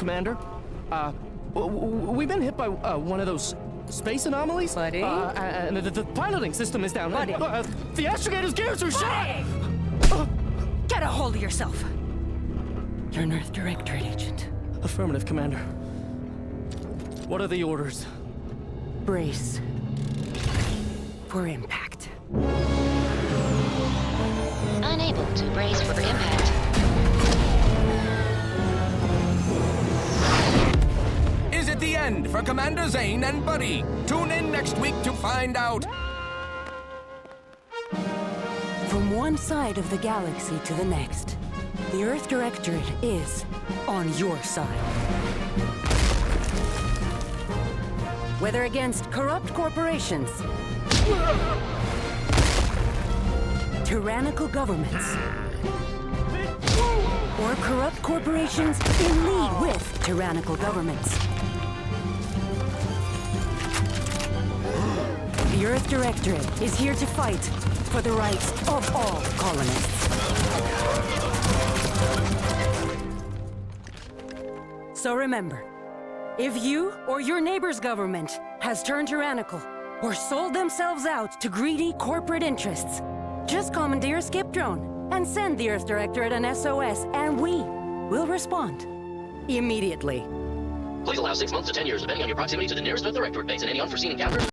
Commander. We've been hit by one of those space anomalies. Buddy? And the piloting system is down. Buddy? The astrogator's gears are shot! Get a hold of yourself. You're an Earth Directorate agent. Affirmative, Commander. What are the orders? Brace for impact. Unable to brace for impact. Is it the end for Commander Zane and Buddy? Tune in next week to find out. From one side of the galaxy to the next, the Earth Directorate is on your side. Whether against corrupt corporations, tyrannical governments, or corrupt corporations in league with tyrannical governments. The Earth Directorate is here to fight for the rights of all colonists. So remember, if you or your neighbor's government has turned tyrannical or sold themselves out to greedy corporate interests, just commandeer a skip drone and send the Earth Directorate an SOS, and we will respond immediately. Please allow 6 months to 10 years, depending on your proximity to the nearest Earth Directorate base and any unforeseen encounters.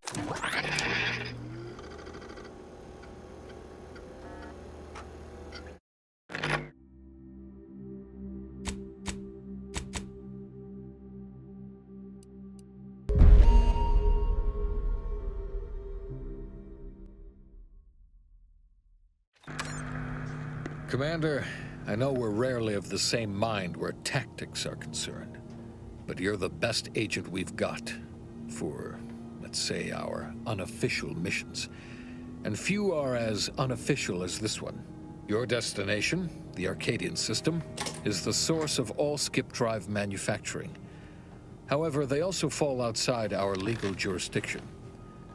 Commander, I know we're rarely of the same mind where tactics are concerned, but you're the best agent we've got for, let's say, our unofficial missions. And few are as unofficial as this one. Your destination, the Arcadian system, is the source of all skip drive manufacturing. However, they also fall outside our legal jurisdiction,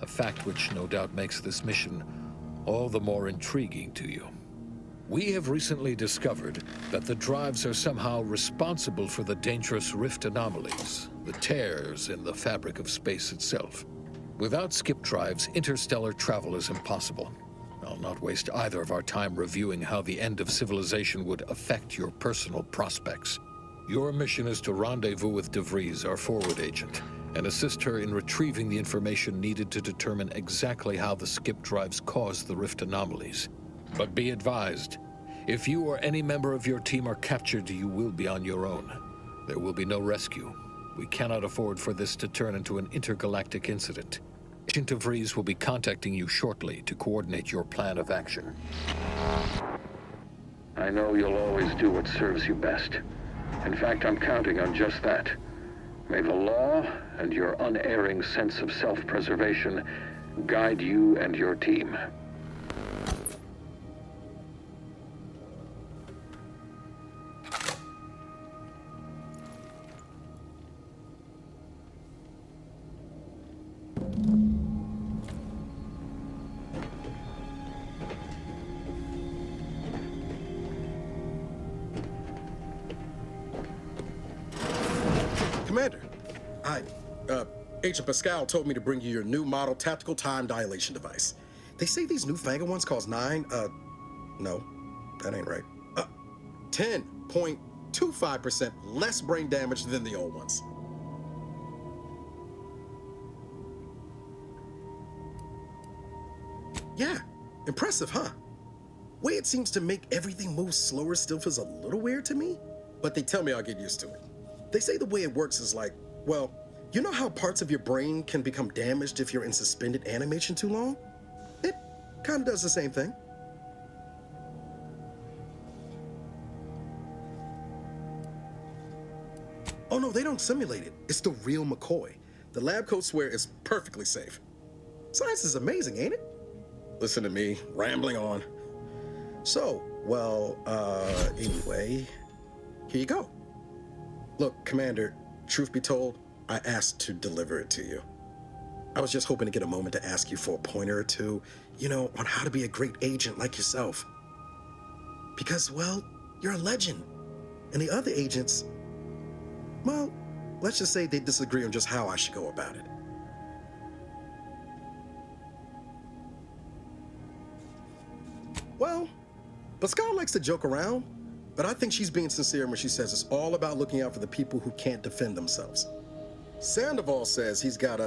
a fact which no doubt makes this mission all the more intriguing to you. We have recently discovered that the drives are somehow responsible for the dangerous rift anomalies, the tears in the fabric of space itself. Without skip drives, interstellar travel is impossible. I'll not waste either of our time reviewing how the end of civilization would affect your personal prospects. Your mission is to rendezvous with DeVries, our forward agent, and assist her in retrieving the information needed to determine exactly how the skip drives cause the rift anomalies. But be advised, if you or any member of your team are captured, you will be on your own. There will be no rescue. We cannot afford for this to turn into an intergalactic incident. Agent DeVries will be contacting you shortly to coordinate your plan of action. I know you'll always do what serves you best. In fact, I'm counting on just that. May the law and your unerring sense of self-preservation guide you and your team. Commander, Agent Pascal told me to bring you your new model tactical time dilation device. They say these newfangled ones cause no, that ain't right. 10.25% less brain damage than the old ones. Yeah, impressive, huh? Way it seems to make everything move slower still feels a little weird to me, but they tell me I'll get used to it. They say the way it works is like, well, you know how parts of your brain can become damaged if you're in suspended animation too long? It kind of does the same thing. Oh no, they don't simulate it. It's the real McCoy. The lab coats swear it's perfectly safe. Science is amazing, ain't it? Listen to me, rambling on. So, well, anyway, here you go. Look, Commander, truth be told, I asked to deliver it to you. I was just hoping to get a moment to ask you for a pointer or two, you know, on how to be a great agent like yourself. Because, well, you're a legend. And the other agents, Well, let's just say they disagree on just how I should go about it. Well, Pascal likes to joke around, but I think she's being sincere when she says it's all about looking out for the people who can't defend themselves. Sandoval says he's got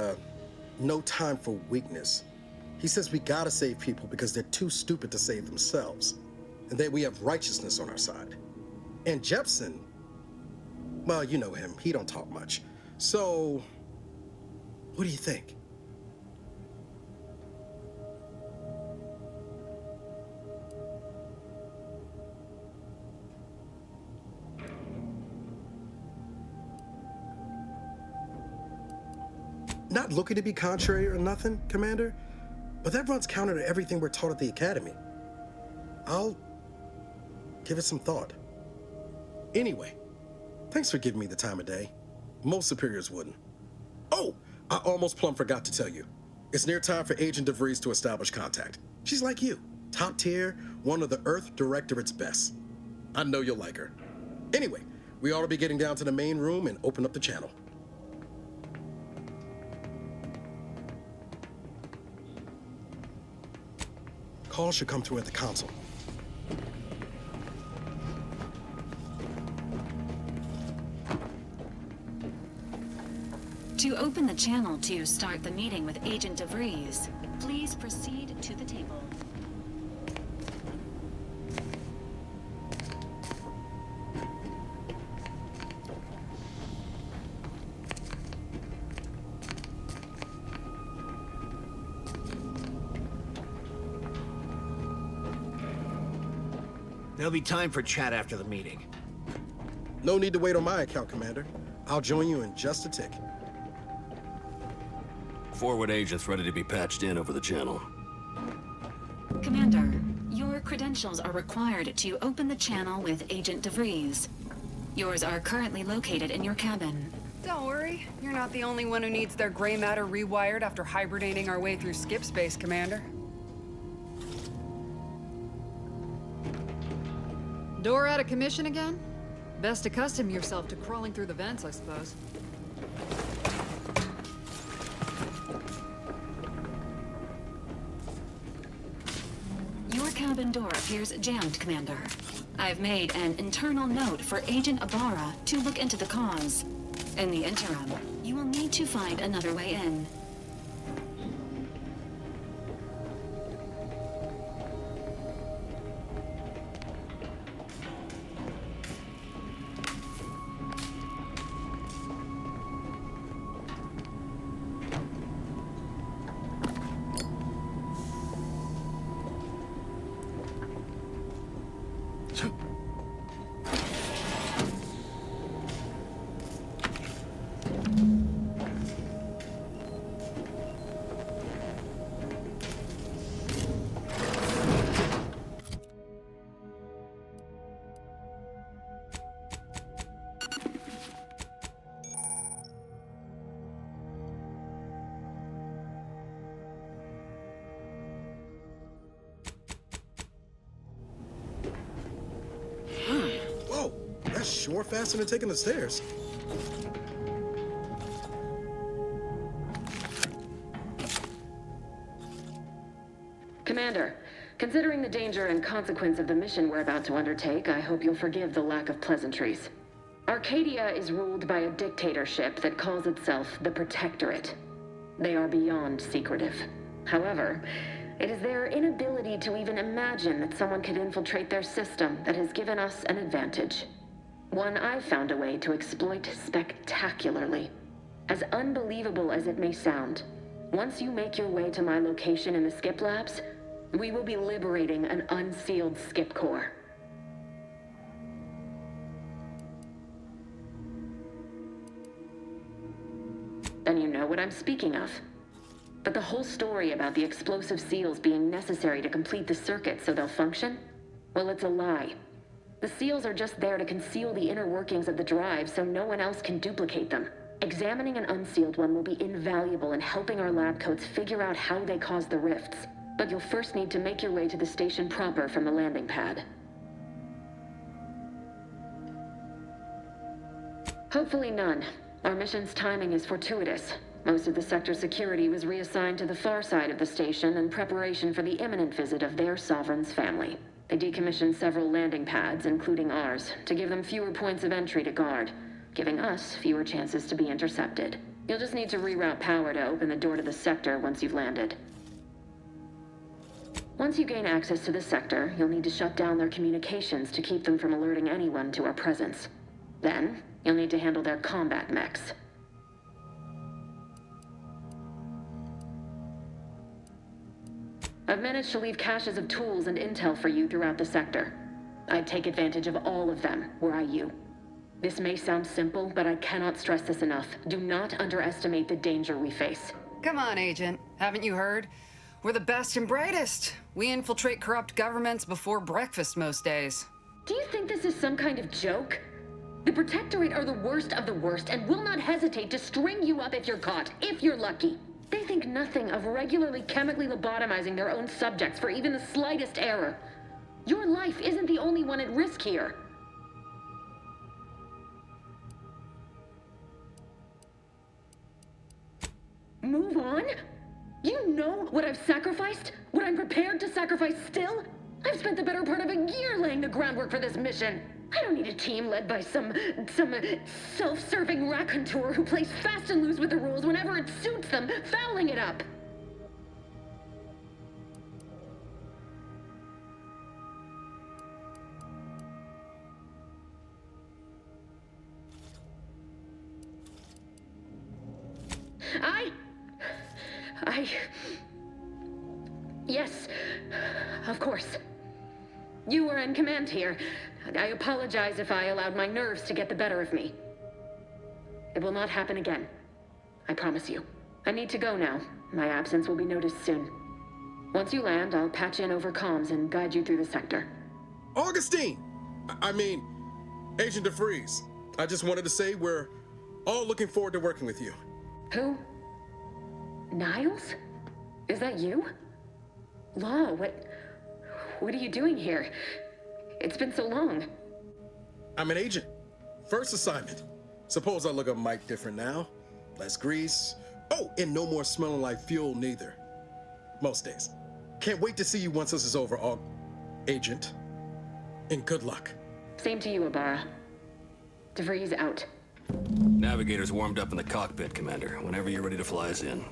no time for weakness. He says we gotta save people because they're too stupid to save themselves, and that we have righteousness on our side. And Jepson, well, you know him, he don't talk much. So, what do you think? Not looking to be contrary or nothing, Commander, but that runs counter to everything we're taught at the Academy. I'll give it some thought. Anyway, thanks for giving me the time of day. Most superiors wouldn't. Oh, I almost plumb forgot to tell you. It's near time for Agent DeVries to establish contact. She's like you, top tier, one of the Earth Directorate's best. I know you'll like her. Anyway, we ought to be getting down to the main room and open up the channel. Call should come through at the console. To open the channel to start the meeting with Agent DeVries, please proceed to the table. There'll be time for chat after the meeting. No need to wait on my account, Commander. I'll join you in just a tick. Forward agent's ready to be patched in over the channel. Commander, your credentials are required to open the channel with Agent DeVries. Yours are currently located in your cabin. Don't worry, you're not the only one who needs their gray matter rewired after hibernating our way through skip space, Commander. Door out of commission again? Best accustom yourself to crawling through the vents, I suppose. Your cabin door appears jammed, Commander. I've made an internal note for Agent Ibarra to look into the cause. In the interim, you will need to find another way in. Whoa, that's sure faster than taking the stairs. Commander, considering the danger and consequence of the mission we're about to undertake, I hope you'll forgive the lack of pleasantries. Arcadia is ruled by a dictatorship that calls itself the Protectorate. They are beyond secretive. However, it is their inability to even imagine that someone could infiltrate their system that has given us an advantage. One I've found a way to exploit spectacularly. As unbelievable as it may sound, once you make your way to my location in the Skip Labs, we will be liberating an unsealed Skip Core. Then you know what I'm speaking of. But the whole story about the explosive seals being necessary to complete the circuit so they'll function? Well, it's a lie. The seals are just there to conceal the inner workings of the drive so no one else can duplicate them. Examining an unsealed one will be invaluable in helping our lab coats figure out how they cause the rifts. But you'll first need to make your way to the station proper from the landing pad. Hopefully none. Our mission's timing is fortuitous. Most of the sector's security was reassigned to the far side of the station in preparation for the imminent visit of their sovereign's family. They decommissioned several landing pads, including ours, to give them fewer points of entry to guard, giving us fewer chances to be intercepted. You'll just need to reroute power to open the door to the sector once you've landed. Once you gain access to the sector, you'll need to shut down their communications to keep them from alerting anyone to our presence. Then, you'll need to handle their combat mechs. I've managed to leave caches of tools and intel for you throughout the sector. I'd take advantage of all of them, were I you. This may sound simple, but I cannot stress this enough. Do not underestimate the danger we face. Come on, Agent. Haven't you heard? We're the best and brightest. We infiltrate corrupt governments before breakfast most days. Do you think this is some kind of joke? The Protectorate are the worst of the worst and will not hesitate to string you up if you're caught, if you're lucky. They think nothing of regularly chemically lobotomizing their own subjects for even the slightest error. Your life isn't the only one at risk here. Move on? You know what I've sacrificed? What I'm prepared to sacrifice still? I've spent the better part of a year laying the groundwork for this mission. I don't need a team led by some self-serving raconteur who plays fast and loose with the rules whenever it suits them, fouling it up. Yes, of course. You were in command here. I apologize if I allowed my nerves to get the better of me. It will not happen again. I promise you. I need to go now. My absence will be noticed soon. Once you land, I'll patch in over comms and guide you through the sector. Augustine! Agent DeFreeze. I just wanted to say we're all looking forward to working with you. Who? Niles? Is that you? Law, what are you doing here? It's been so long. I'm an agent. First assignment. Suppose I look a mic different now. Less grease. Oh, and no more smelling like fuel neither. Most days. Can't wait to see you once this is over, Agent. And good luck. Same to you, Ibarra. DeVries out. Navigator's warmed up in the cockpit, Commander. Whenever you're ready to fly us in.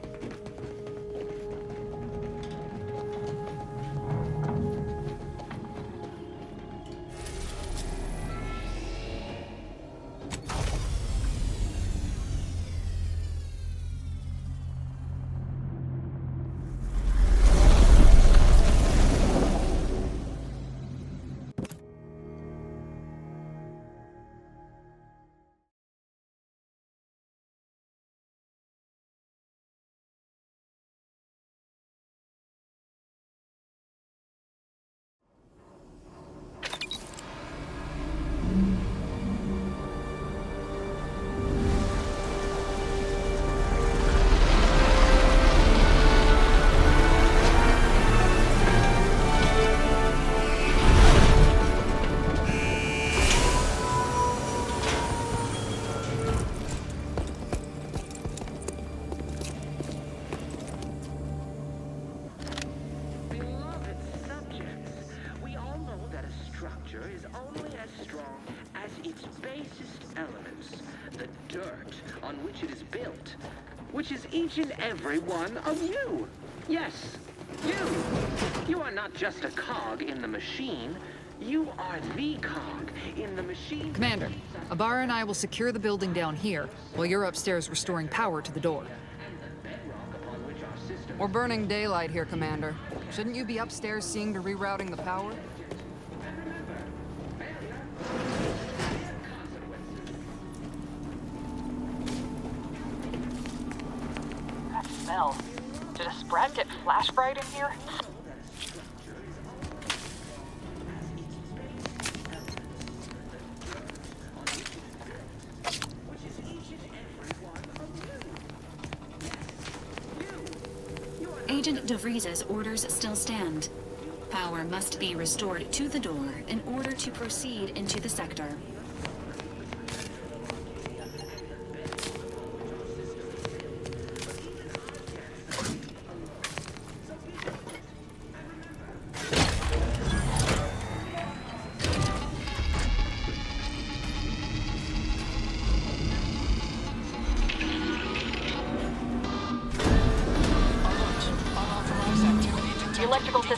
Which is each and every one of you. Yes, you. You are not just a cog in the machine. You are the cog in the machine. Commander, Ibarra and I will secure the building down here, while you're upstairs restoring power to the door. We're burning daylight here, Commander. Shouldn't you be upstairs seeing to rerouting the power? Smell. Did a Sprat get flash fried in here? Agent DeVries's orders still stand. Power must be restored to the door in order to proceed into the sector.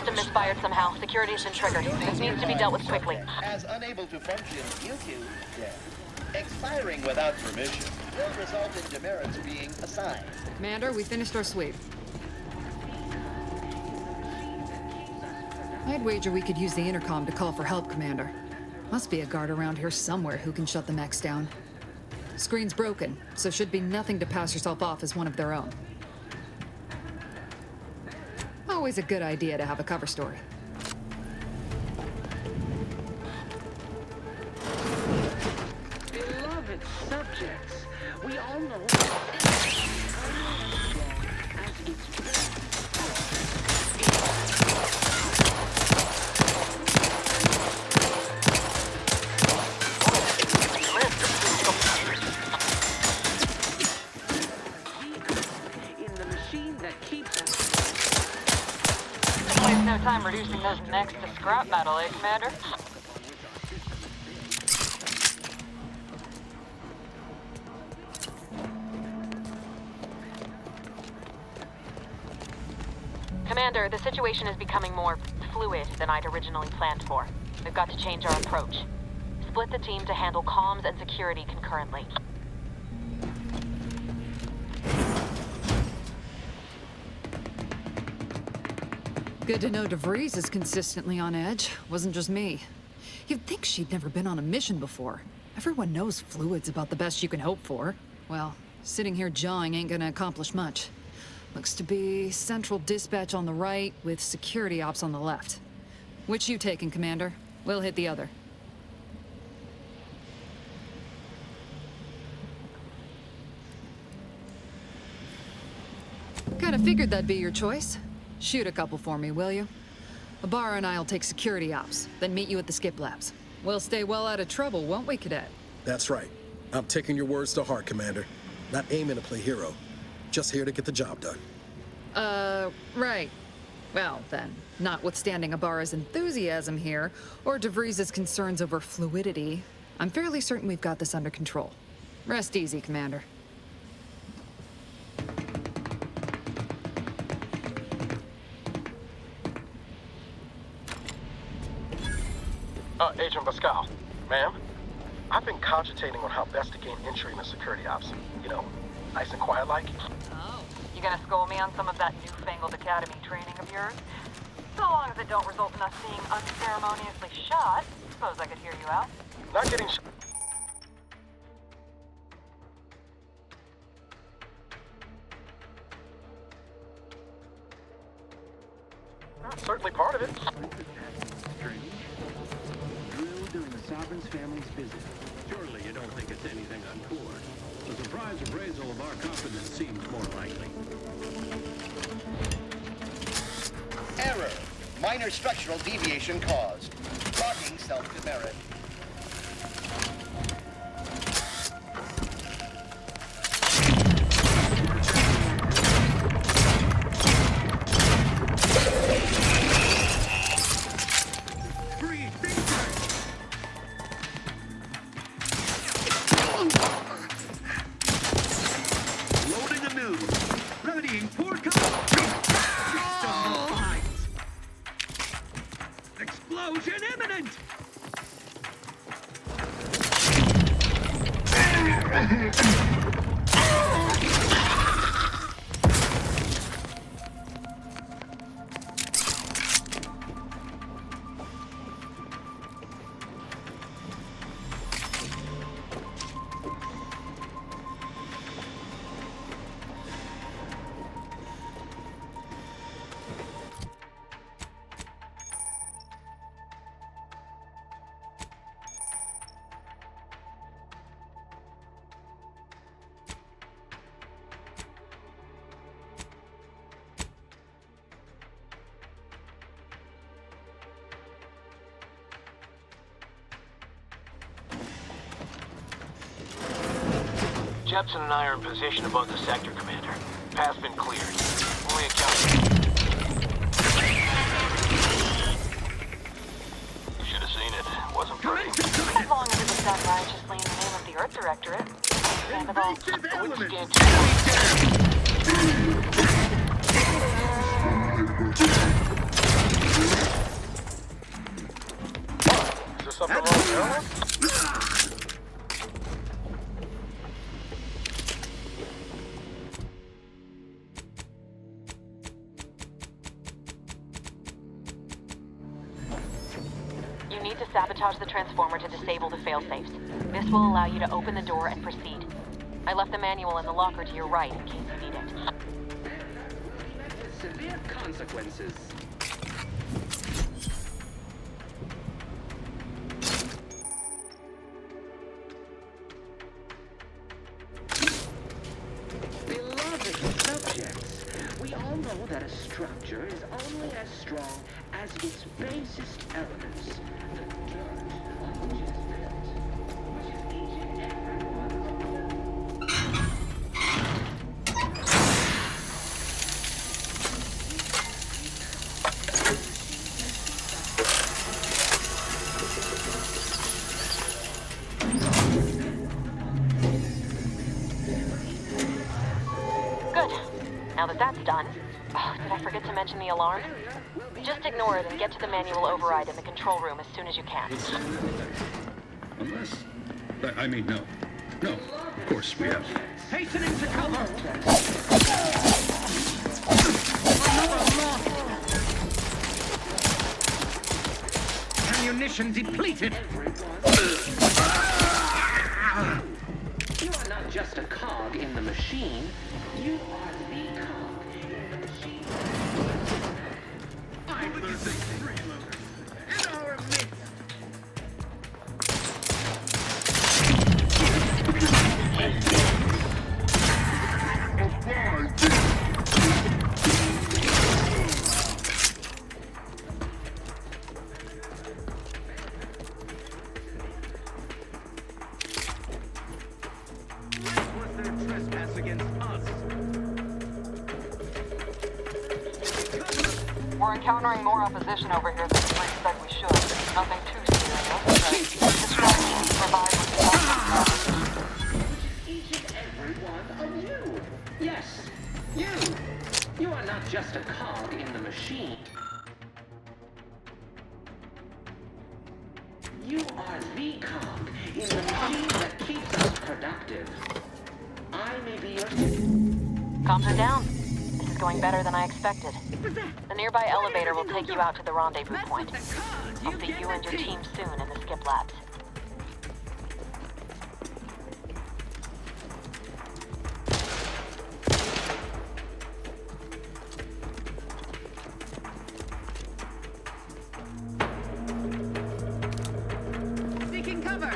system misfired somehow. Security's been triggered. This needs to be dealt with quickly. As unable to function due to death, expiring without permission will result in demerits being assigned. Commander, we finished our sweep. I'd wager we could use the intercom to call for help, Commander. Must be a guard around here somewhere who can shut the mechs down. Screen's broken, so should be nothing to pass yourself off as one of their own. Always a good idea to have a cover story. Beloved subjects, we all know No time reducing those mechs to scrap metal, eh, Commander? Commander, the situation is becoming more fluid than I'd originally planned for. We've got to change our approach. Split the team to handle comms and security concurrently. Good to know DeVries is consistently on edge. Wasn't just me. You'd think she'd never been on a mission before. Everyone knows fluid's about the best you can hope for. Well, sitting here jawing ain't gonna accomplish much. Looks to be central dispatch on the right with security ops on the left. Which you taking, Commander? We'll hit the other. Kinda figured that'd be your choice. Shoot a couple for me, will you? Ibarra and I'll take security ops, then meet you at the skip labs. We'll stay well out of trouble, won't we, Cadet? That's right. I'm taking your words to heart, Commander. Not aiming to play hero. Just here to get the job done. Right. Well, then, notwithstanding Ibarra's enthusiasm here, or DeVries' concerns over fluidity, I'm fairly certain we've got this under control. Rest easy, Commander. Agent Pascal. Ma'am, I've been cogitating on how best to gain entry into security ops. You know, nice and quiet like. Oh. You gonna school me on some of that newfangled academy training of yours? So long as it don't result in us being unceremoniously shot, suppose I could hear you out. Not getting certainly part of it. During the Sovereign's family's visit. Surely you don't think it's anything untoward. The surprise appraisal of our confidence seems more likely. Error. Minor structural deviation caused. Blocking self-demerit. Explosion imminent! Jepson and I are in position above the sector, Commander. Path's been cleared. Only a count. You should have seen it. Wasn't pretty. As long as it was done righteously in the name of the Earth Directorate. Understandable. I wouldn't stand You need to sabotage the transformer to disable the failsafes. This will allow you to open the door and proceed. I left the manual in the locker to your right in case you need it. Severe consequences. Beloved subjects, we all know that a structure is only as strong as its basest elements. The dirt on which it is built, which is each and every one Good. Now that that's done... Oh, did I forget to mention the alarm? Just ignore it and get to the manual override in the control room as soon as you can. Unless... I mean, no. No, of course we have. hastening to cover. Ammunition depleted. You are not just a cog in the machine. You are the cog in the machine. I'm the freeloader in our midst. We're encountering more opposition over here than Bree said we should. Nothing too serious. Distractions provide Each and every one of you. Yes, you. You are not just a cog in the machine. You are the cog in the machine that keeps us productive. I may be your... Comms are down. This is going better than I expected. The nearby elevator will take you out to the rendezvous point. I'll see you and your team soon in the skip labs. Seeking cover.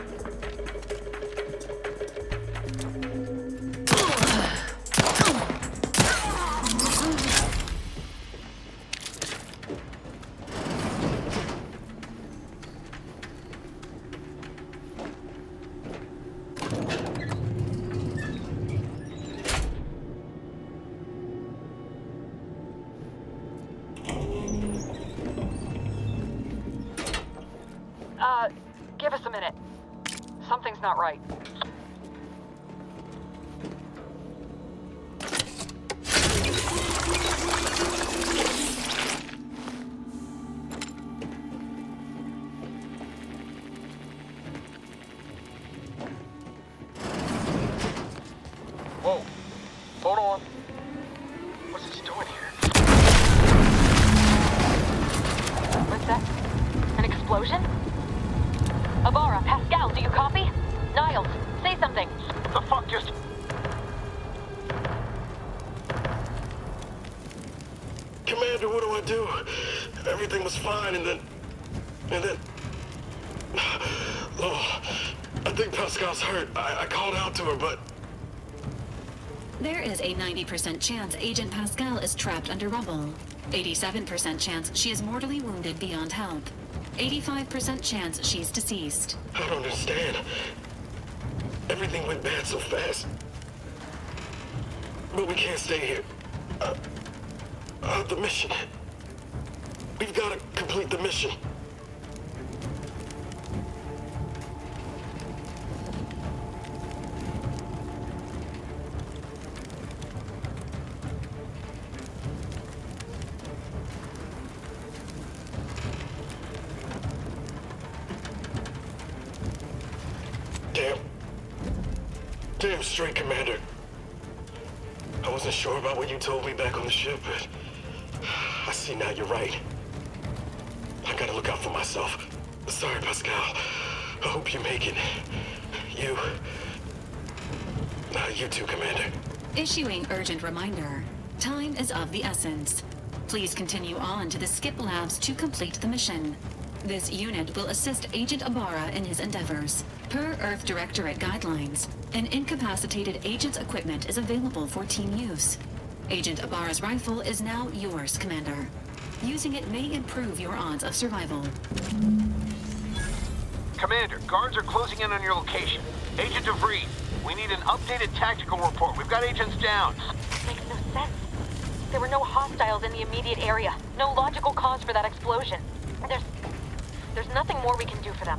Give us a minute. Something's not right. Whoa. Hold on. What's he doing here? What's that? An explosion? Avara, Pascal, do you copy? Niles, say something. The fuck just... Commander, what do I do? Everything was fine, and then... Oh, I think Pascal's hurt. I called out to her, but... There is a 90% chance Agent Pascal is trapped under rubble. 87% chance she is mortally wounded beyond help. 85% chance she's deceased. I don't understand. Everything went bad so fast. But we can't stay here. The mission. We've got to complete the mission. damn straight, Commander. I wasn't sure about what you told me back on the ship, but I see now you're right. I gotta look out for myself. Sorry, Pascal. I hope you make it. You too, Commander. Issuing urgent reminder. Time is of the essence. Please continue on to the skip labs to complete the mission. This unit will assist Agent Ibarra in his endeavors. Per Earth Directorate guidelines, an incapacitated agent's equipment is available for team use. Agent Ibarra's rifle is now yours, Commander. Using it may improve your odds of survival. Commander, guards are closing in on your location. Agent DeVries, we need an updated tactical report. We've got agents down. Makes no sense. There were no hostiles in the immediate area. No logical cause for that explosion. There's nothing more we can do for them.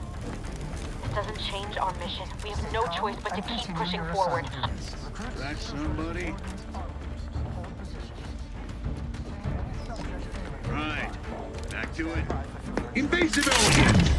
It doesn't change our mission. We have no choice but to keep pushing forward. That somebody? Right. Back to it. Invasive element!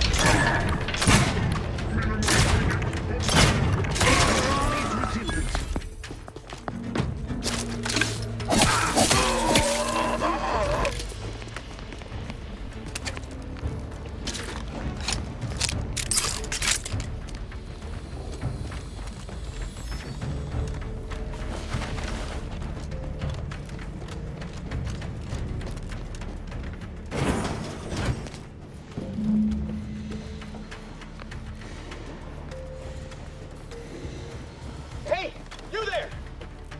Hey, you there!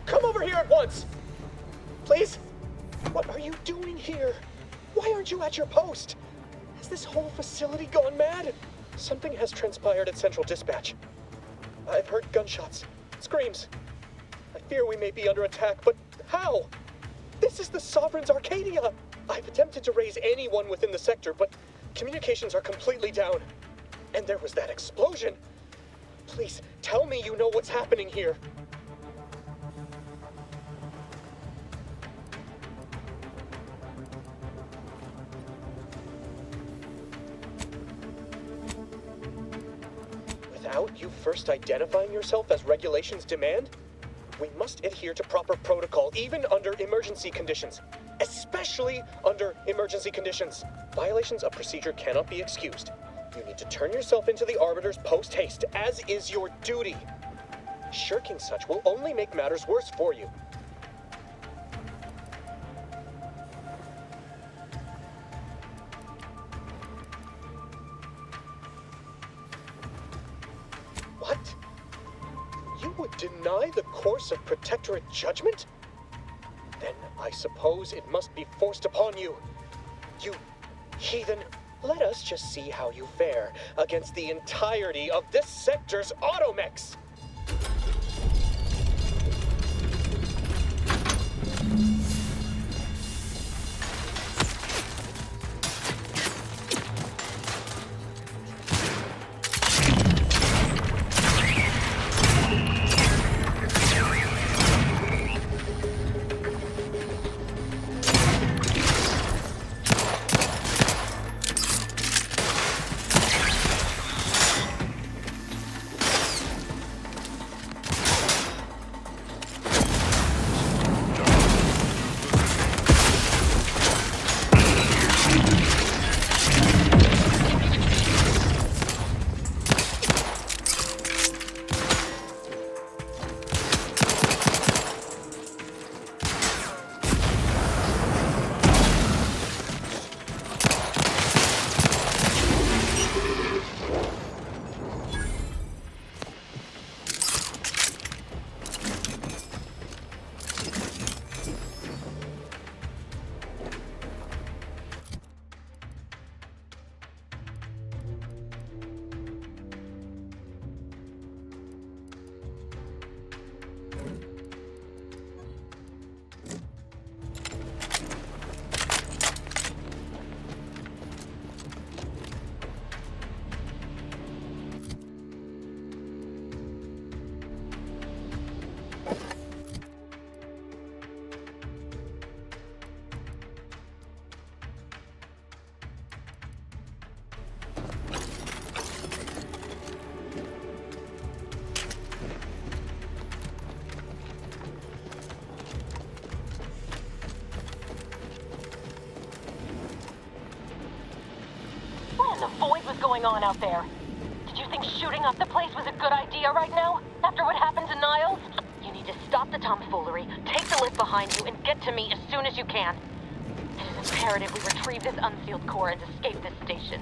Come over here at once! Please? What are you doing here? Why aren't you at your post? Has this whole facility gone mad? Something has transpired at Central Dispatch. I've heard gunshots, screams. I fear we may be under attack, but how? This is the Sovereign's Arcadia! I've attempted to raise anyone within the sector, but communications are completely down. And there was that explosion. Please, tell me you know what's happening here. Without you first identifying yourself as regulations demand, we must adhere to proper protocol, even under emergency conditions. Especially under emergency conditions. Violations of procedure cannot be excused. You need to turn yourself into the Arbiters post-haste, as is your duty. Shirking such will only make matters worse for you. What? You would deny the course of Protectorate judgment? Then I suppose it must be forced upon you. You heathen. Let us just see how you fare against the entirety of this sector's automechs. in the void was going on out there? Did you think shooting up the place was a good idea right now? After what happened to Niles? You need to stop the tomfoolery, take the lift behind you, and get to me as soon as you can. It is imperative we retrieve this unsealed core and escape this station.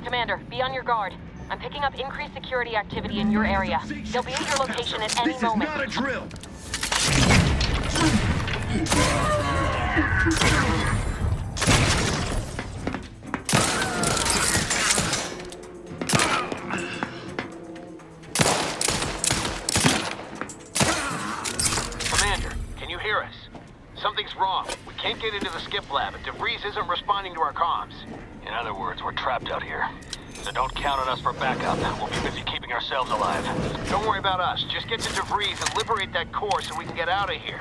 Commander, be on your guard. I'm picking up increased security activity in your area. They'll be at your location at any moment. This is not a drill! Commander, can you hear us? Something's wrong. We can't get into the skip lab, and DeVries isn't responding to our comms. In other words, we're trapped out here. So don't count on us for backup. We'll be busy keeping ourselves alive. Don't worry about us. Just get to DeVries and liberate that core so we can get out of here.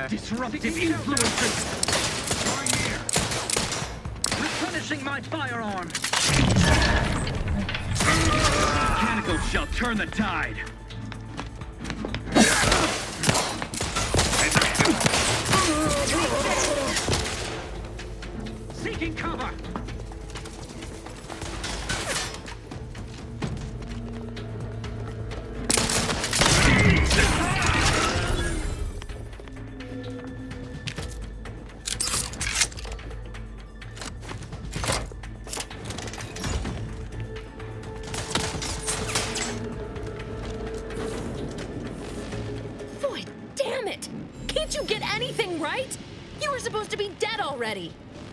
Disruptive influences! Replenishing my firearm! Mechanical shall turn the tide! Seeking cover!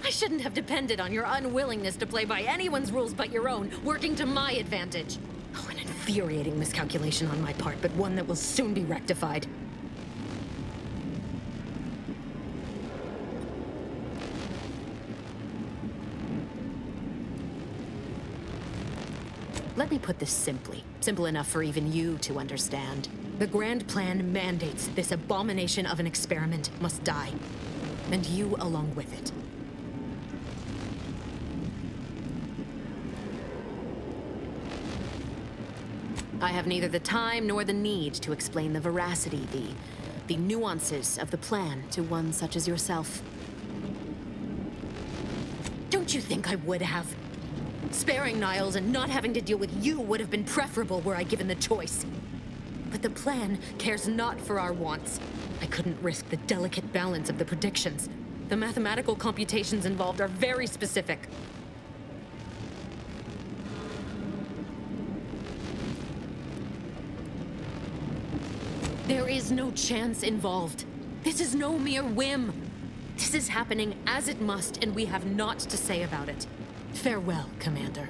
I shouldn't have depended on your unwillingness to play by anyone's rules but your own, working to my advantage. Oh, an infuriating miscalculation on my part, but one that will soon be rectified. Let me put this simply. Simple enough for even you to understand. The grand plan mandates this abomination of an experiment must die. And you along with it. I have neither the time nor the need to explain the veracity, the nuances of the plan to one such as yourself. Don't you think I would have? Sparing Niles and not having to deal with you would have been preferable were I given the choice. But the plan cares not for our wants. I couldn't risk the delicate balance of the predictions. The mathematical computations involved are very specific. There is no chance involved. This is no mere whim. This is happening as it must, and we have naught to say about it. Farewell, Commander.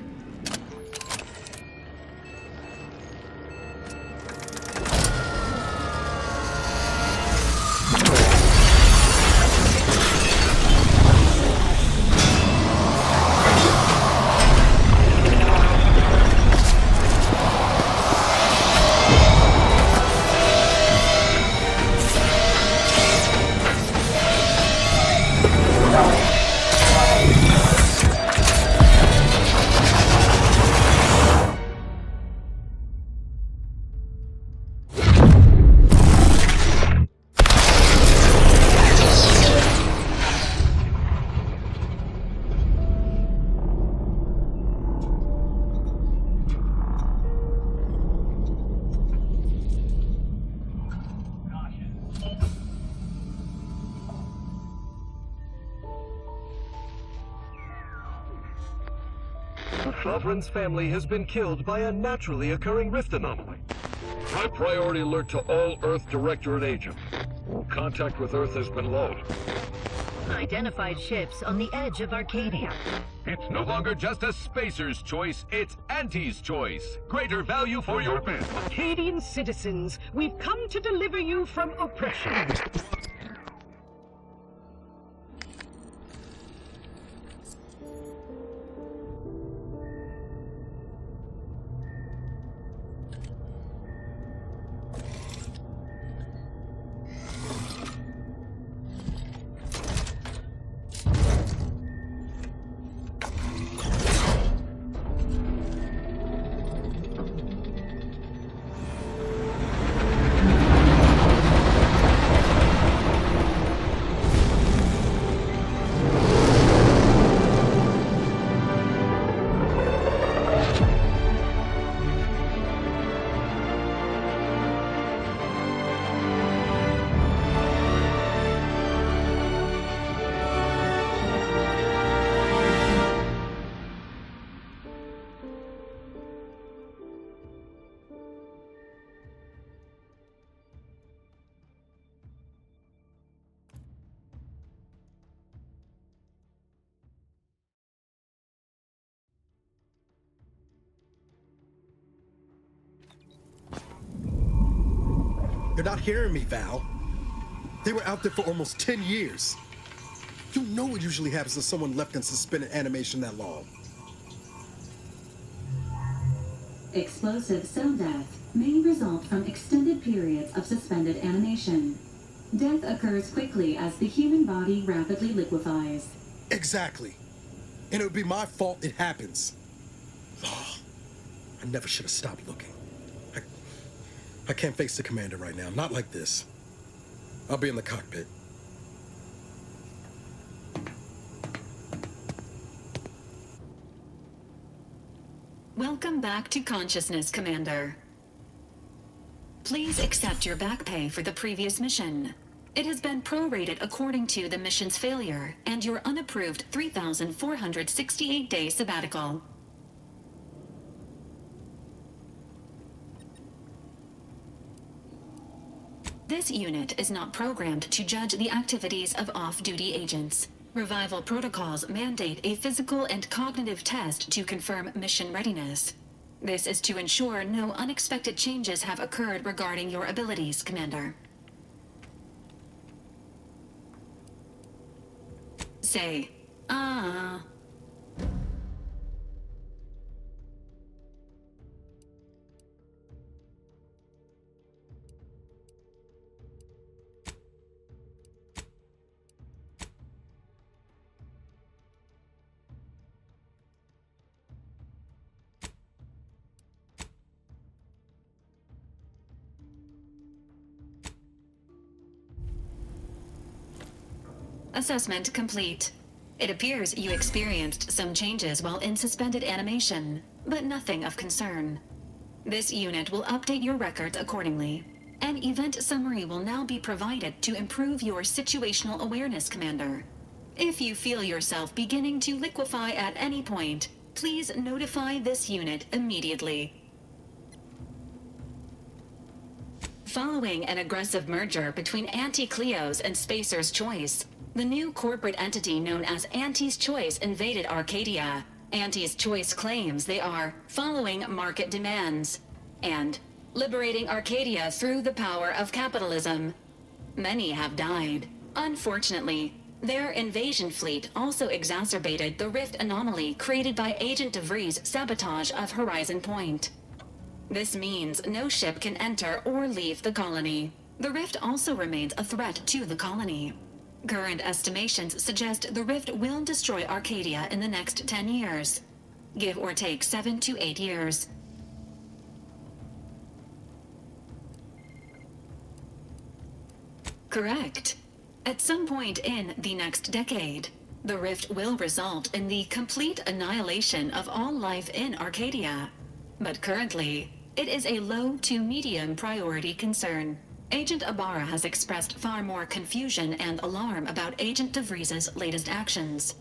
Sovereign's family has been killed by a naturally occurring rift anomaly. High priority alert to all Earth Directorate agents. Contact with Earth has been low. Identified ships on the edge of Arcadia. It's no longer just a spacer's choice, it's Auntie's choice. Greater value for your bid. Arcadian citizens, we've come to deliver you from oppression. You're not hearing me, Val. They were out there for almost 10 years. You know what usually happens to someone left in suspended animation that long. Explosive cell death may result from extended periods of suspended animation. Death occurs quickly as the human body rapidly liquefies. Exactly. And it would be my fault it happens. Oh, I never should have stopped looking. I can't face the commander right now, not like this. I'll be in the cockpit. Welcome back to consciousness, Commander. Please accept your back pay for the previous mission. It has been prorated according to the mission's failure and your unapproved 3,468-day sabbatical. This unit is not programmed to judge the activities of off-duty agents. Revival protocols mandate a physical and cognitive test to confirm mission readiness. This is to ensure no unexpected changes have occurred regarding your abilities, Commander. Say, ah. Assessment complete. It appears you experienced some changes while in suspended animation, but nothing of concern. This unit will update your records accordingly. An event summary will now be provided to improve your situational awareness, Commander. If you feel yourself beginning to liquefy at any point, please notify this unit immediately. Following an aggressive merger between Anti-Cleo's and Spacer's Choice, the new corporate entity known as Auntie's Choice invaded Arcadia. Auntie's Choice claims they are following market demands and liberating Arcadia through the power of capitalism. Many have died. Unfortunately, their invasion fleet also exacerbated the rift anomaly created by Agent DeVries' sabotage of Horizon Point. This means no ship can enter or leave the colony. The rift also remains a threat to the colony. Current estimations suggest the rift will destroy Arcadia in the next 10 years. Give or take 7 to 8 years. Correct. At some point in the next decade, the rift will result in the complete annihilation of all life in Arcadia. But currently, it is a low to medium priority concern. Agent Ibarra has expressed far more confusion and alarm about Agent DeVries' latest actions.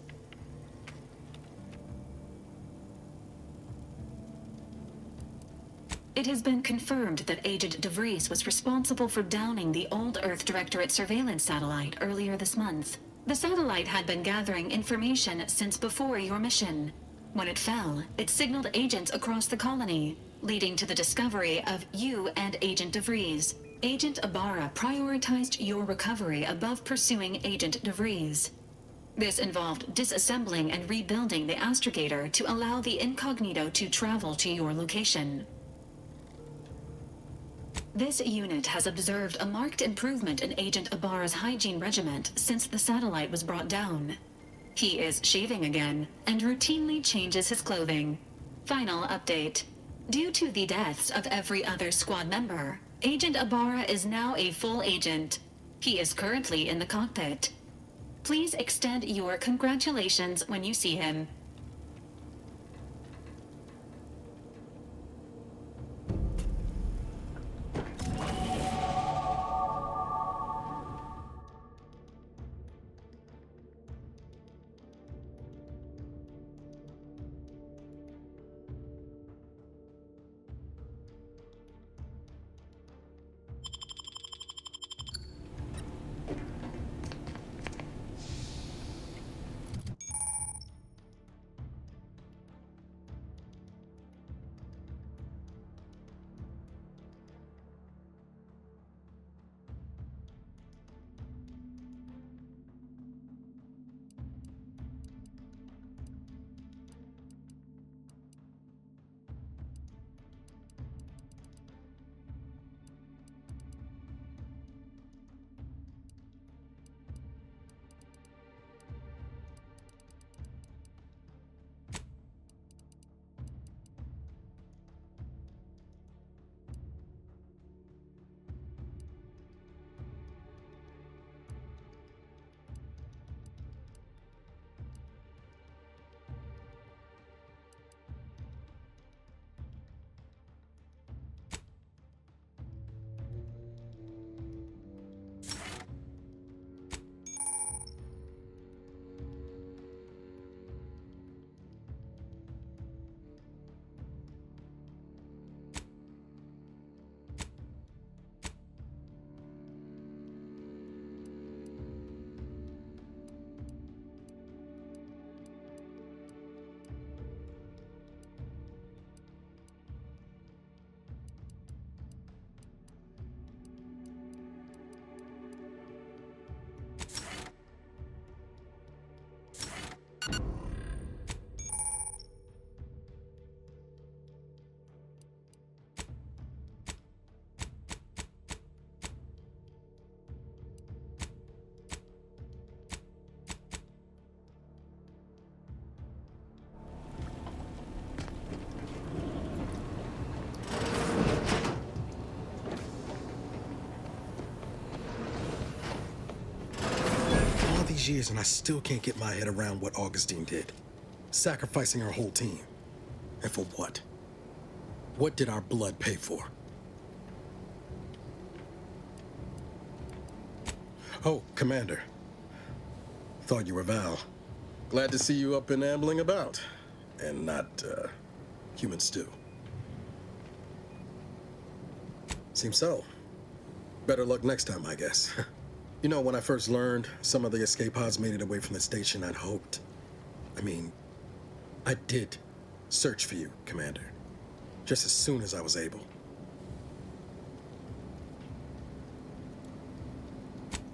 It has been confirmed that Agent DeVries was responsible for downing the old Earth Directorate surveillance satellite earlier this month. The satellite had been gathering information since before your mission. When it fell, it signaled agents across the colony, leading to the discovery of you and Agent DeVries. Agent Ibarra prioritized your recovery above pursuing Agent DeVries. This involved disassembling and rebuilding the astrogator to allow the incognito to travel to your location. This unit has observed a marked improvement in Agent Ibarra's hygiene regiment since the satellite was brought down. He is shaving again and routinely changes his clothing. Final update. Due to the deaths of every other squad member, Agent Ibarra is now a full agent. He is currently in the cockpit. Please extend your congratulations when you see him. Years and I still can't get my head around what Augustine did. Sacrificing our whole team. And for what? What did our blood pay for? Oh, Commander. Thought you were Val. Glad to see you up and ambling about. And not, human stew. Seems so. Better luck next time, I guess. You know, when I first learned some of the escape pods made it away from the station, I'd hoped. I did search for you, Commander. Just as soon as I was able.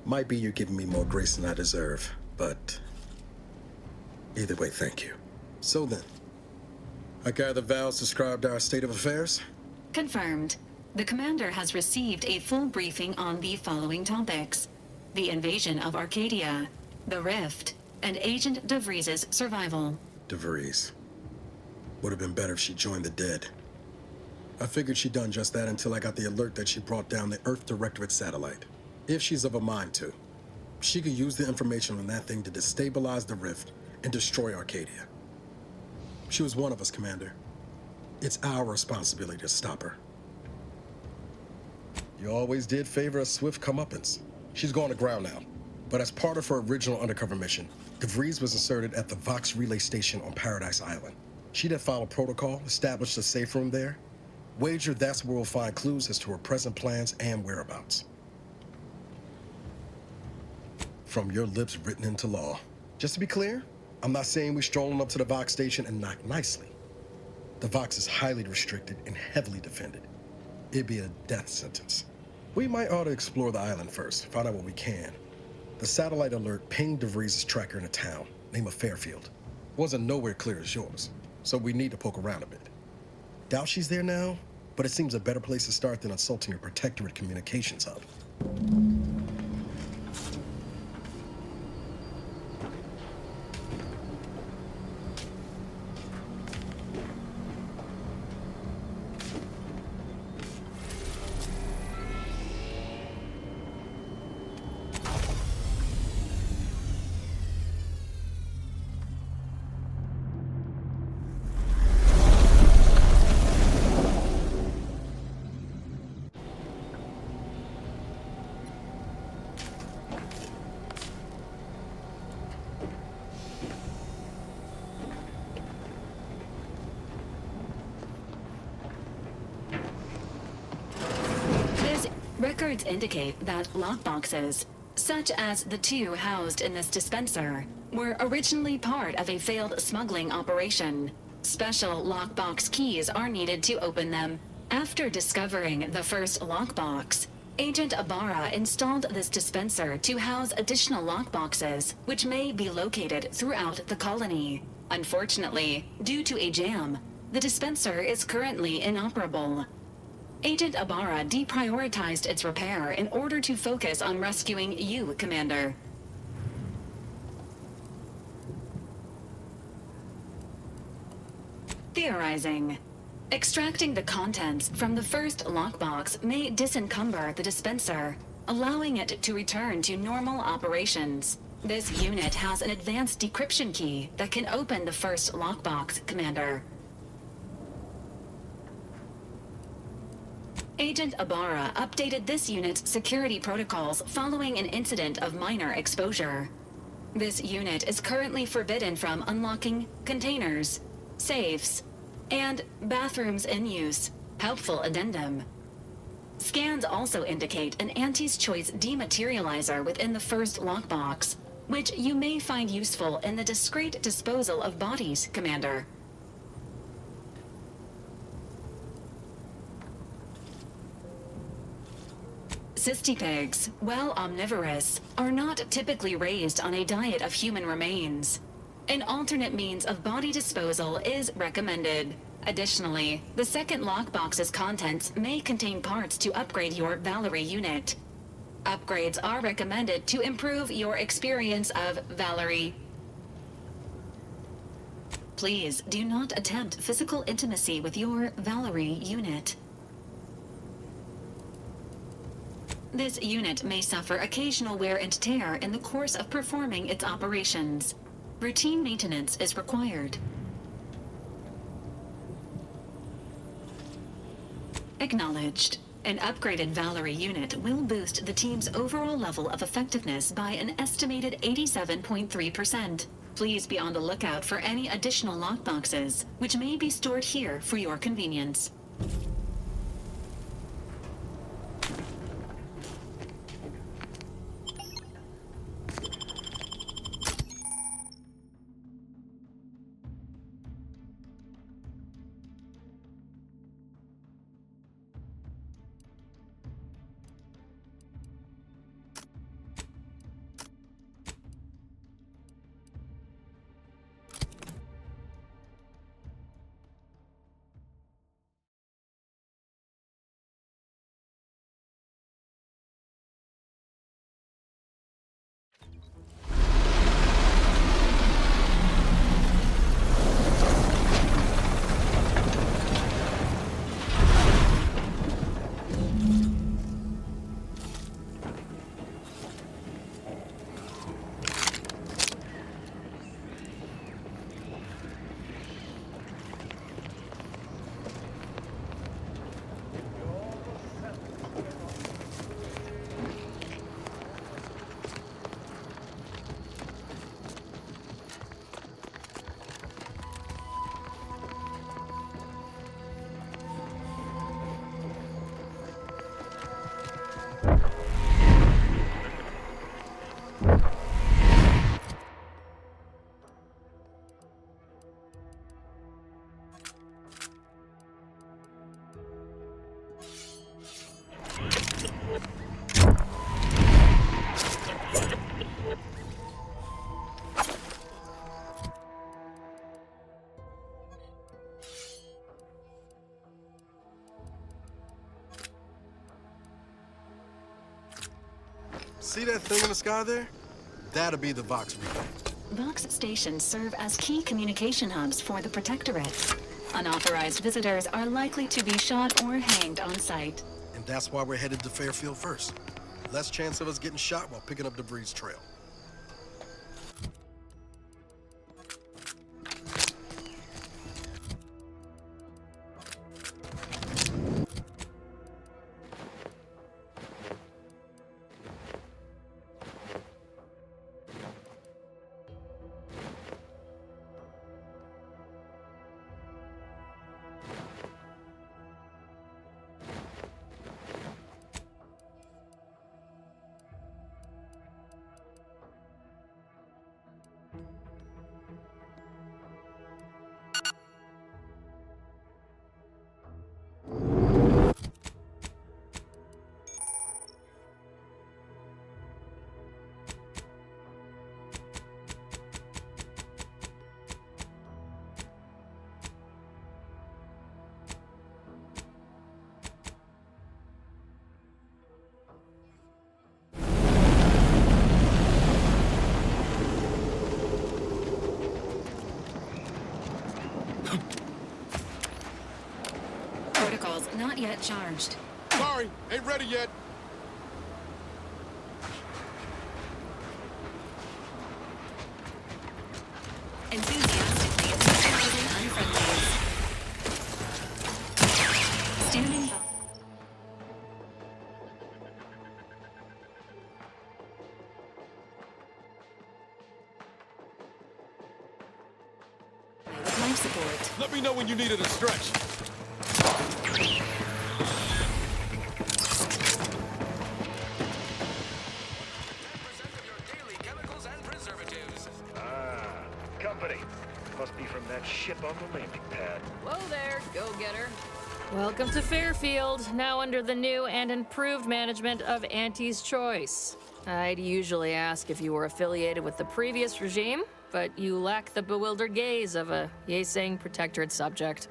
Might be you giving me more grace than I deserve, but either way, thank you. So then, I gather Val's described our state of affairs? Confirmed. The commander has received a full briefing on the following topics: the invasion of Arcadia, the Rift, and Agent DeVries' survival. DeVries. Would have been better if she joined the dead. I figured she'd done just that until I got the alert that she brought down the Earth Directorate satellite. If she's of a mind to, she could use the information on that thing to destabilize the Rift and destroy Arcadia. She was one of us, Commander. It's our responsibility to stop her. You always did favor a swift comeuppance. She's gone to ground now. But as part of her original undercover mission, DeVries was inserted at the Vox relay station on Paradise Island. She'd have followed protocol, established a safe room there, Wager that's where we'll find clues as to her present plans and whereabouts. From your lips written into law. Just to be clear, I'm not saying we're strolling up to the Vox station and knock nicely. The Vox is highly restricted and heavily defended. It'd be a death sentence. We might ought to explore the island first, find out what we can. The satellite alert pinged DeVries' tracker in a town, name of Fairfield. Wasn't nowhere clear as yours, so we need to poke around a bit. Doubt she's there now, but it seems a better place to start than assaulting your protectorate communications hub. Records indicate that lockboxes, such as the two housed in this dispenser, were originally part of a failed smuggling operation. Special lockbox keys are needed to open them. After discovering the first lockbox, Agent Ibarra installed this dispenser to house additional lockboxes, which may be located throughout the colony. Unfortunately, due to a jam, the dispenser is currently inoperable. Agent Ibarra deprioritized its repair in order to focus on rescuing you, Commander. Theorizing. Extracting the contents from the first lockbox may disencumber the dispenser, allowing it to return to normal operations. This unit has an advanced decryption key that can open the first lockbox, Commander. Agent Ibarra updated this unit's security protocols following an incident of minor exposure. This unit is currently forbidden from unlocking containers, safes, and bathrooms in use. Helpful addendum. Scans also indicate an Anti's Choice dematerializer within the first lockbox, which you may find useful in the discreet disposal of bodies, Commander. Cystipegs, while omnivorous, are not typically raised on a diet of human remains. An alternate means of body disposal is recommended. Additionally, the second lockbox's contents may contain parts to upgrade your Valerie unit. Upgrades are recommended to improve your experience of Valerie. Please do not attempt physical intimacy with your Valerie unit. This unit may suffer occasional wear and tear in the course of performing its operations. Routine maintenance is required. Acknowledged. An upgraded Valerie unit will boost the team's overall level of effectiveness by an estimated 87.3%. Please be on the lookout for any additional lockboxes, which may be stored here for your convenience. See that thing in the sky there? That'll be the Vox relay. Vox stations serve as key communication hubs for the Protectorate. Unauthorized visitors are likely to be shot or hanged on sight. And that's why we're headed to Fairfield first. Less chance of us getting shot while picking up debris trail. Protocols not yet charged. Sorry, ain't ready yet. Enthusiastically neutralizing unfriendlies. Standing by. With life support. Let me know when you needed a stretch. Company. Must be from that ship on the landing pad. Whoa there, go-getter. Welcome to Fairfield, now under the new and improved management of Auntie's Choice. I'd usually ask if you were affiliated with the previous regime, but you lack the bewildered gaze of a yay-saying Protectorate subject.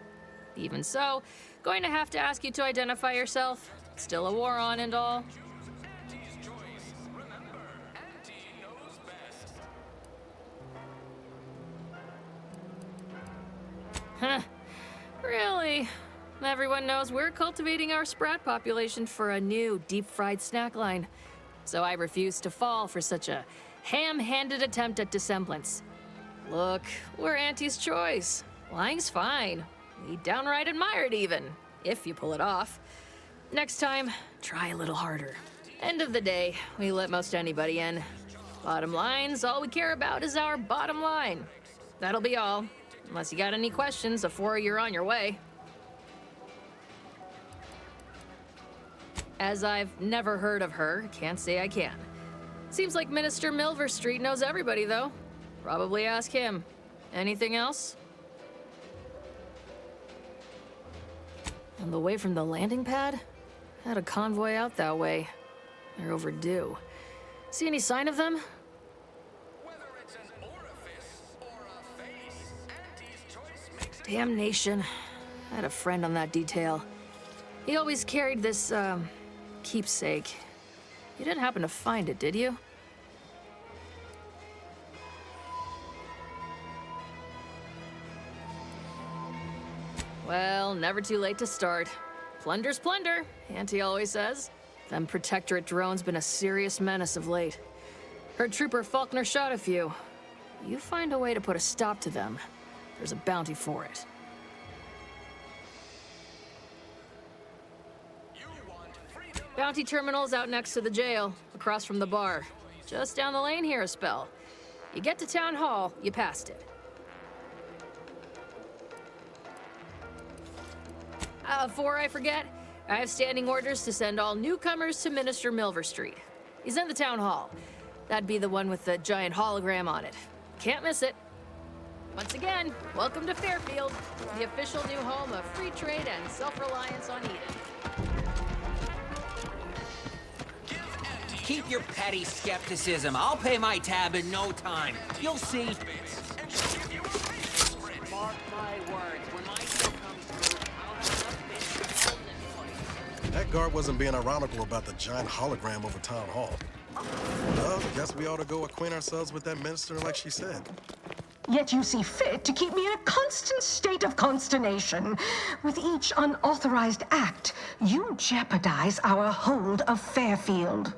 Even so, going to have to ask you to identify yourself. Still a war on and all. Huh. Really? Everyone knows we're cultivating our sprat population for a new deep-fried snack line. So I refuse to fall for such a ham-handed attempt at dissemblance. Look, we're Auntie's Choice. Lying's fine. We downright admire it even, if you pull it off. Next time, try a little harder. End of the day, we let most anybody in. Bottom line's all we care about is our bottom line. That'll be all. Unless you got any questions before you're on your way. As I've never heard of her, can't say I can. Seems like Minister Milverstreet knows everybody, though. Probably ask him. Anything else? On the way from the landing pad? Had a convoy out that way. They're overdue. See any sign of them? Damnation. I had a friend on that detail. He always carried this, keepsake. You didn't happen to find it, did you? Well, never too late to start. Plunder's plunder, Auntie always says. Them Protectorate drones been a serious menace of late. Heard Trooper Faulkner shot a few. You find a way to put a stop to them. There's a bounty for it. Bounty terminal's out next to the jail, across from the bar. Just down the lane here a spell. You get to Town Hall, you passed it. Before I forget, I have standing orders to send all newcomers to Minister Milverstreet. He's in the Town Hall. That'd be the one with the giant hologram on it. Can't miss it. Once again, welcome to Fairfield, the official new home of free trade and self-reliance on Eden. Keep your petty skepticism. I'll pay my tab in no time. You'll see. Mark my words, when my show comes through, I'll have enough fish to hold this place. That guard wasn't being ironical about the giant hologram over Town Hall. Well, guess we ought to go acquaint ourselves with that minister like she said. Yet you see fit to keep me in a constant state of consternation. With each unauthorized act, you jeopardize our hold of Fairfield.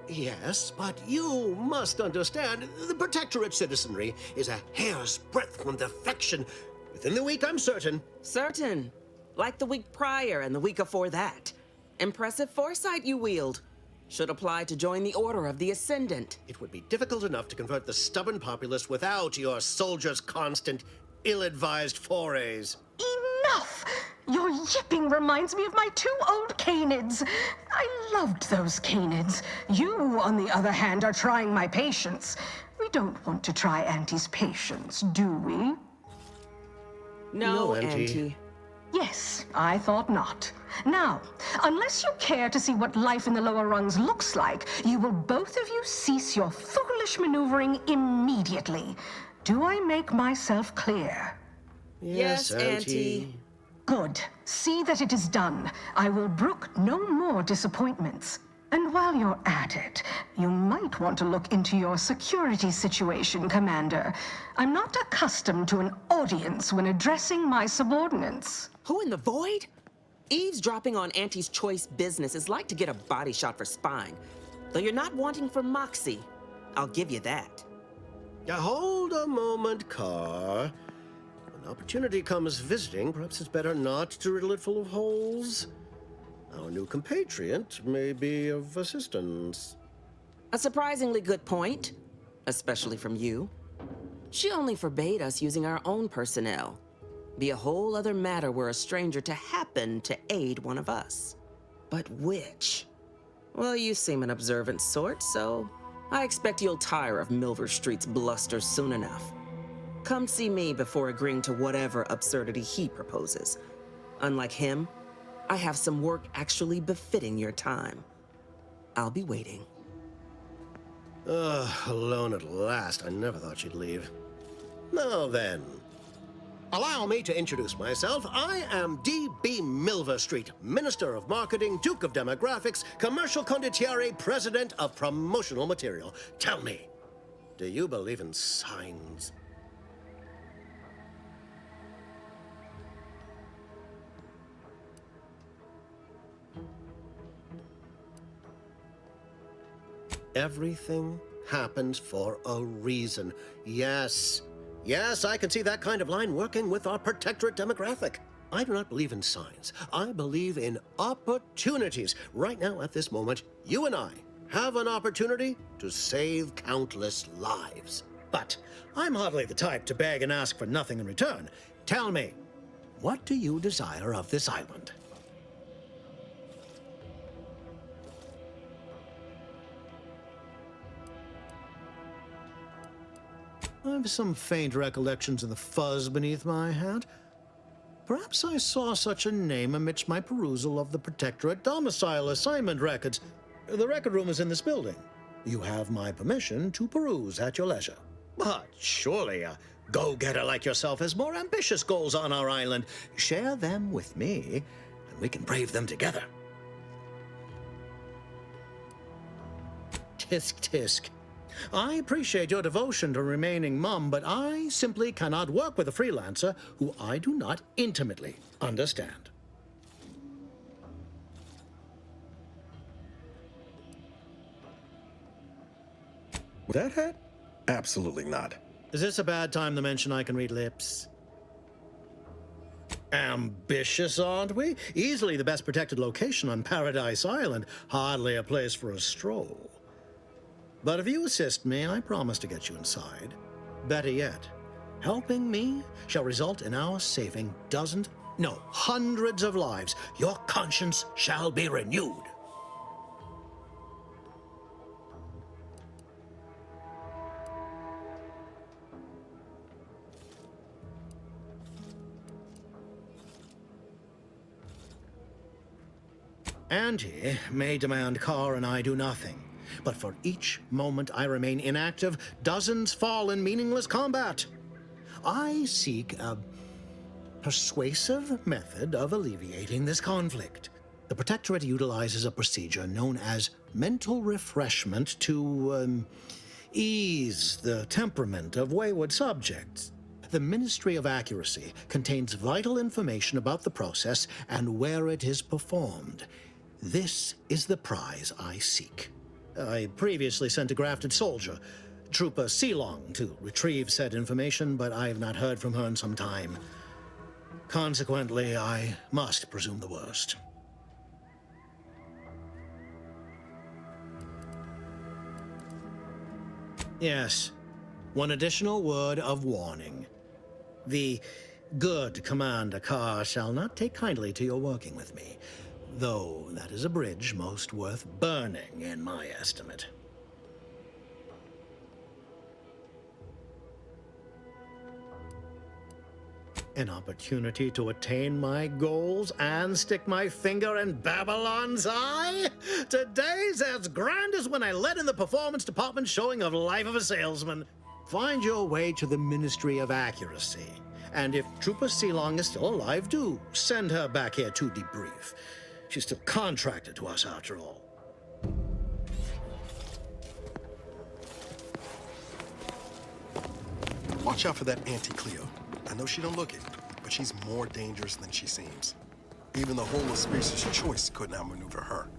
Yes, but you must understand, the Protectorate citizenry is a hair's breadth from defection. Within the week, I'm certain. Certain. Like the week prior and the week before that. Impressive foresight you wield. Should apply to join the Order of the Ascendant. It would be difficult enough to convert the stubborn populace without your soldiers' constant, ill-advised forays. Enough! Your yipping reminds me of my 2 old canids. I loved those canids. You, on the other hand, are trying my patience. We don't want to try Auntie's patience, do we? No, Auntie. Yes, I thought not. Now, unless you care to see what life in the lower rungs looks like, you will both of you cease your foolish maneuvering immediately. Do I make myself clear? Yes, Auntie. Good. See that it is done. I will brook no more disappointments. And while you're at it, you might want to look into your security situation, Commander. I'm not accustomed to an audience when addressing my subordinates. Who in the void? Eavesdropping on Auntie's choice business is like to get a body shot for spying. Though you're not wanting for moxie. I'll give you that. Hold a moment, Carr. When opportunity comes visiting, perhaps it's better not to riddle it full of holes. Our new compatriot may be of assistance. A surprisingly good point, especially from you. She only forbade us using our own personnel. Be a whole other matter were a stranger to happen to aid one of us. But which? Well, you seem an observant sort, so I expect you'll tire of Milver Street's bluster soon enough. Come see me before agreeing to whatever absurdity he proposes. Unlike him, I have some work actually befitting your time. I'll be waiting. Alone at last. I never thought she'd leave. Now then, allow me to introduce myself. I am D.B. Milver Street, Minister of Marketing, Duke of Demographics, Commercial Condottiere, President of Promotional Material. Tell me, do you believe in signs? Everything happens for a reason. Yes, I can see that kind of line working with our Protectorate demographic. I do not believe in signs. I believe in opportunities. Right now, at this moment, you and I have an opportunity to save countless lives. But I'm hardly the type to beg and ask for nothing in return. Tell me, what do you desire of this island? I've some faint recollections of the fuzz beneath my hat. Perhaps I saw such a name amidst my perusal of the Protectorate domicile assignment records. The record room is in this building. You have my permission to peruse at your leisure. But surely a go-getter like yourself has more ambitious goals on our island. Share them with me, and we can brave them together. Tisk, tisk. I appreciate your devotion to remaining mum, but I simply cannot work with a freelancer who I do not intimately understand. That hat? Absolutely not. Is this a bad time to mention I can read lips? Ambitious, aren't we? Easily the best protected location on Paradise Island. Hardly a place for a stroll. But if you assist me, I promise to get you inside. Better yet, helping me shall result in our saving dozens, no, hundreds of lives. Your conscience shall be renewed. Auntie may demand Carr and I do nothing. But for each moment I remain inactive, dozens fall in meaningless combat. I seek a persuasive method of alleviating this conflict. The Protectorate utilizes a procedure known as mental refreshment to ease the temperament of wayward subjects. The Ministry of Accuracy contains vital information about the process and where it is performed. This is the prize I seek. I previously sent a grafted soldier, Trooper Sealong, to retrieve said information, but I have not heard from her in some time. Consequently, I must presume the worst. Yes, one additional word of warning. The good Commander Carr shall not take kindly to your working with me, though that is a bridge most worth burning in my estimate. An opportunity to attain my goals and stick my finger in Babylon's eye? Today's as grand as when I led in the performance department showing of Life of a Salesman. Find your way to the Ministry of Accuracy. And if Trooper Sealong is still alive, do send her back here to debrief. She's still contracted to us after all. Watch out for that Auntie-Cleo. I know she don't look it, but she's more dangerous than she seems. Even the whole of Species' Choice couldn't outmaneuver her.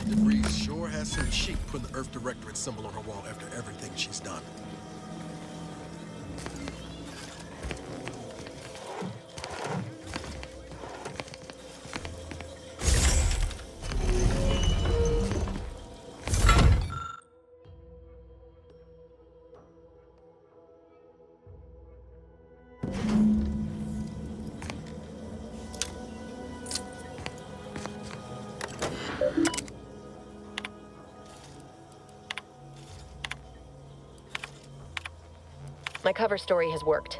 DeVries sure has some cheek putting the Earth Directorate symbol on her wall after everything she's done. My cover story has worked.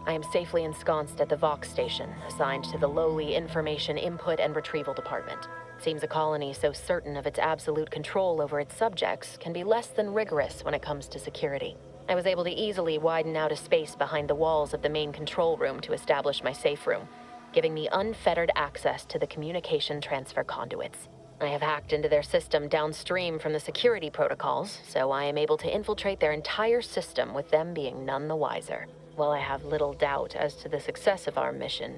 I am safely ensconced at the Vox station, assigned to the lowly Information Input and Retrieval Department. Seems a colony so certain of its absolute control over its subjects can be less than rigorous when it comes to security. I was able to easily widen out a space behind the walls of the main control room to establish my safe room, giving me unfettered access to the communication transfer conduits. I have hacked into their system downstream from the security protocols, so I am able to infiltrate their entire system with them being none the wiser. While I have little doubt as to the success of our mission,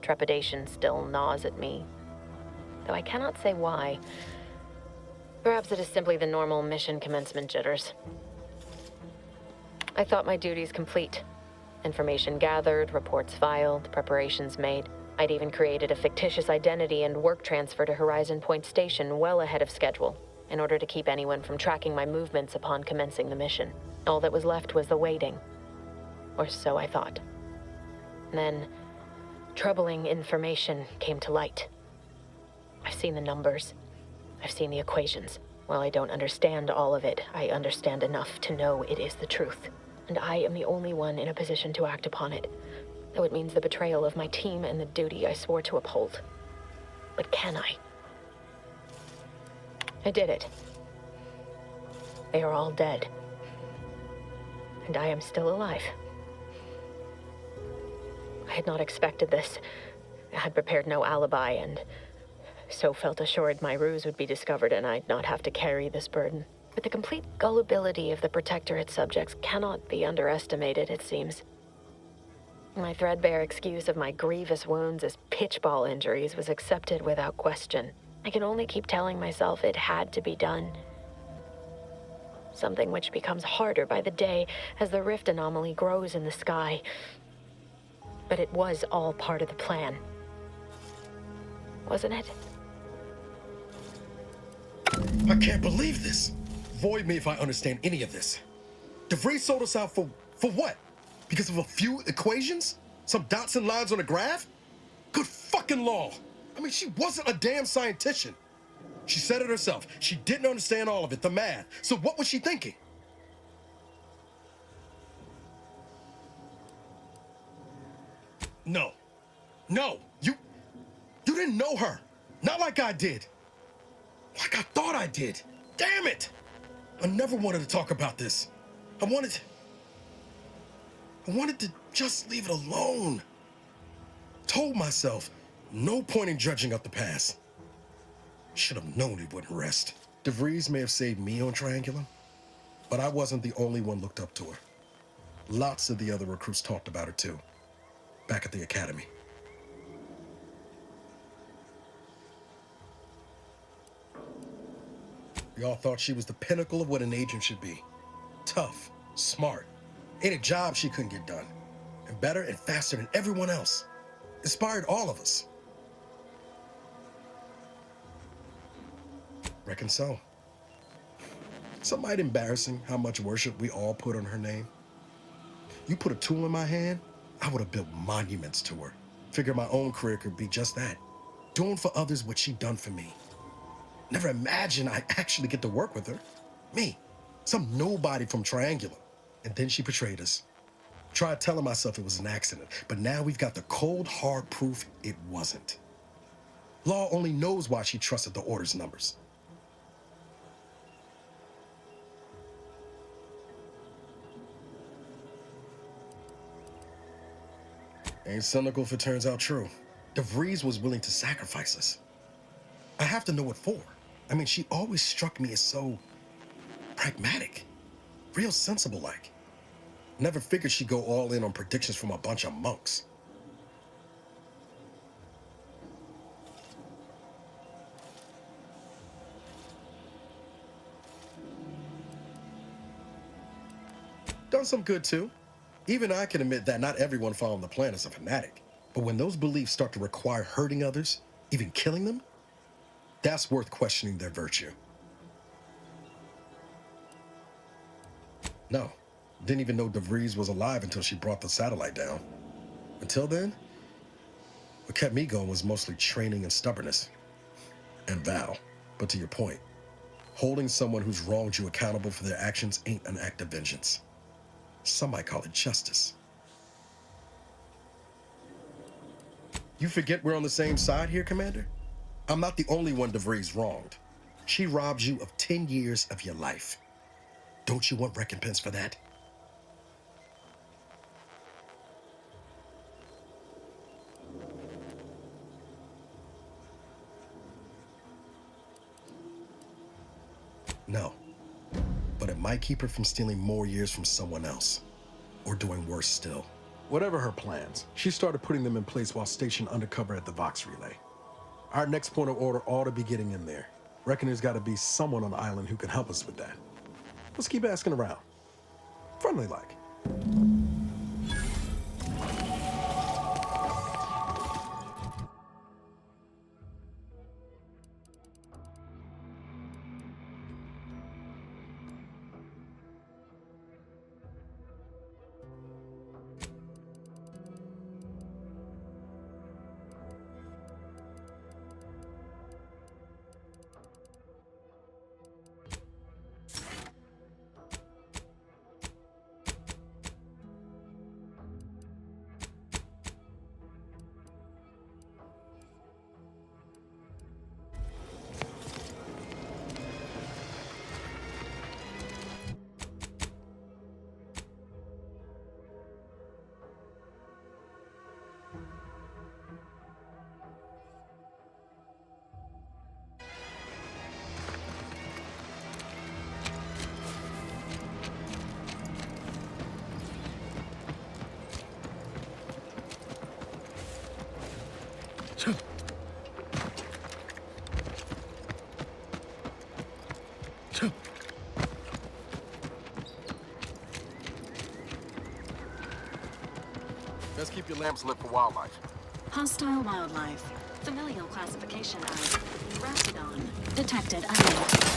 trepidation still gnaws at me, though I cannot say why. Perhaps it is simply the normal mission commencement jitters. I thought my duties complete. Information gathered, reports filed, preparations made. I'd even created a fictitious identity and work transfer to Horizon Point Station well ahead of schedule, in order to keep anyone from tracking my movements upon commencing the mission. All that was left was the waiting. Or so I thought. Then, troubling information came to light. I've seen the numbers. I've seen the equations. While I don't understand all of it, I understand enough to know it is the truth. And I am the only one in a position to act upon it. Though it means the betrayal of my team and the duty I swore to uphold. But can I? I did it. They are all dead. And I am still alive. I had not expected this. I had prepared no alibi, and so felt assured my ruse would be discovered and I'd not have to carry this burden. But the complete gullibility of the Protectorate subjects cannot be underestimated, it seems. My threadbare excuse of my grievous wounds as pitchball injuries was accepted without question. I can only keep telling myself it had to be done. something which becomes harder by the day as the rift anomaly grows in the sky. But it was all part of the plan. Wasn't it? I can't believe this. Void me if I understand any of this. DeVries sold us out for what? Because of a few equations? Some dots and lines on a graph? Good fucking law. I mean, she wasn't a damn scientist. She said it herself. She didn't understand all of it, the math. So what was she thinking? No. No. You didn't know her. Not like I did. Like I thought I did. Damn it! I never wanted to talk about this. I wanted to just leave it alone. Told myself, no point in dredging up the past. Should have known he wouldn't rest. DeVries may have saved me on Triangulum, but I wasn't the only one looked up to her. Lots of the other recruits talked about her too, back at the academy. We all thought she was the pinnacle of what an agent should be. Tough, smart, ain't a job she couldn't get done. And better and faster than everyone else. Inspired all of us. Reckon so. Somewhat embarrassing how much worship we all put on her name. You put a tool in my hand, I would have built monuments to her. Figure my own career could be just that. Doing for others what she done for me. Never imagined I'd actually get to work with her. Me, some nobody from Triangulum. And then she betrayed us. Tried telling myself it was an accident, but now we've got the cold, hard proof it wasn't. Law only knows why she trusted the Order's numbers. Ain't cynical if it turns out true. DeVries was willing to sacrifice us. I have to know what for. I mean, she always struck me as so pragmatic, real sensible-like. Never figured she'd go all in on predictions from a bunch of monks. Done some good too. Even I can admit that not everyone following the plan is a fanatic. But when those beliefs start to require hurting others, even killing them, that's worth questioning their virtue. No, didn't even know DeVries was alive until she brought the satellite down. Until then, what kept me going was mostly training and stubbornness. And Val. But to your point, holding someone who's wronged you accountable for their actions ain't an act of vengeance. Some might call it justice. You forget we're on the same side here, Commander? I'm not the only one DeVries wronged. She robbed you of 10 years of your life. Don't you want recompense for that? No. But it might keep her from stealing more years from someone else. Or doing worse still. Whatever her plans, she started putting them in place while stationed undercover at the Vox Relay. Our next point of order ought to be getting in there. Reckon there's got to be someone on the island who can help us with that. Let's keep asking around. Friendly like. Let's keep your lamps lit for wildlife. Hostile wildlife. Familial classification of Raptidon. Detected ahead.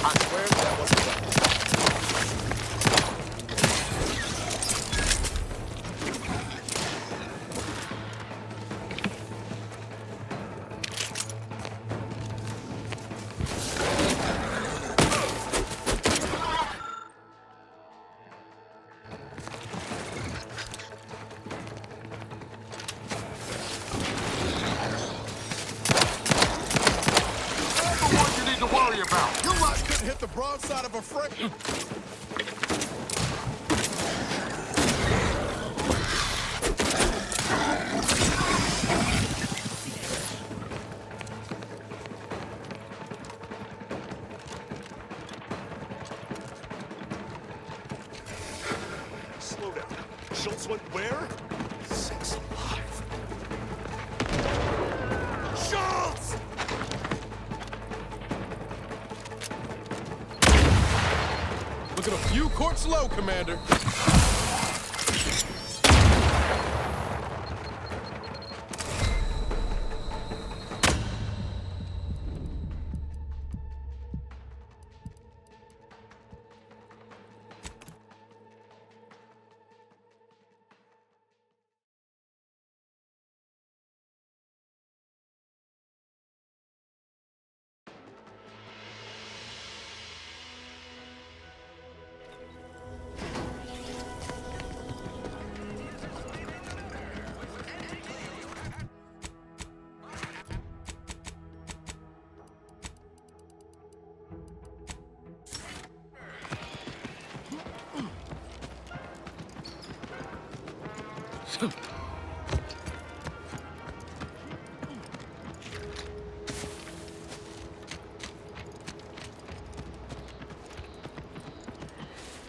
I swear that wasn't right. Hit the broadside of a friend. Slow down. Schultz went where? Six alive. Schultz! Look at a few courts low, Commander.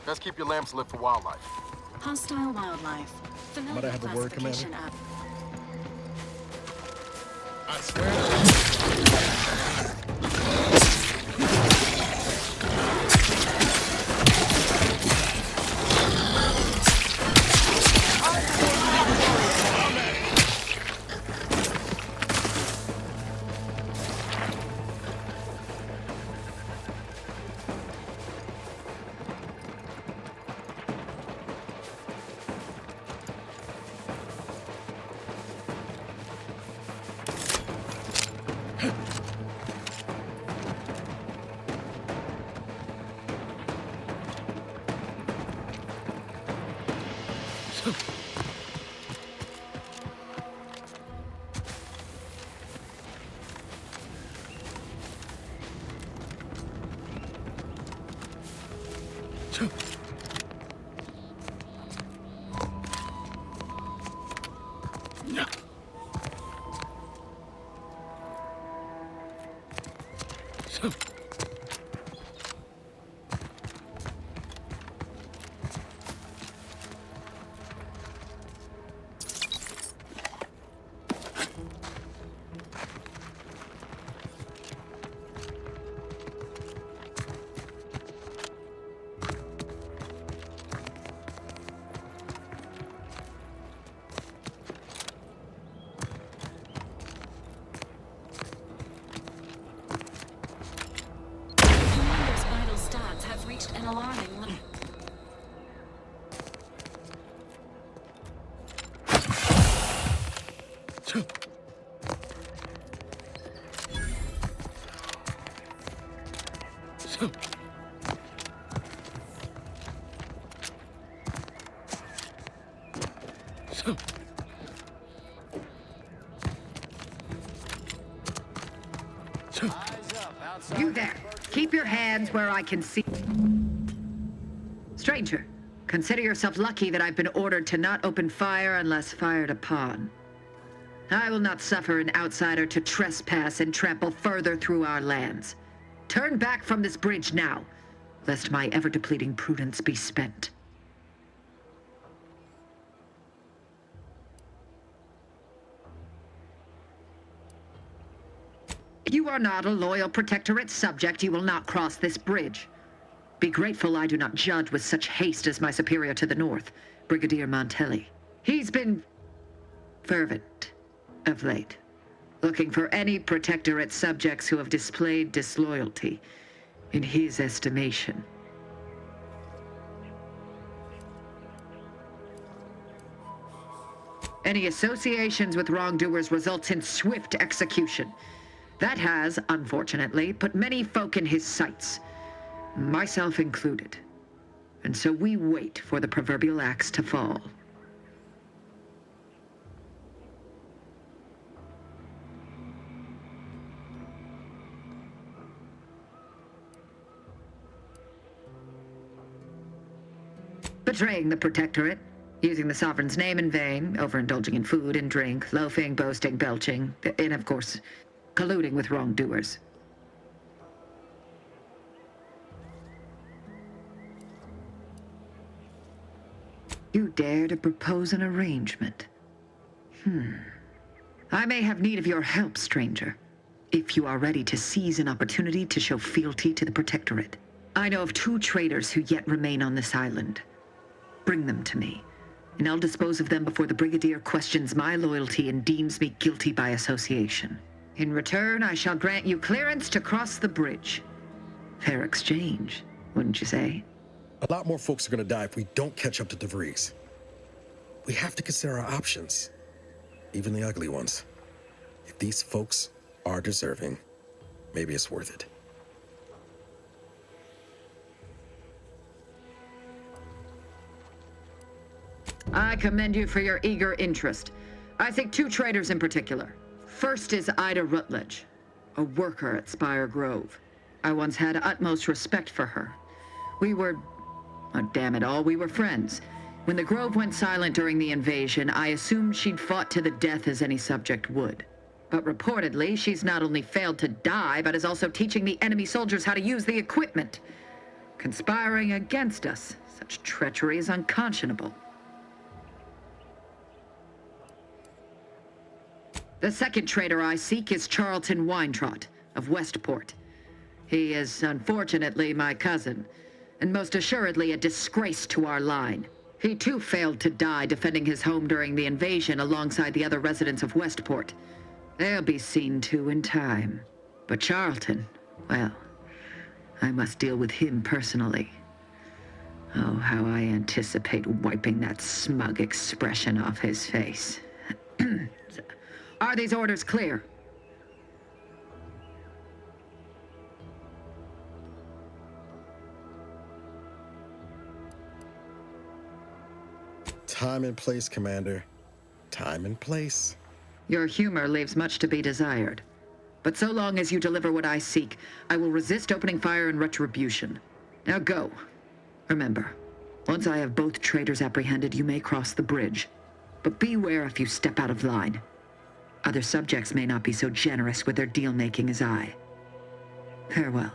Let's keep your lamps lit for wildlife. Hostile wildlife. Familial Might I have a word, Commander? classification of I swear. Commander's vital stats have reached an alarming limit. You there. Keep your hands where I can see. Stranger, consider yourself lucky that I've been ordered to not open fire unless fired upon. I will not suffer an outsider to trespass and trample further through our lands. Turn back from this bridge now, lest my ever-depleting prudence be spent. If you are not a loyal Protectorate subject, you will not cross this bridge. Be grateful I do not judge with such haste as my superior to the north, Brigadier Montelli. He's been fervent of late, looking for any Protectorate subjects who have displayed disloyalty in his estimation. Any associations with wrongdoers results in swift execution. That has, unfortunately, put many folk in his sights, myself included. And so we wait for the proverbial axe to fall. Betraying the Protectorate, using the Sovereign's name in vain, overindulging in food and drink, loafing, boasting, belching, and of course, colluding with wrongdoers. You dare to propose an arrangement? I may have need of your help, stranger, if you are ready to seize an opportunity to show fealty to the Protectorate. I know of 2 traitors who yet remain on this island. Bring them to me, and I'll dispose of them before the Brigadier questions my loyalty and deems me guilty by association. In return, I shall grant you clearance to cross the bridge. Fair exchange, wouldn't you say? A lot more folks are gonna die if we don't catch up to DeVries. We have to consider our options, even the ugly ones. If these folks are deserving, maybe it's worth it. I commend you for your eager interest. I think 2 traitors in particular. First is Ida Rutledge, a worker at Spire Grove. I once had utmost respect for her. We were, oh, damn it all, we were friends. When the Grove went silent during the invasion, I assumed she'd fought to the death as any subject would. But reportedly, she's not only failed to die, but is also teaching the enemy soldiers how to use the equipment. Conspiring against us. Such treachery is unconscionable. The second traitor I seek is Charlton Weintraut of Westport. He is, unfortunately, my cousin, and most assuredly a disgrace to our line. He too failed to die defending his home during the invasion alongside the other residents of Westport. They'll be seen to in time. But Charlton, well, I must deal with him personally. Oh, how I anticipate wiping that smug expression off his face. Are these orders clear? Time and place, Commander. Time and place. Your humor leaves much to be desired. But so long as you deliver what I seek, I will resist opening fire in retribution. Now go. Remember, once I have both traitors apprehended, you may cross the bridge. But beware if you step out of line. Other subjects may not be so generous with their deal-making as I. Farewell.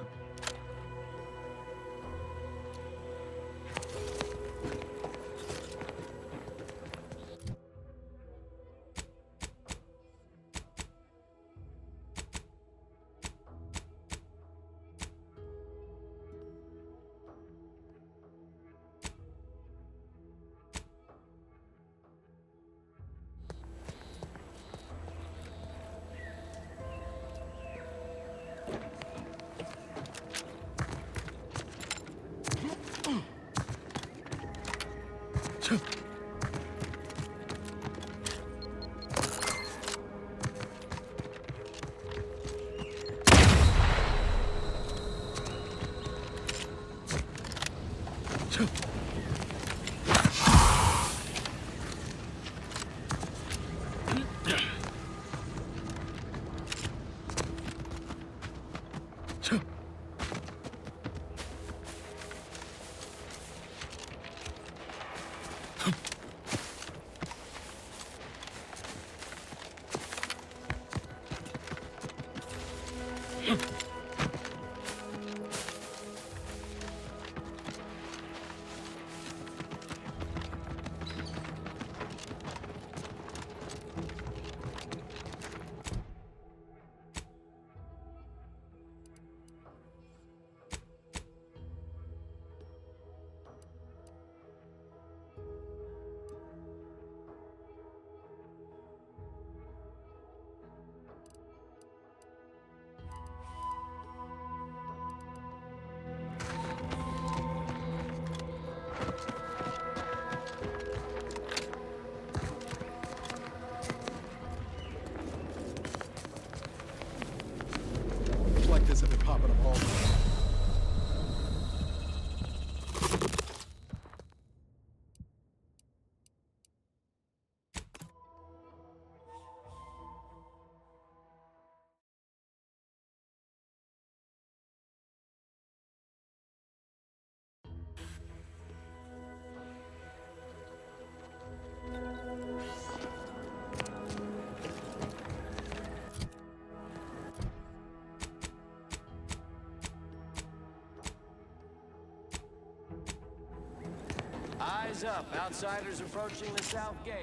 Eyes up. Outsiders approaching the south gate.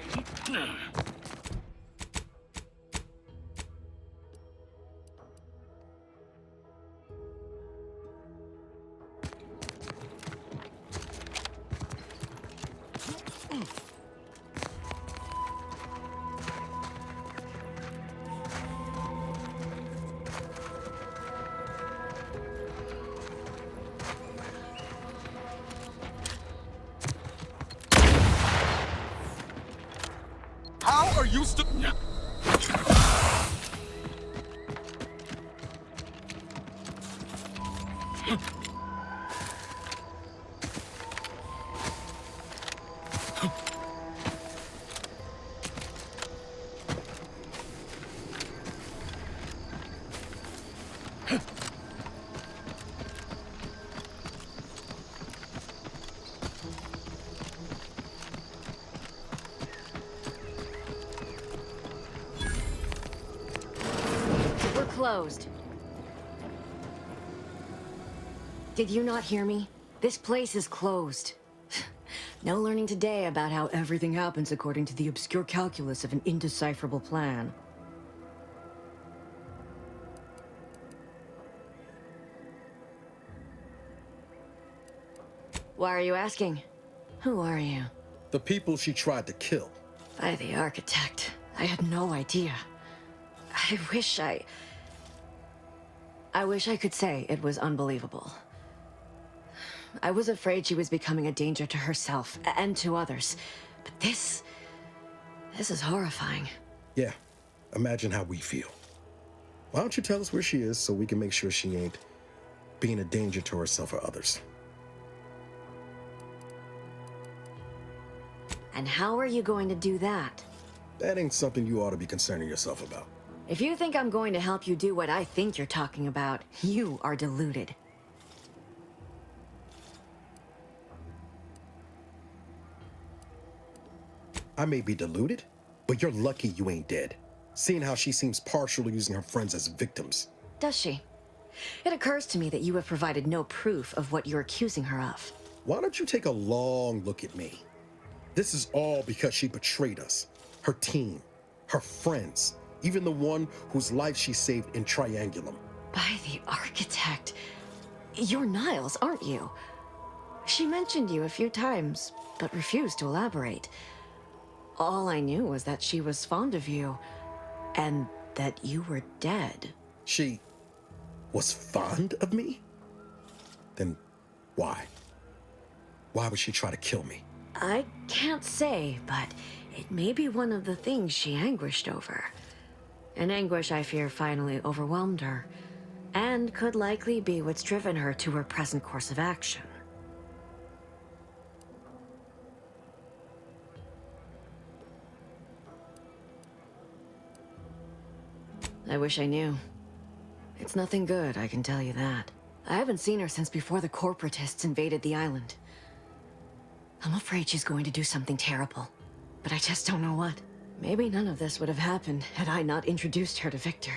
How are you still... We're closed. Did you not hear me? This place is closed. No learning today about how everything happens according to the obscure calculus of an indecipherable plan. Why are you asking? Who are you? The people she tried to kill. By the architect. I had no idea. I wish I could say it was unbelievable. I was afraid she was becoming a danger to herself and to others. But this is horrifying. Yeah, imagine how we feel. Why don't you tell us where she is so we can make sure she ain't being a danger to herself or others? And how are you going to do that? That ain't something you ought to be concerning yourself about. If you think I'm going to help you do what I think you're talking about, you are deluded. I may be deluded, but you're lucky you ain't dead. Seeing how she seems partial to using her friends as victims. Does she? It occurs to me that you have provided no proof of what you're accusing her of. Why don't you take a long look at me? This is all because she betrayed us. Her team, her friends, even the one whose life she saved in Triangulum. By the architect. You're Niles, aren't you? She mentioned you a few times, but refused to elaborate. All I knew was that she was fond of you, and that you were dead. She was fond of me? Then why? Why would she try to kill me? I can't say, but it may be one of the things she anguished over. An anguish I fear finally overwhelmed her, and could likely be what's driven her to her present course of action. I wish I knew. It's nothing good, I can tell you that. I haven't seen her since before the corporatists invaded the island. I'm afraid she's going to do something terrible, but I just don't know what. Maybe none of this would have happened had I not introduced her to Victor.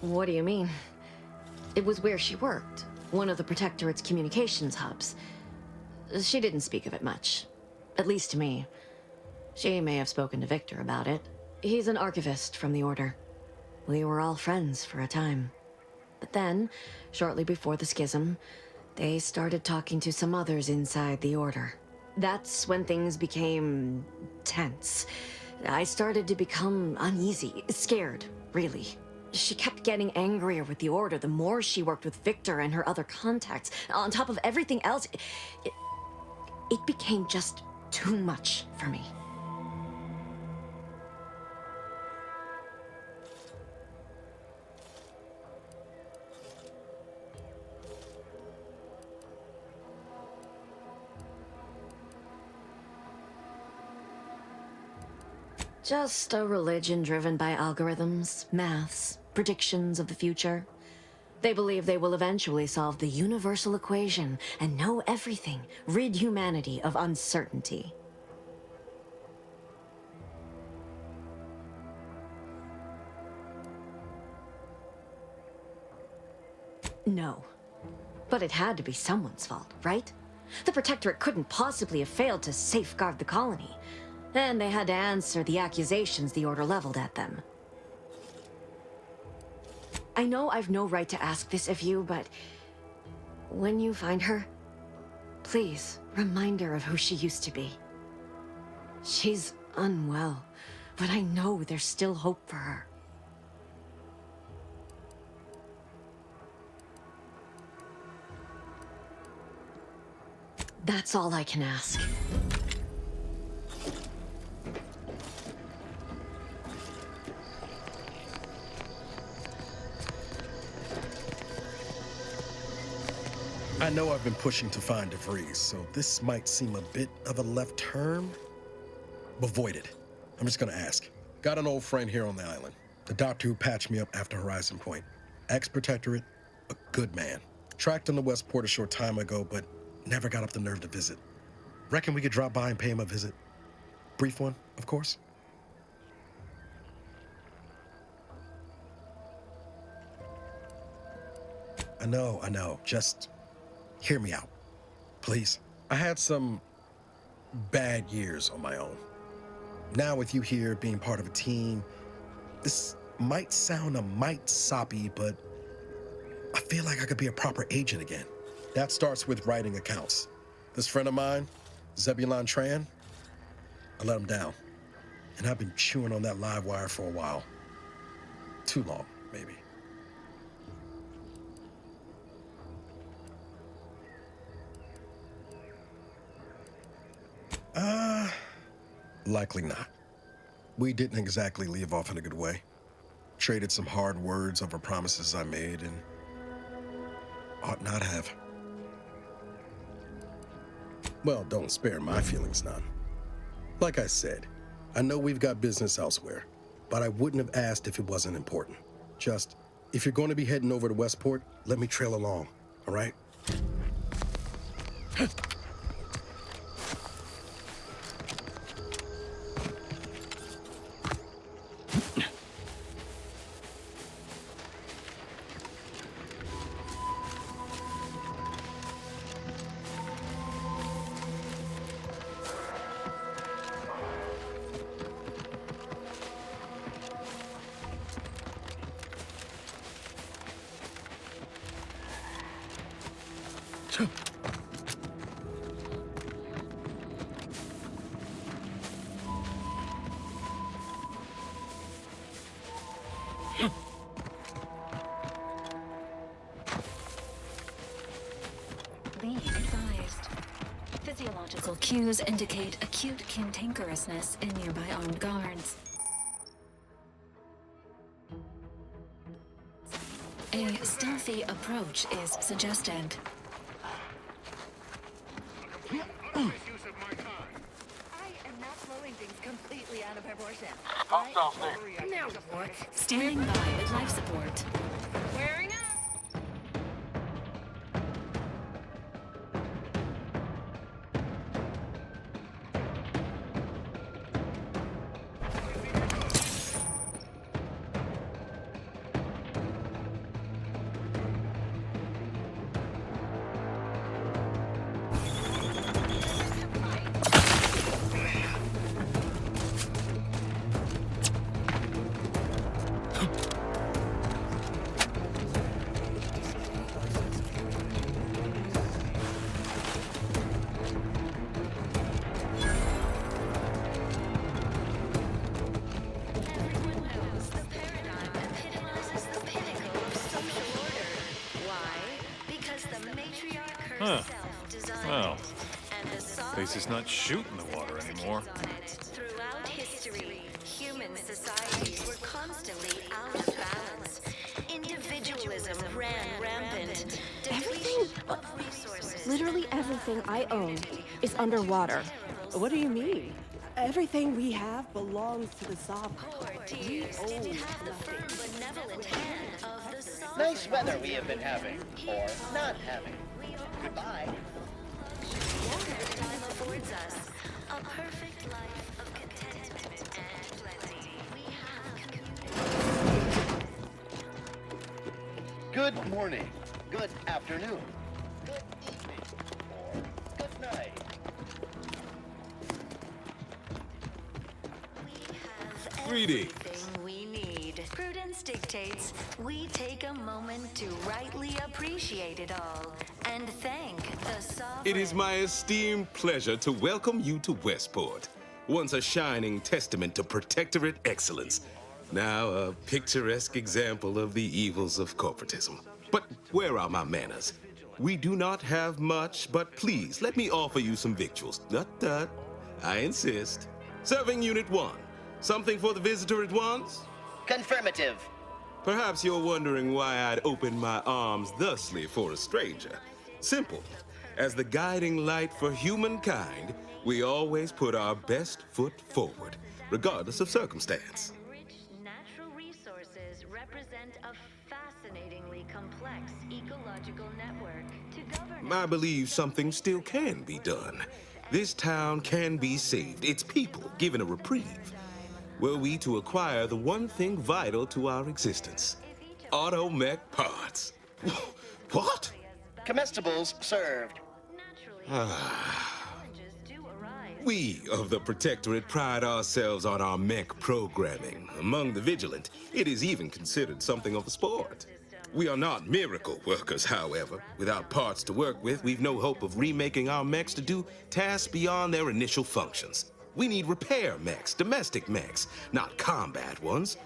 What do you mean? It was where she worked, one of the Protectorate's communications hubs. She didn't speak of it much, at least to me. She may have spoken to Victor about it. He's an archivist from the Order. We were all friends for a time. But then, shortly before the schism, they started talking to some others inside the Order. That's when things became tense. I started to become uneasy, scared, really. She kept getting angrier with the Order the more she worked with Victor and her other contacts. On top of everything else, it became just too much for me. Just a religion driven by algorithms, maths, predictions of the future. They believe they will eventually solve the universal equation and know everything, rid humanity of uncertainty. No. But it had to be someone's fault, right? The Protectorate couldn't possibly have failed to safeguard the colony. And they had to answer the accusations the Order leveled at them. I know I've no right to ask this of you, but when you find her, please remind her of who she used to be. She's unwell, but I know there's still hope for her. That's all I can ask. I know I've been pushing to find DeVries, so this might seem a bit of a left turn. Avoid it. I'm just gonna ask. Got an old friend here on the island. The doctor who patched me up after Horizon Point. Ex-Protectorate, a good man. Tracked him to Westport a short time ago, but never got up the nerve to visit. Reckon we could drop by and pay him a visit? Brief one, of course. I know. Just hear me out, please. I had some bad years on my own. Now with you here, being part of a team, this might sound a mite soppy, but I feel like I could be a proper agent again. That starts with writing accounts. This friend of mine, Zebulon Tran, I let him down. And I've been chewing on that live wire for a while. Too long, maybe. Likely not. We didn't exactly leave off in a good way. Traded some hard words over promises I made and ought not have. Well, don't spare my feelings none. Like I said, I know we've got business elsewhere, but I wouldn't have asked if it wasn't important. Just, if you're going to be heading over to Westport, let me trail along, all right? Be advised. Physiological cues indicate acute cantankerousness in nearby armed guards. A stealthy approach is suggested. Now what? Standing by with life support. Wearing up. Huh. Well, at least it's not shooting the water anymore. Throughout history, human societies were constantly out of balance. Individualism ran rampant. Everything, literally everything I own is underwater. What do you mean? Everything we have belongs to the sovereign. We own nothing. Nice weather we have been having, or not having. Goodbye. Time affords us a perfect life of contentment and plenty. We have Good morning. good afternoon, good evening, or good night. Greetings. Everything we need. Prudence dictates we take a moment to rightly appreciate it all and thank the sovereign. It is my esteemed pleasure to welcome you to Westport, once a shining testament to protectorate excellence, now a picturesque example of the evils of corporatism. But where are my manners? We do not have much, but please let me offer you some victuals. Tut. I insist. Serving Unit 1. Something for the visitor at once? Confirmative. Perhaps you're wondering why I'd open my arms thusly for a stranger. Simple. As the guiding light for humankind, we always put our best foot forward, regardless of circumstance. Rich natural resources represent a fascinatingly complex ecological network to govern. I believe something still can be done. This town can be saved, its people given a reprieve. Were we to acquire the one thing vital to our existence, automech parts. What? Comestibles served. We of the Protectorate pride ourselves on our mech programming. Among the vigilant, it is even considered something of a sport. We are not miracle workers, however. Without parts to work with, we've no hope of remaking our mechs to do tasks beyond their initial functions. We need repair mechs, domestic mechs, not combat ones.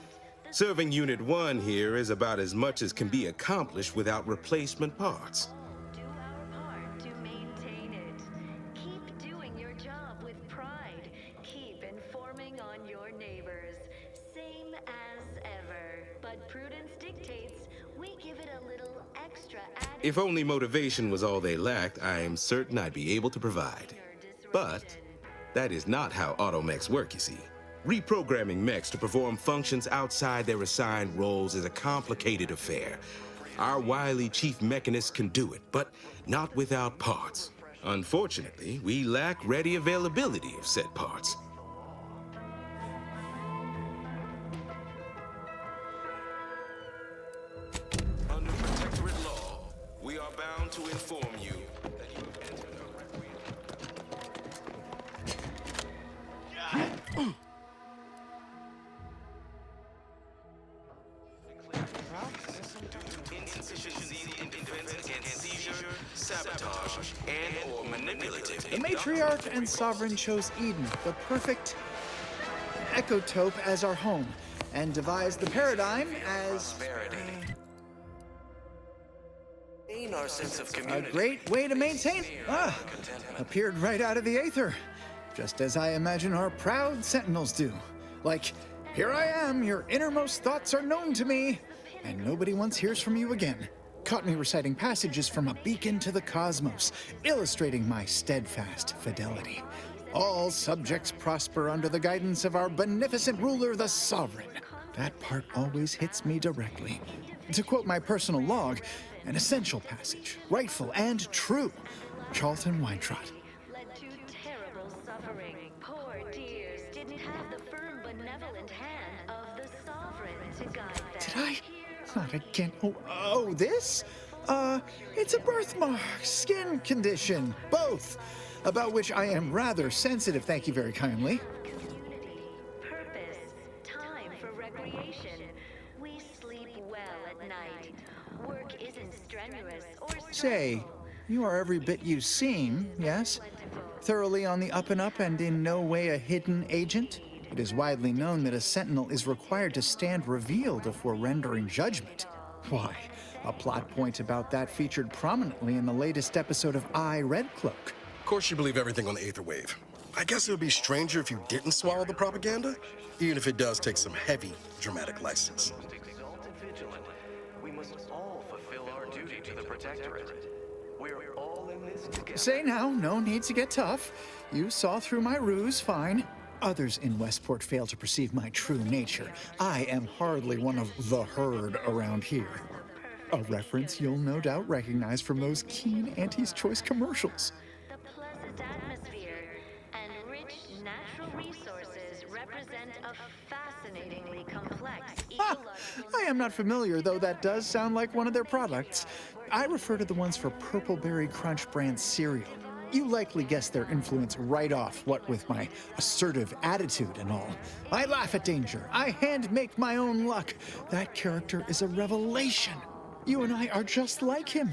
Serving Unit 1 here is about as much as can be accomplished without replacement parts. Do our part to maintain it. Keep doing your job with pride. Keep informing on your neighbors. Same as ever. But prudence dictates we give it a little extra added. If only motivation was all they lacked, I am certain I'd be able to provide. But that is not how automechs work, you see. Reprogramming mechs to perform functions outside their assigned roles is a complicated affair. Our wily chief mechanist can do it, but not without parts. Unfortunately, we lack ready availability of said parts. Under protectorate law, we are bound to inform you that you have entered sabotage, and/or manipulative. The matriarch and sovereign chose Eden, the perfect ecotope, as our home, and devised the paradigm as Our sense of a community. great way to maintain. Appeared right out of the aether, just as I imagine our proud sentinels do. Like, here I am, your innermost thoughts are known to me, and nobody once hears from you again. Caught me reciting passages from a beacon to the cosmos, illustrating my steadfast fidelity. All subjects prosper under the guidance of our beneficent ruler, the sovereign. That part always hits me directly. To quote my personal log, an essential passage, rightful and true. Charlton Weintrott. Led to terrible suffering. Poor dears didn't have the firm, benevolent hand of the sovereign to guide them. Did I? Not again. Oh, this? It's a birthmark, skin condition, both, about which I am rather sensitive, thank you very kindly. Purpose, time for recreation. We sleep well at night. Work isn't strenuous or Say, you are every bit you seem, yes? Thoroughly on the up and up and in no way a hidden agent? It is widely known that a sentinel is required to stand revealed before rendering judgment. Why, a plot point about that featured prominently in the latest episode of I, Red Cloak. Of course you believe everything on the Aether Wave. I guess it would be stranger if you didn't swallow the propaganda, even if it does take some heavy dramatic license. We must all fulfill our duty to the Protectorate. We're all in this together. Say now, no need to get tough. You saw through my ruse, fine. Others in Westport fail to perceive my true nature. I am hardly one of the herd around here. A reference you'll no doubt recognize from those keen Auntie's Choice commercials. The pleasant atmosphere and rich natural resources represent a fascinatingly complex I am not familiar, though that does sound like one of their products. I refer to the ones for Purple Berry Crunch brand cereal. You likely guessed their influence right off, what with my assertive attitude and all. I laugh at danger. I hand make my own luck. That character is a revelation. You and I are just like him.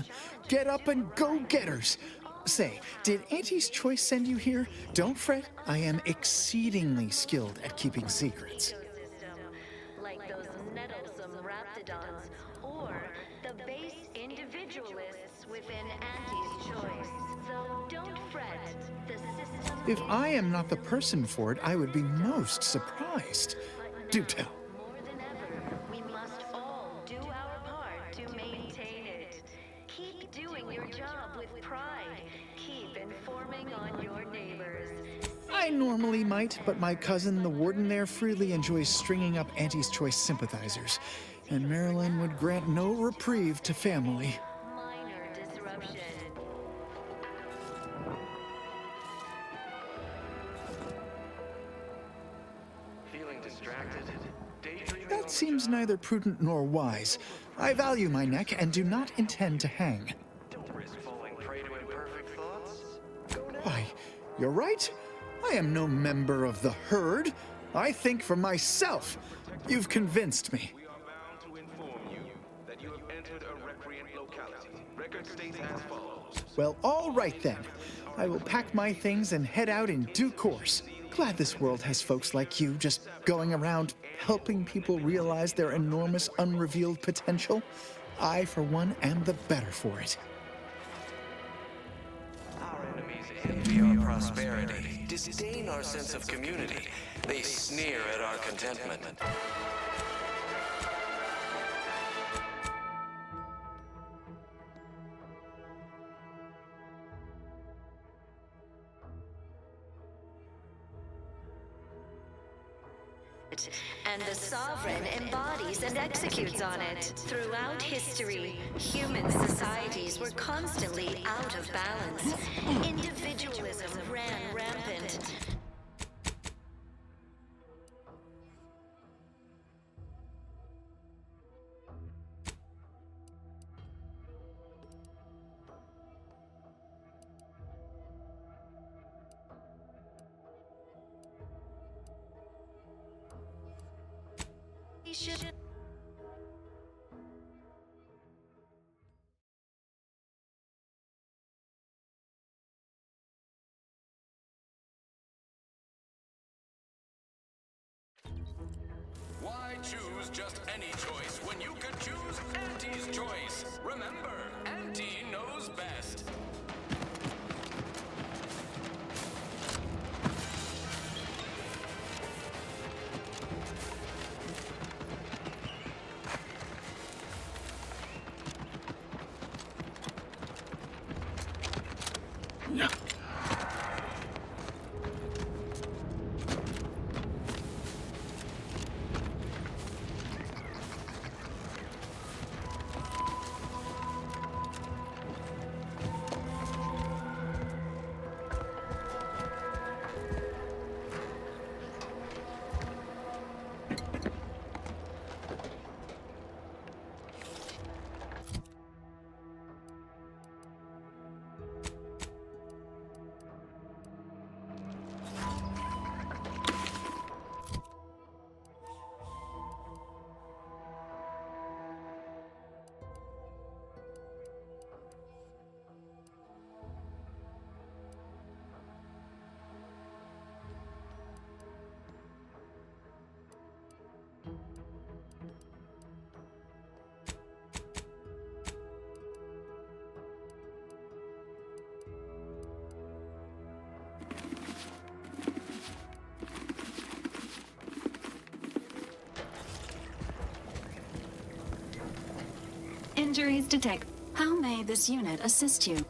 Get up and go-getters. Say, did Auntie's Choice send you here? Don't fret, I am exceedingly skilled at keeping secrets. Like those nettlesome raptidons, or the base individualists within Auntie's Choice. So don't fret, the system... If I am not the person for it, I would be most surprised. Do tell. More than ever, we must all do our part to maintain it. Keep doing your job with pride. Keep informing on your neighbors. I normally might, but my cousin, the warden there, freely enjoys stringing up Auntie's Choice sympathizers, and Marilyn would grant no reprieve to family. Minor disruption. Feeling distracted? Daydreaming? That seems neither prudent nor wise. I value my neck and do not intend to hang. Don't risk falling prey to imperfect thoughts. Why, you're right. I am no member of the herd. I think for myself. You've convinced me. We are bound to inform you that you have entered a recreant locality. Record states as follows. Well, all right then. I will pack my things and head out in due course. Glad this world has folks like you just going around helping people realize their enormous unrevealed potential. I, for one, am the better for it. Our enemies envy our prosperity, disdain our sense of community. They sneer at our contentment. And the sovereign embodies and executes on it. Throughout history, human societies were constantly out of balance. Individualism ran rampant. Why choose just any choice when you could choose Auntie's Choice? Remember, Auntie knows best. Injuries detected. How may this unit assist you?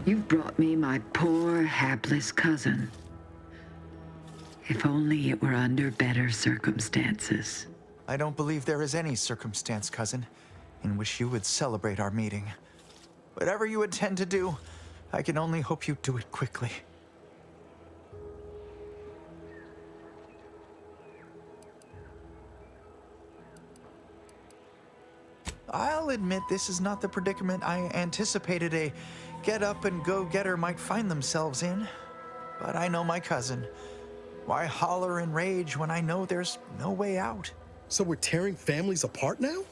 You've brought me my poor, hapless cousin. If only it were under better circumstances. I don't believe there is any circumstance, cousin, in which you would celebrate our meeting. Whatever you intend to do, I can only hope you do it quickly. I'll admit this is not the predicament I anticipated a get-up-and-go-getter might find themselves in. But I know my cousin. Why holler and rage when I know there's no way out? So we're tearing families apart now?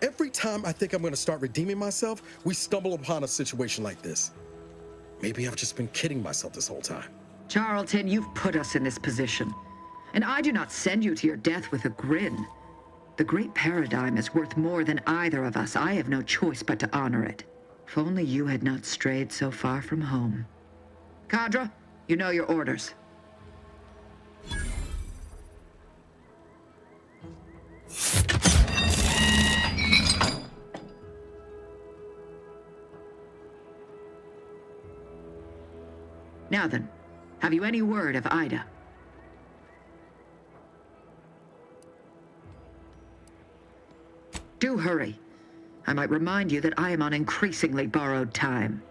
Every time I think I'm going to start redeeming myself, we stumble upon a situation like this. Maybe I've just been kidding myself this whole time. Charlton, you've put us in this position. And I do not send you to your death with a grin. The great paradigm is worth more than either of us. I have no choice but to honor it. If only you had not strayed so far from home. Cadre, you know your orders. Now then, have you any word of Ida? Do hurry. I might remind you that I am on increasingly borrowed time.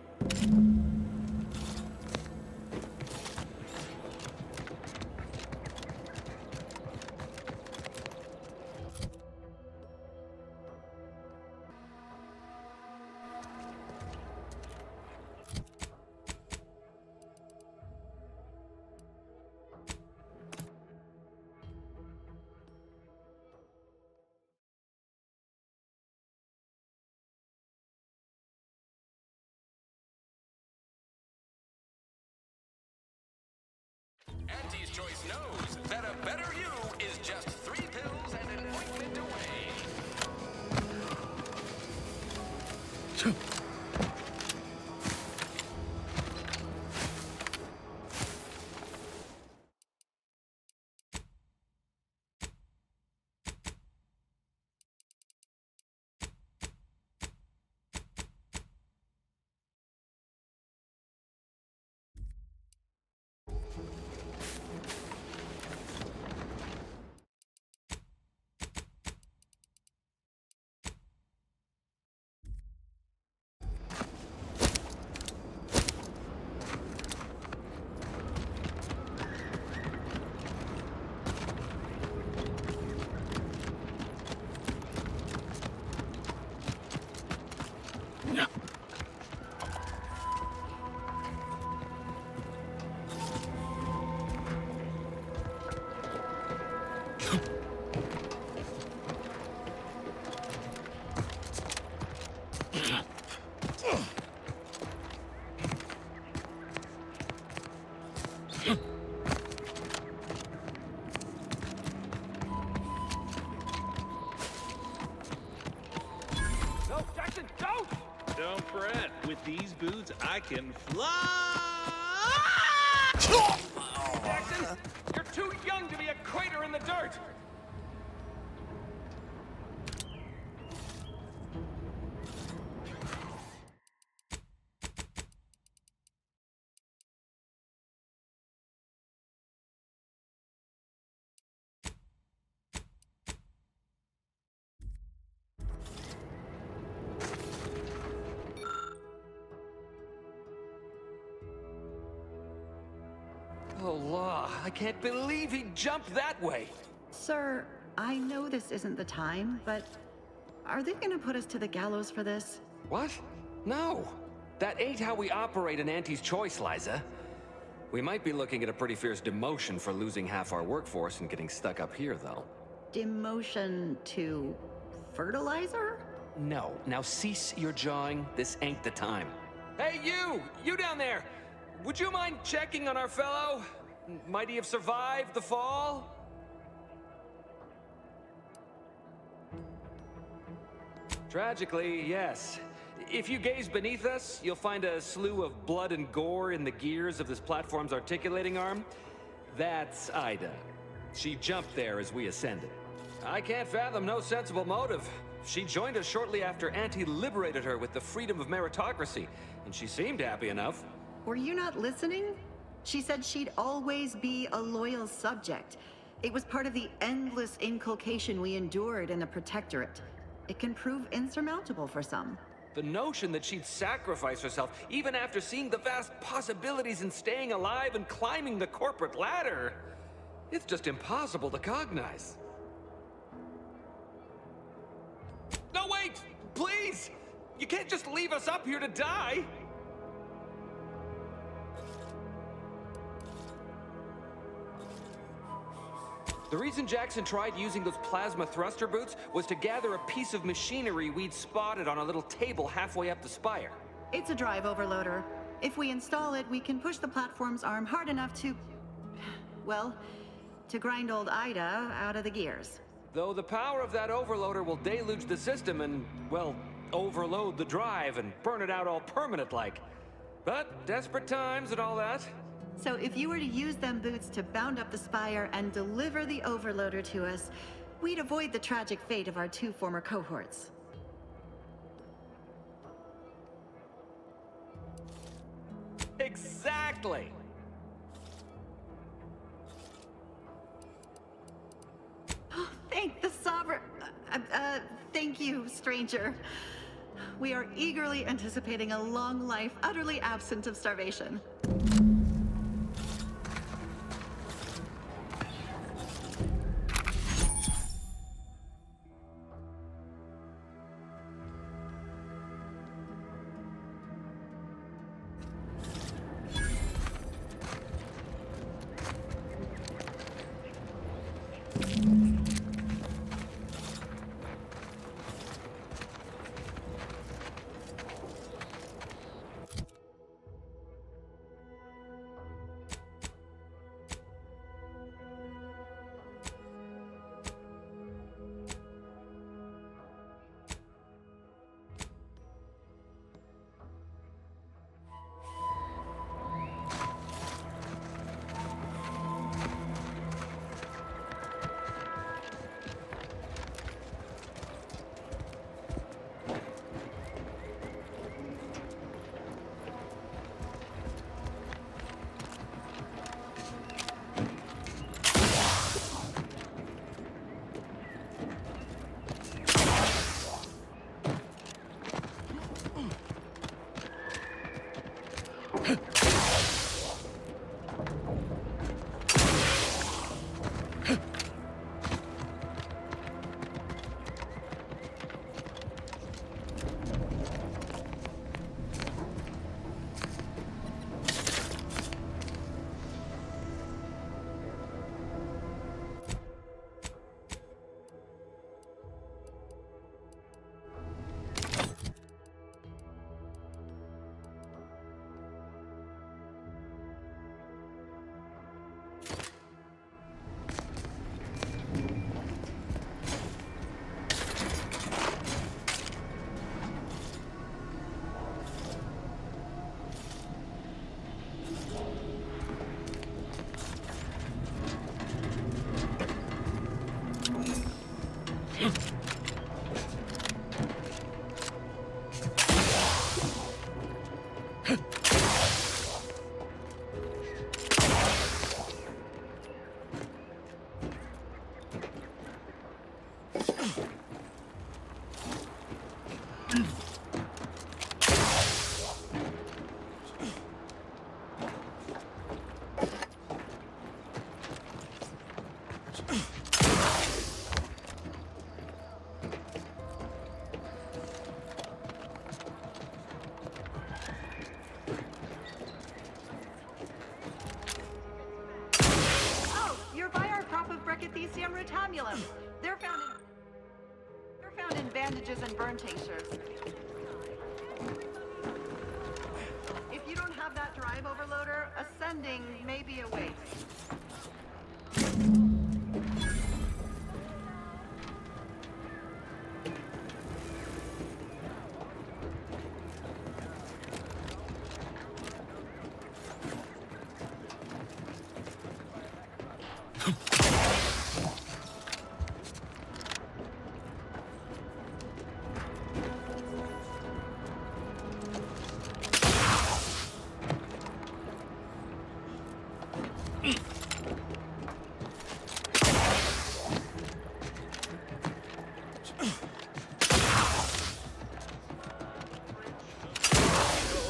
Auntie's Choice knows that a better you is just 3 pills and an ointment away. Brett, with these boots, I can fly! Jackson, you're too young to be a crater in the dirt! Oh, law, I can't believe he jumped that way. Sir, I know this isn't the time, but are they gonna put us to the gallows for this? What? No. That ain't how we operate in Auntie's Choice, Liza. We might be looking at a pretty fierce demotion for losing half our workforce and getting stuck up here, though. Demotion to fertilizer? No. Now cease your jawing. This ain't the time. Hey, you! You down there! Would you mind checking on our fellow? Might he have survived the fall? Tragically, yes. If you gaze beneath us, you'll find a slew of blood and gore in the gears of this platform's articulating arm. That's Ida. She jumped there as we ascended. I can't fathom no sensible motive. She joined us shortly after Auntie liberated her with the freedom of meritocracy, and she seemed happy enough. Were you not listening? She said she'd always be a loyal subject. It was part of the endless inculcation we endured in the Protectorate. It can prove insurmountable for some. The notion that she'd sacrifice herself, even after seeing the vast possibilities in staying alive and climbing the corporate ladder, it's just impossible to cognize. No, wait! Please! You can't just leave us up here to die! The reason Jackson tried using those plasma thruster boots was to gather a piece of machinery we'd spotted on a little table halfway up the spire. It's a drive overloader. If we install it, we can push the platform's arm hard enough to... well, to grind old Ida out of the gears. Though the power of that overloader will deluge the system and, well, overload the drive and burn it out all permanent-like. But desperate times and all that. So if you were to use them boots to bound up the spire and deliver the overloader to us, we'd avoid the tragic fate of our 2 former cohorts. Exactly! Oh, thank the Sovereign... thank you, stranger. We are eagerly anticipating a long life utterly absent of starvation. You're by our crop of Brachythecium rotamulum. They're found in bandages and burn tinctures. If you don't have that drive overloader, ascending may be a waste.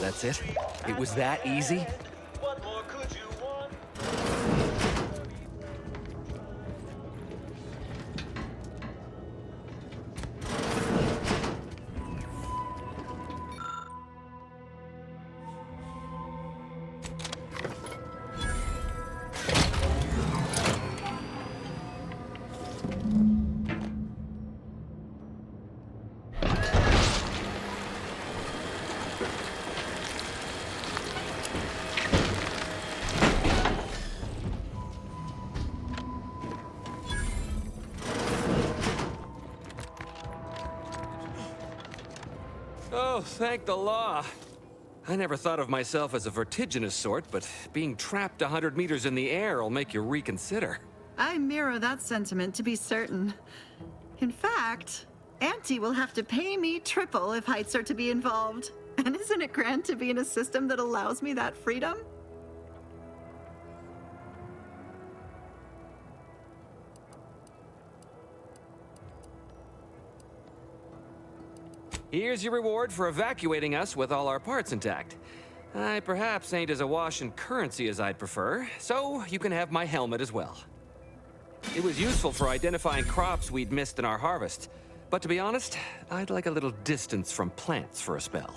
That's it? It was that easy? What more could you want? Oh, thank the law. I never thought of myself as a vertiginous sort, but being trapped 100 meters in the air will make you reconsider. I mirror that sentiment, to be certain. In fact, Auntie will have to pay me triple if heights are to be involved. And isn't it grand to be in a system that allows me that freedom? Here's your reward for evacuating us with all our parts intact. I perhaps ain't as awash in currency as I'd prefer, so you can have my helmet as well. It was useful for identifying crops we'd missed in our harvest, but to be honest, I'd like a little distance from plants for a spell.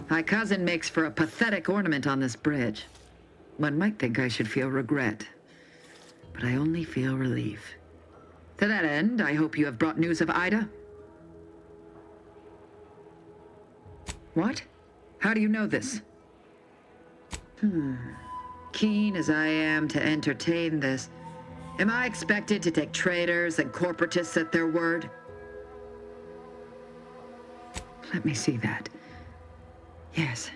My cousin makes for a pathetic ornament on this bridge. One might think I should feel regret, but I only feel relief. To that end, I hope you have brought news of Ida. What? How do you know this? Keen as I am to entertain this, am I expected to take traitors and corporatists at their word? Let me see that. Yes.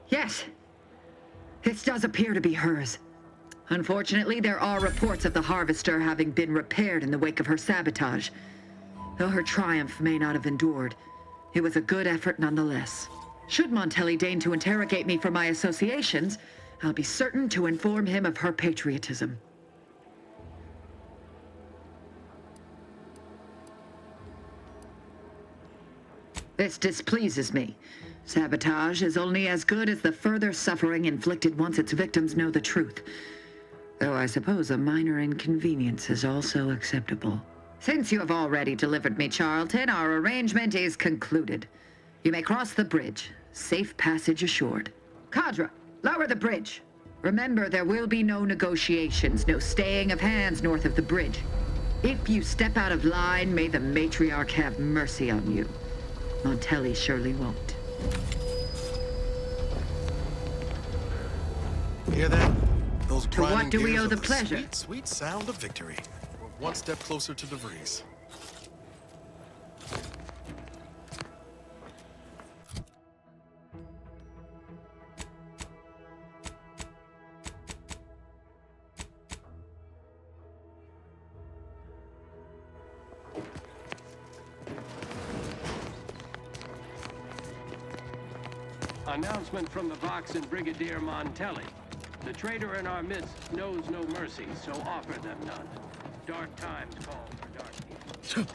Yes! This does appear to be hers. Unfortunately, there are reports of the Harvester having been repaired in the wake of her sabotage. Though her triumph may not have endured, it was a good effort nonetheless. Should Montelli deign to interrogate me for my associations, I'll be certain to inform him of her patriotism. This displeases me. Sabotage is only as good as the further suffering inflicted once its victims know the truth. Though I suppose a minor inconvenience is also acceptable. Since you have already delivered me Charlton, our arrangement is concluded. You may cross the bridge. Safe passage assured. Cadra, lower the bridge. Remember, there will be no negotiations, no staying of hands north of the bridge. If you step out of line, may the matriarch have mercy on you. Montelli surely won't. Hear that? Those To what grinding do we gears owe are the pleasure? Sweet, sweet sound of victory. We're one step closer to DeVries. Announcement from the Vox and Brigadier Montelli. The traitor in our midst knows no mercy, so offer them none. Dark times call for dark deeds.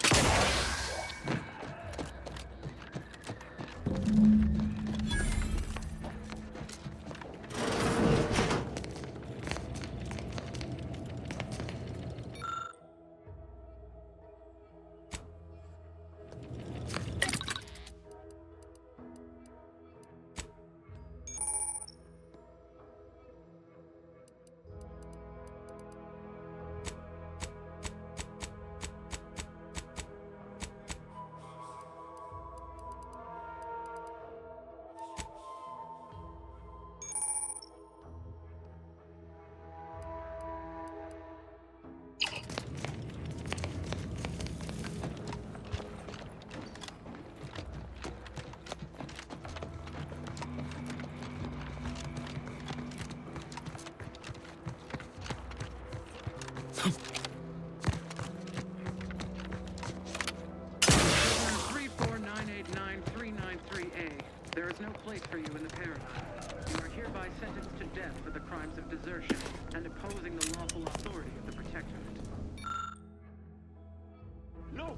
No!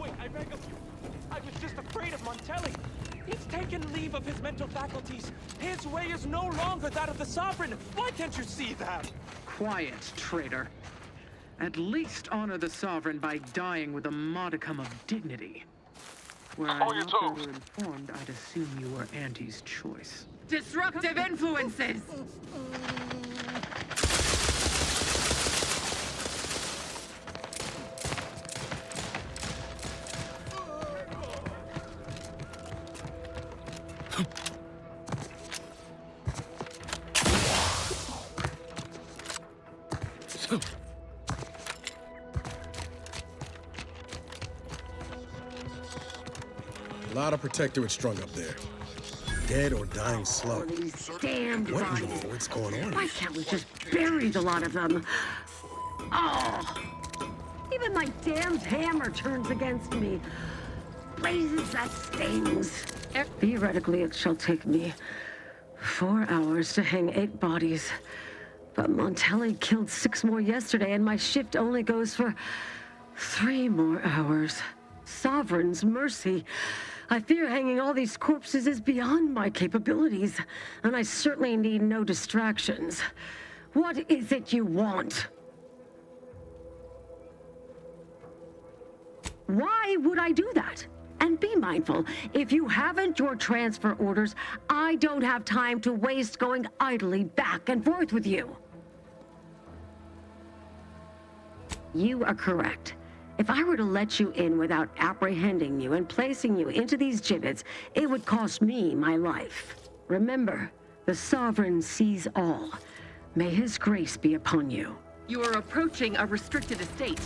Wait, I beg of you! I was just afraid of Montelli! He's taken leave of his mental faculties! His way is no longer that of the Sovereign! Why can't you see that? Quiet, traitor. At least honor the Sovereign by dying with a modicum of dignity. Were I not better informed, I'd assume you were Auntie's choice. Disruptive influences! A lot of Protectorate strung up there. Dead or dying slow. Damned What in bodies. the what's going on? Why can't we just bury the lot of them? Oh! Even my damned hammer turns against me. Blazes, that stings. Theoretically, it shall take me 4 hours to hang 8 bodies. But Montelli killed 6 more yesterday, and my shift only goes for 3 more hours. Sovereign's mercy. I fear hanging all these corpses is beyond my capabilities, and I certainly need no distractions. What is it you want? Why would I do that? And be mindful, if you haven't your transfer orders, I don't have time to waste going idly back and forth with you. You are correct. If I were to let you in without apprehending you and placing you into these gibbets, it would cost me my life. Remember, the Sovereign sees all. May his grace be upon you. You are approaching a restricted estate.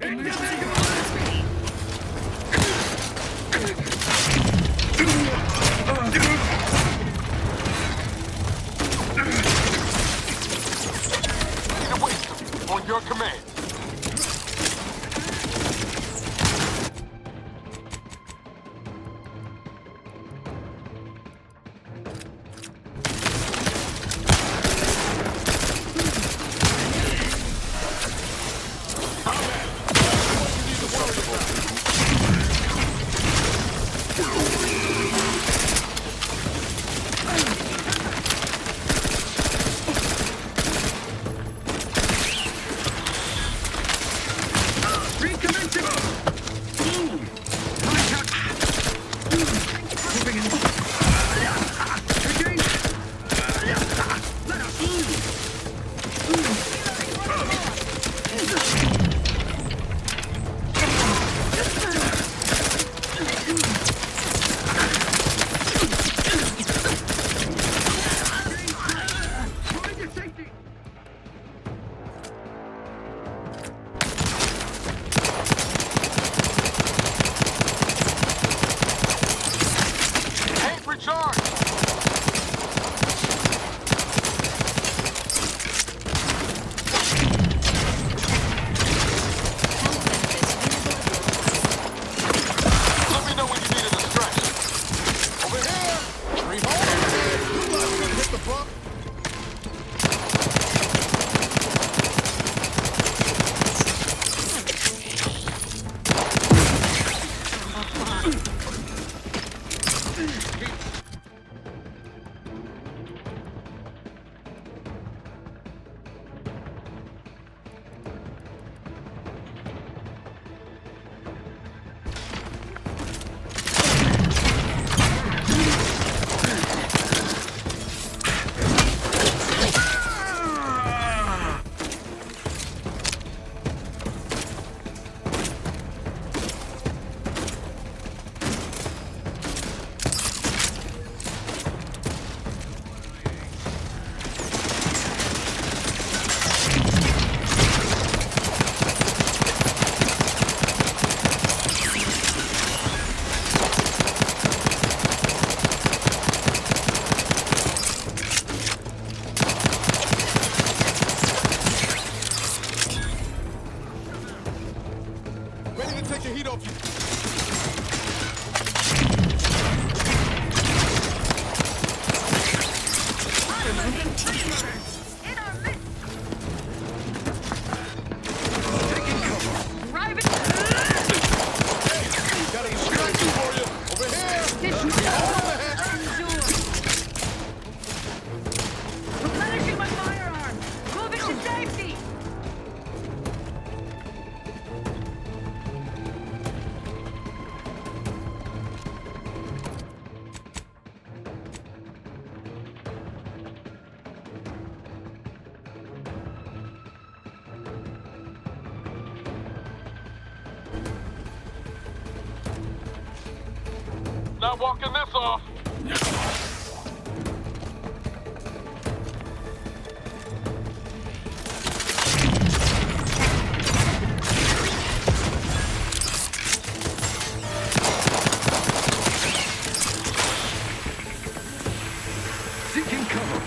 Emergency device ready. On your command. Not walking this off. Seeking cover.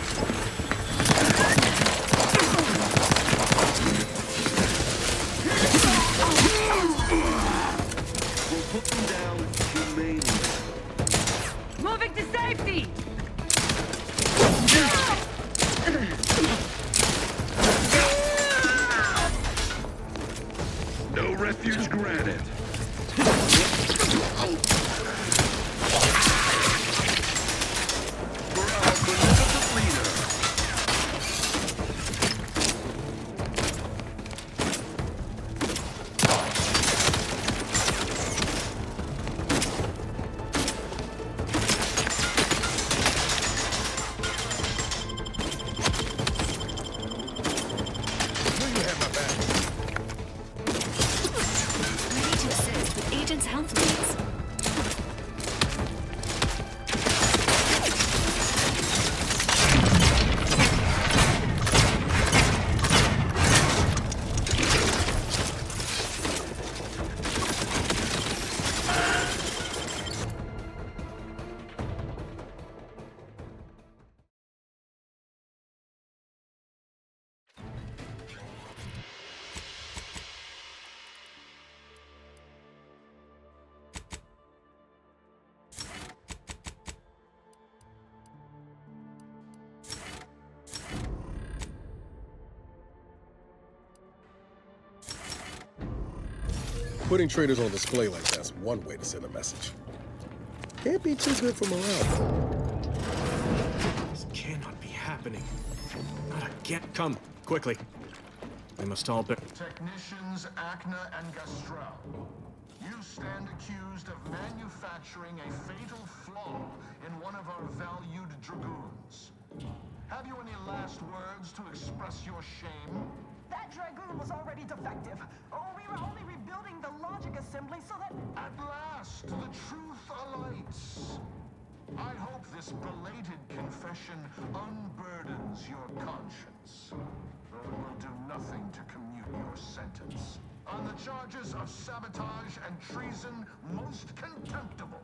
We'll put them down humanely. Moving to safety! No refuge granted. For our beloved leader. Ready to assist with agent's help. Putting traitors on display like that's one way to send a message. Can't be too good for morale. This cannot be happening. Not again. Come, quickly. They must all be... Technicians Acna and Gastrell, you stand accused of manufacturing a fatal flaw in one of our valued dragoons. Have you any last words to express your shame? That dragoon was already defective. Oh, we were only rebuilding the logic assembly so that... At last, the truth alights. I hope this belated confession unburdens your conscience, though it will do nothing to commute your sentence. On the charges of sabotage and treason most contemptible,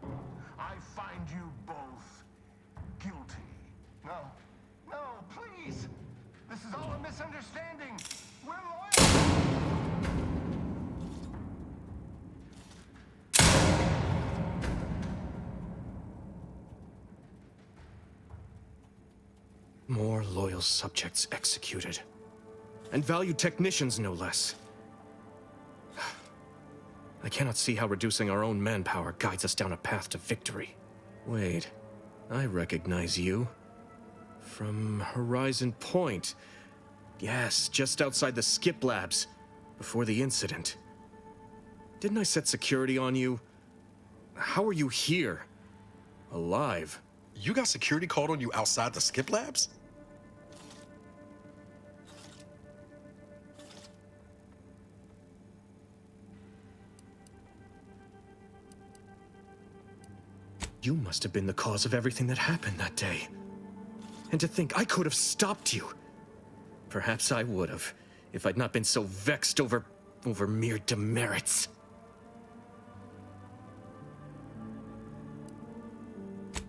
I find you both guilty. No. No, please! This is all a misunderstanding! We're loyal! More loyal subjects executed. And valued technicians, no less. I cannot see how reducing our own manpower guides us down a path to victory. Wait, I recognize you. From Horizon Point. Yes, just outside the skip labs, before the incident. Didn't I set security on you? How are you here? Alive? You got security called on you outside the skip labs? You must have been the cause of everything that happened that day. And to think I could have stopped you. Perhaps I would have, if I'd not been so vexed over mere demerits.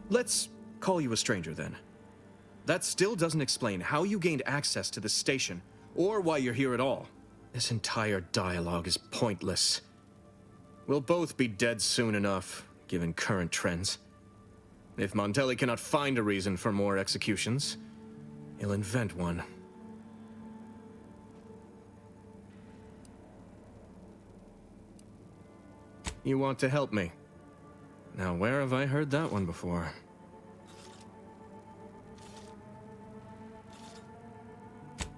Let's call you a stranger, then. That still doesn't explain how you gained access to the station, or why you're here at all. This entire dialogue is pointless. We'll both be dead soon enough, given current trends. If Montelli cannot find a reason for more executions, he'll invent one. You want to help me? Now, where have I heard that one before?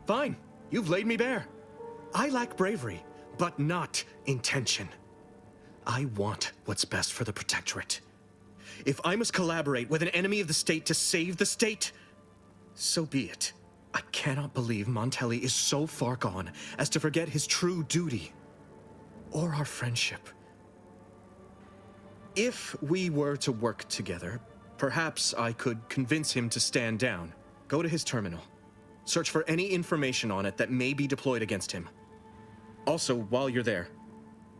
Fine, you've laid me bare. I lack bravery, but not intention. I want what's best for the Protectorate. If I must collaborate with an enemy of the state to save the state, so be it. I cannot believe Montelli is so far gone as to forget his true duty, or our friendship. If we were to work together, perhaps I could convince him to stand down. Go to his terminal. Search for any information on it that may be deployed against him. Also, while you're there,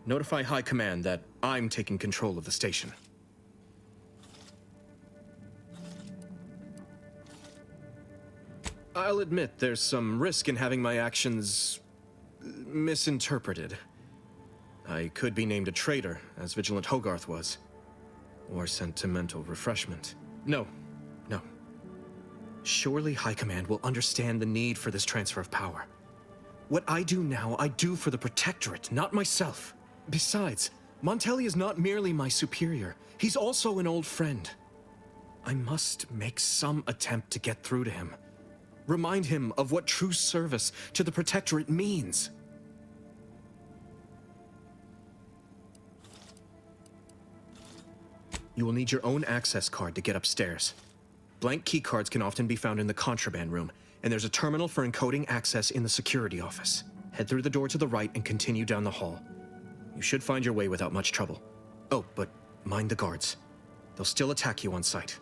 notify High Command that I'm taking control of the station. I'll admit there's some risk in having my actions misinterpreted. I could be named a traitor, as Vigilant Hogarth was. Or sentimental refreshment. No. Surely High Command will understand the need for this transfer of power. What I do now, I do for the Protectorate, not myself. Besides, Montelli is not merely my superior. He's also an old friend. I must make some attempt to get through to him. Remind him of what true service to the Protectorate means. You will need your own access card to get upstairs. Blank key cards can often be found in the contraband room, and there's a terminal for encoding access in the security office. Head through the door to the right and continue down the hall. You should find your way without much trouble. Oh, but mind the guards. They'll still attack you on sight.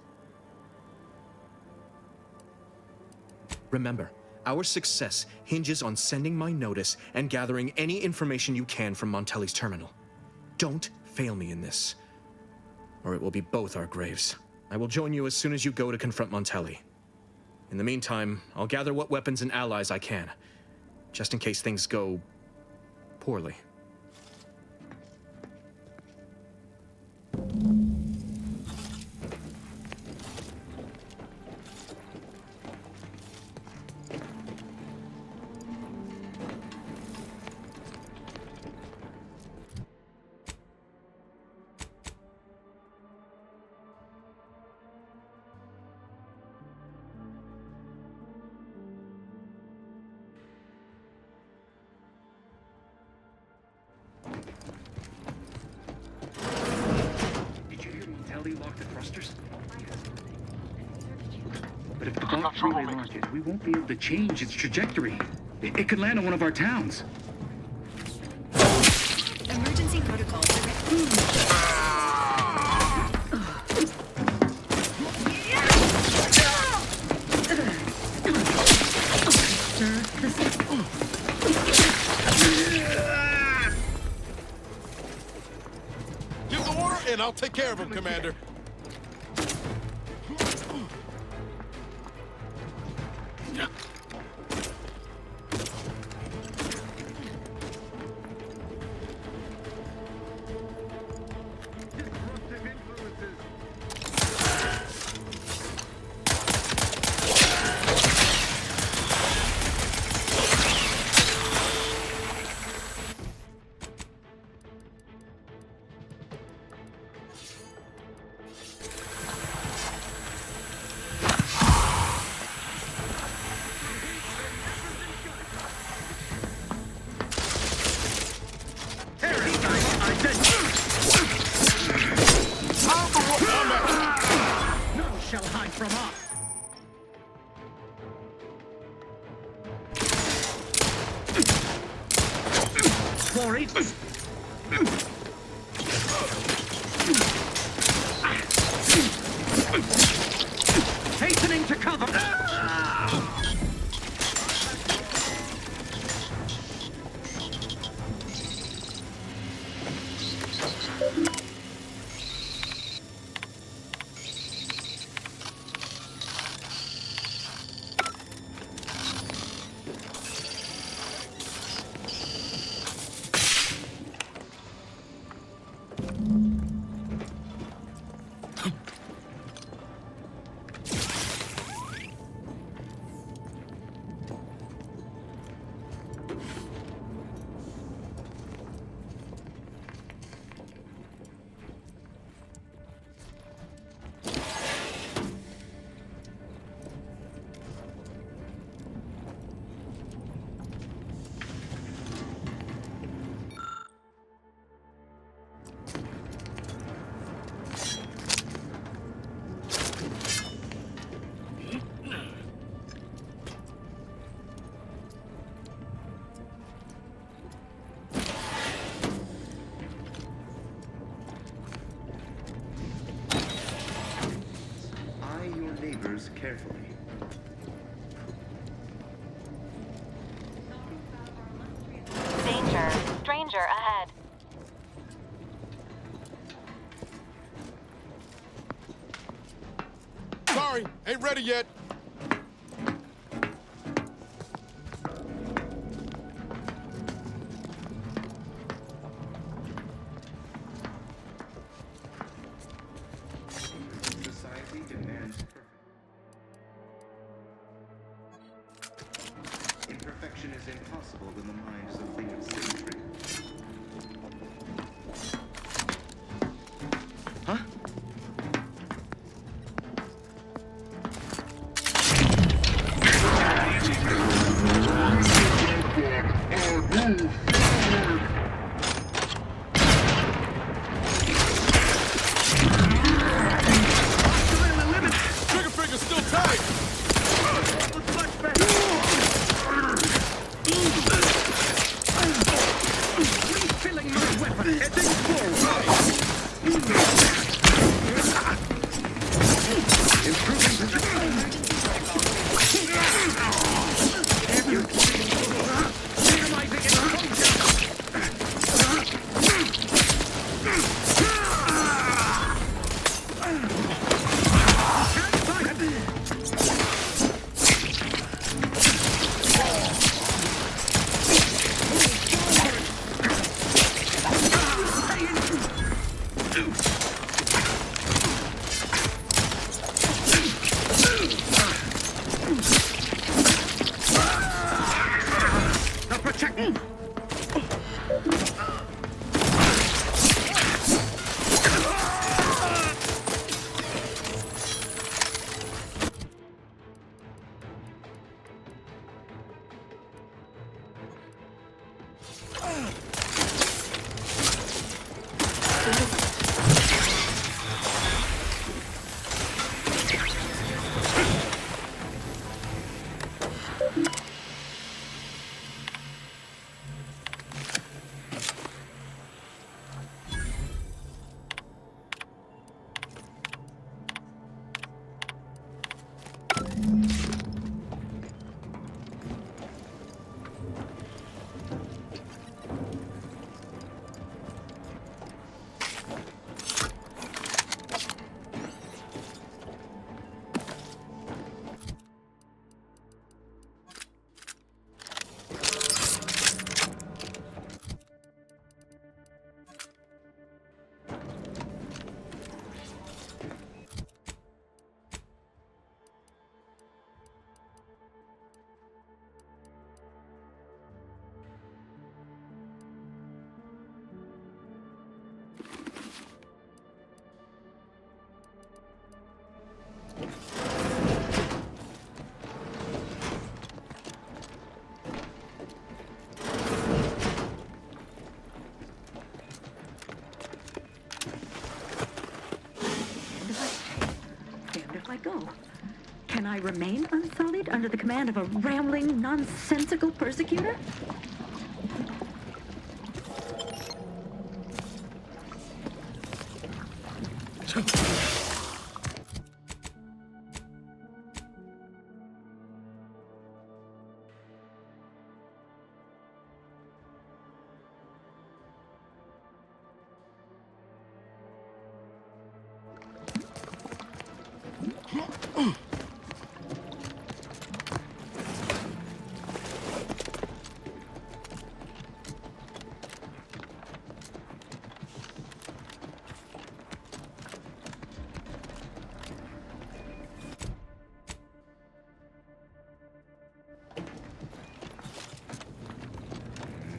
Remember, our success hinges on sending my notice and gathering any information you can from Montelli's terminal. Don't fail me in this, or it will be both our graves. I will join you as soon as you go to confront Montelli. In the meantime, I'll gather what weapons and allies I can, just in case things go poorly. thrusters. But if the box relay launches, we won't be able to change its trajectory. It could land on one of our towns. Emergency protocol. Give the order, and I'll take care of him, Commander. Hastening to cover. Carefully. Danger. Stranger ahead. Sorry, ain't ready yet. Society demands imperfection is impossible in the minds of the eccentric. Huh? Trigger finger's still tight. Refilling my weapon. Heading forward. Improving position. Minimizing exposure. Stay go? Can I remain unsullied under the command of a rambling, nonsensical persecutor?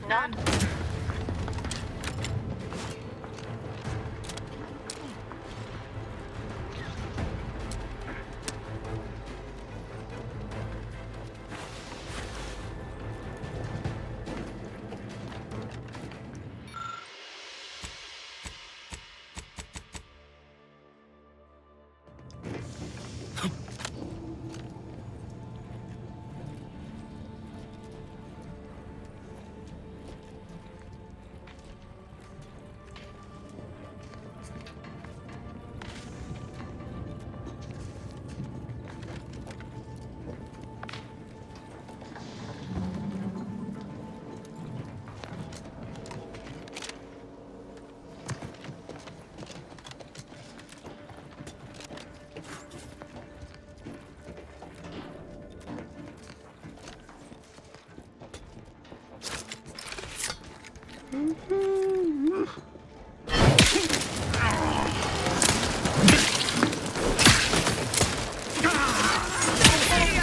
Not.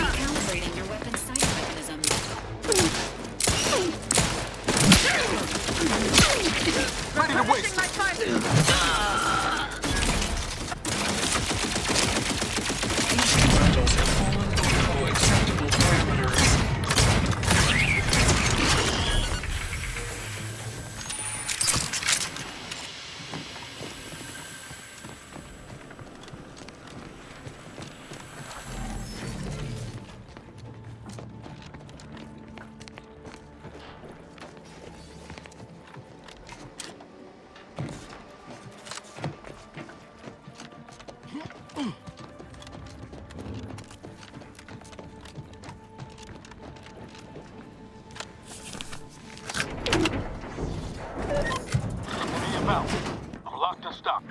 Recalibrating your weapon's sight mechanism. Ready to waste. Modules have fallen below acceptable parameters. About. I'm locked and stuck.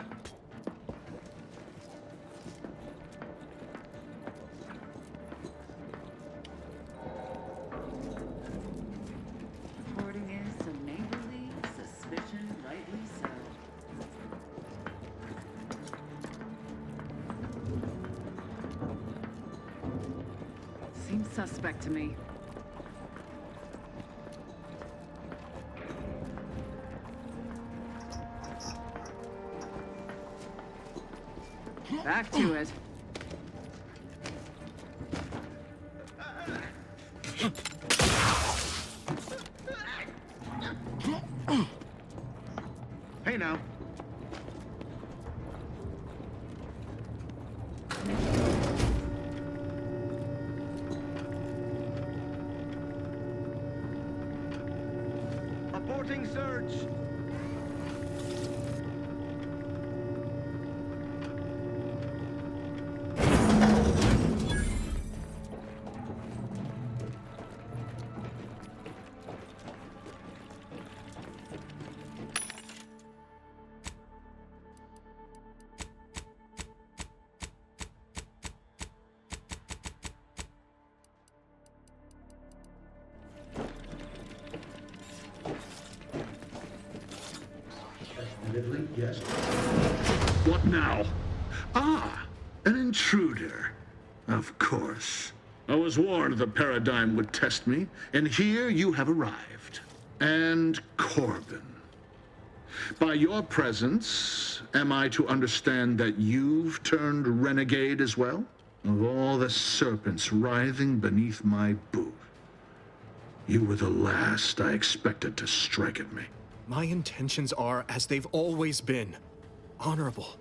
Reporting is so neighborly, suspicion rightly so. Seems suspect to me. Back to it. Hey now. Reporting search. Yes. What now? Ah, an intruder. Of course. I was warned the paradigm would test me, and here you have arrived. And Corbin. By your presence, am I to understand that you've turned renegade as well? Of all the serpents writhing beneath my boot, you were the last I expected to strike at me. My intentions are as they've always been. Honorable.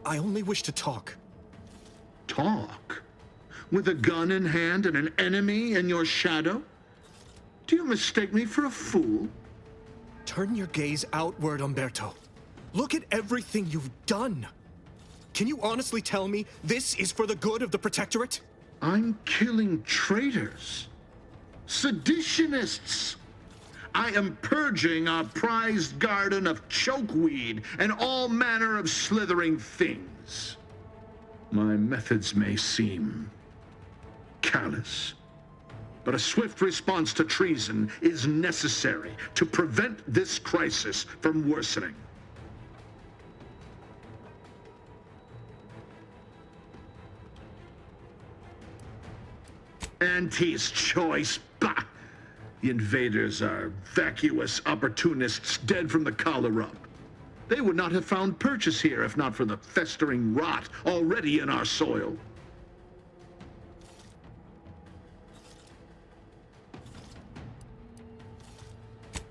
I only wish to talk. talk? With a gun in hand and an enemy in your shadow? Do you mistake me for a fool? Turn your gaze outward, Umberto. Look at everything you've done. Can you honestly tell me this is for the good of the Protectorate? I'm killing traitors. Seditionists. I am purging our prized garden of chokeweed and all manner of slithering things. My methods may seem callous, but a swift response to treason is necessary to prevent this crisis from worsening. Auntie's choice, bah! The invaders are vacuous opportunists dead from the collar up. They would not have found purchase here if not for the festering rot already in our soil.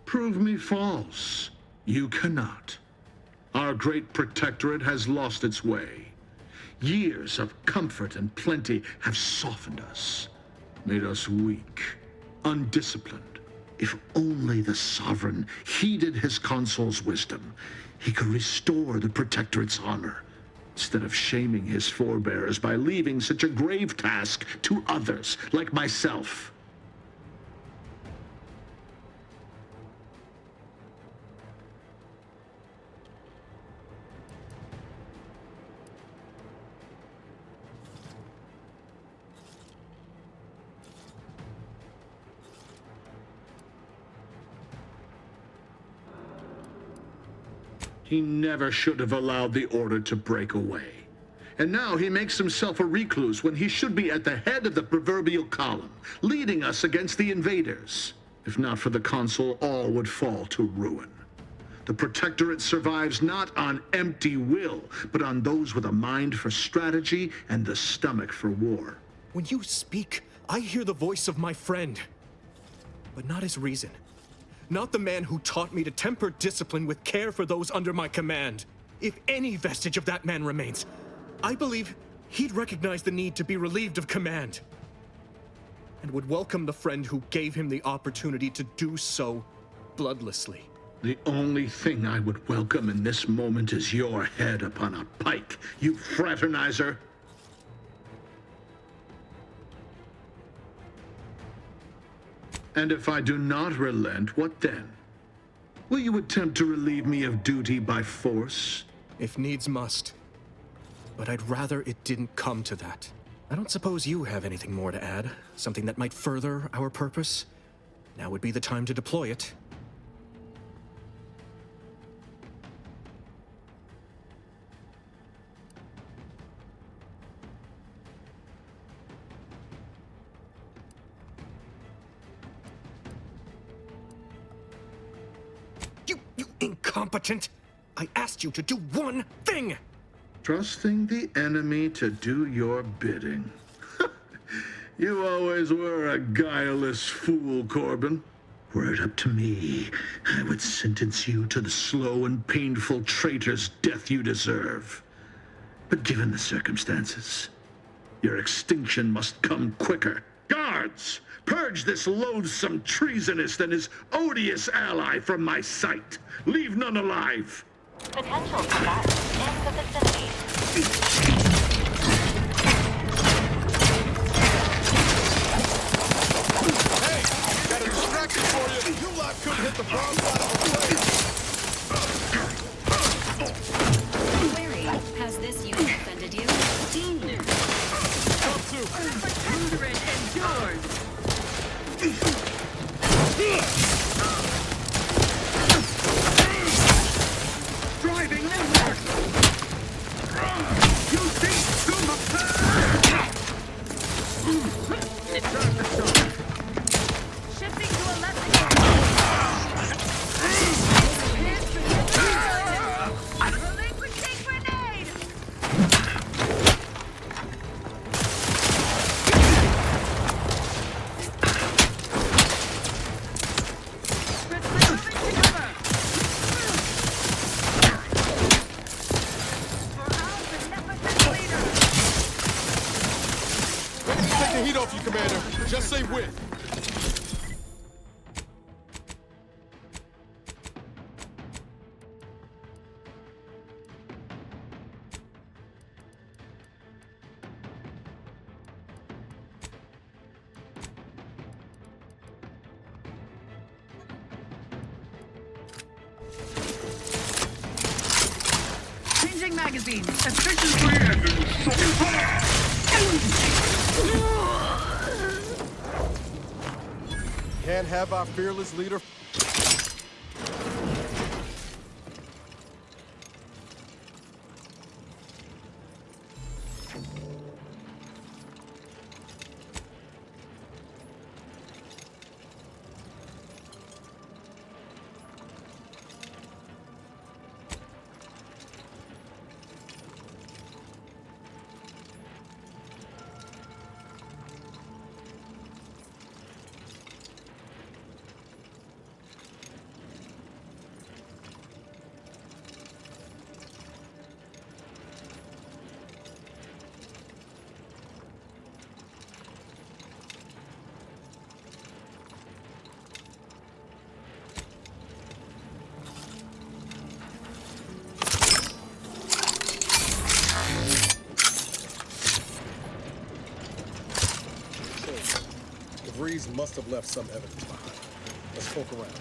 Prove me false. You cannot. Our great protectorate has lost its way. Years of comfort and plenty have softened us, made us weak, undisciplined. If only the sovereign heeded his consul's wisdom, he could restore the protectorate's honor, instead of shaming his forebears by leaving such a grave task to others like myself. He never should have allowed the order to break away. And now he makes himself a recluse when he should be at the head of the proverbial column, leading us against the invaders. If not for the consul, all would fall to ruin. The protectorate survives not on empty will, but on those with a mind for strategy and the stomach for war. When you speak, I hear the voice of my friend, but not his reason. Not the man who taught me to temper discipline with care for those under my command. If any vestige of that man remains, I believe he'd recognize the need to be relieved of command, and would welcome the friend who gave him the opportunity to do so bloodlessly. The only thing I would welcome in this moment is your head upon a pike, you fraternizer. And if I do not relent, what then? Will you attempt to relieve me of duty by force? If needs must. But I'd rather it didn't come to that. I don't suppose you have anything more to add? Something that might further our purpose? Now would be the time to deploy it. You incompetent! I asked you to do one thing! Trusting the enemy to do your bidding. You always were a guileless fool, Corbin. Were it up to me, I would sentence you to the slow and painful traitor's death you deserve. But given the circumstances, your extinction must come quicker. Guards! Purge this loathsome treasonist and his odious ally from my sight. Leave none alive. Potential combatants in the vicinity. Hey, got a distraction for you. You lot couldn't hit the wrong side of the plate. Query, has this unit offended you? Dean. Come to. Protectorate endures. Driving inward. You think Zuma? Turn the sword. Shifting to a left. you, Commander. Just say when. Changing magazine. Efficiently ending. Can't have our fearless leader. Breeze must have left some evidence behind. Let's poke around.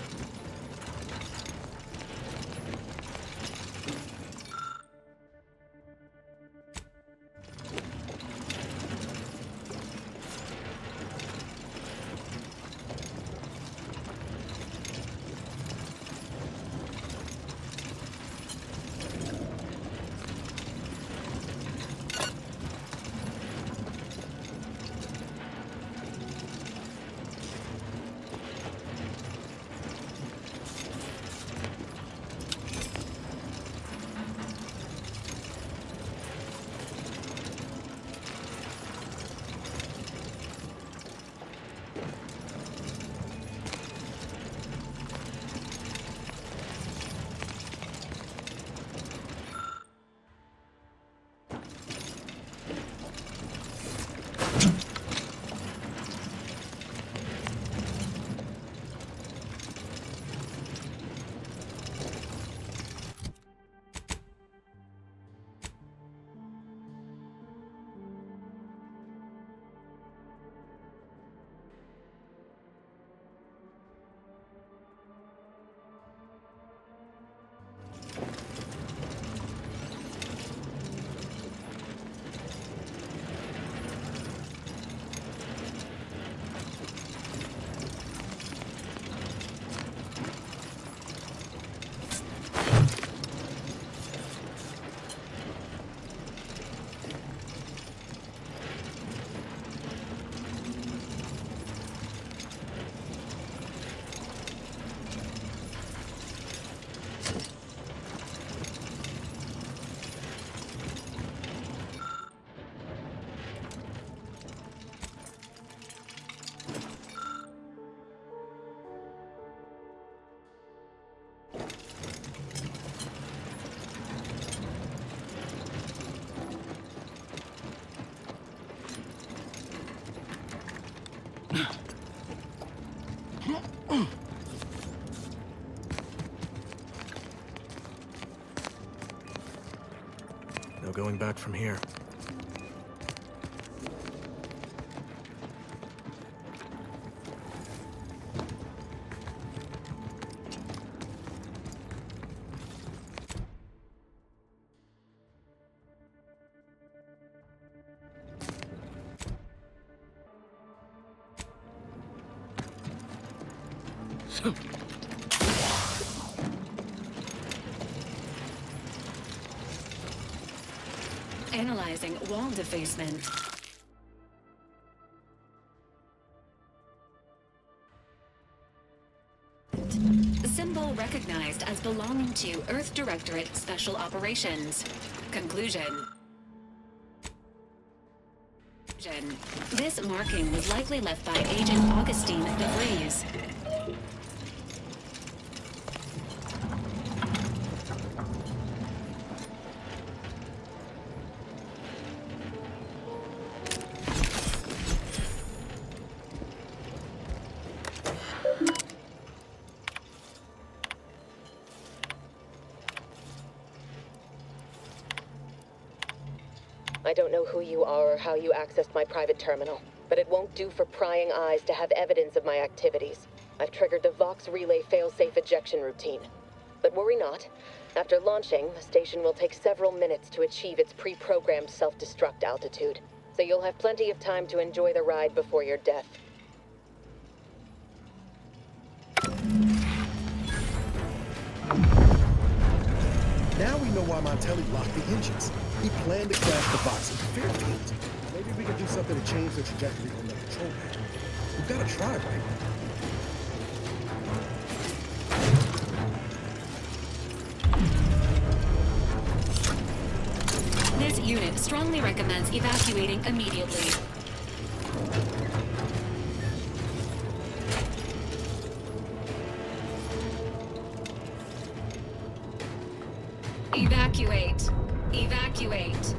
No going back from here. Analyzing wall defacement. Symbol recognized as belonging to Earth Directorate Special Operations. Conclusion. This marking was likely left by Agent Augustine de Vries. I don't know who you are or how you accessed my private terminal, but it won't do for prying eyes to have evidence of my activities. I've triggered the Vox Relay failsafe ejection routine. But worry not. After launching, the station will take several minutes to achieve its pre-programmed self-destruct altitude, so you'll have plenty of time to enjoy the ride before your death. Now we know why Montelli locked the engines. He planned to crash the box into Fairfield. Maybe we can do something to change the trajectory on the control panel. We've got to try, right? This unit strongly recommends evacuating immediately. Evacuate. Evacuate.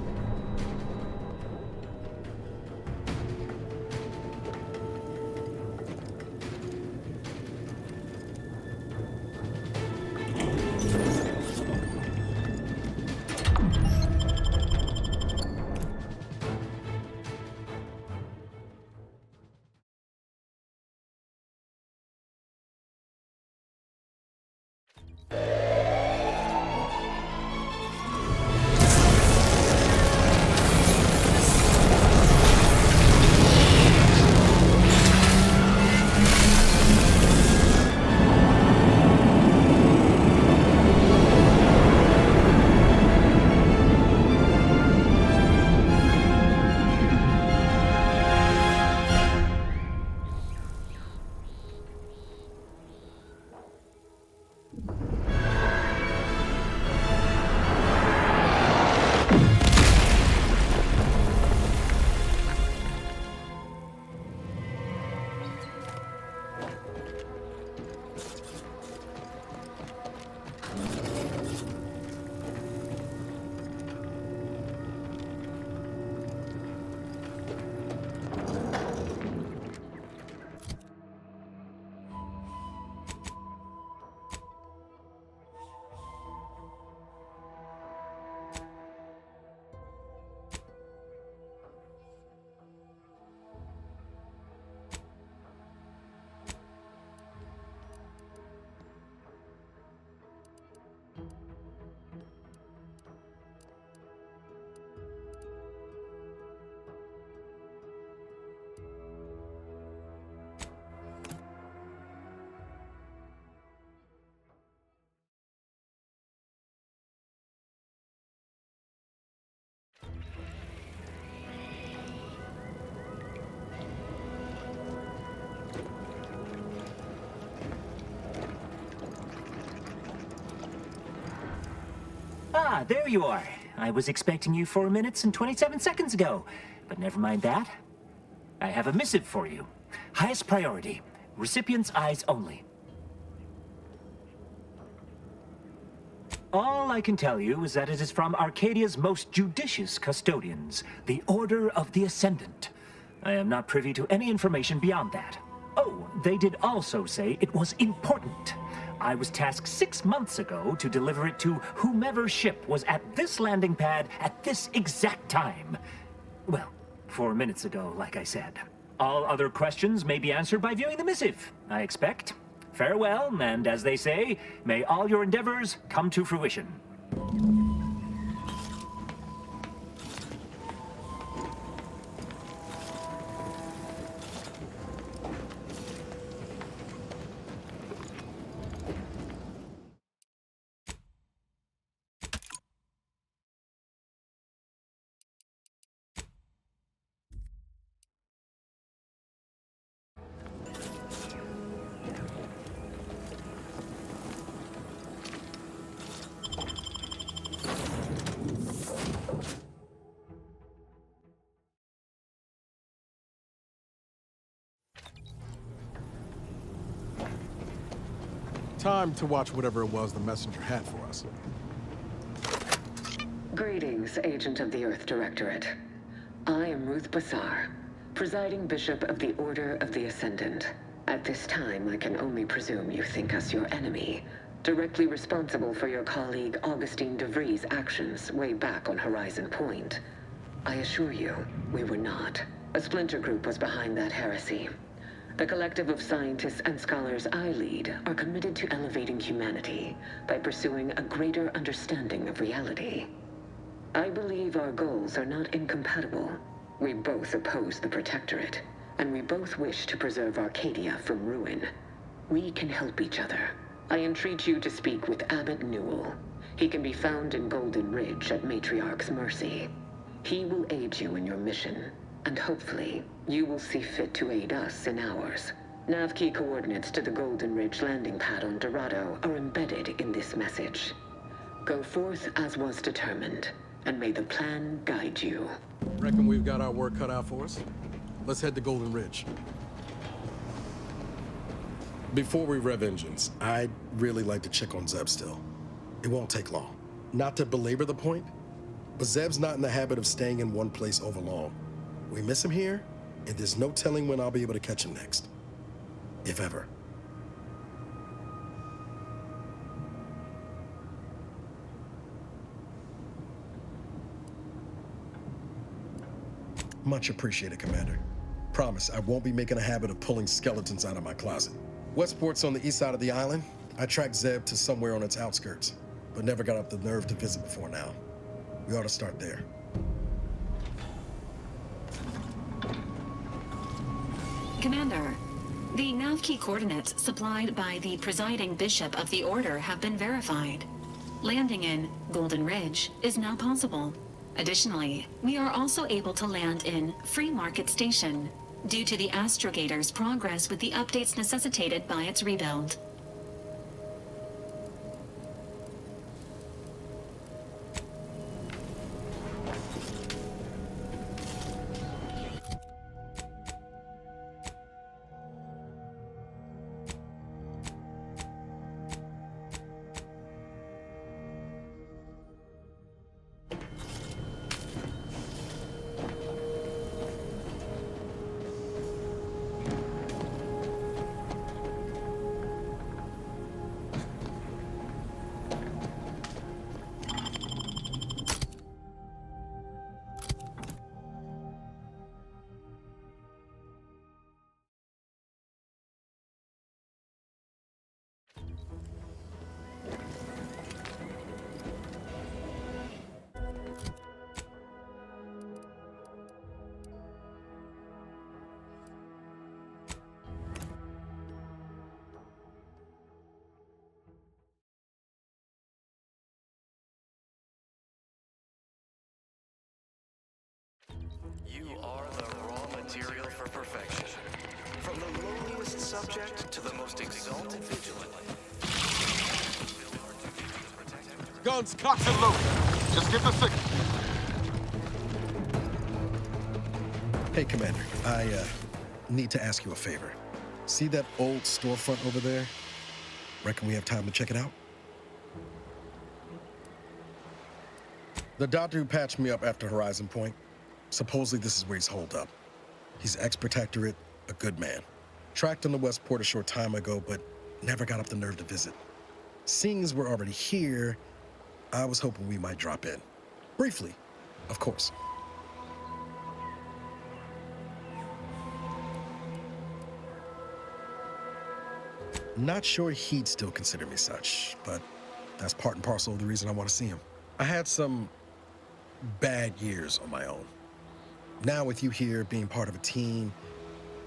Ah, there you are. I was expecting you 4 minutes and 27 seconds ago. But never mind that. I have a missive for you. Highest priority. Recipient's eyes only. All I can tell you is that it is from Arcadia's most judicious custodians, the Order of the Ascendant. I am not privy to any information beyond that. Oh, they did also say it was important. I was tasked 6 months ago to deliver it to whomever ship was at this landing pad at this exact time. Well, 4 minutes ago, like I said. All other questions may be answered by viewing the missive, I expect. Farewell, and as they say, may all your endeavors come to fruition. Time to watch whatever it was the messenger had for us. Greetings, Agent of the Earth Directorate. I am Ruth Bassar, presiding Bishop of the Order of the Ascendant. At this time, I can only presume you think us your enemy, directly responsible for your colleague Augustine de Vries' actions way back on Horizon Point. I assure you, we were not. A splinter group was behind that heresy. The collective of scientists and scholars I lead are committed to elevating humanity by pursuing a greater understanding of reality. I believe our goals are not incompatible. We both oppose the Protectorate, and we both wish to preserve Arcadia from ruin. We can help each other. I entreat you to speak with Abbot Newell. He can be found in Golden Ridge at Matriarch's mercy. He will aid you in your mission, and hopefully, you will see fit to aid us in ours. Nav key coordinates to the Golden Ridge landing pad on Dorado are embedded in this message. Go forth as was determined, and may the plan guide you. Reckon we've got our work cut out for us? Let's head to Golden Ridge. Before we rev engines, I'd really like to check on Zeb still. It won't take long. Not to belabor the point, but Zeb's not in the habit of staying in one place over long. We miss him here, and there's no telling when I'll be able to catch him next. If ever. Much appreciated, Commander. Promise, I won't be making a habit of pulling skeletons out of my closet. Westport's on the east side of the island. I tracked Zeb to somewhere on its outskirts, but never got up the nerve to visit before now. We ought to start there. Commander, the nav key coordinates supplied by the presiding bishop of the Order have been verified. Landing in Golden Ridge is now possible. Additionally, we are also able to land in Free Market Station, due to the Astrogator's progress with the updates necessitated by its rebuild. You are the raw material for perfection. From the lowliest subject to the most exalted vigilant. Guns cocked and loaded. Just get the signal. Hey, Commander, I need to ask you a favor. See that old storefront over there? Reckon we have time to check it out? The doctor who patched me up after Horizon Point, supposedly this is where he's holed up. He's ex-protectorate, a good man. Tracked on the Westport a short time ago, but never got up the nerve to visit. Seeing as we're already here, I was hoping we might drop in. Briefly, of course. Not sure he'd still consider me such, but that's part and parcel of the reason I want to see him. I had some bad years on my own. Now with you here, being part of a team,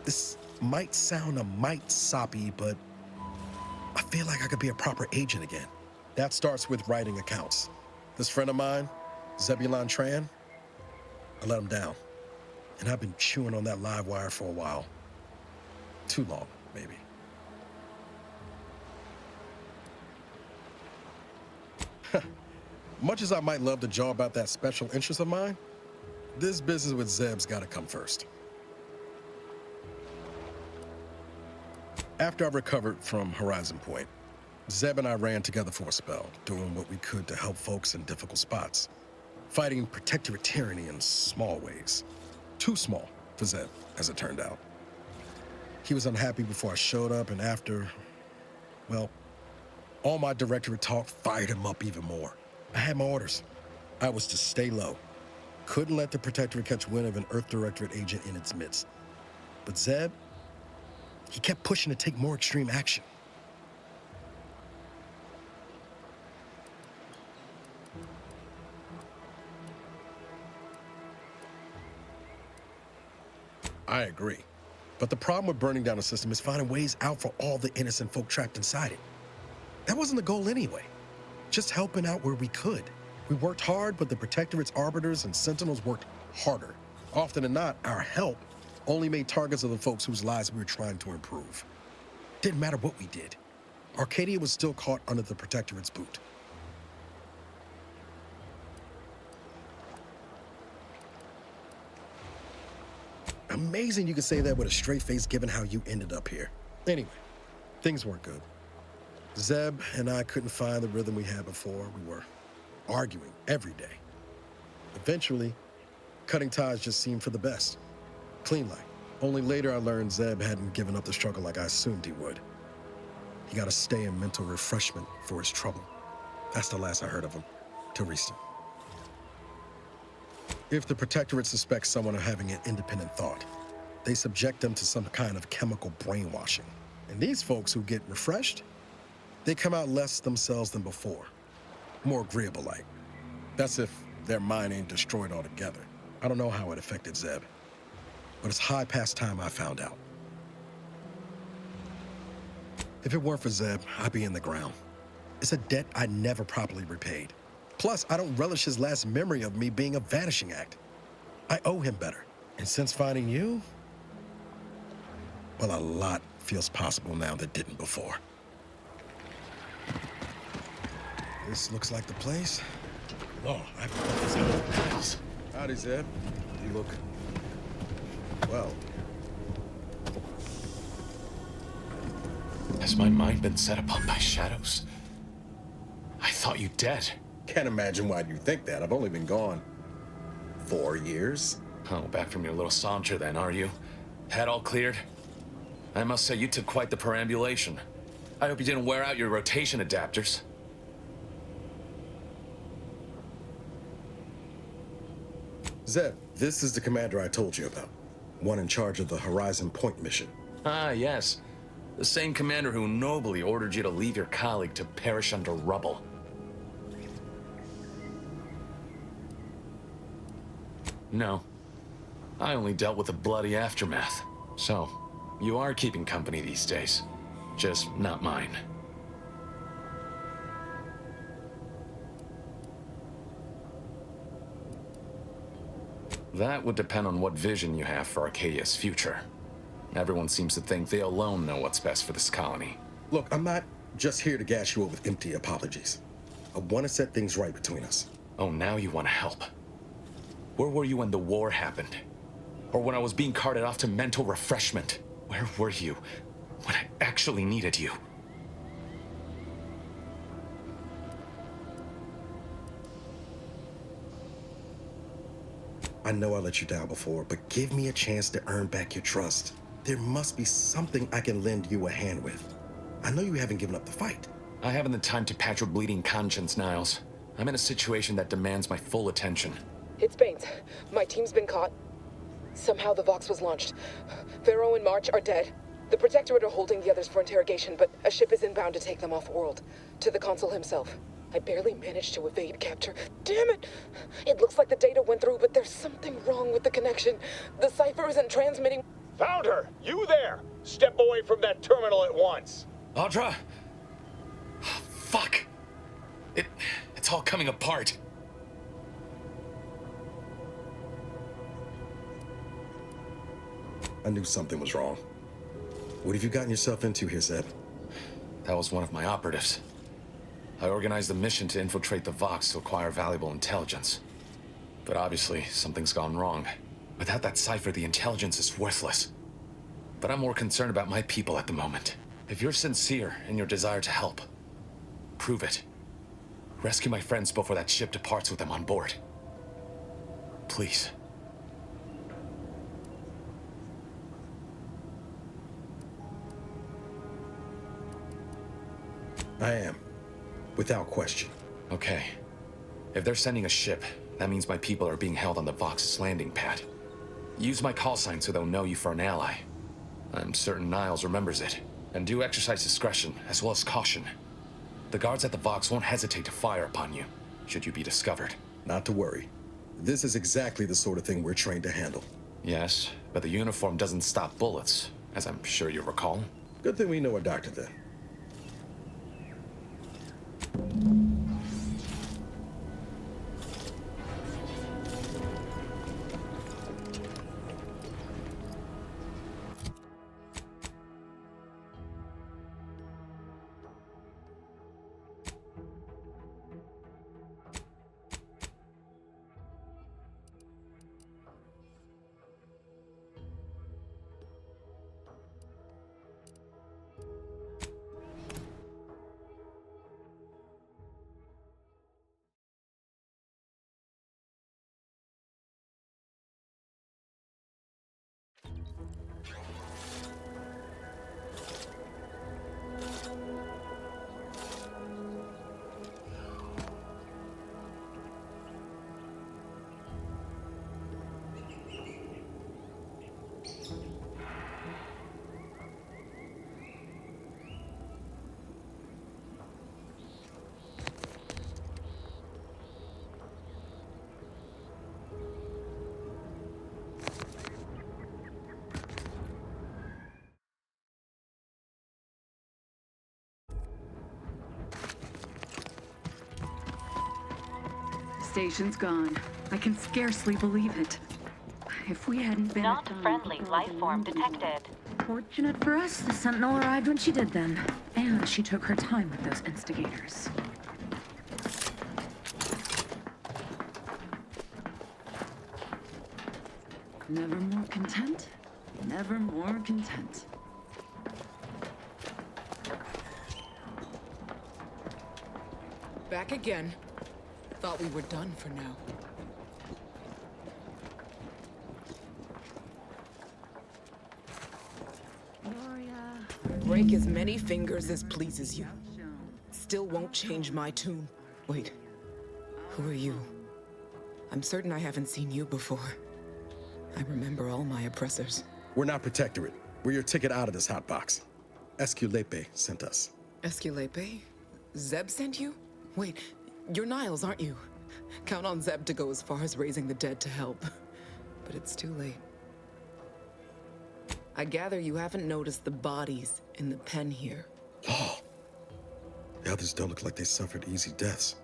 this might sound a mite soppy, but I feel like I could be a proper agent again. That starts with writing accounts. This friend of mine, Zebulon Tran, I let him down. And I've been chewing on that live wire for a while. Too long, maybe. Much as I might love to jaw about that special interest of mine, this business with Zeb's gotta come first. After I recovered from Horizon Point, Zeb and I ran together for a spell, doing what we could to help folks in difficult spots, fighting protectorate tyranny in small ways. Too small for Zeb, as it turned out. He was unhappy before I showed up, and after, well, all my directorate talk fired him up even more. I had my orders. I was to stay low, couldn't let the Protectorate catch wind of an Earth Directorate agent in its midst. But Zeb, he kept pushing to take more extreme action. I agree. But the problem with burning down a system is finding ways out for all the innocent folk trapped inside it. That wasn't the goal anyway. Just helping out where we could. We worked hard, but the Protectorate's arbiters and sentinels worked harder. Often than not, our help only made targets of the folks whose lives we were trying to improve. Didn't matter what we did. Arcadia was still caught under the Protectorate's boot. Amazing you could say that with a straight face given how you ended up here. Anyway, things weren't good. Zeb and I couldn't find the rhythm we had before. We were arguing every day. Eventually, cutting ties just seemed for the best. Clean like. Only later I learned Zeb hadn't given up the struggle like I assumed he would. He got to stay in mental refreshment for his trouble. That's the last I heard of him, till recent. If the Protectorate suspects someone of having an independent thought, they subject them to some kind of chemical brainwashing. And these folks who get refreshed, they come out less themselves than before. More agreeable-like. That's if their mind ain't destroyed altogether. I don't know how it affected Zeb, but it's high past time I found out. If it weren't for Zeb, I'd be in the ground. It's a debt I never properly repaid. Plus, I don't relish his last memory of me being a vanishing act. I owe him better. And since finding you, well, a lot feels possible now that didn't before. This looks like the place. Oh, I've got this house. Howdy, Zeb. You look... well. Has my mind been set upon by shadows? I thought you dead. Can't imagine why you think that. I've only been gone 4 years. Oh, back from your little saunter then, are you? Head all cleared? I must say, you took quite the perambulation. I hope you didn't wear out your rotation adapters. Zeb, this is the commander I told you about. One in charge of the Horizon Point mission. Ah, yes. The same commander who nobly ordered you to leave your colleague to perish under rubble. No. I only dealt with the bloody aftermath. So, you are keeping company these days. Just not mine. That would depend on what vision you have for Arcadia's future. Everyone seems to think they alone know what's best for this colony. Look, I'm not just here to gas you up with empty apologies. I want to set things right between us. Oh, now you want to help. Where were you when the war happened? Or when I was being carted off to mental refreshment? Where were you when I actually needed you? I know I let you down before, but give me a chance to earn back your trust. There must be something I can lend you a hand with. I know you haven't given up the fight. I haven't the time to patch your bleeding conscience, Niles. I'm in a situation that demands my full attention. It's Baines. My team's been caught. Somehow the Vox was launched. Pharaoh and March are dead. The Protectorate are holding the others for interrogation, but a ship is inbound to take them off-world. To the Consul himself. I barely managed to evade capture. Damn it! It looks like the data went through, but there's something wrong with the connection. The cipher isn't transmitting. Found her! You there! Step away from that terminal at once! Audra! Fuck! It's all coming apart. I knew something was wrong. What have you gotten yourself into here, Zeb? That was one of my operatives. I organized a mission to infiltrate the Vox to acquire valuable intelligence. But obviously, something's gone wrong. Without that cipher, the intelligence is worthless. But I'm more concerned about my people at the moment. If you're sincere in your desire to help, prove it. Rescue my friends before that ship departs with them on board. Please. I am. Without question. Okay. If they're sending a ship, That means my people are being held on the Vox's landing pad. Use my call sign so they'll know you for an ally. I'm certain Niles remembers it. And do exercise discretion, as well as caution. The guards at the Vox won't hesitate to fire upon you, should you be discovered. Not to worry. This is exactly the sort of thing we're trained to handle. Yes, but the uniform doesn't stop bullets, as I'm sure you recall. Good thing we know a doctor then. Station's gone. I can scarcely believe it. If we hadn't been... Not friendly life form detected. Fortunate for us, the Sentinel arrived when she did then. And she took her time with those instigators. Never more content. Never more content. Back again. Thought we were done for now. Break as many fingers as pleases you. Still won't change my tune. Wait, who are you? I'm certain I haven't seen you before. I remember all my oppressors. We're not Protectorate. We're your ticket out of this hotbox. Esculepe sent us. Esculepe? Zeb sent you? Wait, you're Niles, aren't you? Count on Zeb to go as far as raising the dead to help. But it's too late. I gather you haven't noticed the bodies in the pen here. Oh. The others don't look like they suffered easy deaths.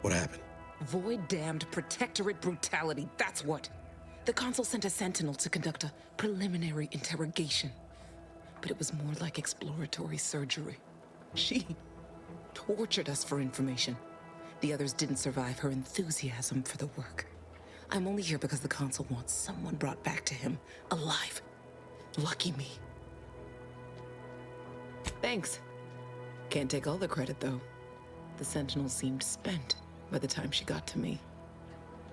What happened? Void-damned Protectorate brutality, that's what. The Consul sent a Sentinel to conduct a preliminary interrogation. But it was more like exploratory surgery. She tortured us for information. The others didn't survive her enthusiasm for the work. I'm only here because the Consul wants someone brought back to him, alive. Lucky me. Thanks. Can't take all the credit, though. The Sentinel seemed spent by the time she got to me.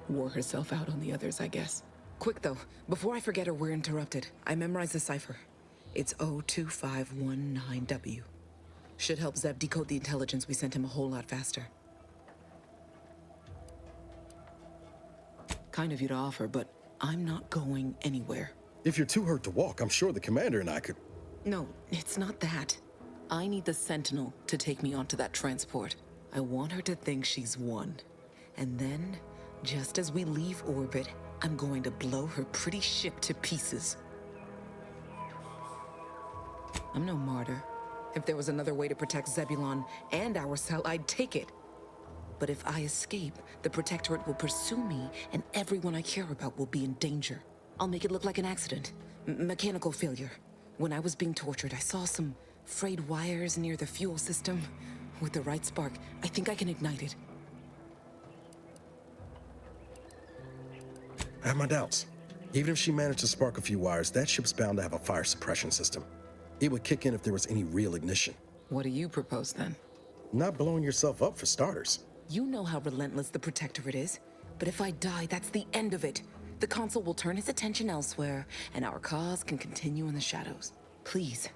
Wore herself out on the others, I guess. Quick, though, before I forget or we're interrupted, I memorized the cipher. It's O2519W. Should help Zeb decode the intelligence we sent him a whole lot faster. Kind of you to offer, but I'm not going anywhere. If you're too hurt to walk, I'm sure the commander and I could... No, it's not that. I need the Sentinel to take me onto that transport. I want her to think she's won. And then, just as we leave orbit, I'm going to blow her pretty ship to pieces. I'm no martyr. If there was another way to protect Zebulon and our cell, I'd take it. But if I escape, the Protectorate will pursue me, and everyone I care about will be in danger. I'll make it look like an accident. Mechanical failure. When I was being tortured, I saw some frayed wires near the fuel system. With the right spark, I think I can ignite it. I have my doubts. Even if she managed to spark a few wires, that ship's bound to have a fire suppression system. It would kick in if there was any real ignition. What do you propose, then? Not blowing yourself up, for starters. You know how relentless the Protectorate is. But if I die, that's the end of it. The Consul will turn his attention elsewhere, and our cause can continue in the shadows. Please,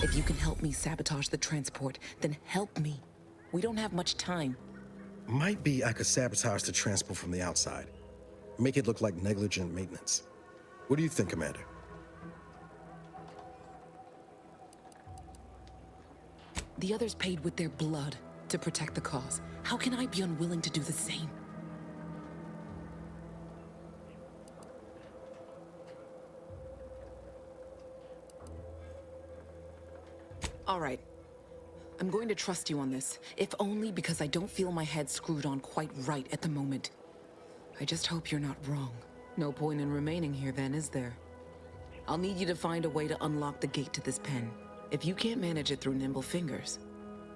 if you can help me sabotage the transport, then help me. We don't have much time. Might be I could sabotage the transport from the outside. Make it look like negligent maintenance. What do you think, Commander? The others paid with their blood to protect the cause. How can I be unwilling to do the same? All right. I'm going to trust you on this, if only because I don't feel my head screwed on quite right at the moment. I just hope you're not wrong. No point in remaining here then, is there? I'll need you to find a way to unlock the gate to this pen. If you can't manage it through nimble fingers,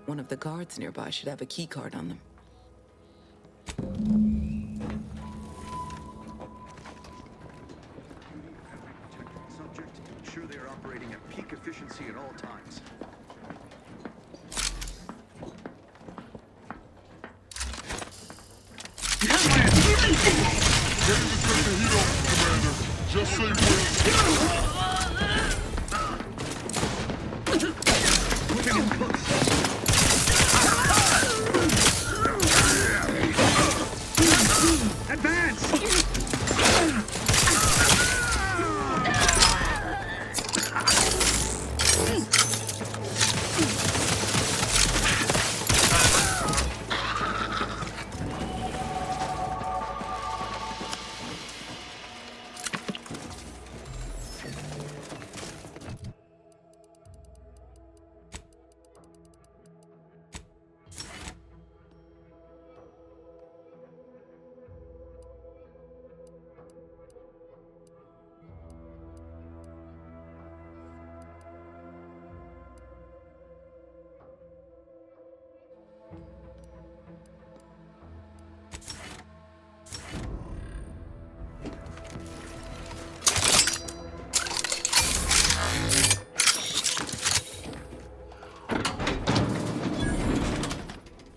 one of the guards nearby should have a key card on them. Subject, ensure they are operating at peak efficiency at all times. Just say where. Moving in close. Advance!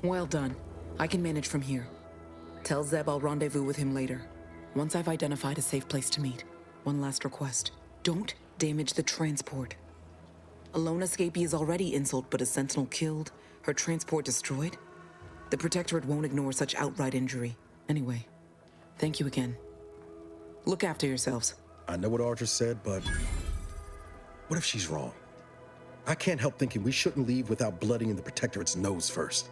Well done. I can manage from here. Tell Zeb I'll rendezvous with him later, once I've identified a safe place to meet. One last request. Don't damage the transport. A lone escapee is already insult, but a sentinel killed, her transport destroyed? The Protectorate won't ignore such outright injury. Anyway, thank you again. Look after yourselves. I know what Audra said, but what if she's wrong? I can't help thinking we shouldn't leave without bloodying the Protectorate's nose first.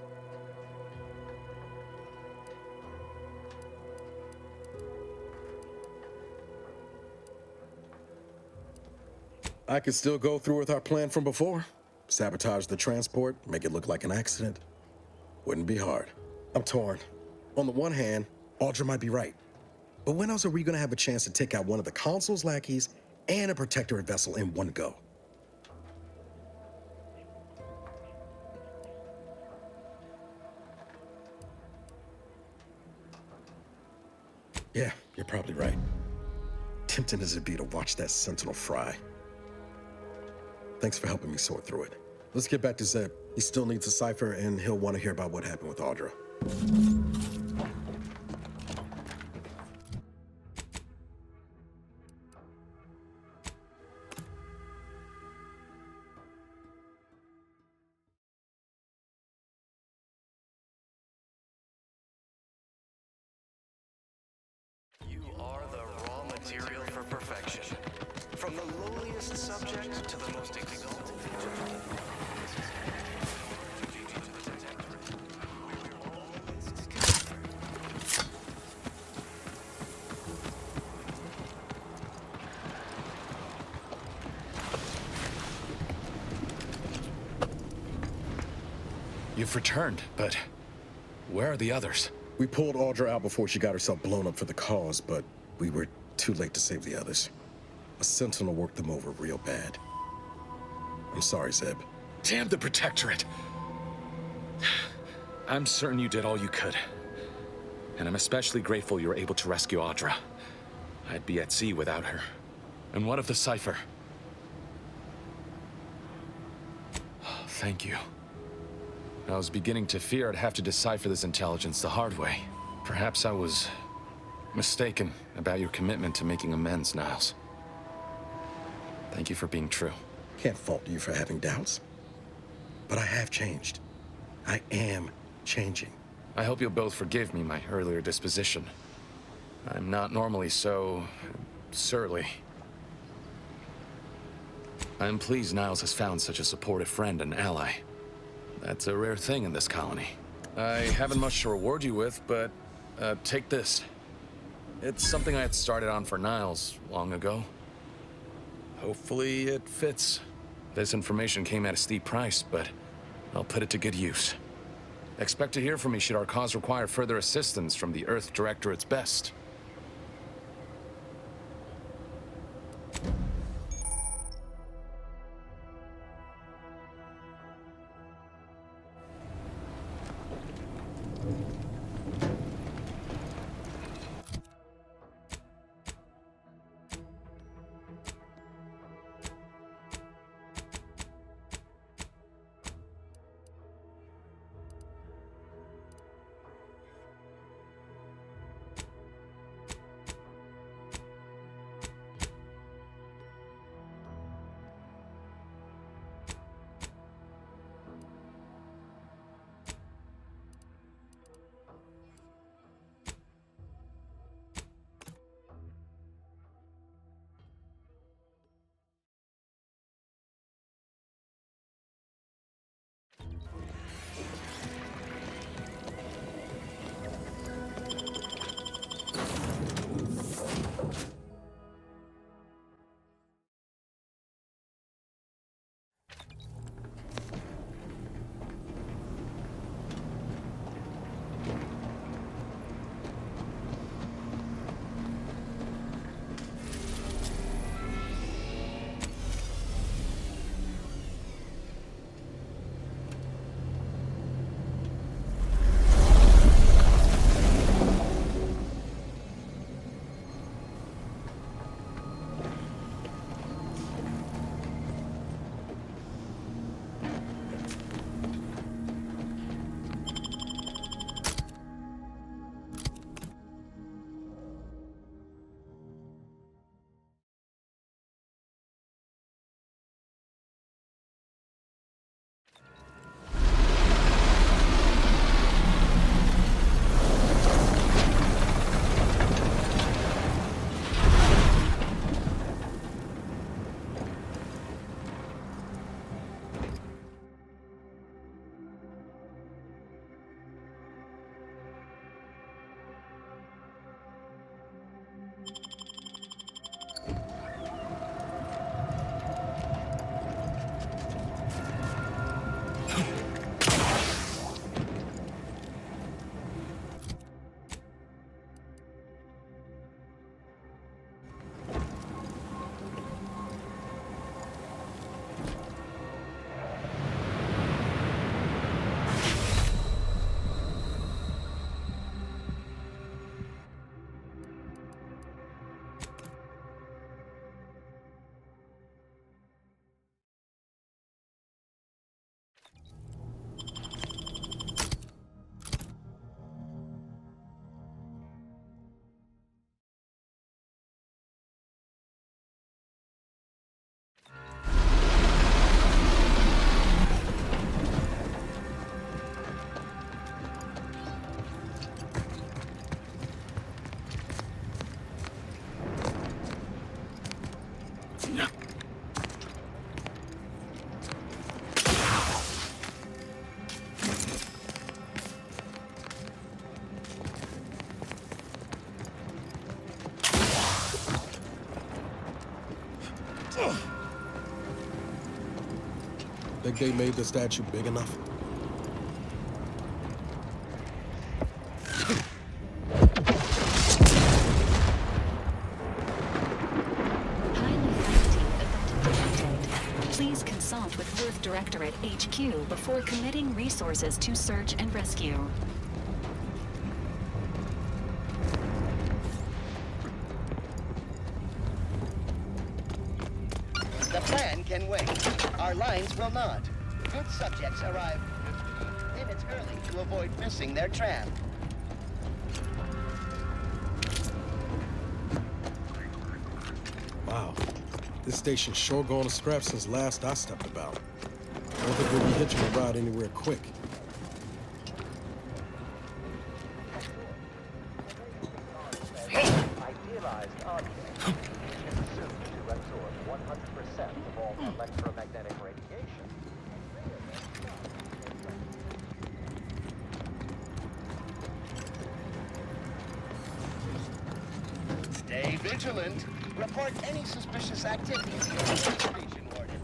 I could still go through with our plan from before. Sabotage the transport, make it look like an accident. Wouldn't be hard. I'm torn. On the one hand, Audra might be right. But when else are we gonna have a chance to take out one of the Consul's lackeys and a Protectorate vessel in one go? Yeah, you're probably right. Tempting as it be to watch that Sentinel fry. Thanks for helping me sort through it. Let's get back to Zeb. He still needs a cipher, and he'll want to hear about what happened with Audra. You are the raw material for perfection. From the lowliest subject to the most exalted. You've returned, but where are the others? We pulled Audra out before she got herself blown up for the cause, but we were too late to save the others. A Sentinel worked them over real bad. I'm sorry, Zeb. Damn the Protectorate! I'm certain you did all you could. And I'm especially grateful you were able to rescue Audra. I'd be at sea without her. And what of the cipher? Thank you. I was beginning to fear I'd have to decipher this intelligence the hard way. Perhaps I was mistaken about your commitment to making amends, Niles. Thank you for being true. Can't fault you for having doubts. But I have changed. I am changing. I hope you'll both forgive me my earlier disposition. I'm not normally so... surly. I'm pleased Niles has found such a supportive friend and ally. That's a rare thing in this colony. I haven't much to reward you with, but take this. It's something I had started on for Niles long ago. Hopefully it fits. This information came at a steep price, but I'll put it to good use. Expect to hear from me should our cause require further assistance from the Earth Directorate's best. Think they made the statue big enough? Please consult with Earth Directorate HQ before committing resources to search and rescue. The plan can wait. Our lines will not. Good subjects arrive 15 minutes early to avoid missing their tram. Wow. This station's sure going to scrap since last I stepped about. I don't think we'll be hitching a ride anywhere quick. sized object, which is assumed to absorb 100% of all electromagnetic radiation. Stay vigilant. Report any suspicious activity to your station warden.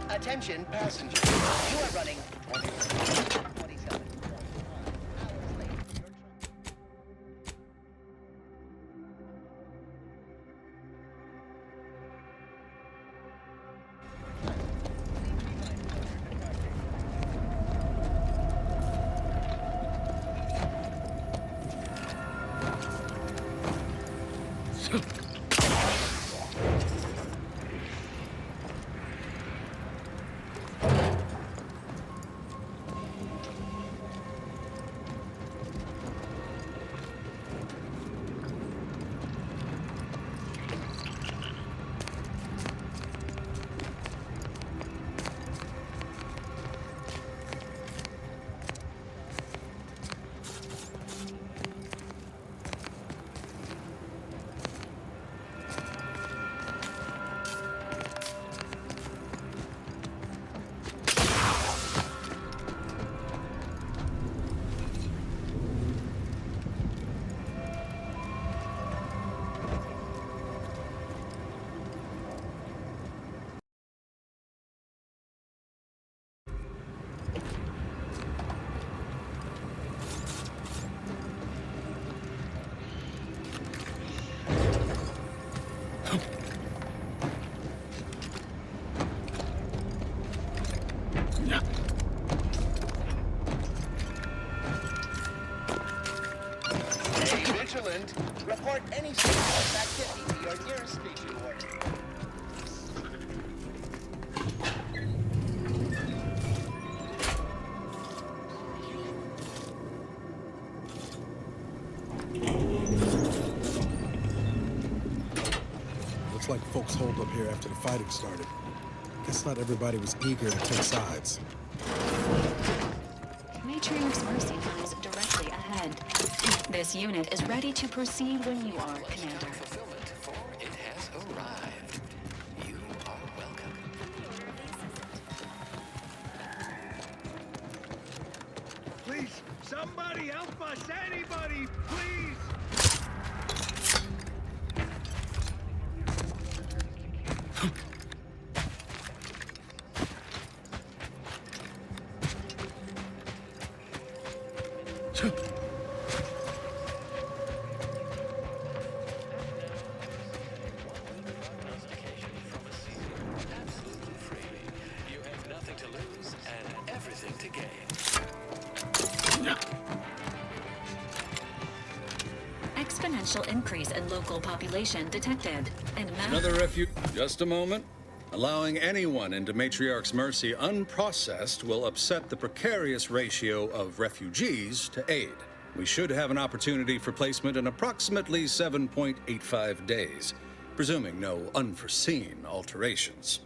Attention, passengers. You are running 27. Report any suspicious activity to your nearest station warden. Looks like folks holed up here after the fighting started. Guess not everybody was eager to take sides. Matriarch's Mercy lies directly ahead. This unit is ready to proceed when you are, Commander. It has arrived. You are welcome. Please, somebody help us! Anybody, please! Exponential increase in local population detected. And Another refuge. Just a moment. Allowing anyone into Matriarch's Mercy unprocessed will upset the precarious ratio of refugees to aid. We should have an opportunity for placement in approximately 7.85 days, presuming no unforeseen alterations.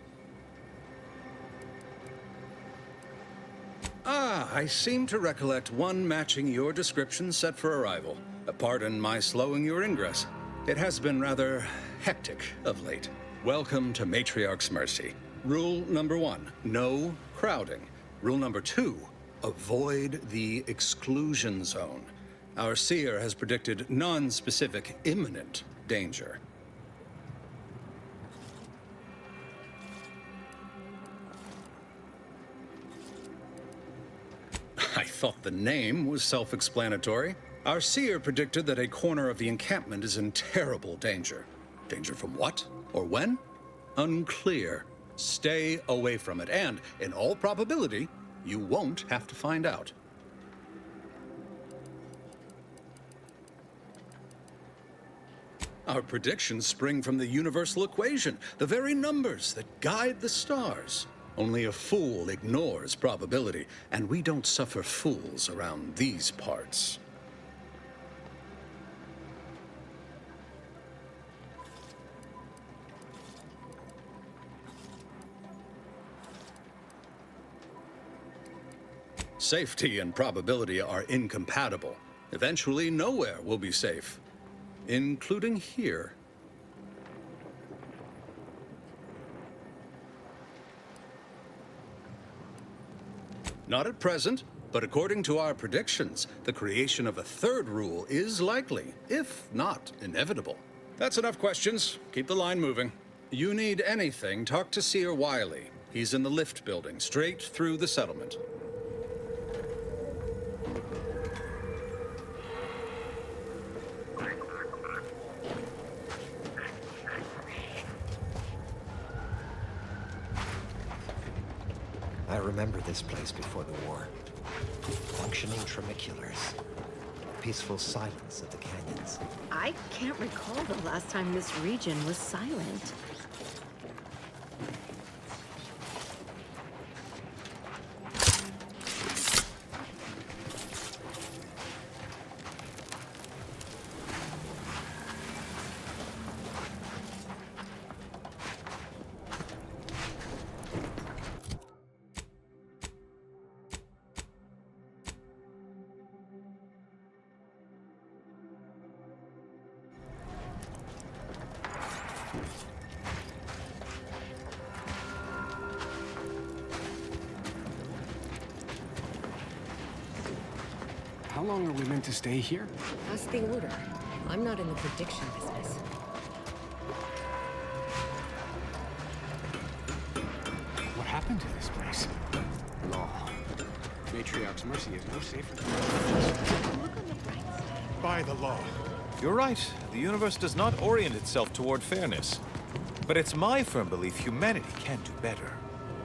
Ah, I seem to recollect one matching your description set for arrival. Pardon my slowing your ingress. It has been rather hectic of late. Welcome to Matriarch's Mercy. Rule number 1, no crowding. Rule number 2, avoid the exclusion zone. Our seer has predicted non-specific imminent danger. thought the name was self-explanatory. Our seer predicted that a corner of the encampment is in terrible danger. Danger from what? Or when? Unclear. Stay away from it, and, in all probability, you won't have to find out. Our predictions spring from the universal equation, the very numbers that guide the stars. Only a fool ignores probability, and we don't suffer fools around these parts. Safety and probability are incompatible. Eventually, nowhere will be safe, including here. Not at present, but according to our predictions, the creation of a third rule is likely, if not inevitable. That's enough questions. Keep the line moving. You need anything, talk to Seer Wiley. He's in the lift building, straight through the settlement. I remember this place before the war. Functioning tramiculars. Peaceful silence of the canyons. I can't recall the last time this region was silent. How long are we meant to stay here? Ask the order. I'm not in the prediction business. What happened to this place? Law. Matriarch's Mercy is no safer than By the law. You're right. The universe does not orient itself toward fairness. But it's my firm belief humanity can do better.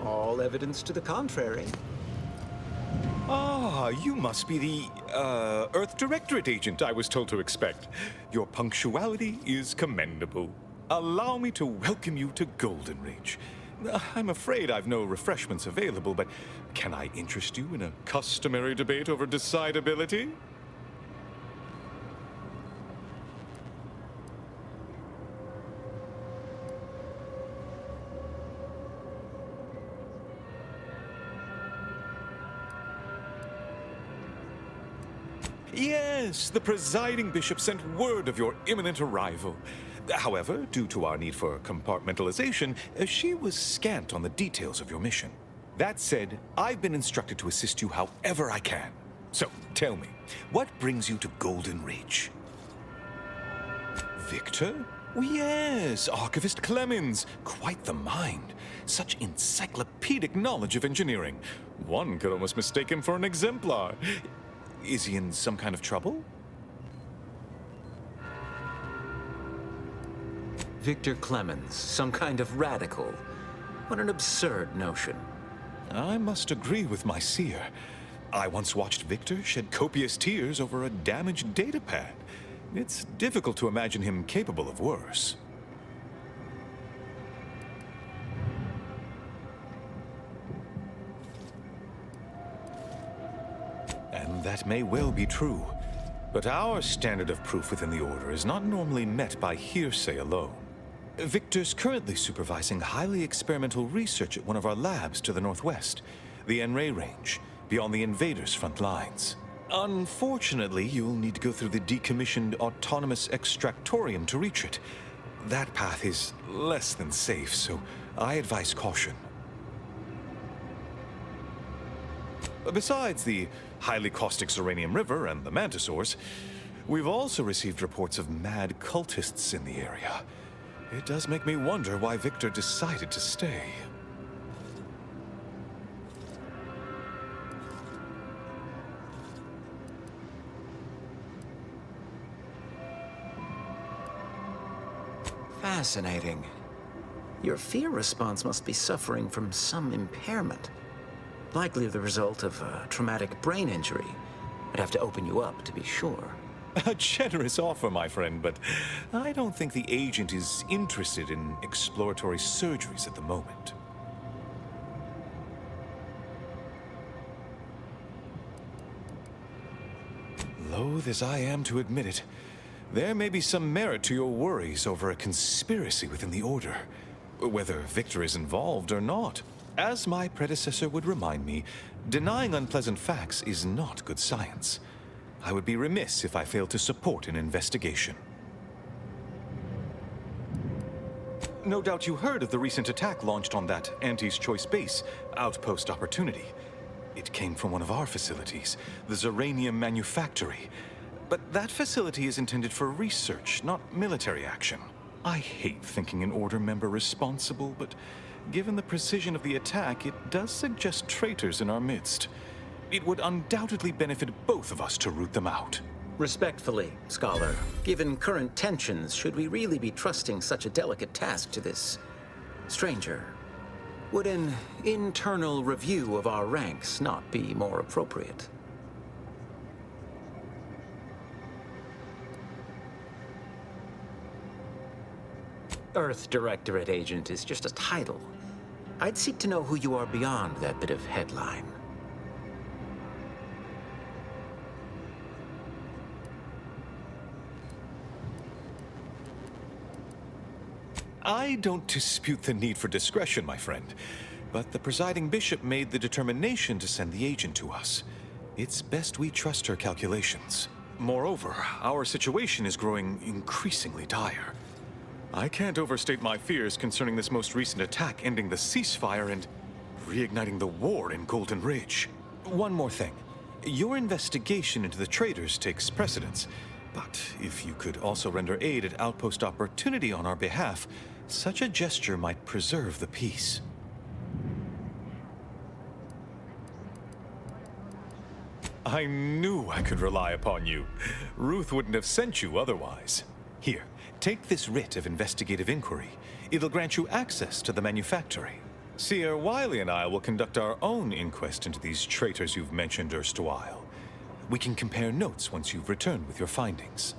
All evidence to the contrary. Ah, you must be the, Earth Directorate agent I was told to expect. Your punctuality is commendable. Allow me to welcome you to Golden Ridge. I'm afraid I've no refreshments available, but can I interest you in a customary debate over decidability? Yes, the presiding bishop sent word of your imminent arrival. However, due to our need for compartmentalization, she was scant on the details of your mission. That said, I've been instructed to assist you however I can. So, tell me, what brings you to Golden Ridge? Victor? Oh, yes, Archivist Clemens. Quite the mind. Such encyclopedic knowledge of engineering. One could almost mistake him for an exemplar. Is he in some kind of trouble? Victor Clemens, some kind of radical. What an absurd notion. I must agree with my seer. I once watched Victor shed copious tears over a damaged datapad. It's difficult to imagine him capable of worse. And that may well be true. But our standard of proof within the Order is not normally met by hearsay alone. Victor's currently supervising highly experimental research at one of our labs to the northwest, the Enray Range, beyond the invaders' front lines. Unfortunately, you'll need to go through the decommissioned autonomous extractorium to reach it. That path is less than safe, so I advise caution. Besides the highly caustic Xeranium River and the Mantisaurs, we've also received reports of mad cultists in the area. It does make me wonder why Victor decided to stay. Fascinating. Your fear response must be suffering from some impairment. Likely the result of a traumatic brain injury. I'd have to open you up to be sure. A generous offer, my friend, but I don't think the agent is interested in exploratory surgeries at the moment. Loath as I am to admit it, there may be some merit to your worries over a conspiracy within the Order, whether Victor is involved or not. As my predecessor would remind me, denying unpleasant facts is not good science. I would be remiss if I failed to support an investigation. No doubt you heard of the recent attack launched on that Auntie's Choice base, Outpost Opportunity. It came from one of our facilities, the Zeranium Manufactory. But that facility is intended for research, not military action. I hate thinking an Order member responsible, but given the precision of the attack, it does suggest traitors in our midst. It would undoubtedly benefit both of us to root them out. Respectfully, Scholar, given current tensions, should we really be trusting such a delicate task to this stranger? Would an internal review of our ranks not be more appropriate? Earth Directorate Agent is just a title. I'd seek to know who you are beyond that bit of headline. I don't dispute the need for discretion, my friend, but the presiding bishop made the determination to send the agent to us. It's best we trust her calculations. Moreover, our situation is growing increasingly dire. I can't overstate my fears concerning this most recent attack ending the ceasefire and reigniting the war in Golden Ridge. One more thing. Your investigation into the traitors takes precedence, but if you could also render aid at Outpost Opportunity on our behalf, such a gesture might preserve the peace. I knew I could rely upon you. Ruth wouldn't have sent you otherwise. Here, take this writ of investigative inquiry. It'll grant you access to the manufactory. Seer Wiley and I will conduct our own inquest into these traitors you've mentioned erstwhile. We can compare notes once you've returned with your findings.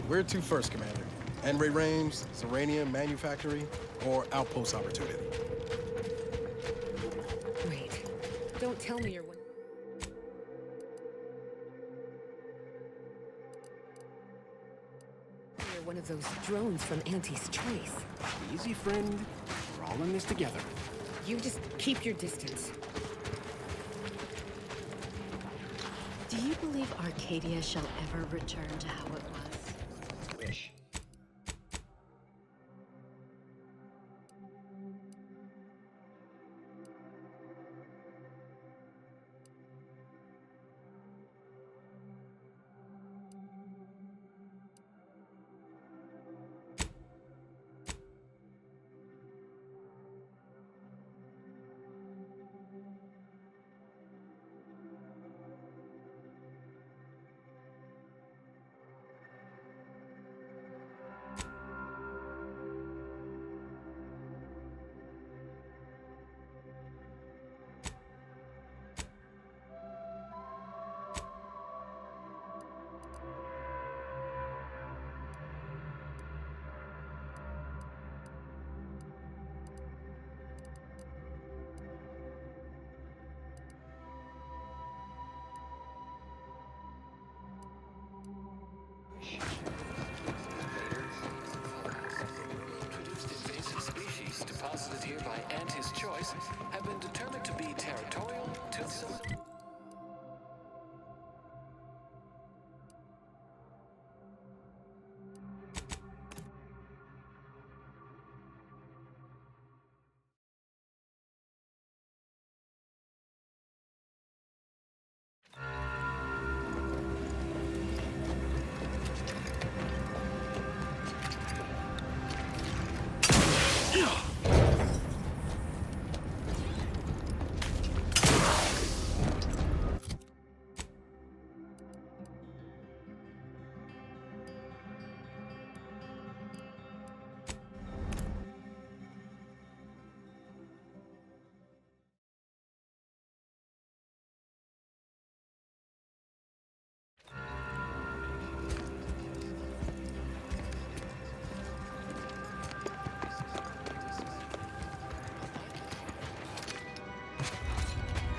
Where to first, Commander? Enray Range, Zeranium Manufactory, or Outpost Opportunity? Wait. Don't tell me you're one of those drones from Auntie's Choice. Easy, friend. We're all in this together. You just keep your distance. Do you believe Arcadia shall ever return to how it was? Wish.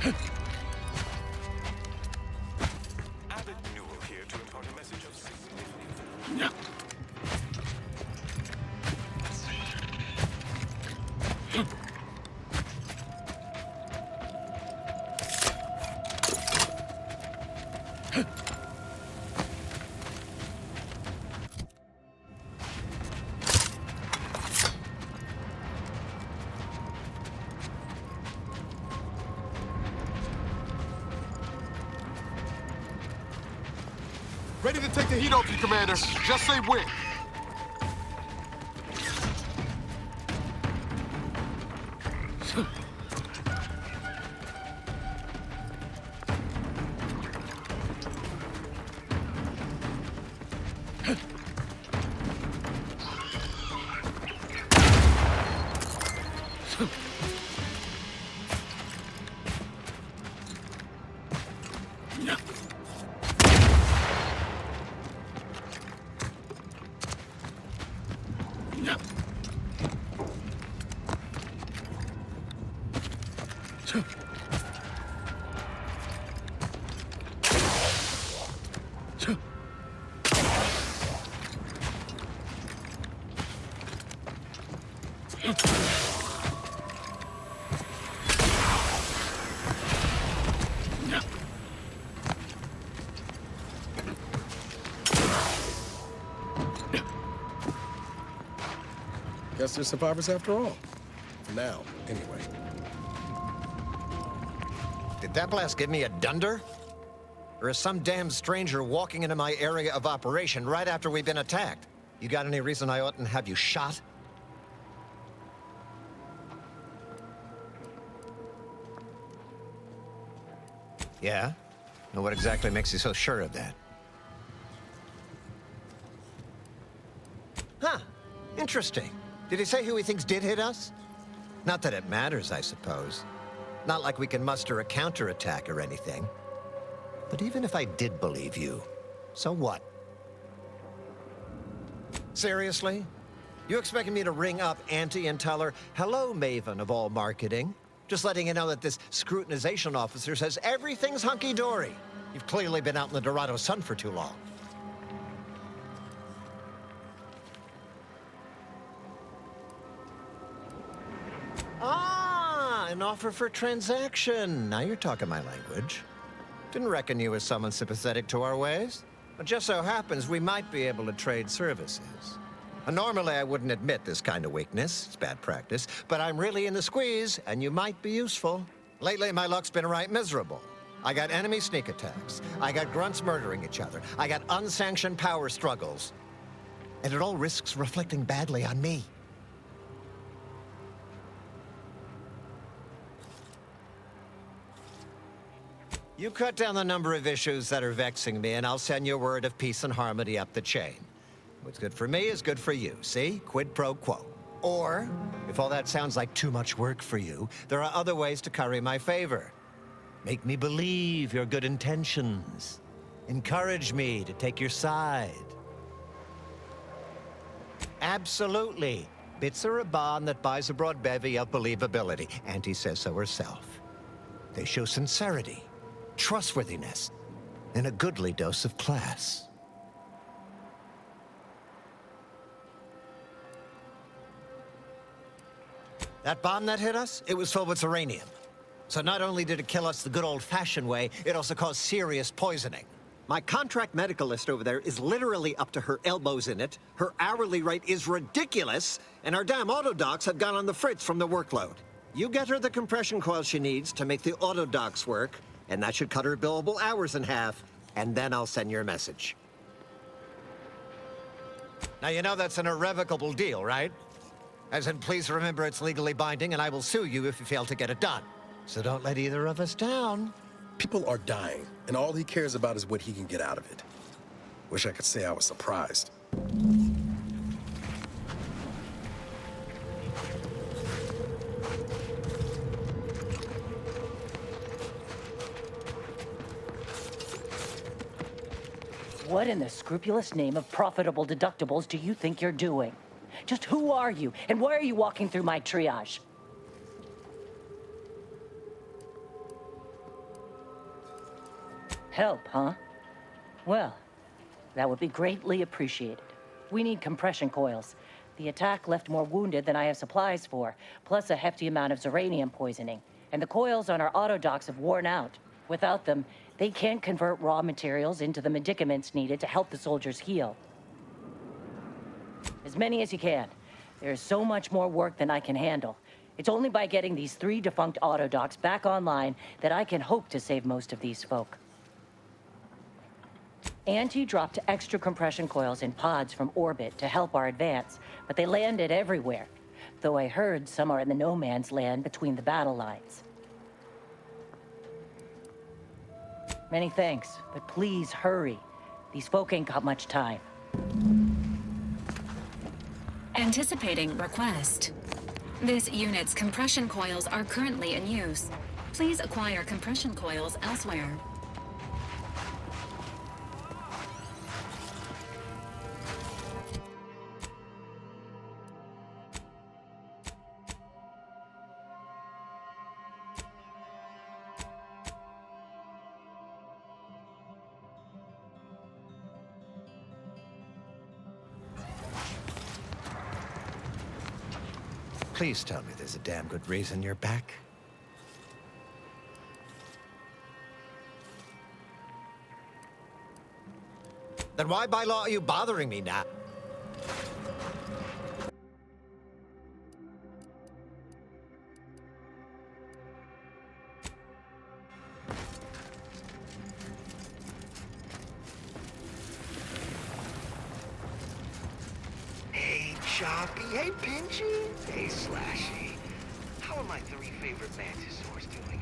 Abbott Newell here to impart a message of significance. Ready to take the heat off you, Commander. Just say when. Guess they're survivors after all. For now, anyway. Did that blast give me a dunder? Or is some damn stranger walking into my area of operation right after we've been attacked? You got any reason I oughtn't have you shot? Yeah? Now what exactly makes you so sure of that? Huh. Interesting. Did he say who he thinks did hit us? Not that it matters, I suppose. Not like we can muster a counterattack or anything. But even if I did believe you, so what? Seriously? You expecting me to ring up Auntie and tell her, hello, Maven of all marketing? Just letting you know that this scrutinization officer says everything's hunky-dory. You've clearly been out in the Dorado sun for too long. Ah, an offer for transaction. Now you're talking my language. Didn't reckon you was someone sympathetic to our ways. But just so happens we might be able to trade services. Normally I wouldn't admit this kind of weakness. It's bad practice. But I'm really in the squeeze, and you might be useful. Lately my luck's been right miserable. I got enemy sneak attacks. I got grunts murdering each other. I got unsanctioned power struggles. And it all risks reflecting badly on me. You cut down the number of issues that are vexing me, and I'll send you word of peace and harmony up the chain. What's good for me is good for you, see? Quid pro quo. Or, if all that sounds like too much work for you, there are other ways to curry my favor. Make me believe your good intentions. Encourage me to take your side. Absolutely. Bits are a bond that buys a broad bevy of believability. Auntie says so herself. They show sincerity, trustworthiness, and a goodly dose of class. That bomb that hit us, it was filled with uranium. So not only did it kill us the good old-fashioned way, it also caused serious poisoning. My contract medicalist over there is literally up to her elbows in it, her hourly rate is ridiculous, and our damn autodocs have gone on the fritz from the workload. You get her the compression coil she needs to make the autodocs work, and that should cut her billable hours in half, and then I'll send your message. Now you know that's an irrevocable deal, right? As in, please remember it's legally binding, and I will sue you if you fail to get it done. So don't let either of us down. People are dying, and all he cares about is what he can get out of it. Wish I could say I was surprised. What in the scrupulous name of profitable deductibles do you think you're doing? Just who are you, and why are you walking through my triage? Help, huh? Well, that would be greatly appreciated. We need compression coils. The attack left more wounded than I have supplies for, plus a hefty amount of zeranium poisoning. And the coils on our autodocs have worn out. Without them, they can't convert raw materials into the medicaments needed to help the soldiers heal. As many as you can. There's so much more work than I can handle. It's only by getting these 3 defunct autodocs back online that I can hope to save most of these folk. Auntie dropped extra compression coils in pods from orbit to help our advance, but they landed everywhere. Though I heard some are in the no man's land between the battle lines. Many thanks, but please hurry. These folk ain't got much time. Anticipating request. This unit's compression coils are currently in use. Please acquire compression coils elsewhere. Please tell me there's a damn good reason you're back. Then why by law are you bothering me now? Hey, Choppy. Hey, Pinchy. Hey, Slashy. How are my 3 favorite mantisaurs doing?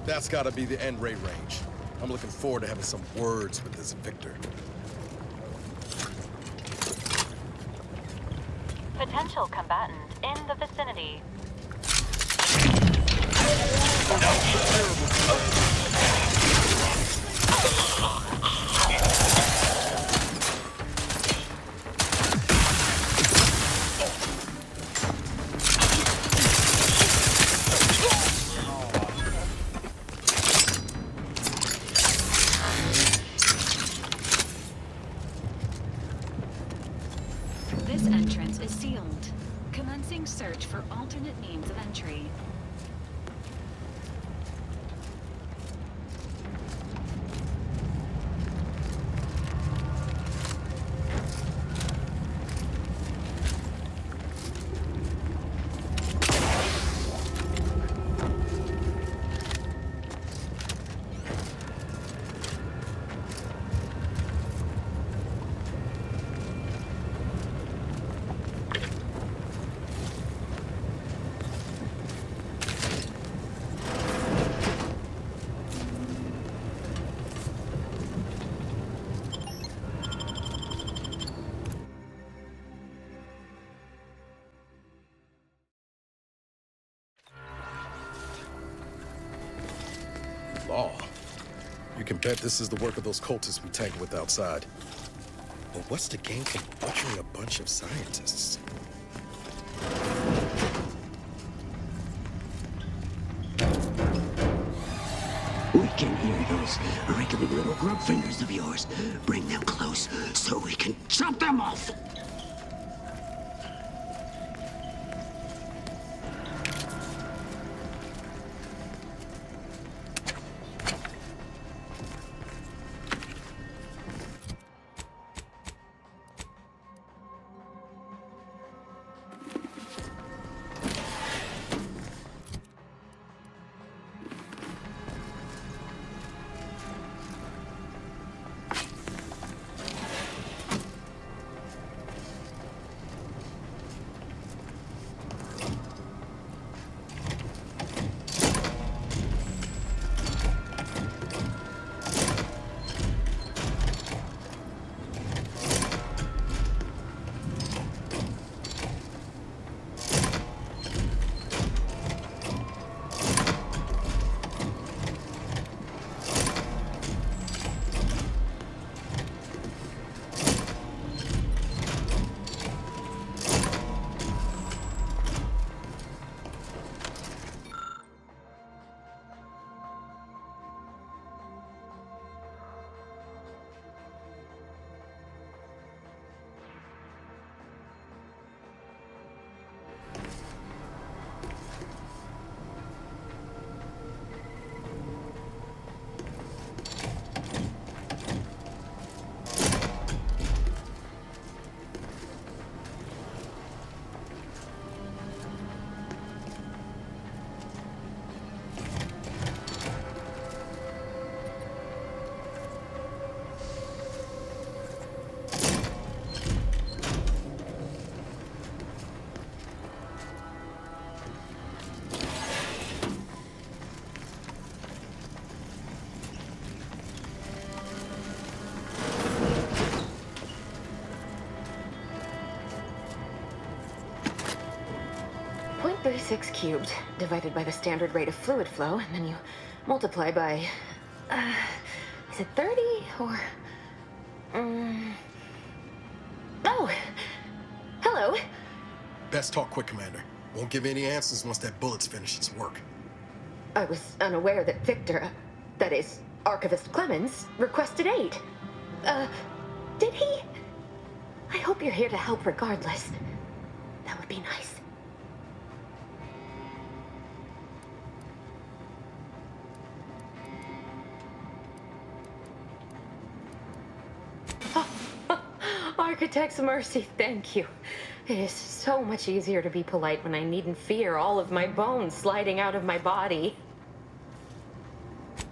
That's gotta be the end rate range. I'm looking forward to having some words with this Victor. Potential combatant in the vicinity. This entrance is sealed. Commencing search for alternate means of entry. Law. You can bet this is the work of those cultists we tangled with outside. But what's the game from butchering a bunch of scientists? We can hear your those wriggly little grub fingers of yours. Bring them close so we can chop them off. .36 cubed divided by the standard rate of fluid flow, and then you multiply by, is it 30 or, oh, hello. Best talk quick, Commander. Won't give any answers once that bullet's finished its work. I was unaware that Victor, that is, Archivist Clemens, requested aid. Did he? I hope you're here to help regardless. That would be nice. Architect's mercy, thank you. It is so much easier to be polite when I needn't fear all of my bones sliding out of my body.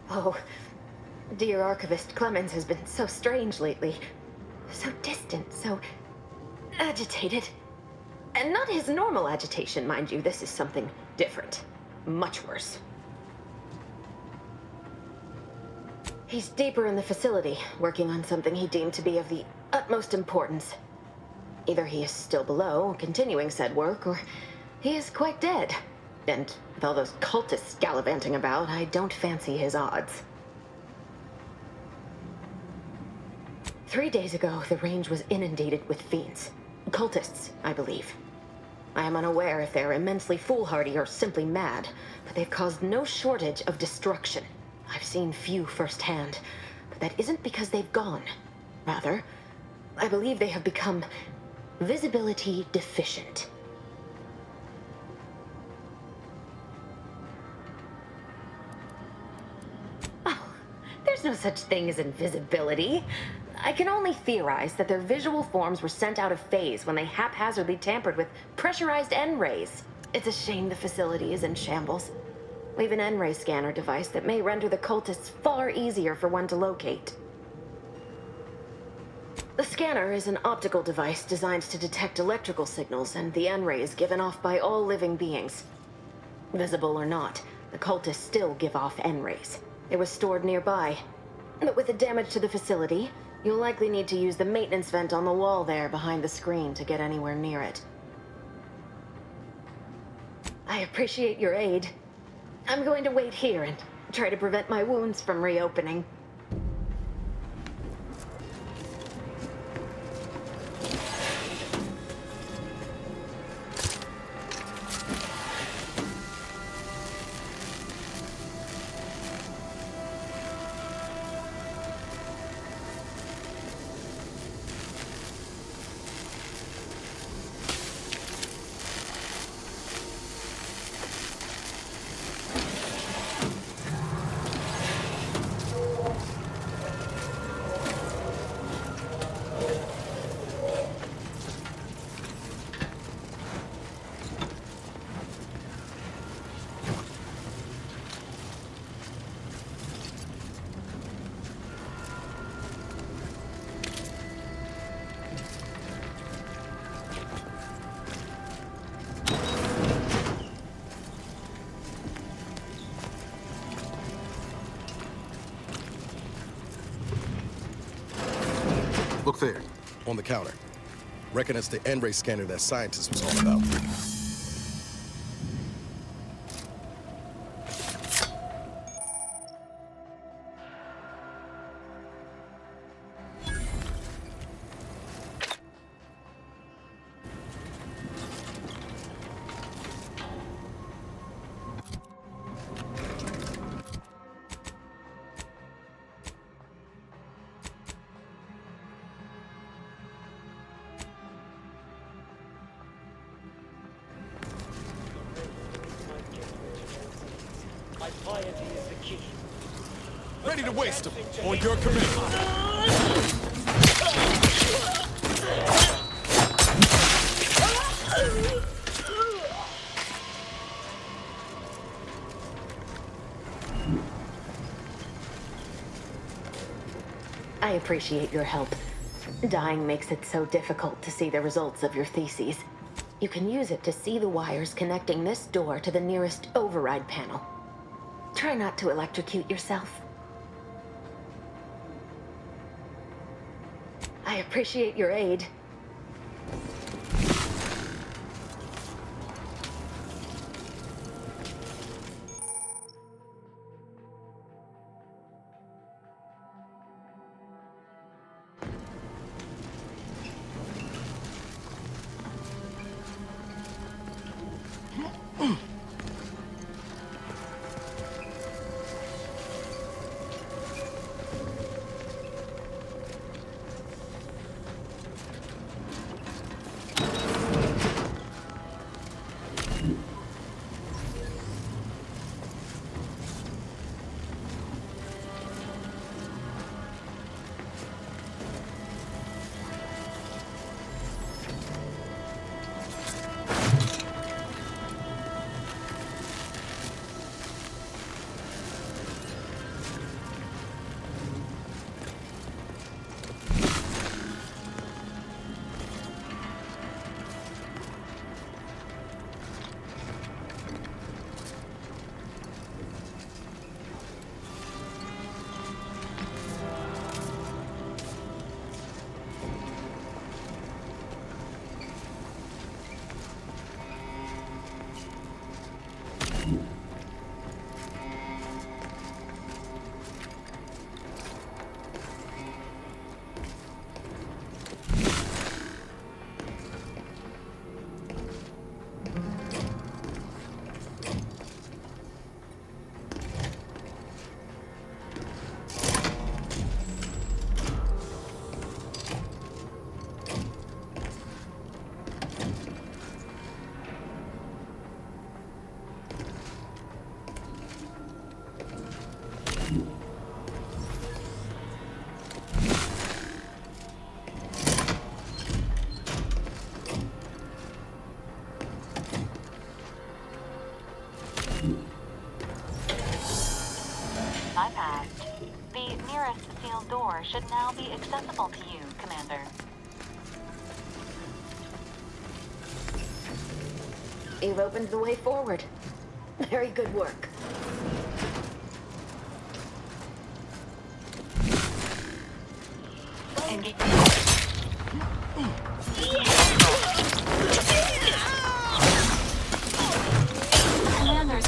Oh, dear Archivist Clemens has been so strange lately. So distant, so agitated. And not his normal agitation, mind you. This is something different. Much worse. He's deeper in the facility, working on something he deemed to be of the utmost importance. Either he is still below, continuing said work, or he is quite dead. And with all those cultists gallivanting about, I don't fancy his odds. 3 days ago, the range was inundated with fiends. Cultists, I believe. I am unaware if they're immensely foolhardy or simply mad, but they've caused no shortage of destruction. I've seen few firsthand, but that isn't because they've gone. Rather, I believe they have become visibility deficient. Oh, there's no such thing as invisibility. I can only theorize that their visual forms were sent out of phase when they haphazardly tampered with pressurized N-rays. It's a shame the facility is in shambles. We have an N-ray scanner device that may render the cultists far easier for one to locate. The scanner is an optical device designed to detect electrical signals and the N-rays given off by all living beings. Visible or not, the cultists still give off N-rays. It was stored nearby. But with the damage to the facility, you'll likely need to use the maintenance vent on the wall there behind the screen to get anywhere near it. I appreciate your aid. I'm going to wait here and try to prevent my wounds from reopening. Look there, on the counter. Reckon it's the N-ray scanner that scientist was all about. My piety is the key. Ready to waste them, on your command. I appreciate your help. Dying makes it so difficult to see the results of your theses. You can use it to see the wires connecting this door to the nearest override panel. Try not to electrocute yourself. I appreciate your aid. I passed. The nearest sealed door should now be accessible to you, Commander. You've opened the way forward. Very good work. Commander's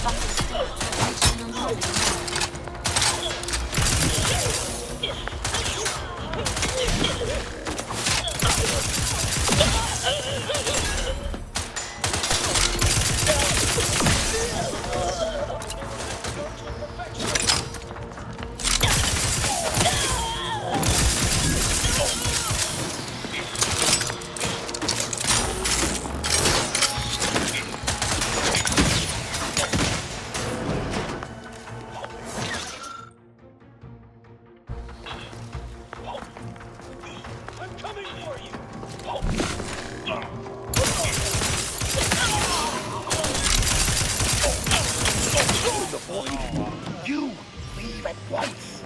You leave at once.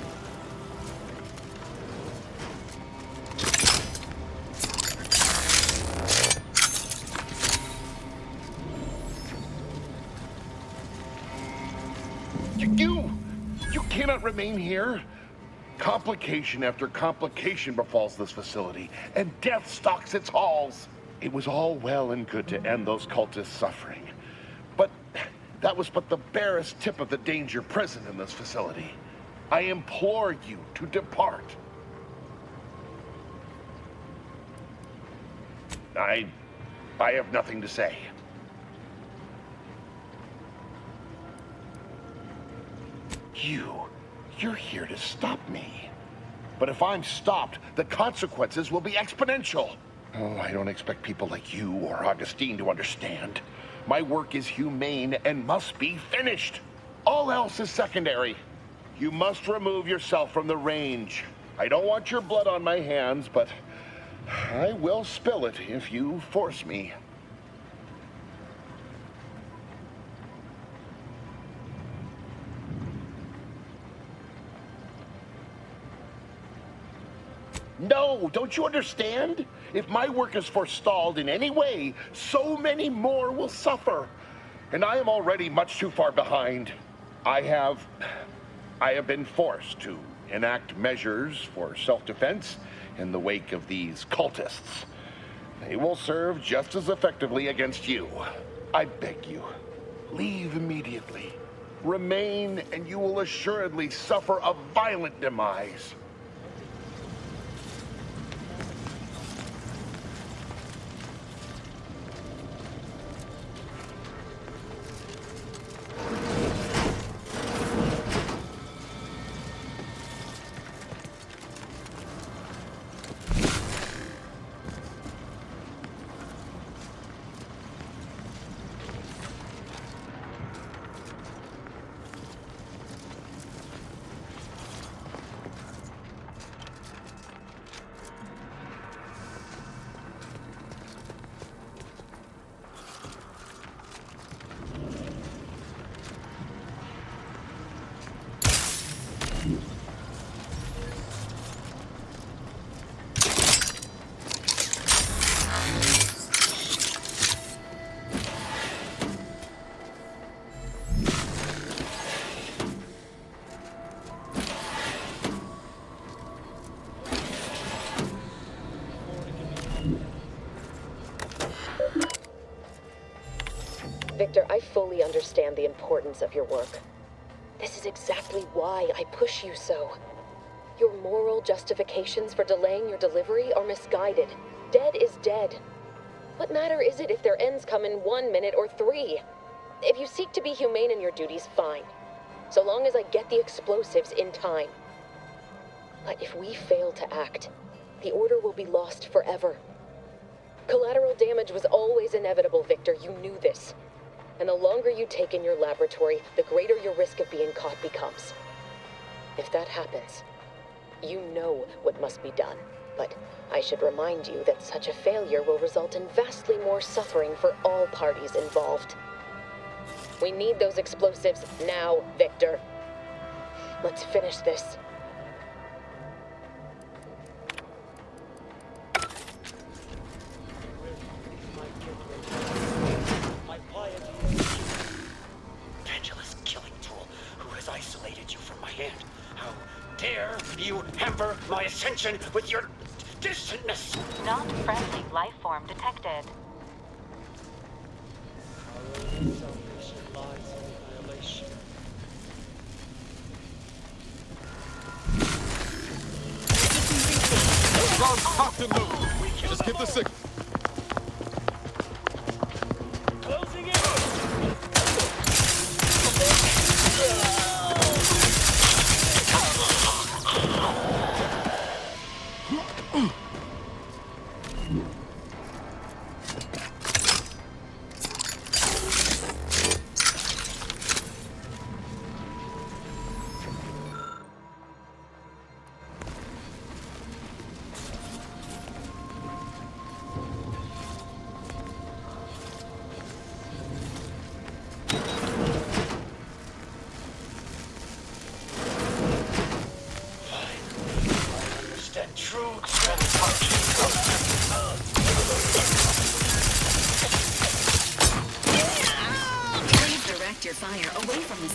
You cannot remain here. Complication after complication befalls this facility, and death stalks its halls. It was all well and good to end those cultists' suffering, but that was but the barest tip of the danger present in this facility. I implore you to depart. I have nothing to say. You're here to stop me. But if I'm stopped, the consequences will be exponential. Oh, I don't expect people like you or Augustine to understand. My work is humane and must be finished. All else is secondary. You must remove yourself from the range. I don't want your blood on my hands, but I will spill it if you force me. No, don't you understand? If my work is forestalled in any way, so many more will suffer. And I am already much too far behind. I have been forced to enact measures for self-defense in the wake of these cultists. They will serve just as effectively against you. I beg you, leave immediately. Remain, and you will assuredly suffer a violent demise. Victor, I fully understand the importance of your work. This is exactly why I push you so. Your moral justifications for delaying your delivery are misguided. Dead is dead. What matter is it if their ends come in 1 minute or 3? If you seek to be humane in your duties, fine. So long as I get the explosives in time. But if we fail to act, the order will be lost forever. Collateral damage was always inevitable, Victor. You knew this. And the longer you take in your laboratory, the greater your risk of being caught becomes. If that happens, you know what must be done. But I should remind you that such a failure will result in vastly more suffering for all parties involved. We need those explosives now, Victor. Let's finish this. Isolated you from my hand. How dare you hamper my ascension with your distantness? Not friendly life form detected. Our only salvation lies in annihilation. Guards cocked and loose. Just give the signal. Closing in! Your fire away from this.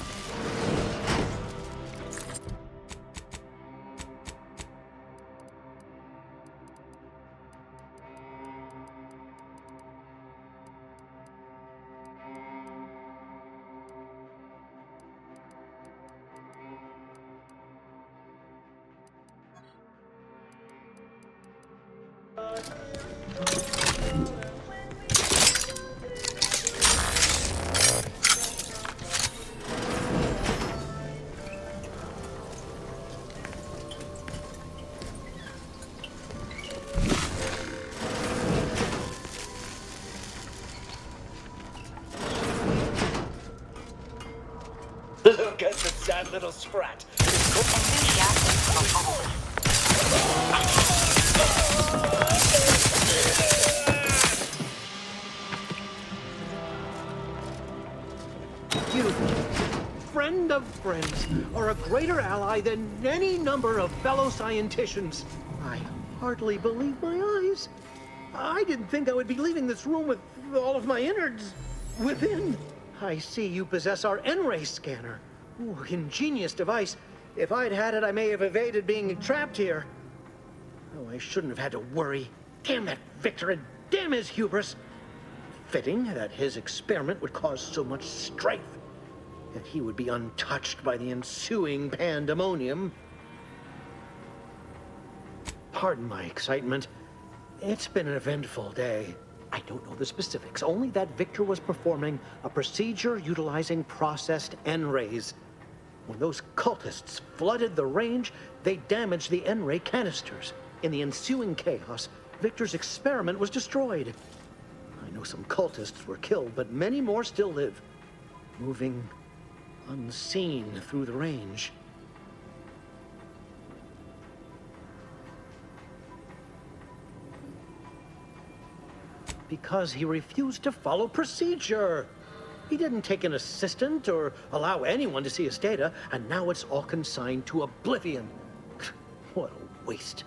Look at the sad little sprat. You, friend of friends, are a greater ally than any number of fellow scienticians. I hardly believe my eyes. I didn't think I would be leaving this room with all of my innards within. I see you possess our N-ray scanner. Ooh, ingenious device. If I'd had it, I may have evaded being trapped here. Oh, I shouldn't have had to worry. Damn that Victor and damn his hubris. Fitting that his experiment would cause so much strife, that he would be untouched by the ensuing pandemonium. Pardon my excitement. It's been an eventful day. I don't know the specifics, only that Victor was performing a procedure utilizing processed N-rays. When those cultists flooded the range, they damaged the N-ray canisters. In the ensuing chaos, Victor's experiment was destroyed. I know some cultists were killed, but many more still live, moving unseen through the range. Because he refused to follow procedure. He didn't take an assistant or allow anyone to see his data, and now it's all consigned to oblivion. What a waste.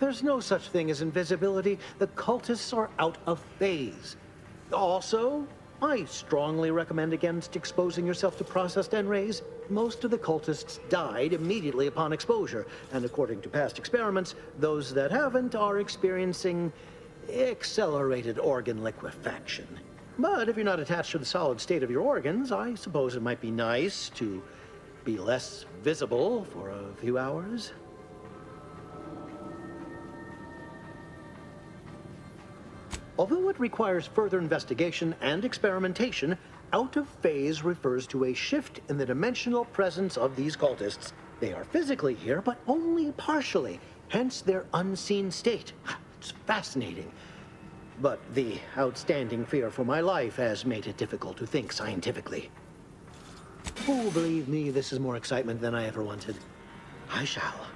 There's no such thing as invisibility. The cultists are out of phase. Also, I strongly recommend against exposing yourself to processed N-rays. Most of the cultists died immediately upon exposure, and according to past experiments, those that haven't are experiencing accelerated organ liquefaction. But if you're not attached to the solid state of your organs, I suppose it might be nice to be less visible for a few hours. Although it requires further investigation and experimentation, out of phase refers to a shift in the dimensional presence of these cultists. They are physically here, but only partially, hence their unseen state. It's fascinating. But the outstanding fear for my life has made it difficult to think scientifically. Oh, believe me, this is more excitement than I ever wanted. I shall.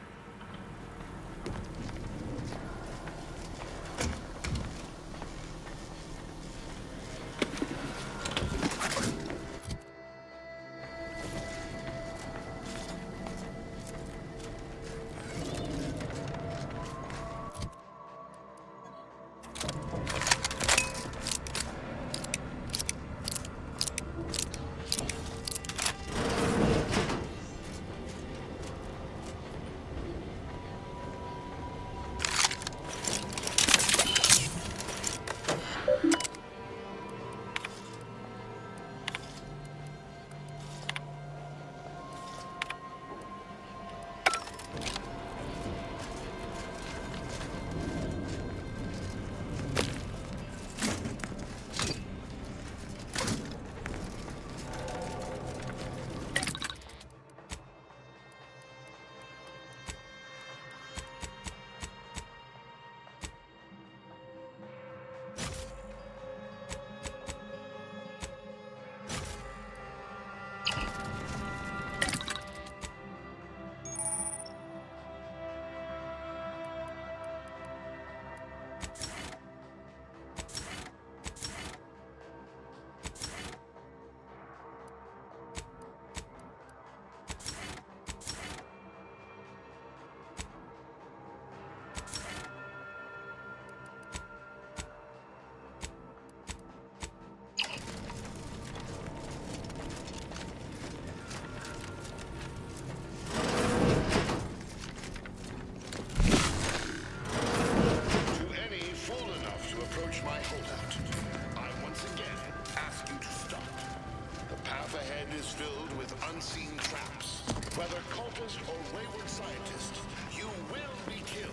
Whether cultist or wayward scientist, you will be killed.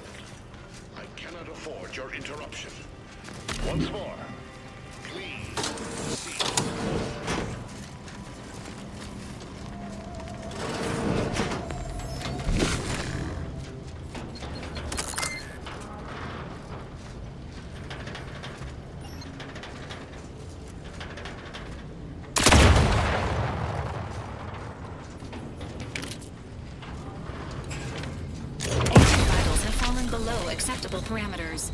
I cannot afford your interruption. Once more, please cease. Below acceptable parameters.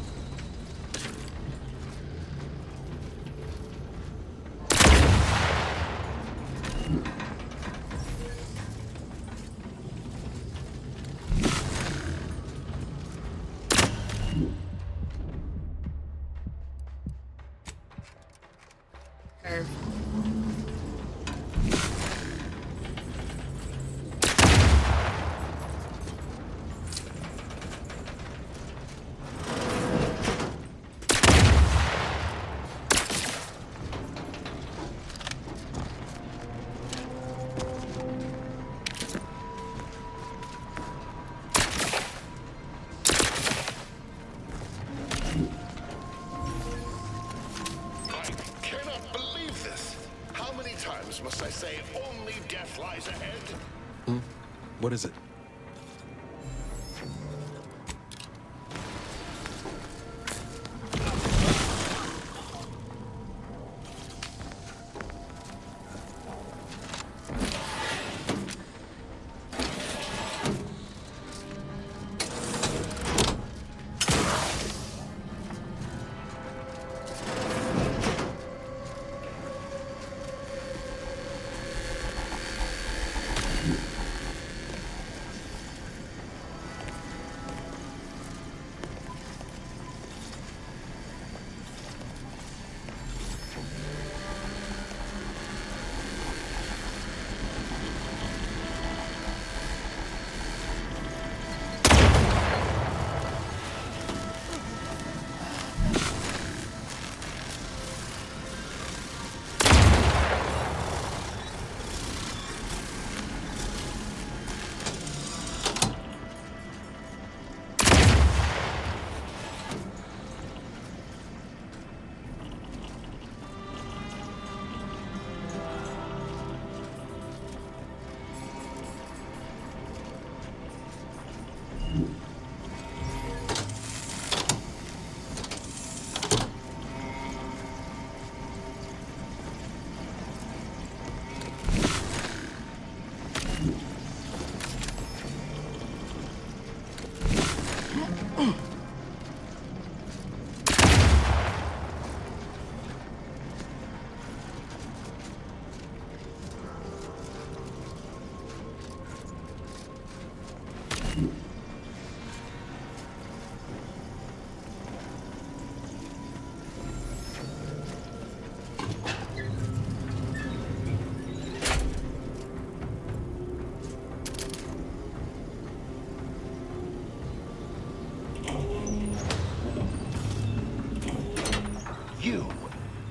Must I say, only death lies ahead? What is it?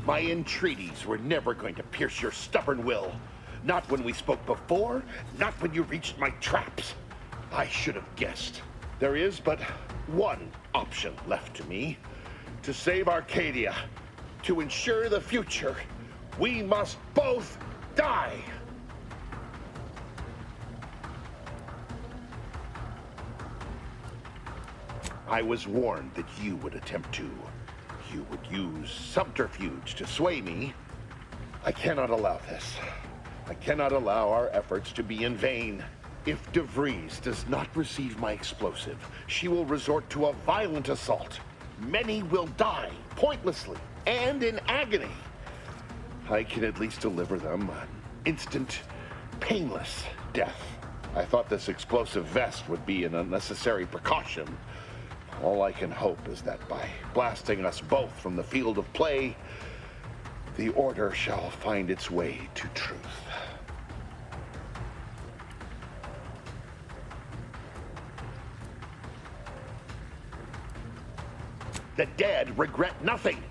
My entreaties were never going to pierce your stubborn will. Not when we spoke before, not when you reached my traps. I should have guessed. There is but one option left to me. To save Arcadia, to ensure the future, we must both die. I was warned that you would attempt to. You would use subterfuge to sway me. I cannot allow this. I cannot allow our efforts to be in vain. If DeVries does not receive my explosive, she will resort to a violent assault. Many will die, pointlessly, and in agony. I can at least deliver them an instant, painless death. I thought this explosive vest would be an unnecessary precaution. All I can hope is that by blasting us both from the field of play, the Order shall find its way to truth. The dead regret nothing.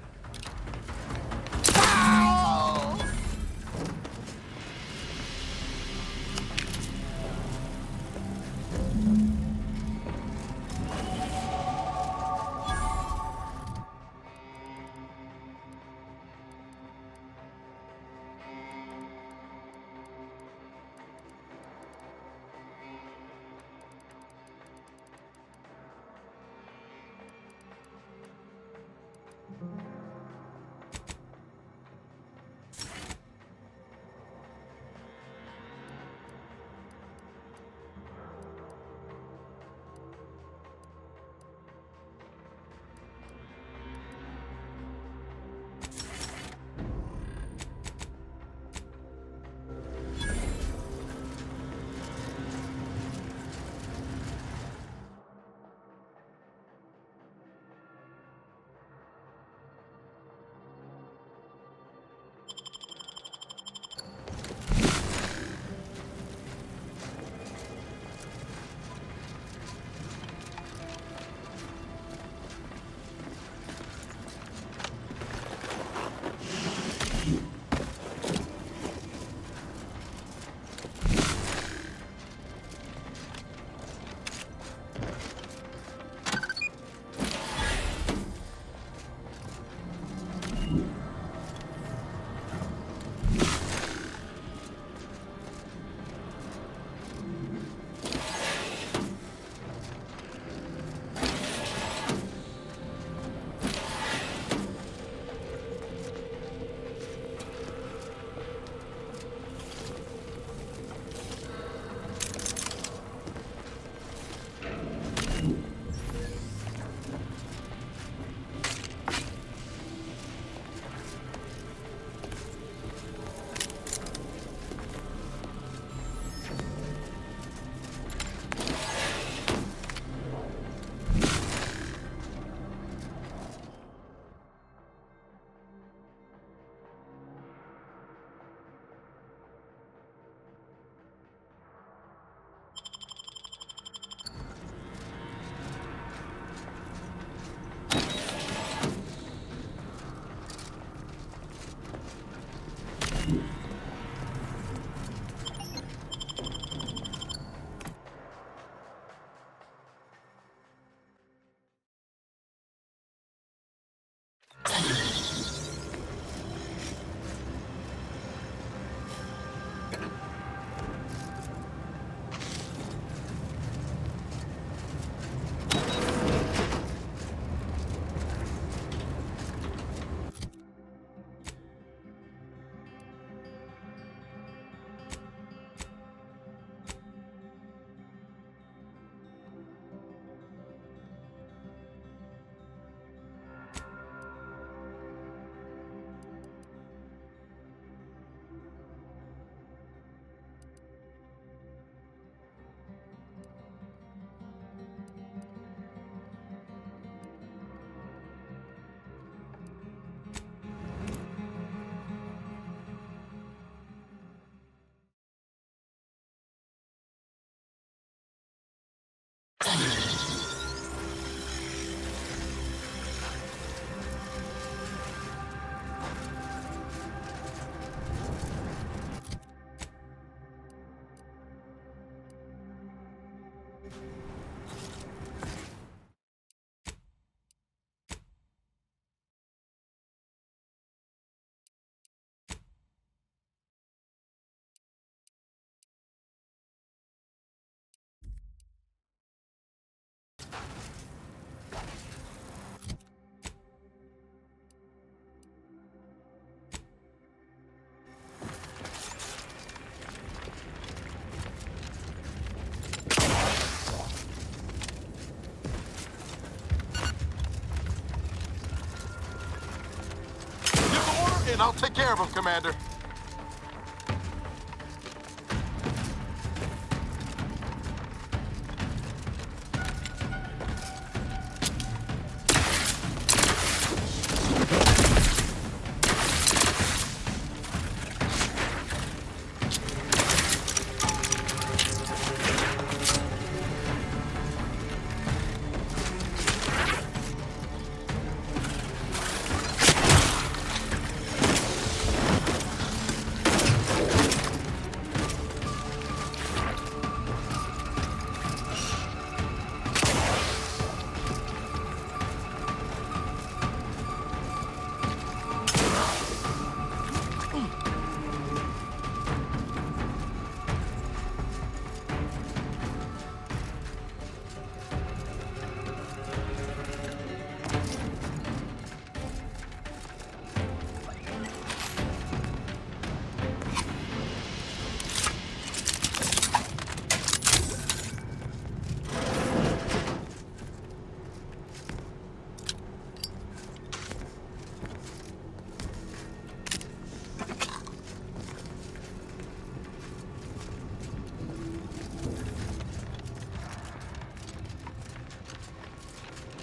And I'll take care of him, Commander.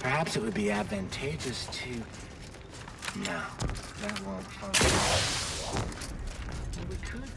Perhaps it would be advantageous to... No, that won't function. We could...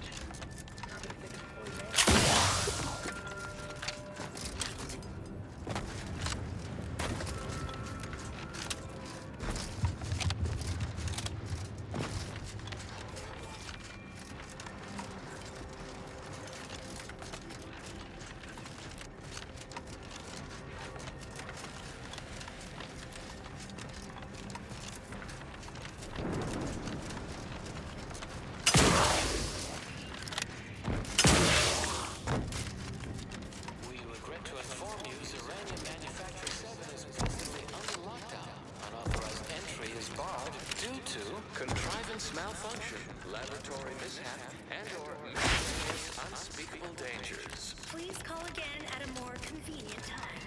malfunction, laboratory mishap, and/or mysterious unspeakable dangers. Please call again at a more convenient time.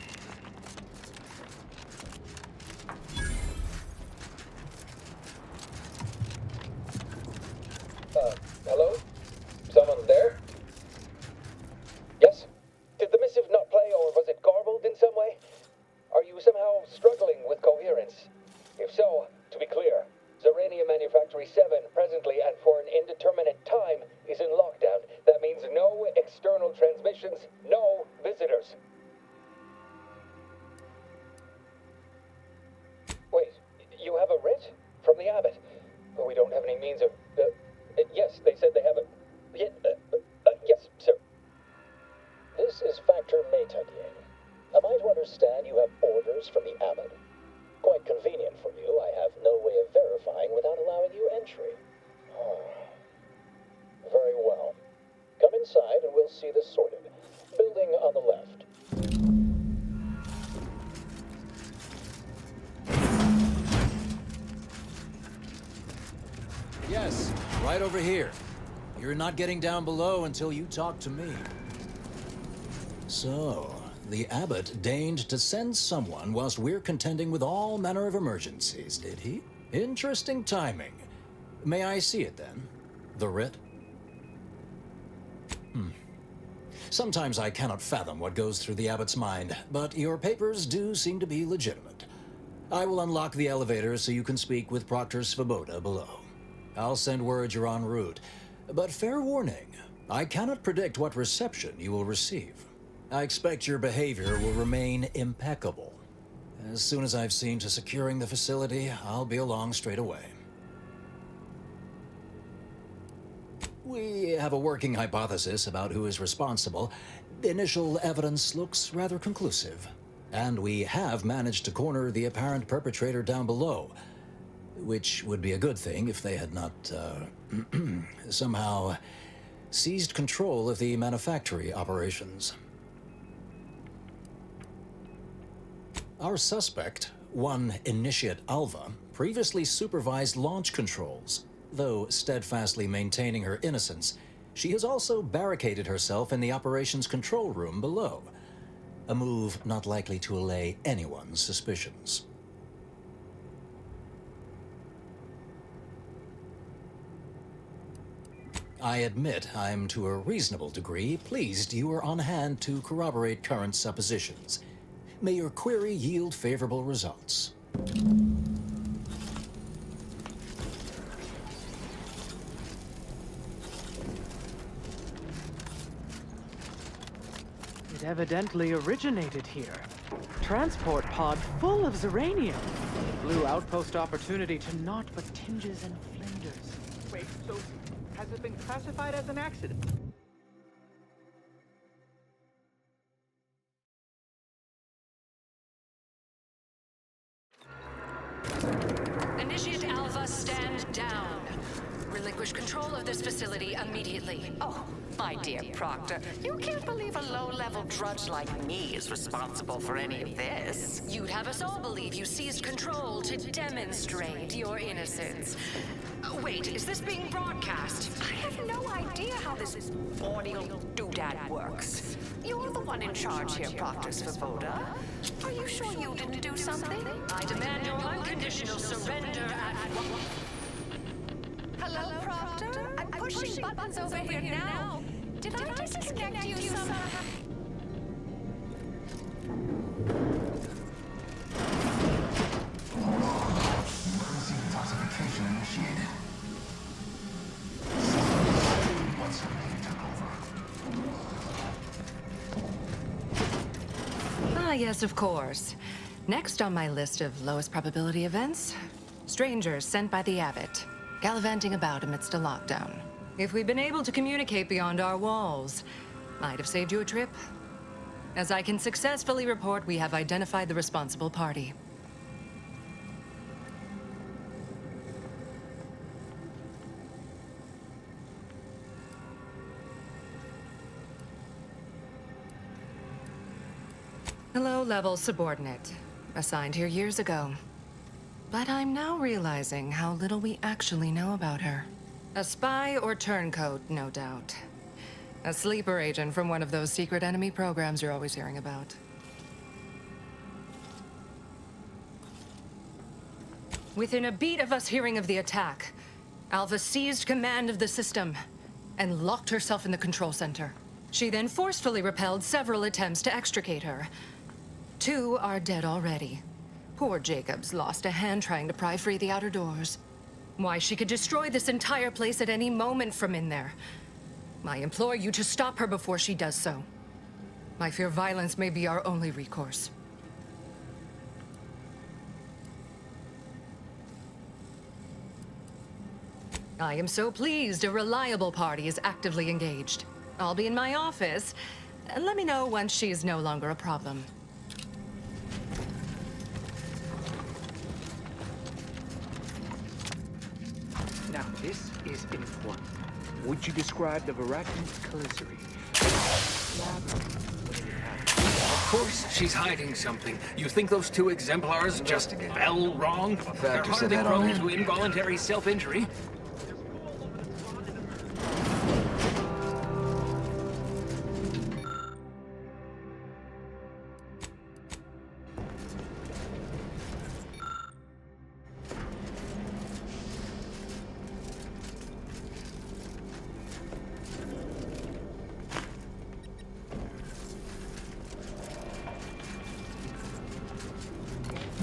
Hello? Someone there? Yes? Did the missive not play, or was it garbled in some way? Are you somehow struggling with coherence? If so, to be clear, Zerania Manufactory 7 presently and for an indeterminate time is in lockdown. That means no external transmissions, no visitors. Wait, you have a writ? From the abbot? Well, we don't have any means of... yes, they said they have a... yes, sir. This is Factor Metadier. Am I to understand you have orders from the abbot? Quite convenient for you. I have no way of verifying without allowing you entry. Very well. Come inside and we'll see this sorted. Building on the left. Yes, right over here. You're not getting down below until you talk to me. So, the abbot deigned to send someone whilst we're contending with all manner of emergencies, did he? Interesting timing. May I see it then? The writ? Sometimes I cannot fathom what goes through the abbot's mind, but your papers do seem to be legitimate. I will unlock the elevator so you can speak with Proctor Svoboda below. I'll send word you're en route, but fair warning, I cannot predict what reception you will receive. I expect your behavior will remain impeccable. As soon as I've seen to securing the facility, I'll be along straight away. We have a working hypothesis about who is responsible. The initial evidence looks rather conclusive, and we have managed to corner the apparent perpetrator down below, which would be a good thing if they had not, somehow seized control of the manufactory operations. Our suspect, one Initiate Alva, previously supervised launch controls. Though steadfastly maintaining her innocence, she has also barricaded herself in the operations control room below, a move not likely to allay anyone's suspicions. I admit I'm to a reasonable degree pleased you are on hand to corroborate current suppositions. May your query yield favorable results. It evidently originated here. Transport pod full of Zeranium. Blue outpost opportunity to naught but tinges and flinders. Wait, so has it been classified as an accident? Initiate Alpha, stand down. Relinquish control of this facility immediately. Oh, my dear Proctor, you can't believe a low-level drudge like me is responsible for any of this. You'd have us all believe you seized control to demonstrate your innocence. Wait, is this being broadcast? I have no idea how this audio doodad works. You're the one in charge here, Proctor Svoboda. Are you sure you didn't do something? I demand your unconditional surrender at... Hello, Proctor? I'm pushing buttons over here now. Did I disconnect you somehow? Emergency detoxification initiated. Once Arcadia took over. Ah, yes, of course. Next on my list of lowest probability events, strangers sent by the Abbot, gallivanting about amidst a lockdown. If we'd been able to communicate beyond our walls, might have saved you a trip. As I can successfully report, we have identified the responsible party. A low-level subordinate, assigned here years ago. But I'm now realizing how little we actually know about her. A spy or turncoat, no doubt. A sleeper agent from one of those secret enemy programs you're always hearing about. Within a beat of us hearing of the attack, Alva seized command of the system and locked herself in the control center. She then forcefully repelled several attempts to extricate her. 2 are dead already. Poor Jacobs lost a hand trying to pry free the outer doors. Why, she could destroy this entire place at any moment from in there. I implore you to stop her before she does so. I fear violence may be our only recourse. I am so pleased a reliable party is actively engaged. I'll be in my office. Let me know once she is no longer a problem. Now, this is important. Would you describe the Veracan Caligari? Of course, she's hiding something. You think those 2 exemplars just fell wrong? They're hardly prone to involuntary self-injury.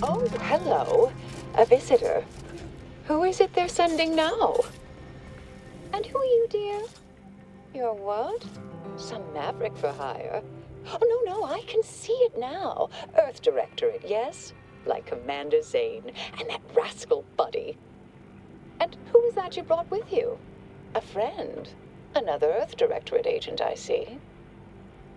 Oh, hello. A visitor. Who is it they're sending now? And who are you, dear? You're what? Some maverick for hire. Oh, no, I can see it now. Earth Directorate, yes? Like Commander Zane and that rascal Buddy. And who is that you brought with you? A friend. Another Earth Directorate agent, I see.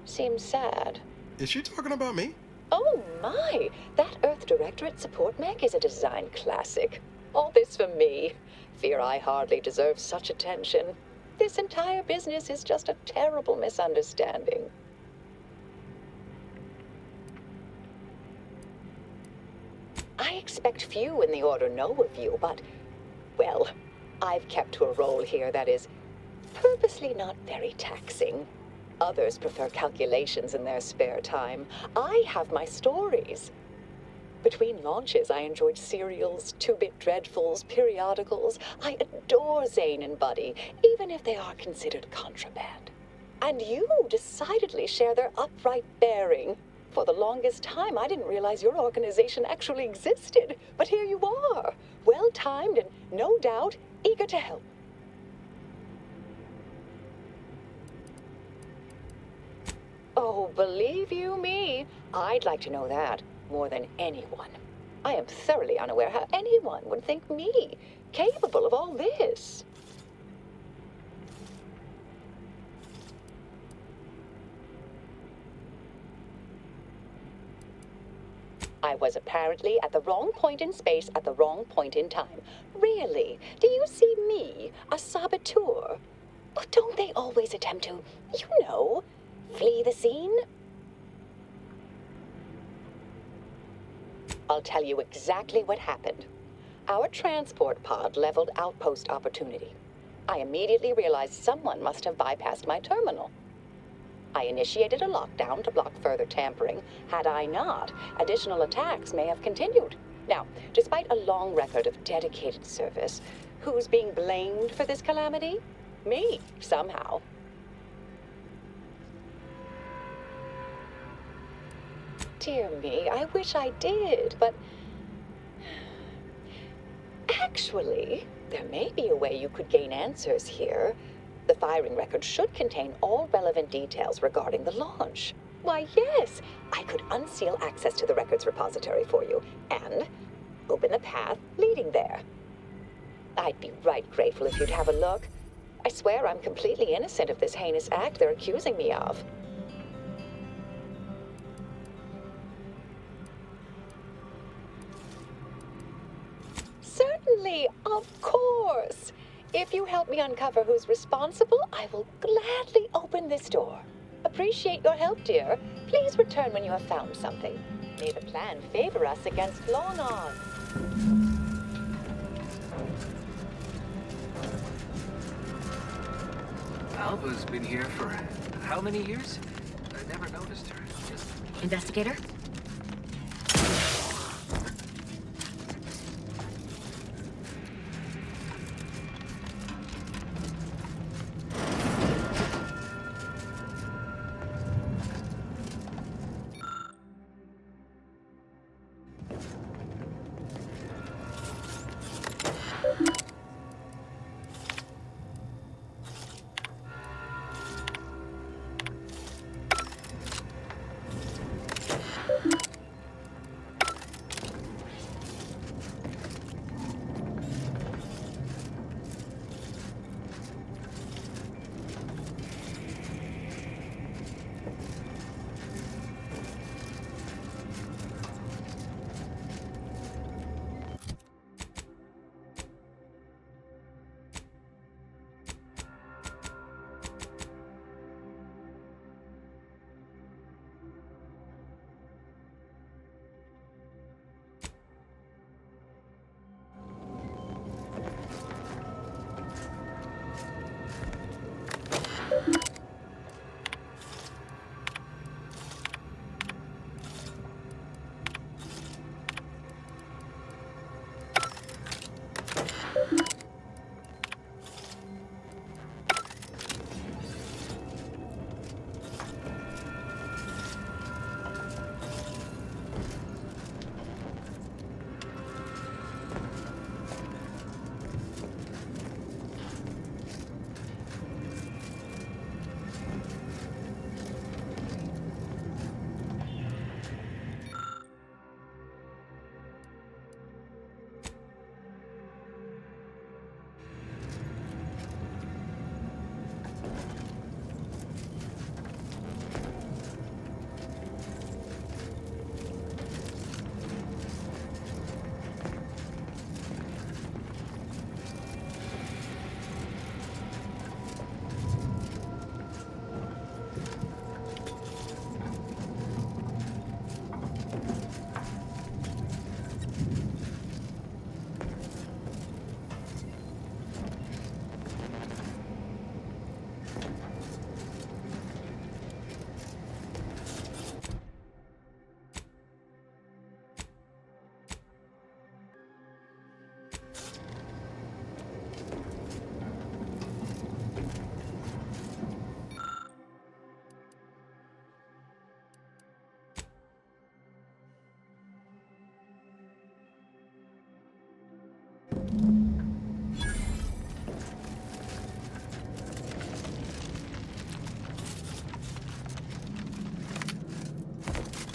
Seems sad. Is she talking about me? Oh, my. That Earth Directorate support mech is a design classic. All this for me. Fear I hardly deserve such attention. This entire business is just a terrible misunderstanding. I expect few in the Order know of you, but, well, I've kept to a role here that is purposely not very taxing. Others prefer calculations in their spare time. I have my stories. Between launches, I enjoyed serials, 2-bit dreadfuls, periodicals. I adore Zane and Buddy, even if they are considered contraband. And you decidedly share their upright bearing. For the longest time, I didn't realize your organization actually existed. But here you are, well-timed and, no doubt, eager to help. Oh, believe you me, I'd like to know that more than anyone. I am thoroughly unaware how anyone would think me capable of all this. I was apparently at the wrong point in space at the wrong point in time. Really? Do you see me, a saboteur? Oh, don't they always attempt to, flee the scene? I'll tell you exactly what happened. Our transport pod leveled outpost opportunity. I immediately realized someone must have bypassed my terminal. I initiated a lockdown to block further tampering. Had I not, additional attacks may have continued. Now, despite a long record of dedicated service, who's being blamed for this calamity? Me, somehow. Dear me, I wish I did, but... Actually, there may be a way you could gain answers here. The firing record should contain all relevant details regarding the launch. Why, yes, I could unseal access to the records repository for you and open the path leading there. I'd be right grateful if you'd have a look. I swear I'm completely innocent of this heinous act they're accusing me of. Certainly, of course. If you help me uncover who's responsible, I will gladly open this door. Appreciate your help, dear. Please return when you have found something. May the plan favor us against long odds. Alva's been here for how many years? I never noticed her. Investigator?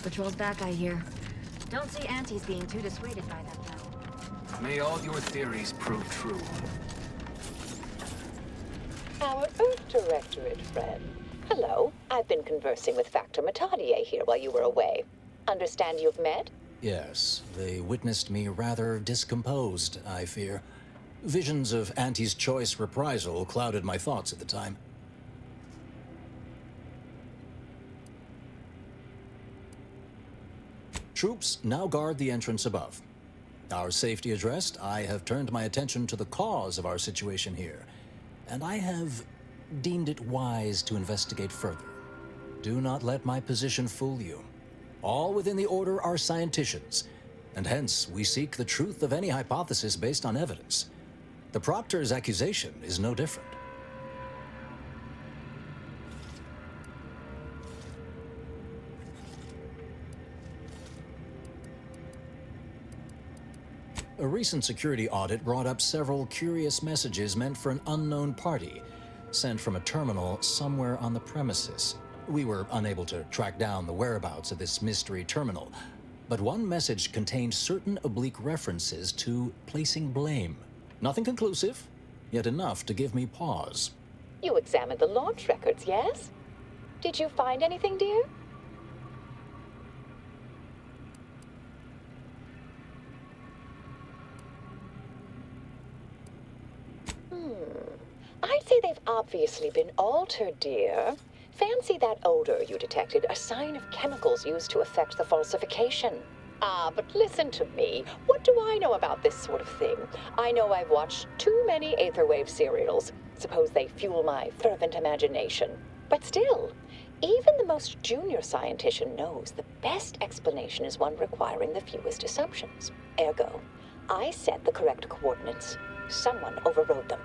Patrol's back, I hear. Don't see Auntie's being too dissuaded by that, though. May all your theories prove true. Our Earth Directorate friend. Hello. I've been conversing with Factor Matadier here while you were away. Understand you've met? Yes, they witnessed me rather discomposed, I fear. Visions of Auntie's choice reprisal clouded my thoughts at the time. Troops now guard the entrance above. Our safety addressed, I have turned my attention to the cause of our situation here, and I have deemed it wise to investigate further. Do not let my position fool you. All within the Order are scienticians, and hence we seek the truth of any hypothesis based on evidence. The Proctor's accusation is no different. A recent security audit brought up several curious messages meant for an unknown party, sent from a terminal somewhere on the premises. We were unable to track down the whereabouts of this mystery terminal, but one message contained certain oblique references to placing blame. Nothing conclusive, yet enough to give me pause. You examined the launch records, yes? Did you find anything, dear? I'd say they've obviously been altered, dear. Fancy that odor you detected, a sign of chemicals used to affect the falsification. Ah, but listen to me. What do I know about this sort of thing? I know I've watched too many Aetherwave serials. Suppose they fuel my fervent imagination. But still, even the most junior scientician knows the best explanation is one requiring the fewest assumptions. Ergo, I set the correct coordinates. Someone overrode them.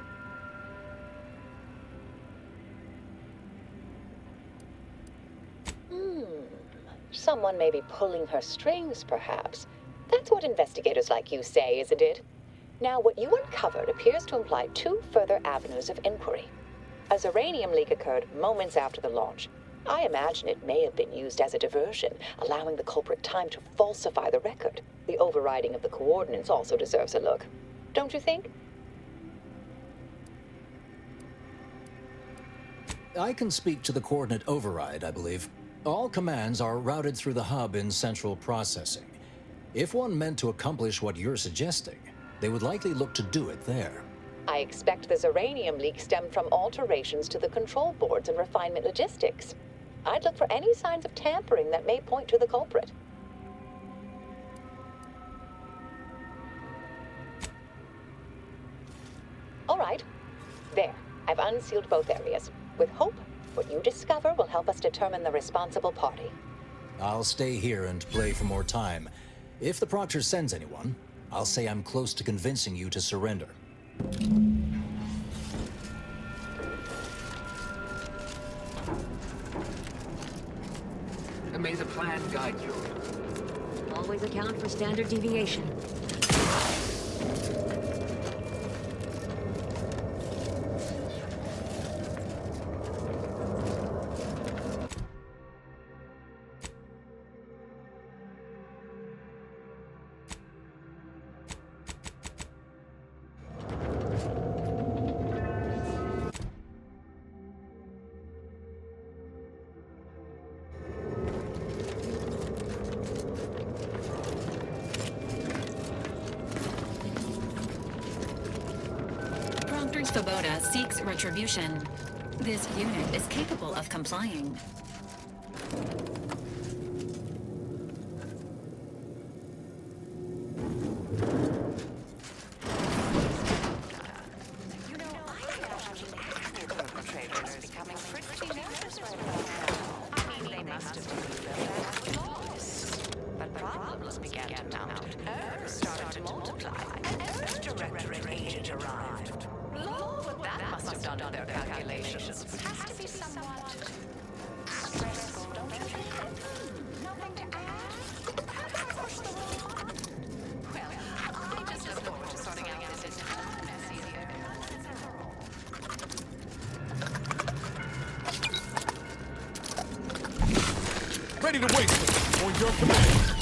Someone may be pulling her strings, perhaps. That's what investigators like you say, isn't it? Now, what you uncovered appears to imply two further avenues of inquiry. A Zeranium leak occurred moments after the launch. I imagine it may have been used as a diversion, allowing the culprit time to falsify the record. The overriding of the coordinates also deserves a look. Don't you think? I can speak to the coordinate override, I believe. All commands are routed through the hub in central processing. If one meant to accomplish what you're suggesting, they would likely look to do it there. I expect the Zeranium leak stemmed from alterations to the control boards and refinement logistics. I'd look for any signs of tampering that may point to the culprit. All right. There. I've unsealed both areas. With hope, what you discover will help us determine the responsible party. I'll stay here and play for more time. If the Proctor sends anyone, I'll say I'm close to convincing you to surrender. May the plan guide you. Always account for standard deviation. Svoboda seeks retribution. This unit is capable of complying. But problems began to mount. Errors started to multiply. An Earth Directorate agent arrived. Lord, that must have done their calculations. Has to be somewhat stressful, don't you think? Nothing to add? Push the wrong button. Well, I just look forward to sorting out this entire messy affair. ready to waste them on your command.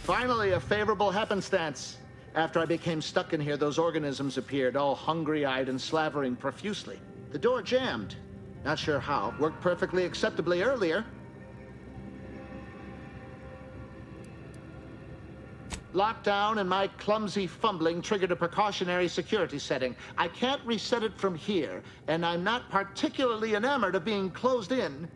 Finally, a favorable happenstance. After I became stuck in here, those organisms appeared, all hungry-eyed and slavering profusely. The door jammed. Not sure how. Worked perfectly acceptably earlier. Lockdown and my clumsy fumbling triggered a precautionary security setting. I can't reset it from here, and I'm not particularly enamored of being closed in.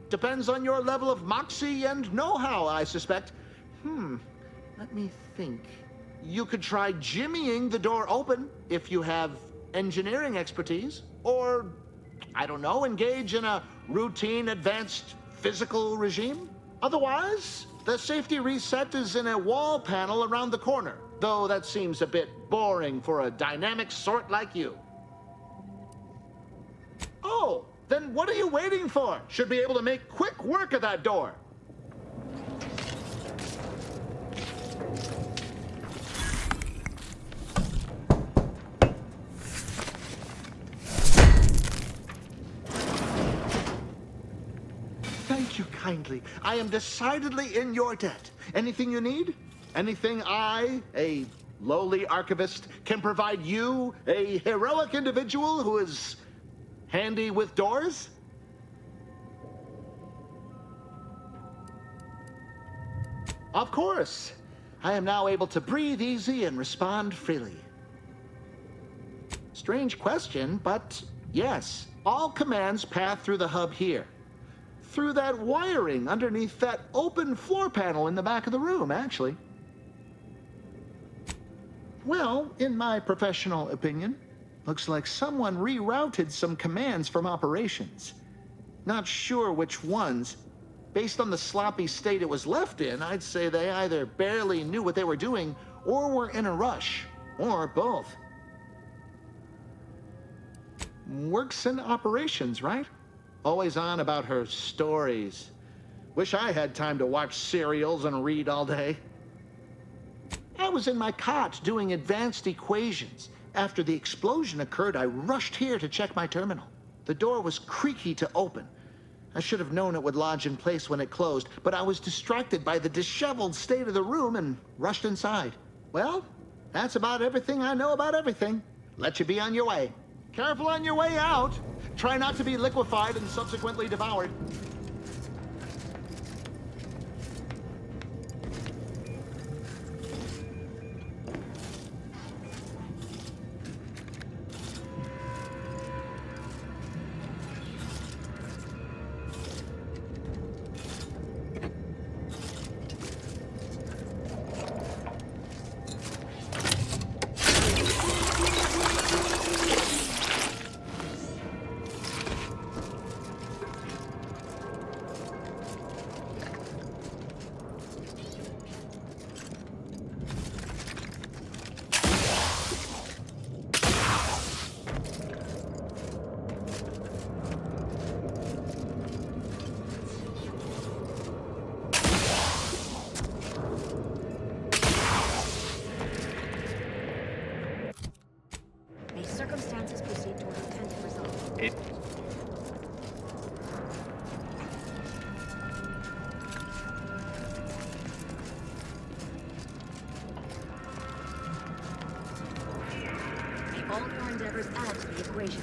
Depends on your level of moxie and know-how, I suspect. Let me think. You could try jimmying the door open if you have engineering expertise. Or, I don't know, engage in a routine advanced physical regime. Otherwise, the safety reset is in a wall panel around the corner. Though that seems a bit boring for a dynamic sort like you. Oh! Then what are you waiting for? Should be able to make quick work of that door. Thank you kindly. I am decidedly in your debt. Anything you need? Anything I, a lowly archivist, can provide you, a heroic individual who is handy with doors? Of course. I am now able to breathe easy and respond freely. Strange question, but yes. All commands pass through the hub here. Through that wiring underneath that open floor panel in the back of the room, actually. Well, in my professional opinion, looks like someone rerouted some commands from operations. Not sure which ones. Based on the sloppy state it was left in, I'd say they either barely knew what they were doing or were in a rush, or both. Works in operations, right? Always on about her stories. Wish I had time to watch serials and read all day. I was in my cot doing advanced equations. After the explosion occurred, I rushed here to check my terminal. The door was creaky to open. I should have known it would lodge in place when it closed, but I was distracted by the disheveled state of the room and rushed inside. Well, that's about everything I know about everything. Let you be on your way. Careful on your way out. Try not to be liquefied and subsequently devoured. endeavors add to the equation.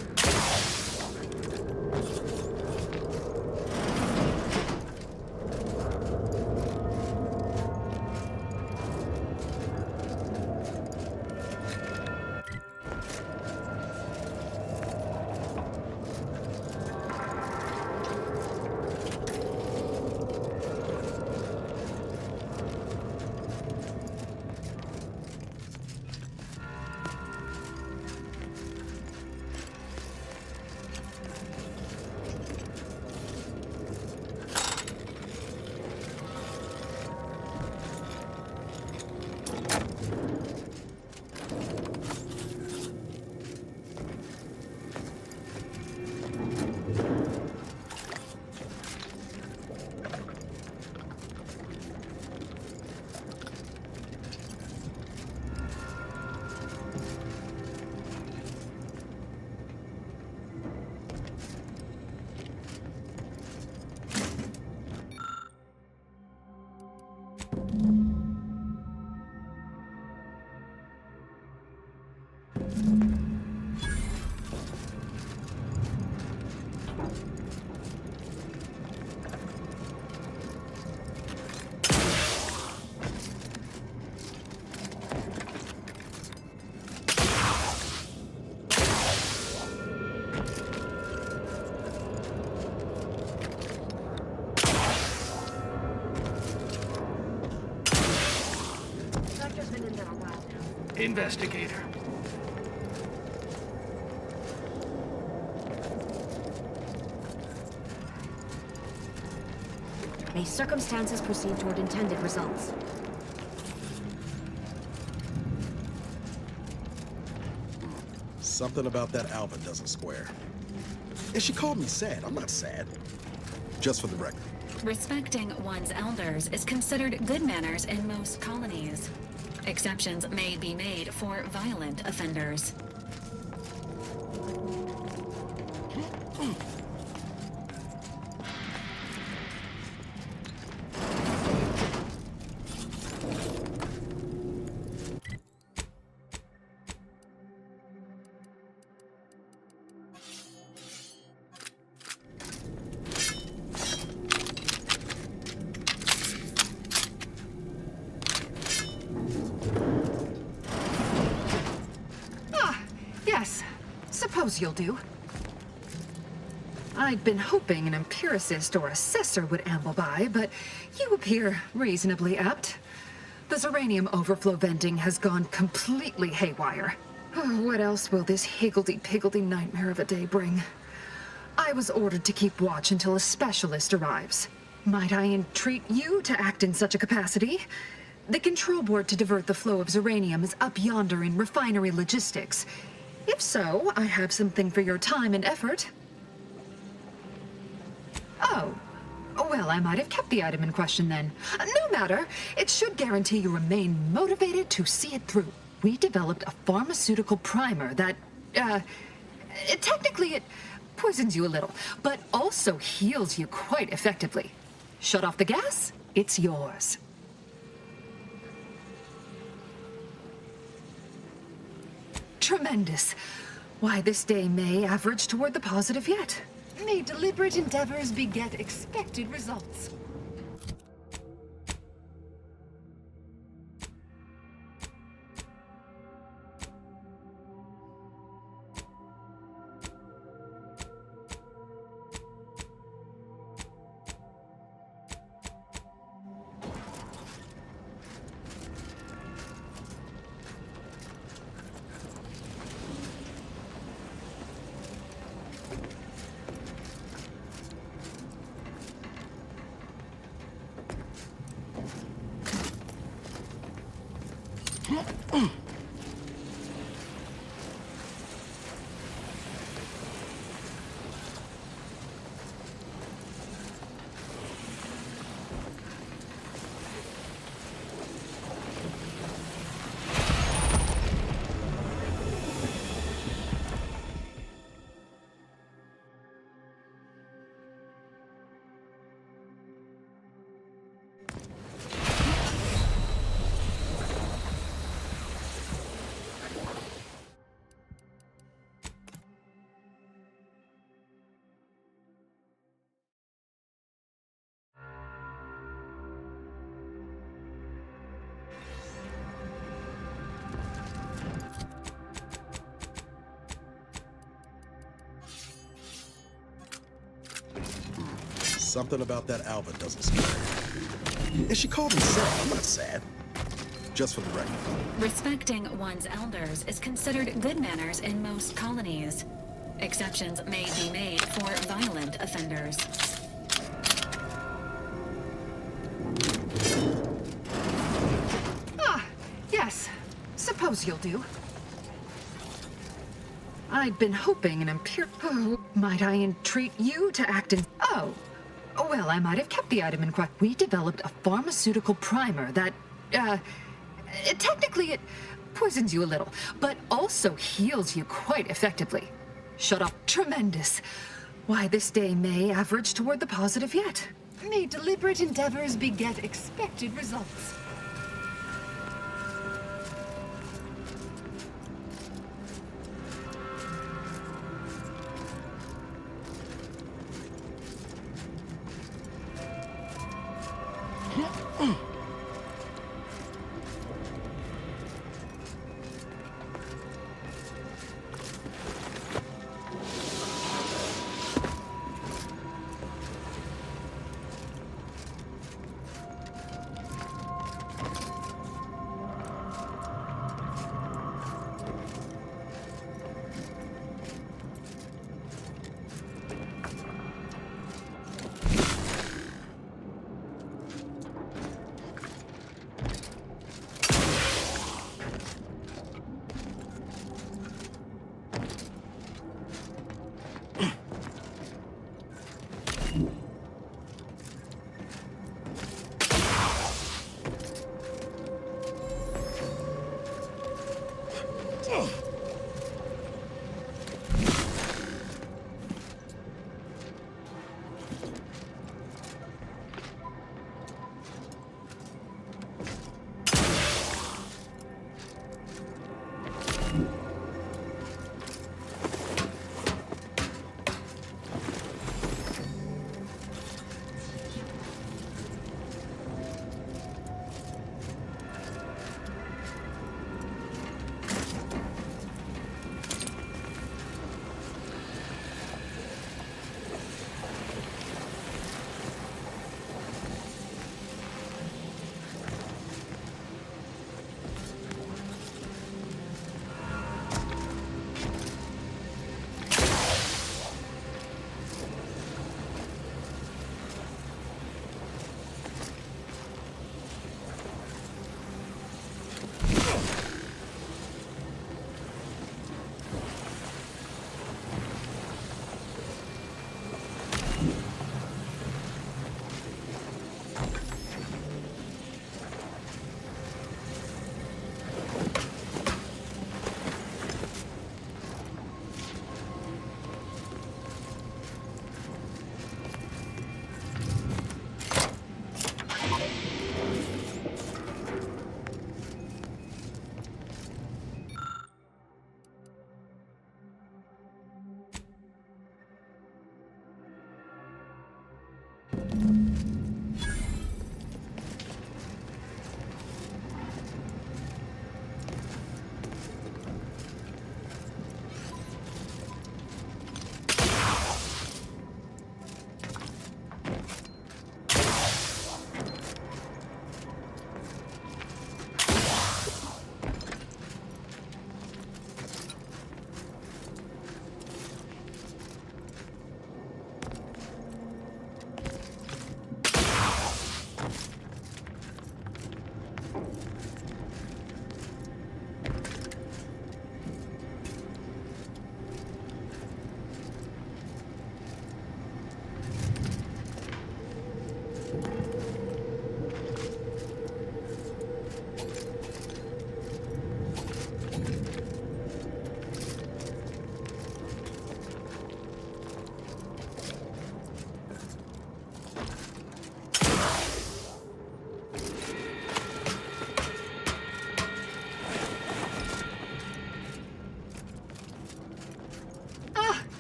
Investigator. May circumstances proceed toward intended results. Something about that Alva doesn't square. And she called me sad. I'm not sad. Just for the record. Respecting one's elders is considered good manners in most colonies. Exceptions may be made for violent offenders. Suppose you'll do. I'd been hoping an empiricist or assessor would amble by, but you appear reasonably apt. The Zeranium overflow venting has gone completely haywire. What else will this higgledy-piggledy nightmare of a day bring? I was ordered to keep watch until a specialist arrives. Might I entreat you to act in such a capacity? The control board to divert the flow of Zeranium is up yonder in refinery logistics. If so, I have something for your time and effort. Oh. Well, I might have kept the item in question then. No matter. It should guarantee you remain motivated to see it through. We developed a pharmaceutical primer that, technically it poisons you a little, but also heals you quite effectively. Shut off the gas, it's yours. Tremendous. Why, this day may average toward the positive yet. May deliberate endeavors beget expected results. Something about that Alva doesn't scare me. And she called me sad. I'm not sad. Just for the record. Respecting one's elders is considered good manners in most colonies. Exceptions may be made for violent offenders. Ah, yes. Suppose you'll do. I'd been hoping an might I entreat you to act in... Oh. Well, I might have kept the item in question. We developed a pharmaceutical primer that, technically it poisons you a little, but also heals you quite effectively. Shut up. Tremendous. Why, this day may average toward the positive yet. May deliberate endeavors beget expected results.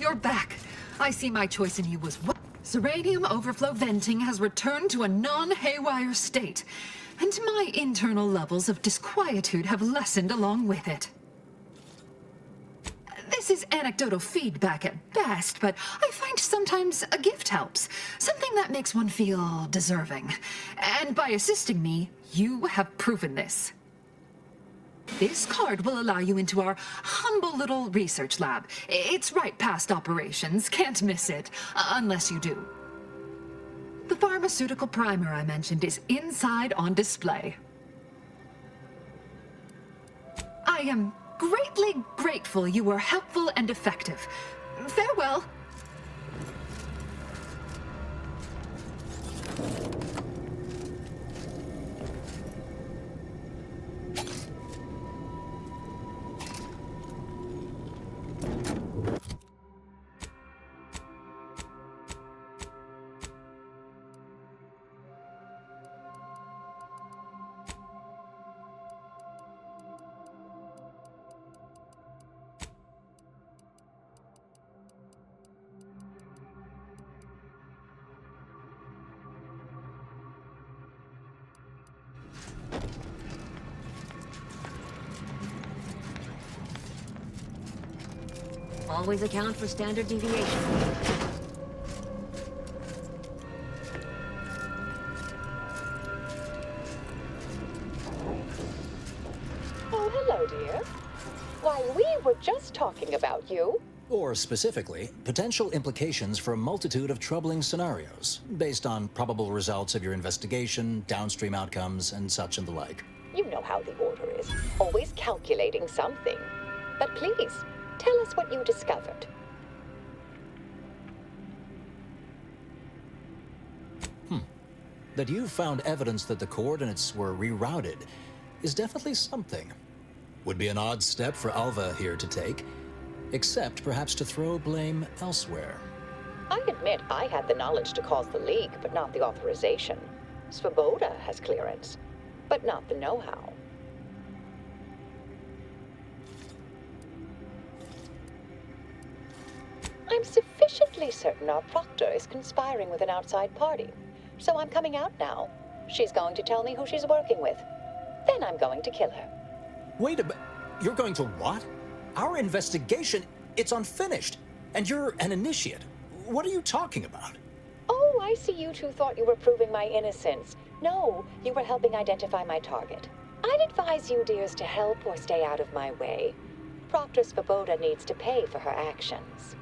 You're back. I see my choice in you was what? Zeranium overflow venting has returned to a non-haywire state, and my internal levels of disquietude have lessened along with it. This is anecdotal feedback at best, but I find sometimes a gift helps. Something that makes one feel deserving. And by assisting me, you have proven this. This card will allow you into our humble little research lab. It's right past operations, can't miss it, unless you do. The pharmaceutical primer I mentioned is inside on display. I am greatly grateful you were helpful and effective. Farewell. Always account for standard deviation. Oh, hello, dear. Why, we were just talking about you. Or specifically, potential implications for a multitude of troubling scenarios, based on probable results of your investigation, downstream outcomes, and such and the like. You know how the Order is, always calculating something. But please, tell us what you discovered. That you found evidence that the coordinates were rerouted is definitely something. Would be an odd step for Alva here to take, except perhaps to throw blame elsewhere. I admit I had the knowledge to cause the leak, but not the authorization. Svoboda has clearance, but not the know-how. I'm sufficiently certain our proctor is conspiring with an outside party. So I'm coming out now. She's going to tell me who she's working with. Then I'm going to kill her. Wait a minute. You're going to what? Our investigation, it's unfinished. And you're an initiate. What are you talking about? Oh, I see you two thought you were proving my innocence. No, you were helping identify my target. I'd advise you dears to help or stay out of my way. Proctor Svoboda needs to pay for her actions.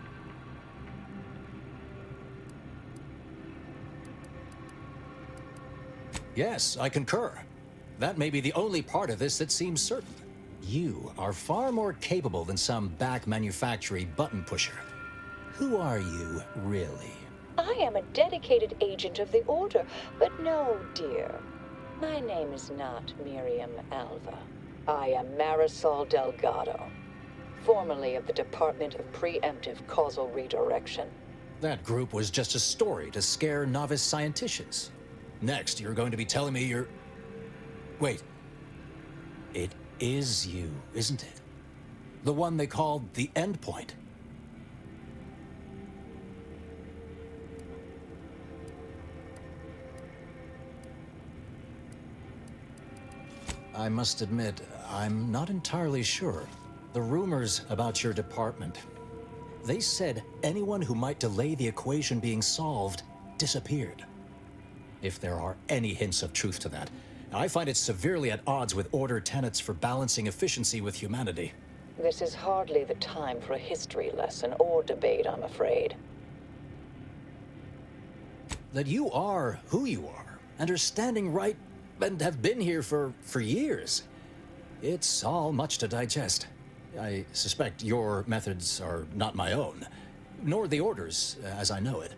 Yes, I concur. That may be the only part of this that seems certain. You are far more capable than some back manufactory button pusher. Who are you, really? I am a dedicated agent of the Order, but no, dear. My name is not Miriam Alva. I am Marisol Delgado, formerly of the Department of Preemptive Causal Redirection. That group was just a story to scare novice scienticians. Next, you're going to be telling me you're... Wait. It is you, isn't it? The one they called the Endpoint. I must admit, I'm not entirely sure. The rumors about your department. They said anyone who might delay the equation being solved disappeared. If there are any hints of truth to that, I find it severely at odds with Order tenets for balancing efficiency with humanity. This is hardly the time for a history lesson or debate, I'm afraid. That you are who you are, and are standing right, and have been here for years. It's all much to digest. I suspect your methods are not my own, nor the Order's, as I know it.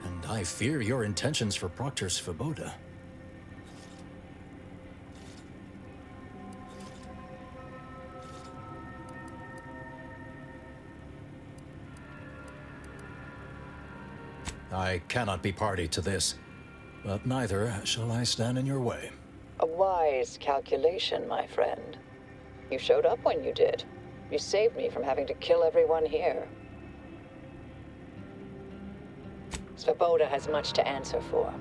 And I fear your intentions for Proctor Svoboda. I cannot be party to this, but neither shall I stand in your way. A wise calculation, my friend. You showed up when you did. You saved me from having to kill everyone here. Svoboda has much to answer for.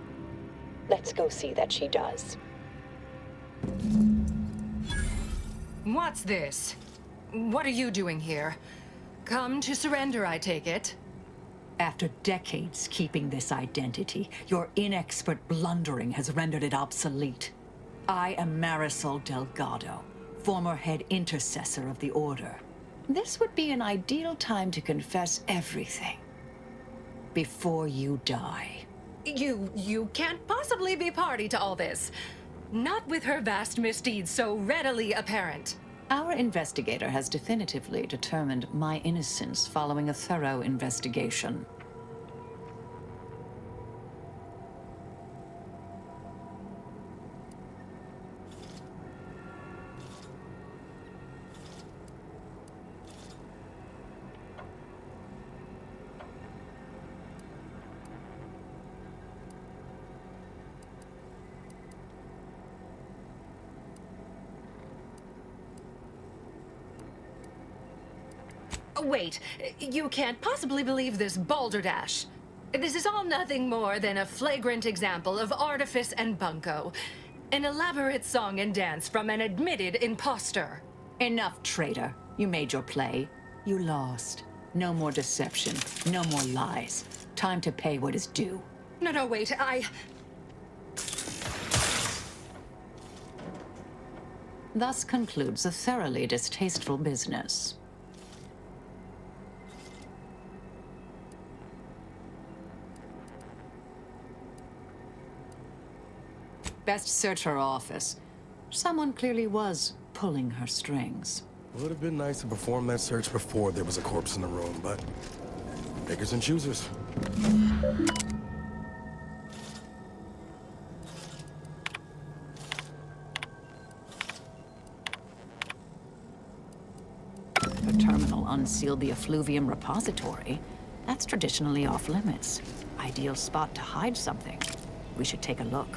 Let's go see that she does. What's this? What are you doing here? Come to surrender, I take it. After decades keeping this identity, your inexpert blundering has rendered it obsolete. I am Marisol Delgado, former head intercessor of the Order. This would be an ideal time to confess everything. Before you die. You can't possibly be party to all this. Not with her vast misdeeds so readily apparent. Our investigator has definitively determined my innocence following a thorough investigation. Wait, you can't possibly believe this balderdash. This is all nothing more than a flagrant example of artifice and bunco. An elaborate song and dance from an admitted imposter. Enough, traitor. You made your play. You lost. No more deception. No more lies. Time to pay what is due. No, wait, Thus concludes a thoroughly distasteful business. Best search her office. Someone clearly was pulling her strings. Would have been nice to perform that search before there was a corpse in the room, but pickers and choosers. The terminal unsealed the effluvium repository. That's traditionally off limits. Ideal spot to hide something. We should take a look.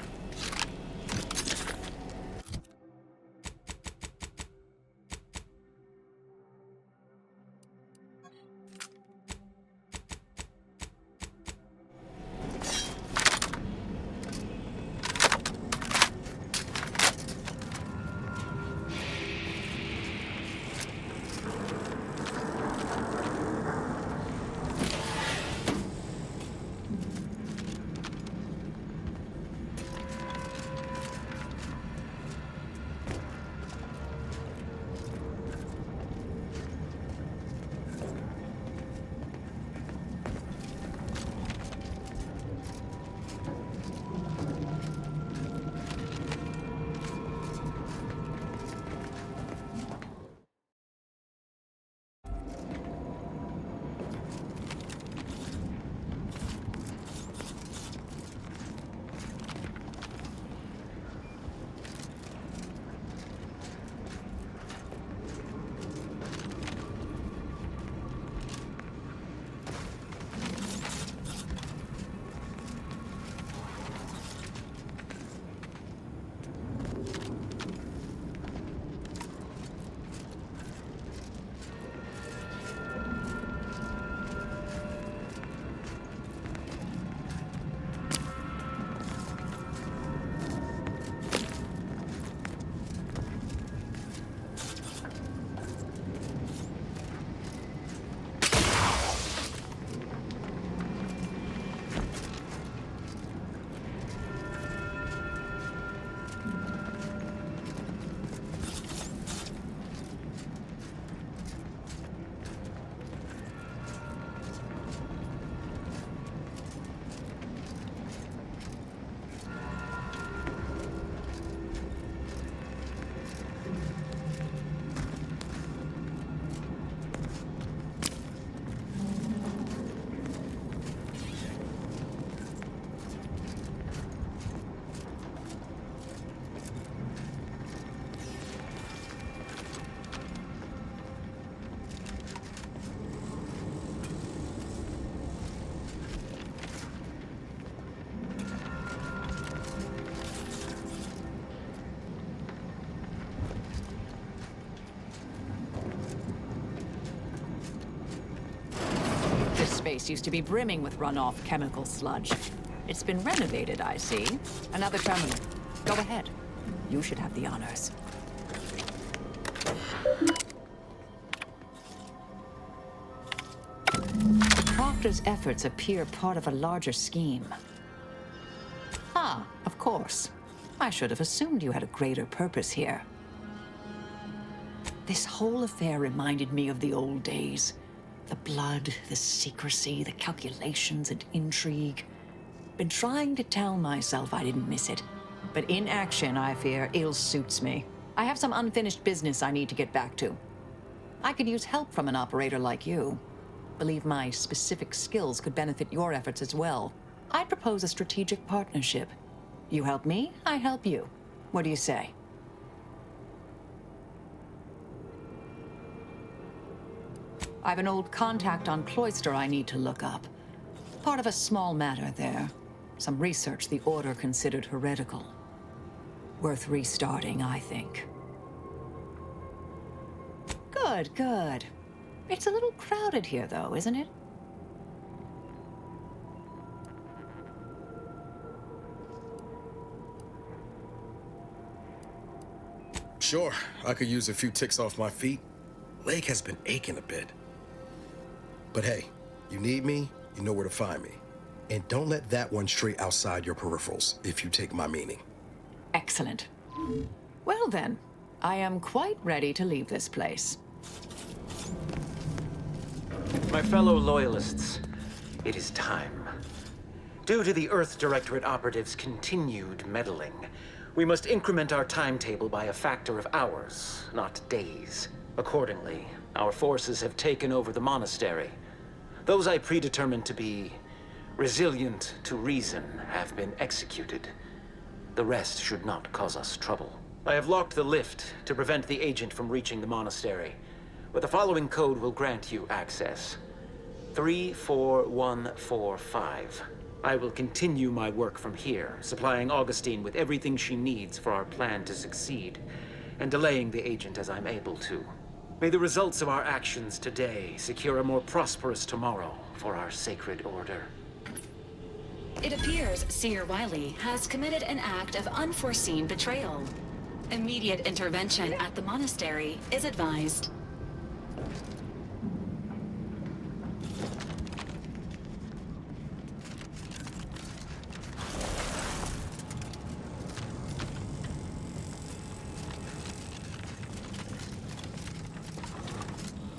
This space used to be brimming with runoff chemical sludge. It's been renovated, I see. Another terminal. Go ahead. You should have the honors. Proctor's efforts appear part of a larger scheme. Ah, of course. I should have assumed you had a greater purpose here. This whole affair reminded me of the old days. The blood, the secrecy, the calculations and intrigue. Been trying to tell myself I didn't miss it. But in action, I fear, ill suits me. I have some unfinished business I need to get back to. I could use help from an operator like you. Believe my specific skills could benefit your efforts as well. I'd propose a strategic partnership. You help me, I help you. What do you say? I have an old contact on Cloister I need to look up. Part of a small matter there. Some research the Order considered heretical. Worth restarting, I think. Good, good. It's a little crowded here, though, isn't it? Sure, I could use a few ticks off my feet. Leg has been aching a bit. But hey, you need me, you know where to find me. And don't let that one stray outside your peripherals, if you take my meaning. Excellent. Well then, I am quite ready to leave this place. My fellow Loyalists, it is time. Due to the Earth Directorate operatives' continued meddling, we must increment our timetable by a factor of hours, not days. Accordingly, our forces have taken over the monastery. Those I predetermined to be resilient to reason have been executed. The rest should not cause us trouble. I have locked the lift to prevent the agent from reaching the monastery, but the following code will grant you access. 34145. I will continue my work from here, supplying Augustine with everything she needs for our plan to succeed, and delaying the agent as I'm able to. May the results of our actions today secure a more prosperous tomorrow for our sacred order. It appears Seer Wiley has committed an act of unforeseen betrayal. Immediate intervention at the monastery is advised.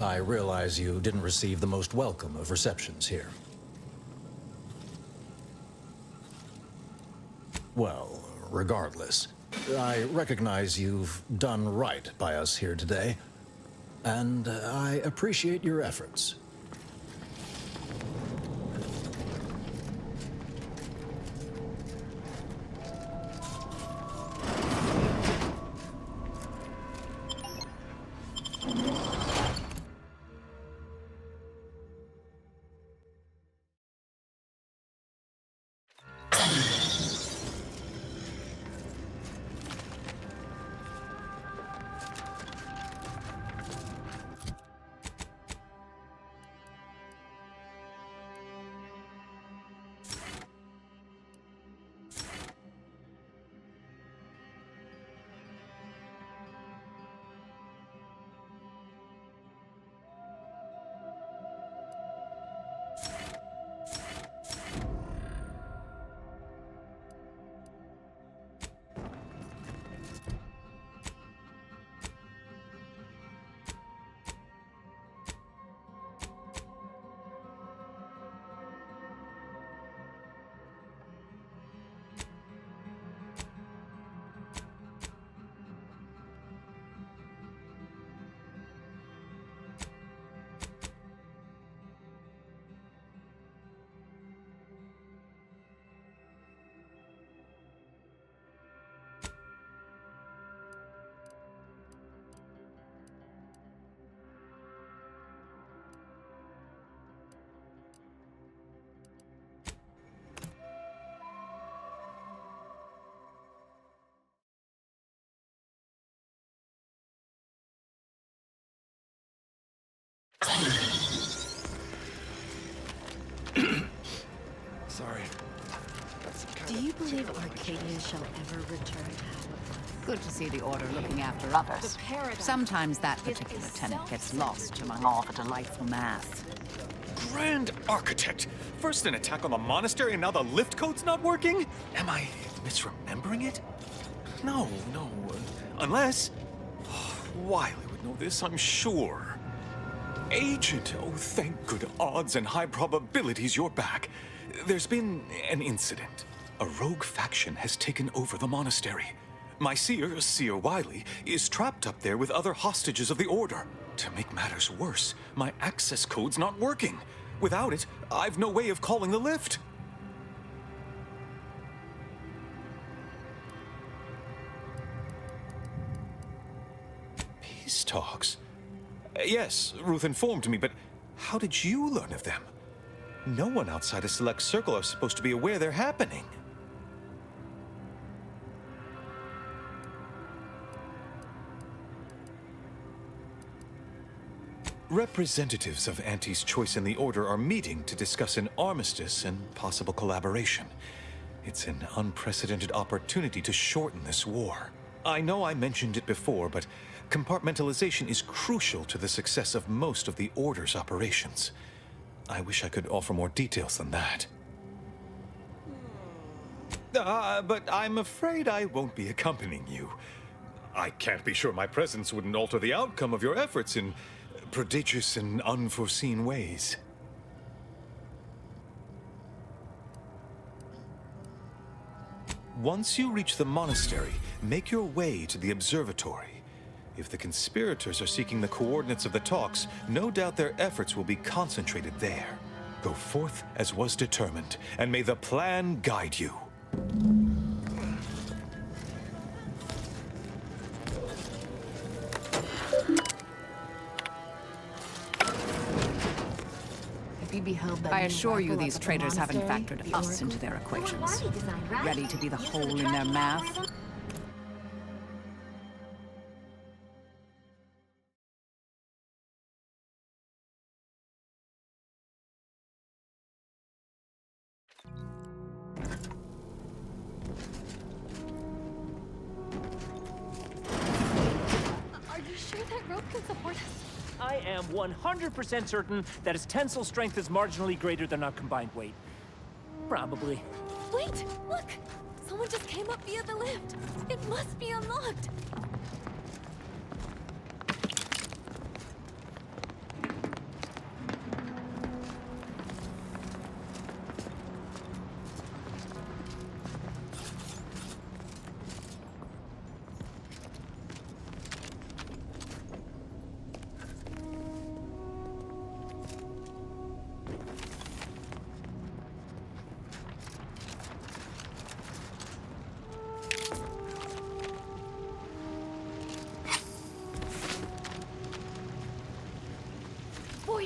I realize you didn't receive the most welcome of receptions here. Well, regardless, I recognize you've done right by us here today, and I appreciate your efforts. Sorry. Do you believe Arcadia shall ever return? Good to see the Order looking after others. Sometimes that particular tenant gets lost among all the delightful math. Grand Architect! First an attack on the monastery, and now the lift code's not working? Am I misremembering it? No. Unless... Wiley would know this, I'm sure. Agent, oh, thank good odds and high probabilities you're back. There's been an incident. A rogue faction has taken over the monastery. My Seer Wiley, is trapped up there with other hostages of the Order. To make matters worse, my access code's not working. Without it, I've no way of calling the lift. Peace talks? Yes, Ruth informed me, but how did you learn of them? No one outside a select circle are supposed to be aware they're happening. Representatives of Auntie's Choice and the Order are meeting to discuss an armistice and possible collaboration. It's an unprecedented opportunity to shorten this war. I know I mentioned it before, but compartmentalization is crucial to the success of most of the Order's operations. I wish I could offer more details than that. But I'm afraid I won't be accompanying you. I can't be sure my presence wouldn't alter the outcome of your efforts in prodigious and unforeseen ways. Once you reach the monastery, make your way to the observatory. If the conspirators are seeking the coordinates of the talks, no doubt their efforts will be concentrated there. Go forth as was determined, and may the plan guide you. I assure you these traitors haven't factored us into their equations. Ready to be the hole in their math? Are you sure that rope can support us? I am 100% certain that its tensile strength is marginally greater than our combined weight. Probably. Wait! Look! Someone just came up via the lift! It must be unlocked!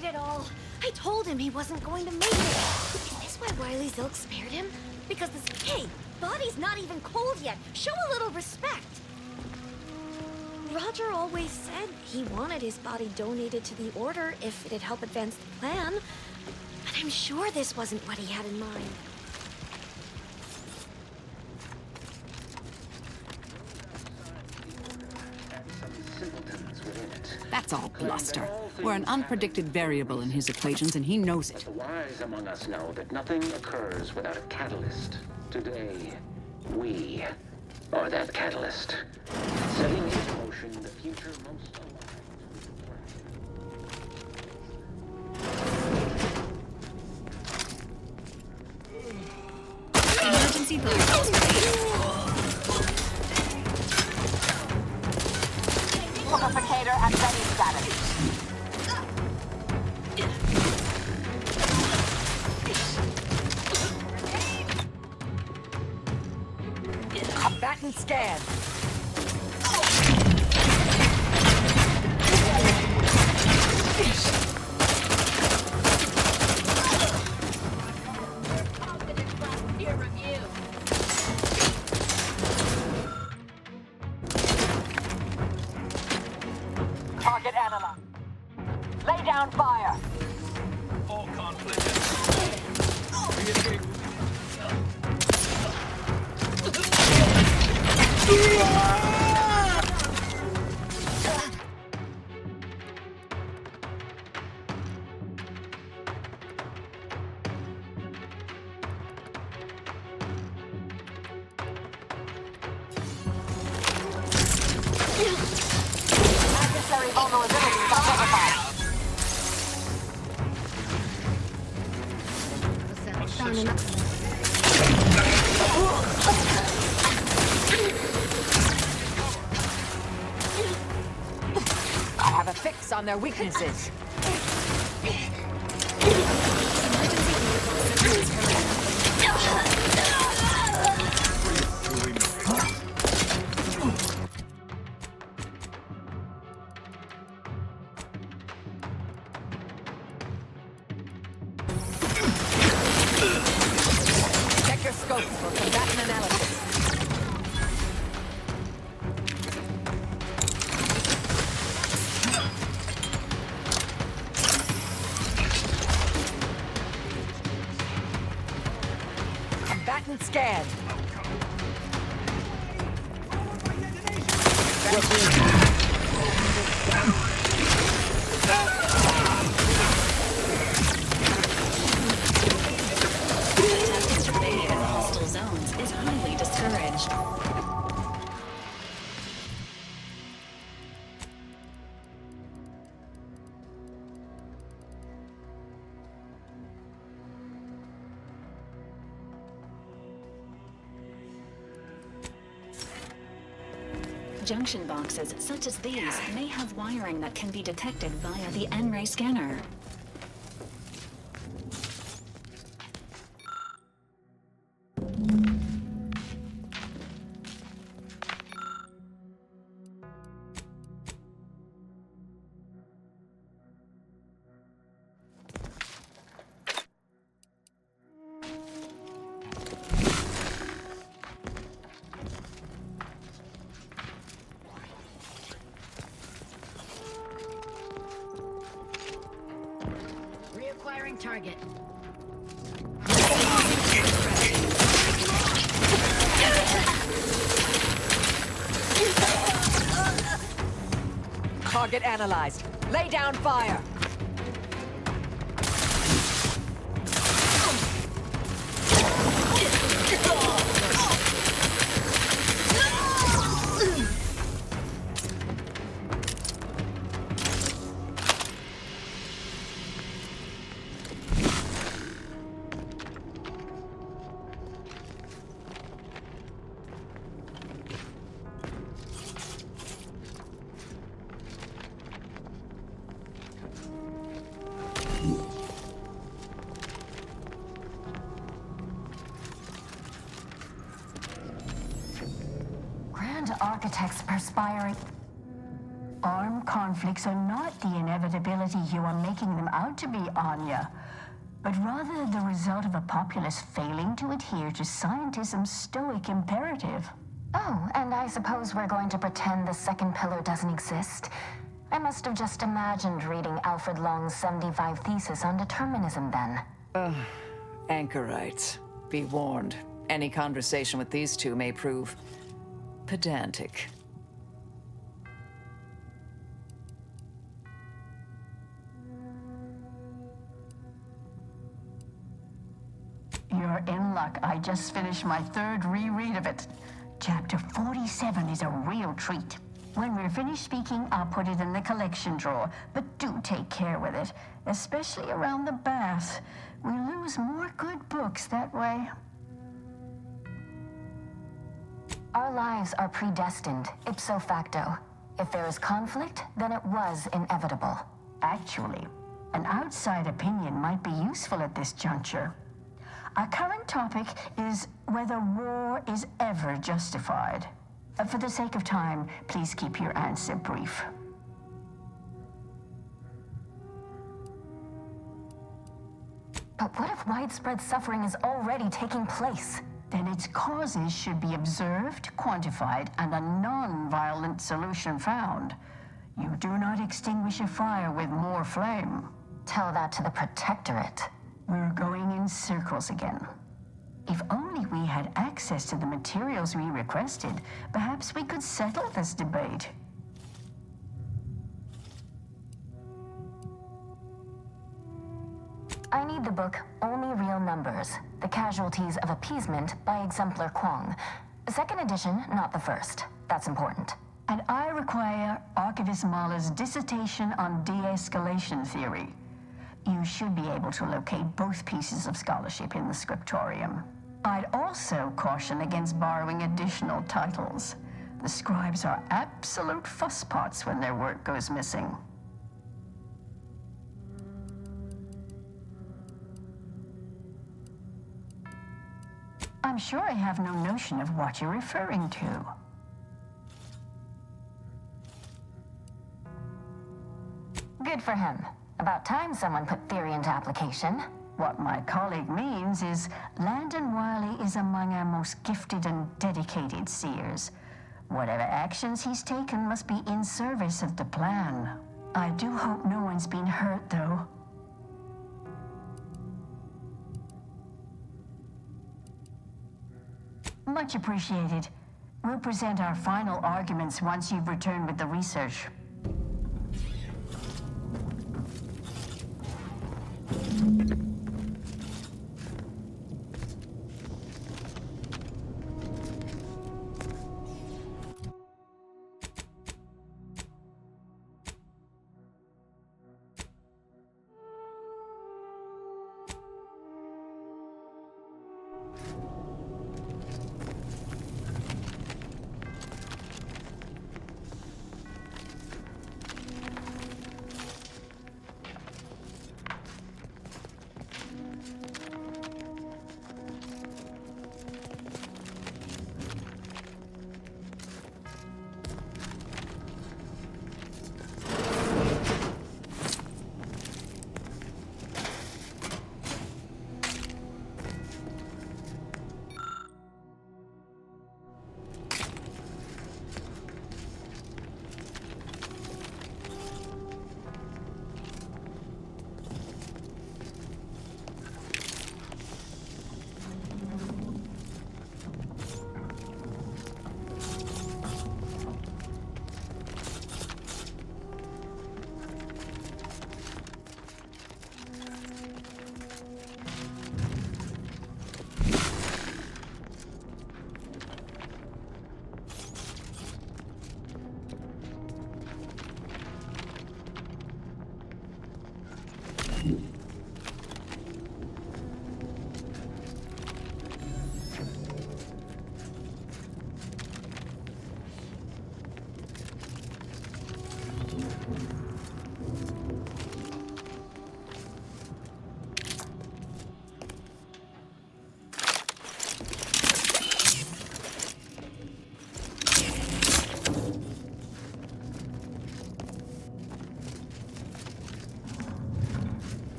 It all. I told him he wasn't going to make it. Is this why Wiley Zilk spared him? Because this... Hey, body's not even cold yet. Show a little respect. Roger always said he wanted his body donated to the Order if it'd help advance the plan. But I'm sure this wasn't what he had in mind. That's all bluster. We're an unpredicted variable in his equations, and he knows it. The wise among us know that nothing occurs without a catalyst. Today, we are that catalyst. Setting into motion the future most alive. Emergency Purificator at ready status. Combatant scan. Peer review. Target analyzed. Lay down fire. All conflict. Adversary vulnerabilities identified. I have a fix on their weaknesses. Check your scopes for combatant analysis. Combatant scanned. Invading hostile zones is highly discouraged. Junction boxes such as these may have wiring that can be detected via the N-ray scanner. Reacquiring target. Target analyzed. Lay down fire. Grand Architect's perspiring. Armed conflicts are not the inevitability you are making them out to be, Anya, but rather the result of a populace failing to adhere to scientism's stoic imperative. Oh, and I suppose we're going to pretend the second pillar doesn't exist. I must have just imagined reading Alfred Long's 75 thesis on determinism then. Anchorites. Be warned. Any conversation with these two may prove pedantic. You're in luck. I just finished my third reread of it. Chapter 47 is a real treat. When we're finished speaking, I'll put it in the collection drawer, but do take care with it, especially around the bath. We lose more good books that way. Our lives are predestined, ipso facto. If there is conflict, then it was inevitable. Actually, an outside opinion might be useful at this juncture. Our current topic is whether war is ever justified. For the sake of time, please keep your answer brief. But what if widespread suffering is already taking place? Then its causes should be observed, quantified, and a non-violent solution found. You do not extinguish a fire with more flame. Tell that to the Protectorate. We're going in circles again. If only we had access to the materials we requested, perhaps we could settle this debate. I need the book Only Real Numbers, The Casualties of Appeasement by Exemplar Kwong. Second edition, not the first. That's important. And I require Archivist Mahler's dissertation on de-escalation theory. You should be able to locate both pieces of scholarship in the scriptorium. I'd also caution against borrowing additional titles. The scribes are absolute fusspots when their work goes missing. I'm sure I have no notion of what you're referring to. Good for him. About time someone put theory into application. What my colleague means is Landon Wiley is among our most gifted and dedicated seers. Whatever actions he's taken must be in service of the plan. I do hope no one's been hurt, though. Much appreciated. We'll present our final arguments once you've returned with the research.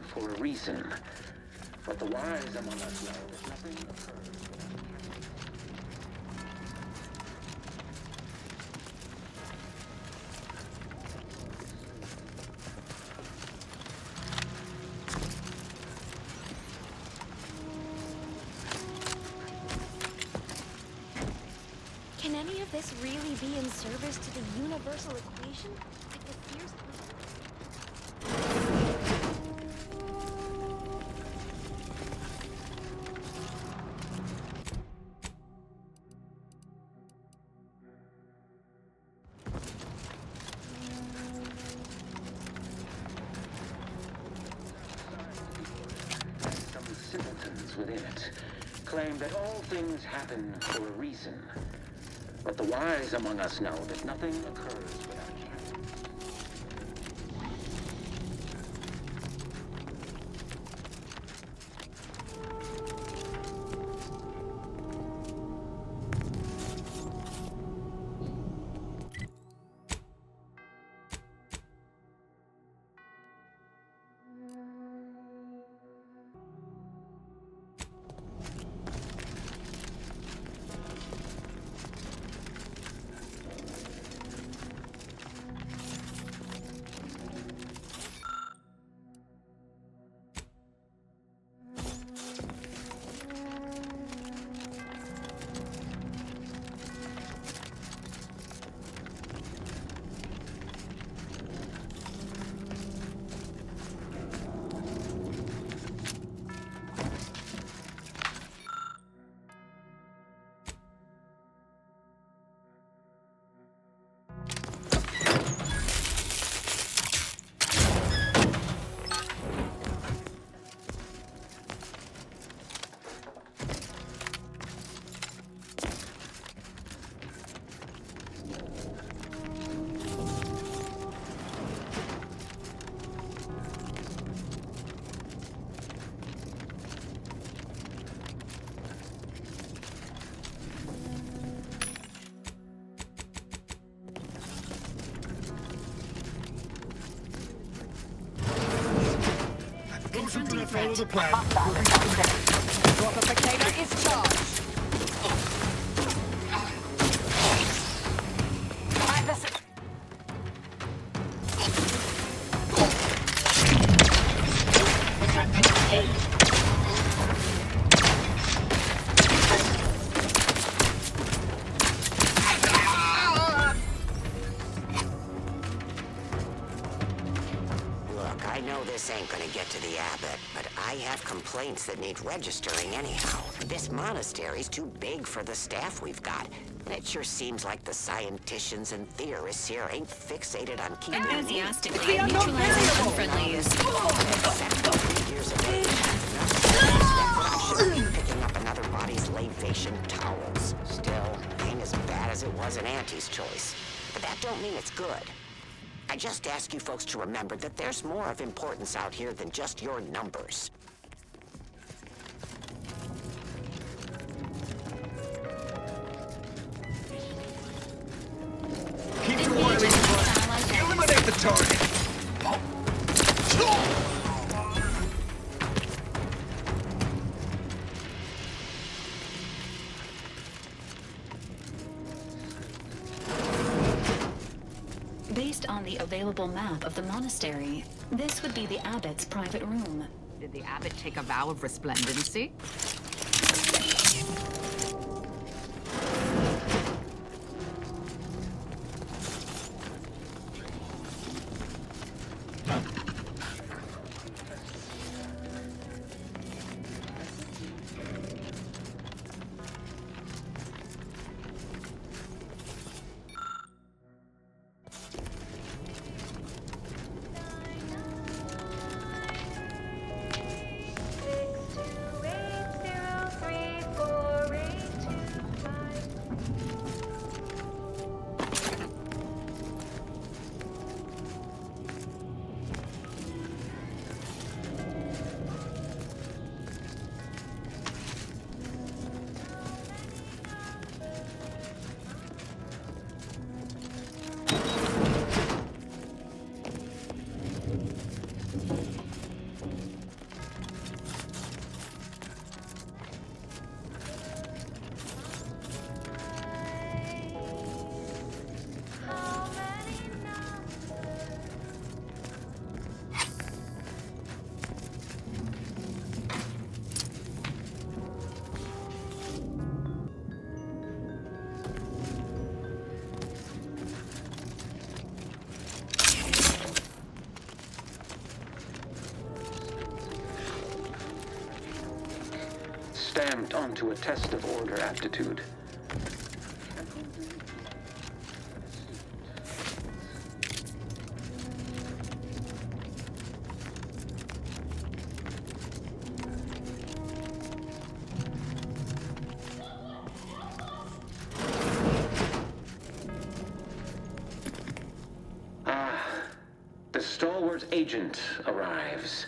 For a reason. But the wise among us know that nothing occurs. Can any of this really be in service to the universal equation? Like the fierce... Some simpletons within it claim that all things happen for a reason. But the wise among us know that nothing occurs without chance. Those who do not follow the plan will be Fortificator is charged. Look, I know this ain't gonna get to the abbot, but I have complaints that need registering anyhow. This monastery's too big for the staff we've got, and it sure seems like the scienticians and theorists here ain't fixated on keeping Enthusiastically neutralizing unfriendlies. 73 years of age. I should be picking up another body's labation towels. Still, ain't as bad as it was in Auntie's choice. But that don't mean it's good. I just ask you folks to remember that there's more of importance out here than just your numbers. Keep your Wiley's front. Eliminate the target. Based on the available map of the monastery, this would be the abbot's private room. Did the abbot take a vow of resplendency? Stamped onto a test of order aptitude. The stalwart agent arrives.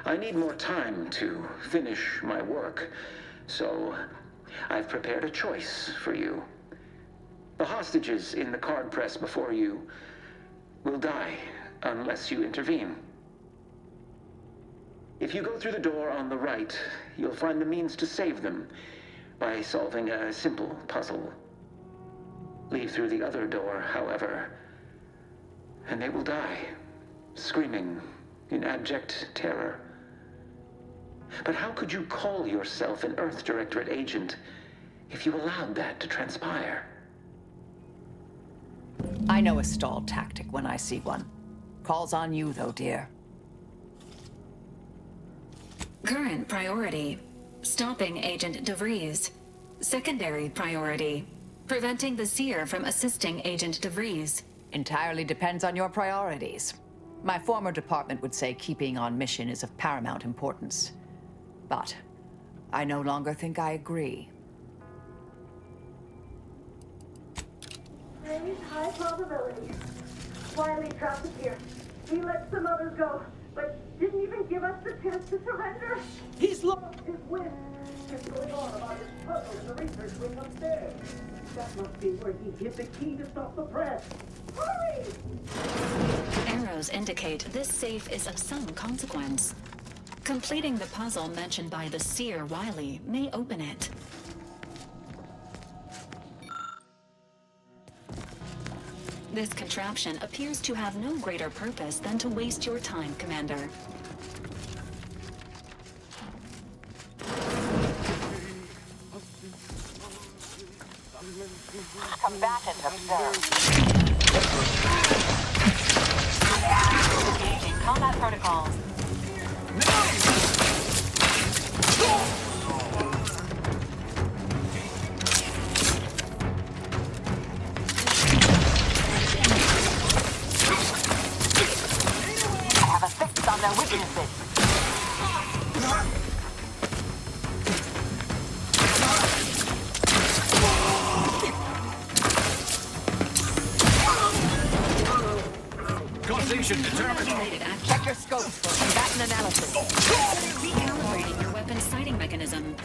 I need more time to finish my work, so I've prepared a choice for you. The hostages in the card press before you will die unless you intervene. If you go through the door on the right, you'll find the means to save them by solving a simple puzzle. Leave through the other door, however, and they will die, screaming in abject terror. But how could you call yourself an Earth Directorate agent if you allowed that to transpire? I know a stall tactic when I see one. Calls on you, though, dear. Current priority, stopping Agent DeVries. Secondary priority, preventing the Seer from assisting Agent DeVries. Entirely depends on your priorities. My former department would say keeping on mission is of paramount importance. But I no longer think I agree. There is high probability. Wiley trapped us here. He let some others go, but didn't even give us the chance to surrender. He's lost his wit. What's going on about his puzzle in the research wing upstairs? That must be where he hid the key to stop the press. Hurry! Arrows indicate this safe is of some consequence. Completing the puzzle mentioned by the seer Wily may open it. This contraption appears to have no greater purpose than to waste your time, Commander. Combatant observed. Engaging combat protocols. I have a fix on their weaknesses. Causation determined. Check your scopes for combatant analysis. Recalibrating your weapon's sighting mechanism.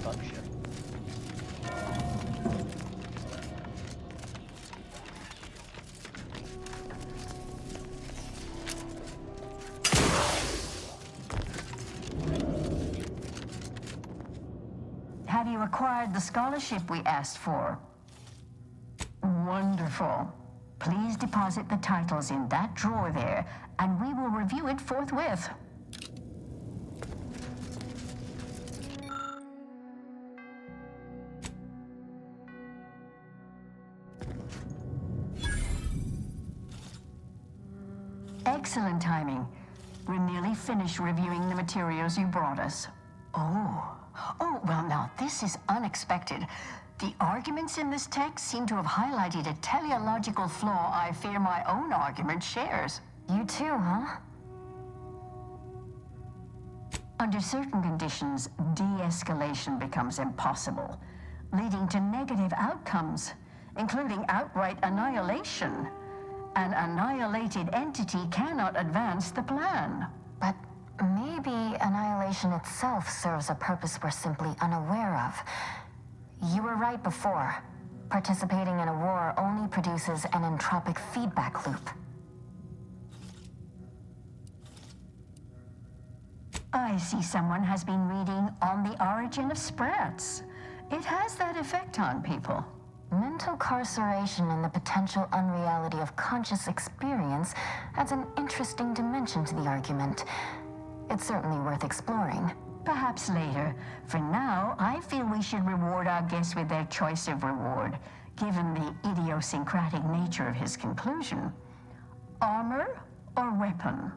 function. Have you acquired the scholarship we asked for? Wonderful. Please deposit the titles in that drawer there, and we will review it forthwith. Excellent timing. We're nearly finished reviewing the materials you brought us. Oh, well now, this is unexpected. The arguments in this text seem to have highlighted a teleological flaw I fear my own argument shares. You too, huh? Under certain conditions, de-escalation becomes impossible, leading to negative outcomes, including outright annihilation. An annihilated entity cannot advance the plan. But maybe annihilation itself serves a purpose we're simply unaware of. You were right before. Participating in a war only produces an entropic feedback loop. I see someone has been reading On the Origin of Sprats. It has that effect on people. Mental carceration and the potential unreality of conscious experience adds an interesting dimension to the argument. It's certainly worth exploring. Perhaps later. For now, I feel we should reward our guest with their choice of reward, given the idiosyncratic nature of his conclusion. Armor or weapon?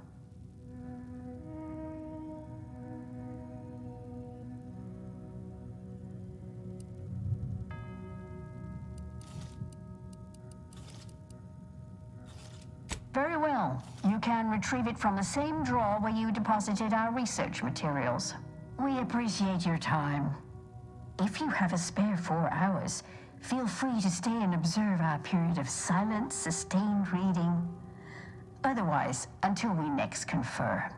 Very well. You can retrieve it from the same drawer where you deposited our research materials. We appreciate your time. If you have a spare 4 hours, feel free to stay and observe our period of silent, sustained reading. Otherwise, until we next confer.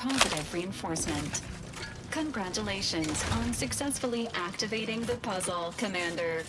positive reinforcement. Congratulations on successfully activating the puzzle, Commander.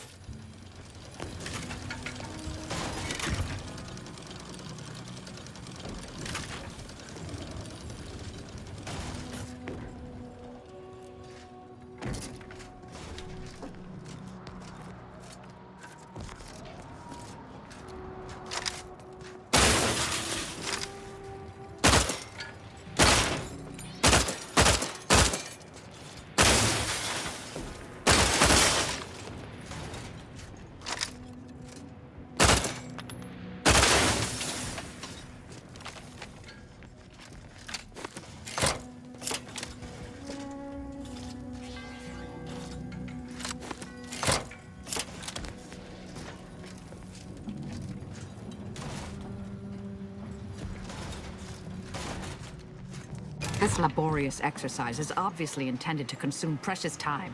This laborious exercise is obviously intended to consume precious time.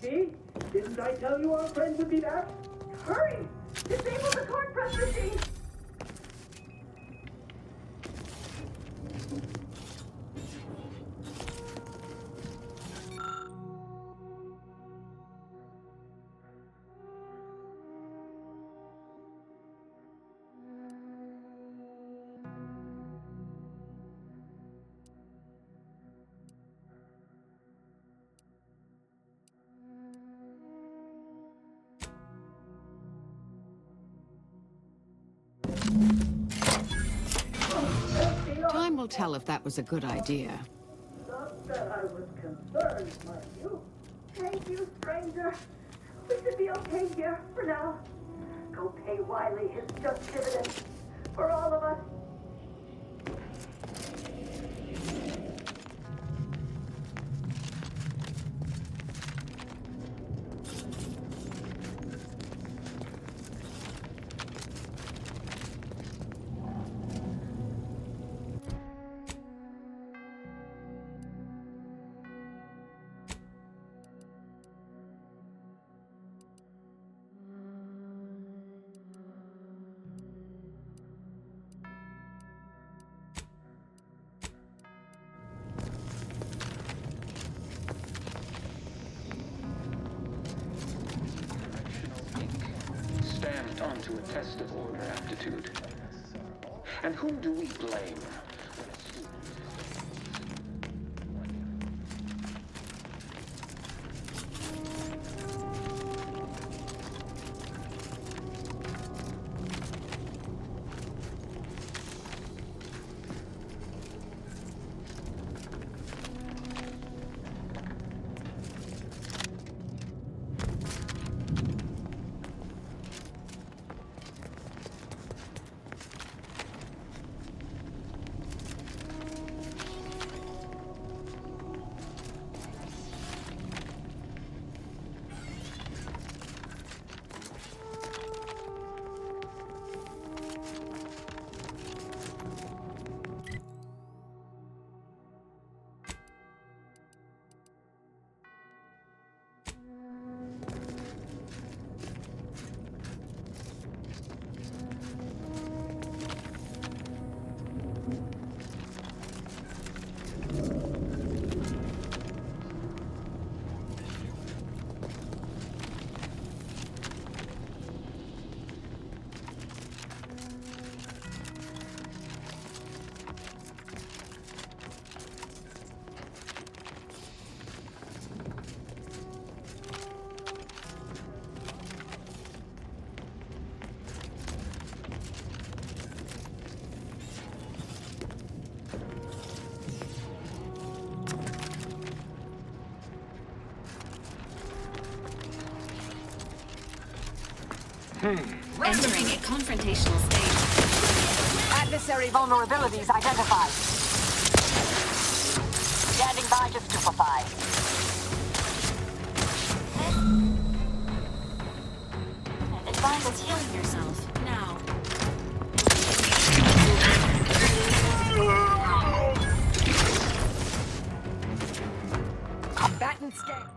See? Didn't I tell you our friend would be back? Hurry! Disable the court press machine! Time will tell if that was a good idea. Not that I was concerned, mind you. Thank you, stranger. We should be okay here for now. Go pay Wiley his just dividends. For all of us. Stamped onto a test of order aptitude. And whom do we blame? Entering a confrontational state. Adversary vulnerabilities identified. Standing by to stupefy. Advise us healing yourself, now. Combatant scan.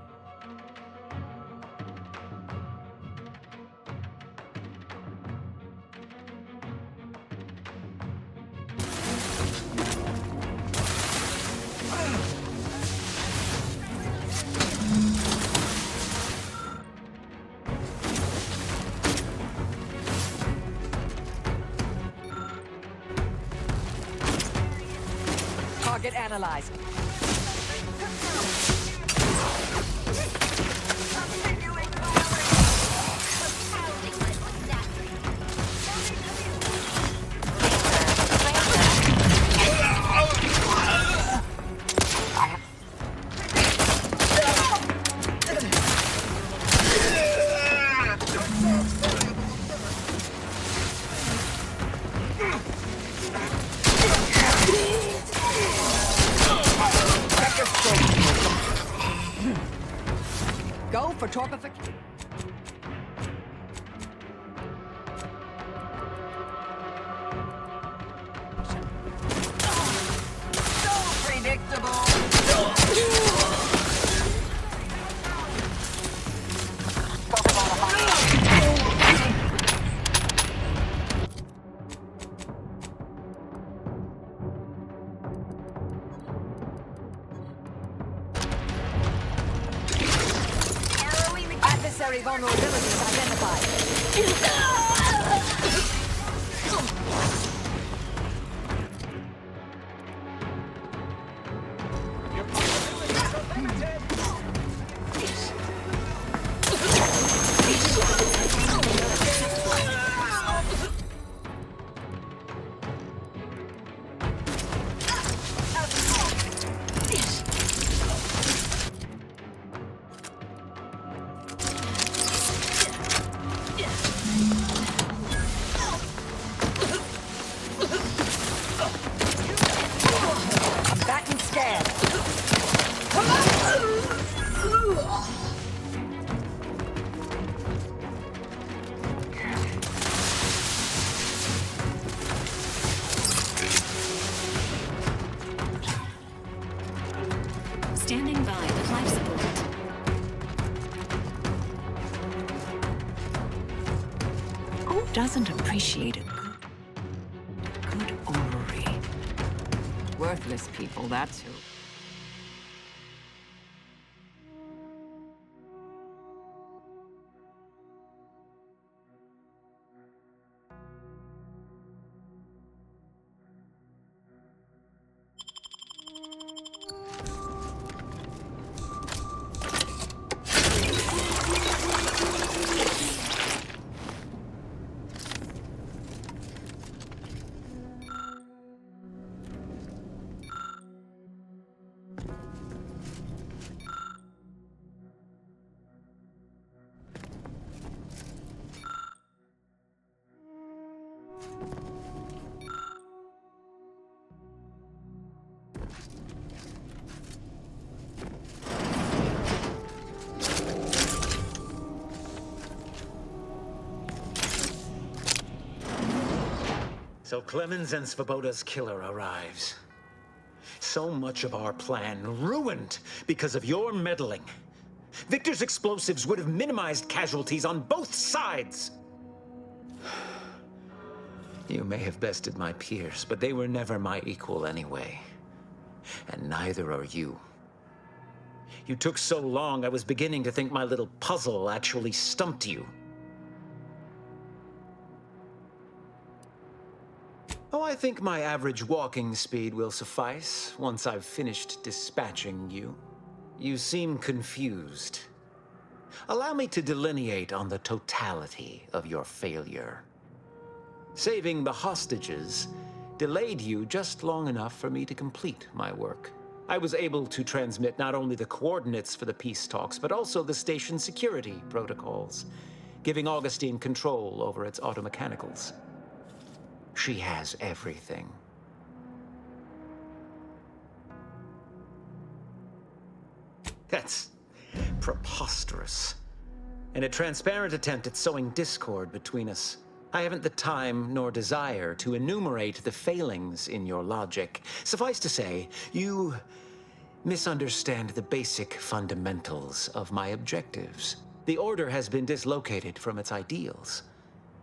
Target analyzed. Go for torpification. So predictable. Adversary vulnerabilities identified. Combatant scan. Standing by with life support. Who doesn't appreciate a good orrery? Worthless people, that's who. So Clemens and Svoboda's killer arrives. So much of our plan ruined because of your meddling. Victor's explosives would have minimized casualties on both sides. You may have bested my peers, but they were never my equal anyway. And neither are you. You took so long, I was beginning to think my little puzzle actually stumped you. Oh, I think my average walking speed will suffice once I've finished dispatching you. You seem confused. Allow me to delineate on the totality of your failure. Saving the hostages delayed you just long enough for me to complete my work. I was able to transmit not only the coordinates for the peace talks, but also the station security protocols. giving Augustine control over its automechanicals. She has everything. That's preposterous. In a transparent attempt at sowing discord between us, I haven't the time nor desire to enumerate the failings in your logic. Suffice to say, you misunderstand the basic fundamentals of my objectives. The Order has been dislocated from its ideals,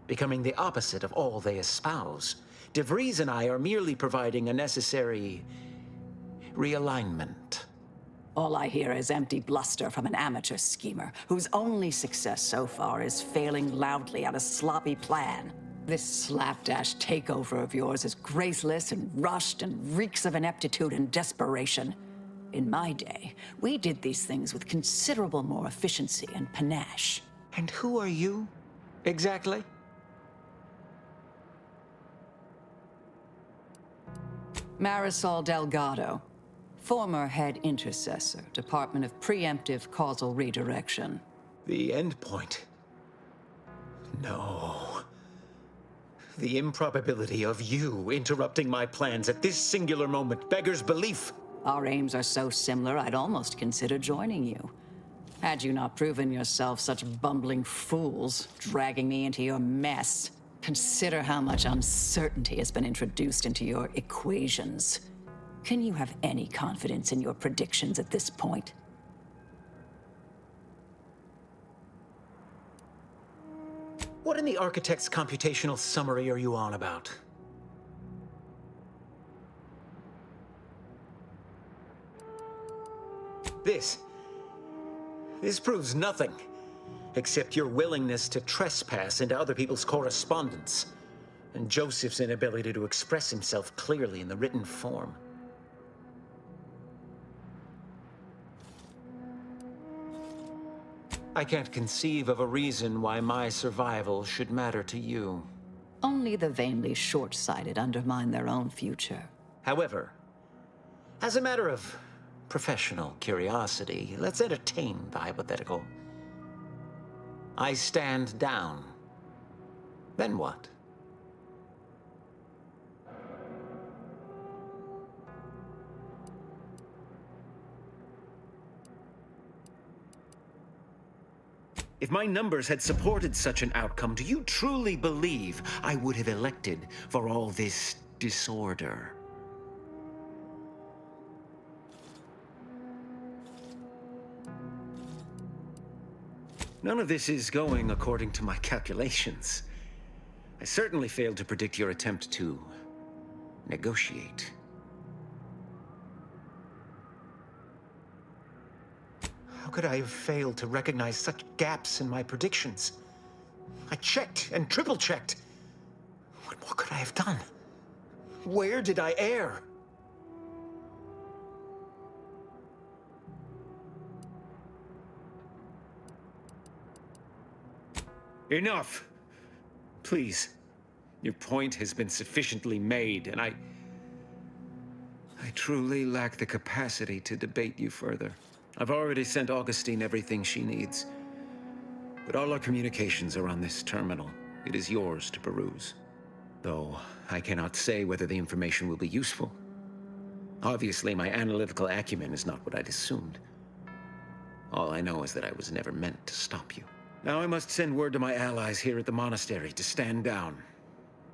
becoming the opposite of all they espouse. DeVries and I are merely providing a necessary realignment. All I hear is empty bluster from an amateur schemer whose only success so far is failing loudly at a sloppy plan. This slapdash takeover of yours is graceless and rushed and reeks of ineptitude and desperation. In my day, we did these things with considerable more efficiency and panache. And who are you, exactly? Marisol Delgado, former head intercessor, Department of Preemptive Causal Redirection. The endpoint? No. The improbability of you interrupting my plans at this singular moment beggars belief. Our aims are so similar, I'd almost consider joining you. Had you not proven yourself such bumbling fools, dragging me into your mess. Consider how much uncertainty has been introduced into your equations. Can you have any confidence in your predictions at this point? What in the Architect's computational summary are you on about? This proves nothing, except your willingness to trespass into other people's correspondence, and Joseph's inability to express himself clearly in the written form. I can't conceive of a reason why my survival should matter to you. Only the vainly short-sighted undermine their own future. However, as a matter of professional curiosity, let's entertain the hypothetical. I stand down. Then what? If my numbers had supported such an outcome, do you truly believe I would have elected for all this disorder? None of this is going according to my calculations. I certainly failed to predict your attempt to negotiate. How could I have failed to recognize such gaps in my predictions? I checked and triple-checked. What more could I have done? Where did I err? Enough! Please. Your point has been sufficiently made, and I truly lack the capacity to debate you further. I've already sent Augustine everything she needs. But all our communications are on this terminal. It is yours to peruse. Though I cannot say whether the information will be useful. Obviously, my analytical acumen is not what I'd assumed. All I know is that I was never meant to stop you. Now I must send word to my allies here at the monastery to stand down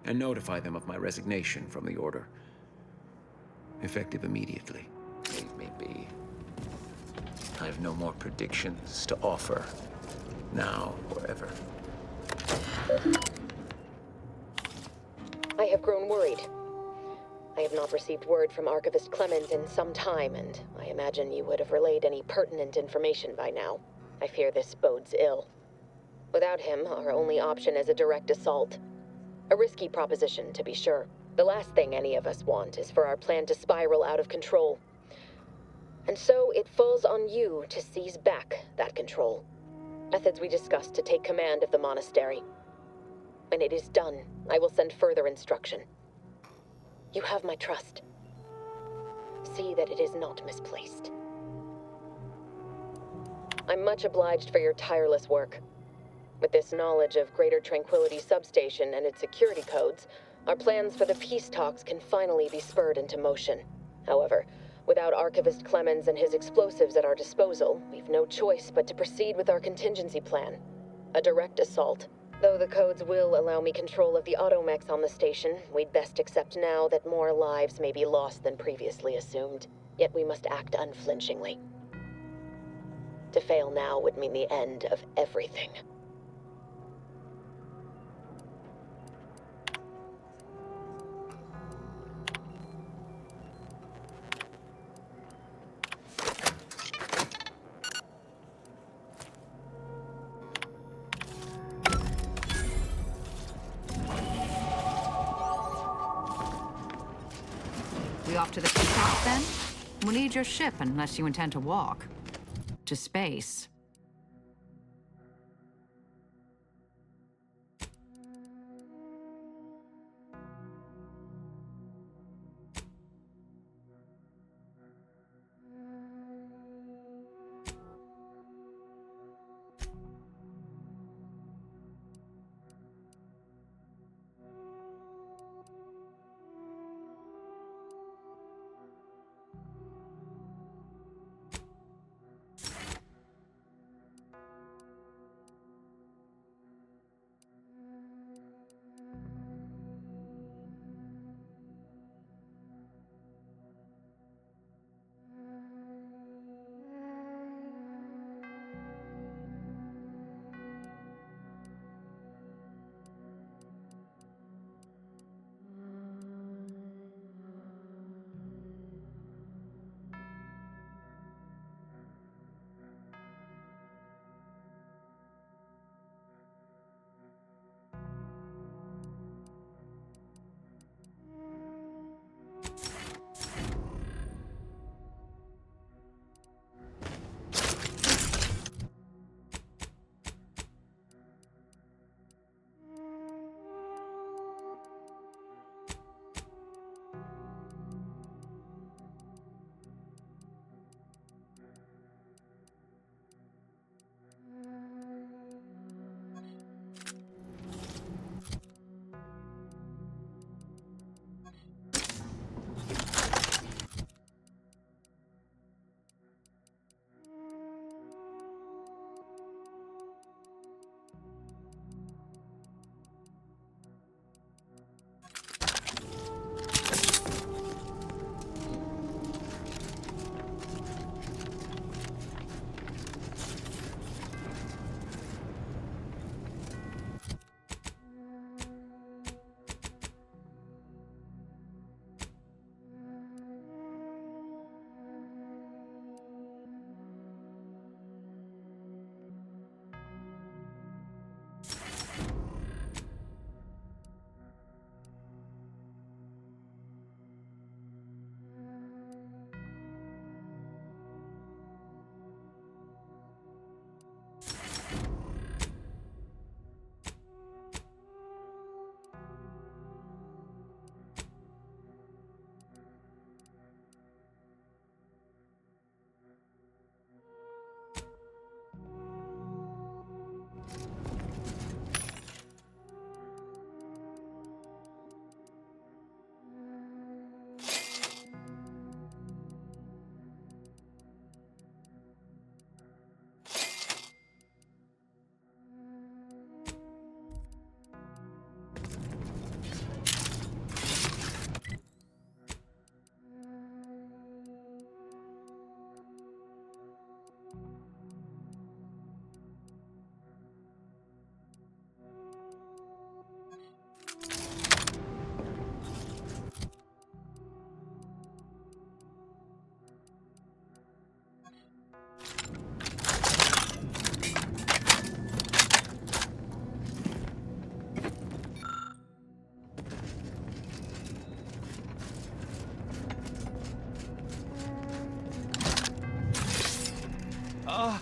and notify them of my resignation from the Order. Effective immediately. Leave me be. I have no more predictions to offer, now or ever. I have grown worried. I have not received word from Archivist Clemens in some time, and I imagine you would have relayed any pertinent information by now. I fear this bodes ill. Without him, our only option is a direct assault. A risky proposition, to be sure. The last thing any of us want is for our plan to spiral out of control. And so it falls on you to seize back that control. Methods we discussed to take command of the monastery. When it is done, I will send further instruction. You have my trust. See that it is not misplaced. I'm much obliged for your tireless work. With this knowledge of Greater Tranquility Substation and its security codes, our plans for the peace talks can finally be spurred into motion. However, without Archivist Clemens and his explosives at our disposal, we've no choice but to proceed with our contingency plan. A direct assault. Though the codes will allow me control of the automechs on the station, we'd best accept now that more lives may be lost than previously assumed. Yet we must act unflinchingly. To fail now would mean the end of everything. We off to the top then? We'll need your ship unless you intend to walk. To space.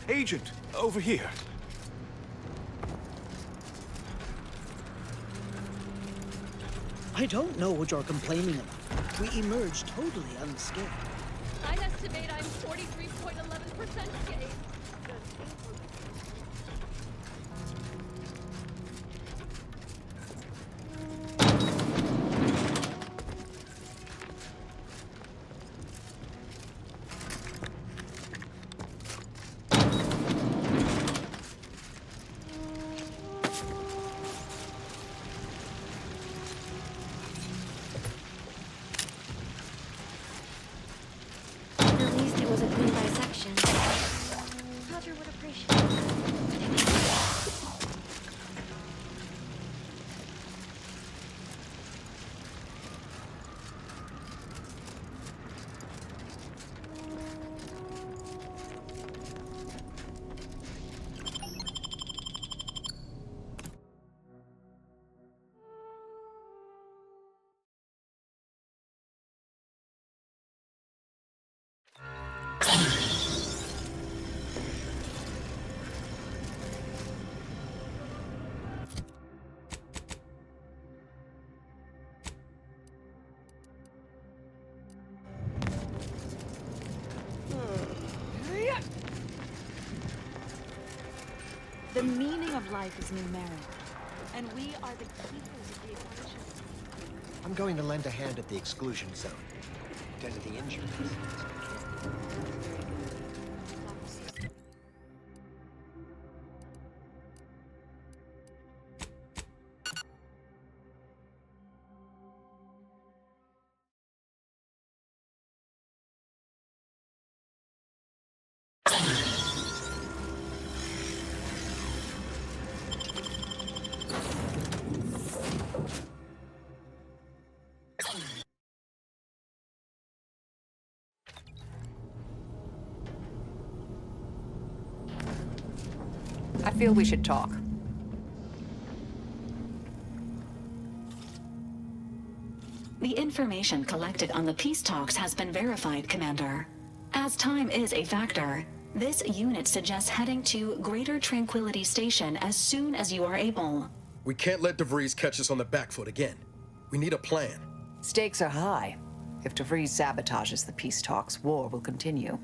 Agent, over here. I don't know what you're complaining about. We emerged totally unscathed. I estimate I'm 43.11% scathed. The meaning of life is numeric, and we are the keepers of the equation. I'm going to lend a hand at the exclusion zone. Tend to the injured. I feel we should talk. The information collected on the peace talks has been verified, Commander. As time is a factor, this unit suggests heading to Greater Tranquility Station as soon as you are able. We can't let DeVries catch us on the back foot again. We need a plan. Stakes are high. If DeVries sabotages the peace talks, war will continue.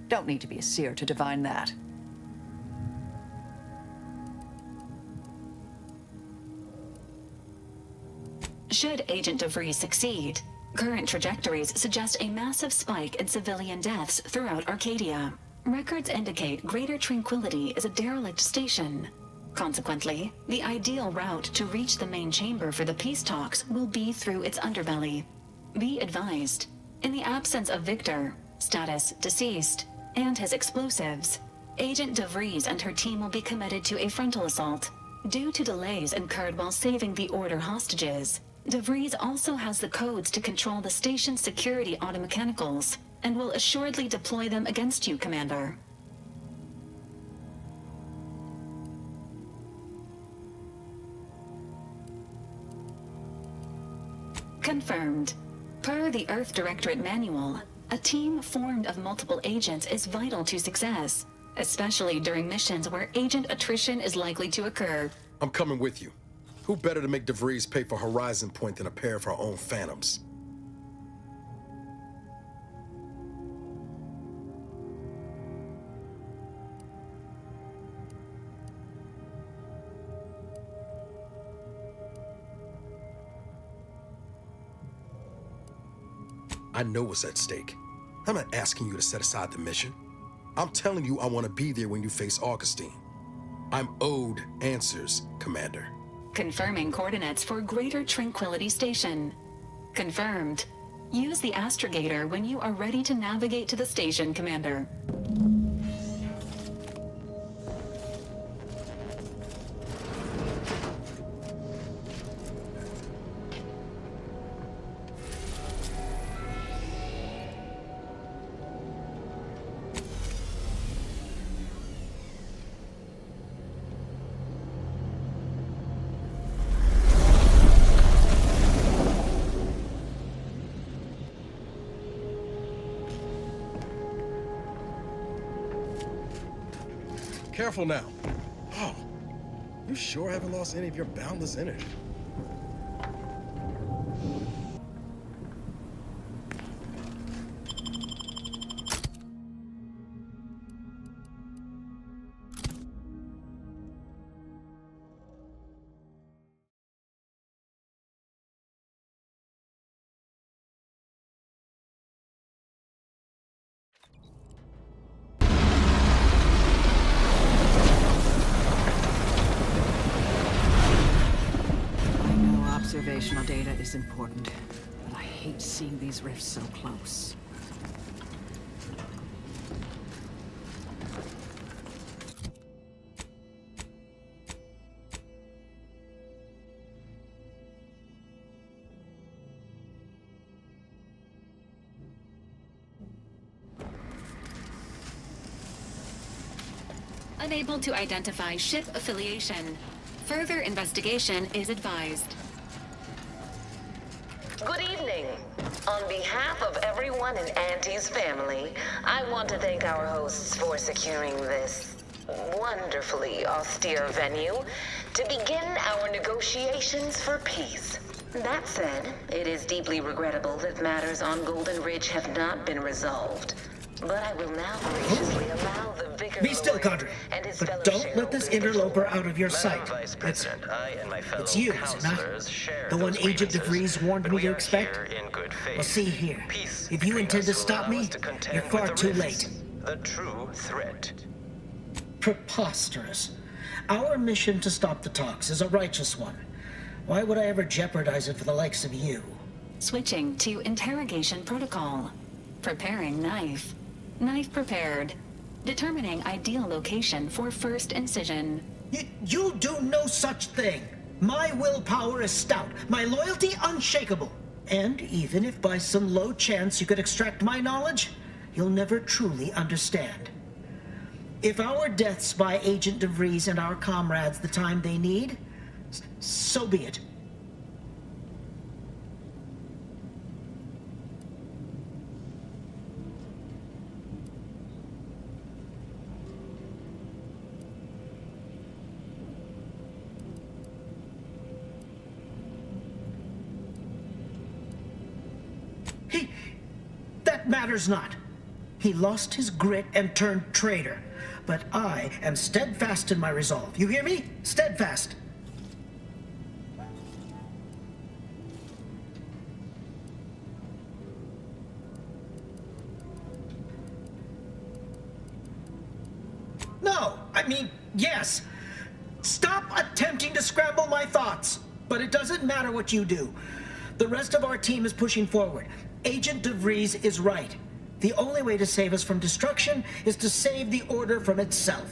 Don't need to be a seer to divine that. Should Agent DeVries succeed, current trajectories suggest a massive spike in civilian deaths throughout Arcadia. Records indicate Greater Tranquility is a derelict station. Consequently, the ideal route to reach the main chamber for the peace talks will be through its underbelly. Be advised, in the absence of Victor, status deceased, and his explosives, Agent DeVries and her team will be committed to a frontal assault. Due to delays incurred while saving the Order hostages, DeVries also has the codes to control the station's security automechanicals, and will assuredly deploy them against you, Commander. Confirmed. Per the Earth Directorate Manual, a team formed of multiple agents is vital to success, especially during missions where agent attrition is likely to occur. I'm coming with you. Who better to make DeVries pay for Horizon Point than a pair of our own Phantoms? I know what's at stake. I'm not asking you to set aside the mission. I'm telling you I want to be there when you face Augustine. I'm owed answers, Commander. Confirming coordinates for Greater Tranquility Station. Confirmed. Use the astrogator when you are ready to navigate to the station, Commander. Careful now. Oh, you sure haven't lost any of your boundless energy. Observational data is important, but I hate seeing these rifts so close. Unable to identify ship affiliation. Further investigation is advised. Good evening. On behalf of everyone in Auntie's family, I want to thank our hosts for securing this wonderfully austere venue to begin our negotiations for peace. That said, it is deeply regrettable that matters on Golden Ridge have not been resolved. But I will now graciously allow the victim Be still, Cadre. But don't let this interloper out of your sight. It's you, is it not? The one Agent DeVries warned me to expect? Well, see here. If you intend to stop me, you're far too late. The true threat. Preposterous. Our mission to stop the talks is a righteous one. Why would I ever jeopardize it for the likes of you? Switching to interrogation protocol. Preparing knife. Knife prepared. Determining ideal location for first incision. You'll do no such thing. My willpower is stout, my loyalty unshakable. And even if by some low chance you could extract my knowledge, you'll never truly understand. If our deaths buy Agent DeVries and our comrades the time they need, so be it. That matters not. He lost his grit and turned traitor. But I am steadfast in my resolve. You hear me? Steadfast. No, I mean, yes. Stop attempting to scramble my thoughts. But it doesn't matter what you do. The rest of our team is pushing forward. Agent DeVries is right. The only way to save us from destruction is to save the Order from itself.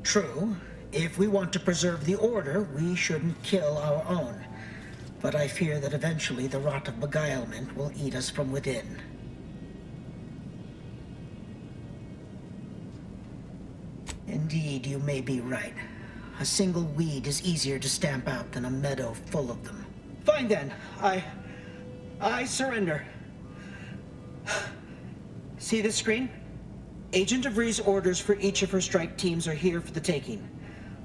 True. If we want to preserve the Order, we shouldn't kill our own. But I fear that eventually the rot of beguilement will eat us from within. Indeed, you may be right. A single weed is easier to stamp out than a meadow full of them. Fine then. I surrender. See this screen? Agent DeVries' orders for each of her strike teams are here for the taking.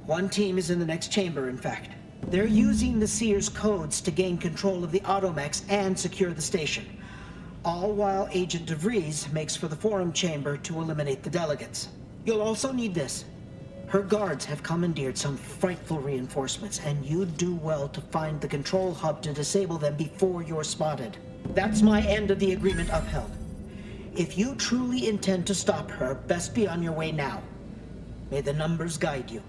One team is in the next chamber, in fact. They're using the Seer's codes to gain control of the automechs and secure the station. All while Agent DeVries makes for the forum chamber to eliminate the delegates. You'll also need this. Her guards have commandeered some frightful reinforcements, and you'd do well to find the control hub to disable them before you're spotted. That's my end of the agreement upheld. If you truly intend to stop her, best be on your way now. May the numbers guide you.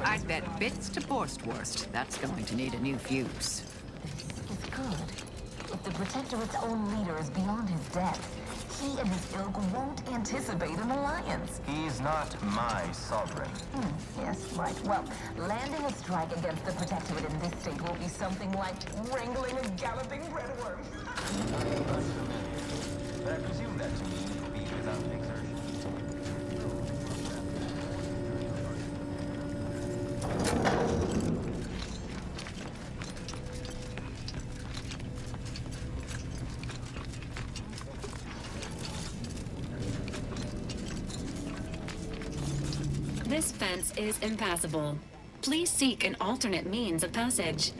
I'd bet bits to Borstwurst. That's going to need a new fuse. This is good. If the Protectorate's own leader is beyond his depth, he and his ilk won't anticipate an alliance. He's not my sovereign. Yes, right. Well, landing a strike against the Protectorate in this state will be something like wrangling a galloping breadworm. But I presume that to me will be without exertion. This fence is impassable. Please seek an alternate means of passage.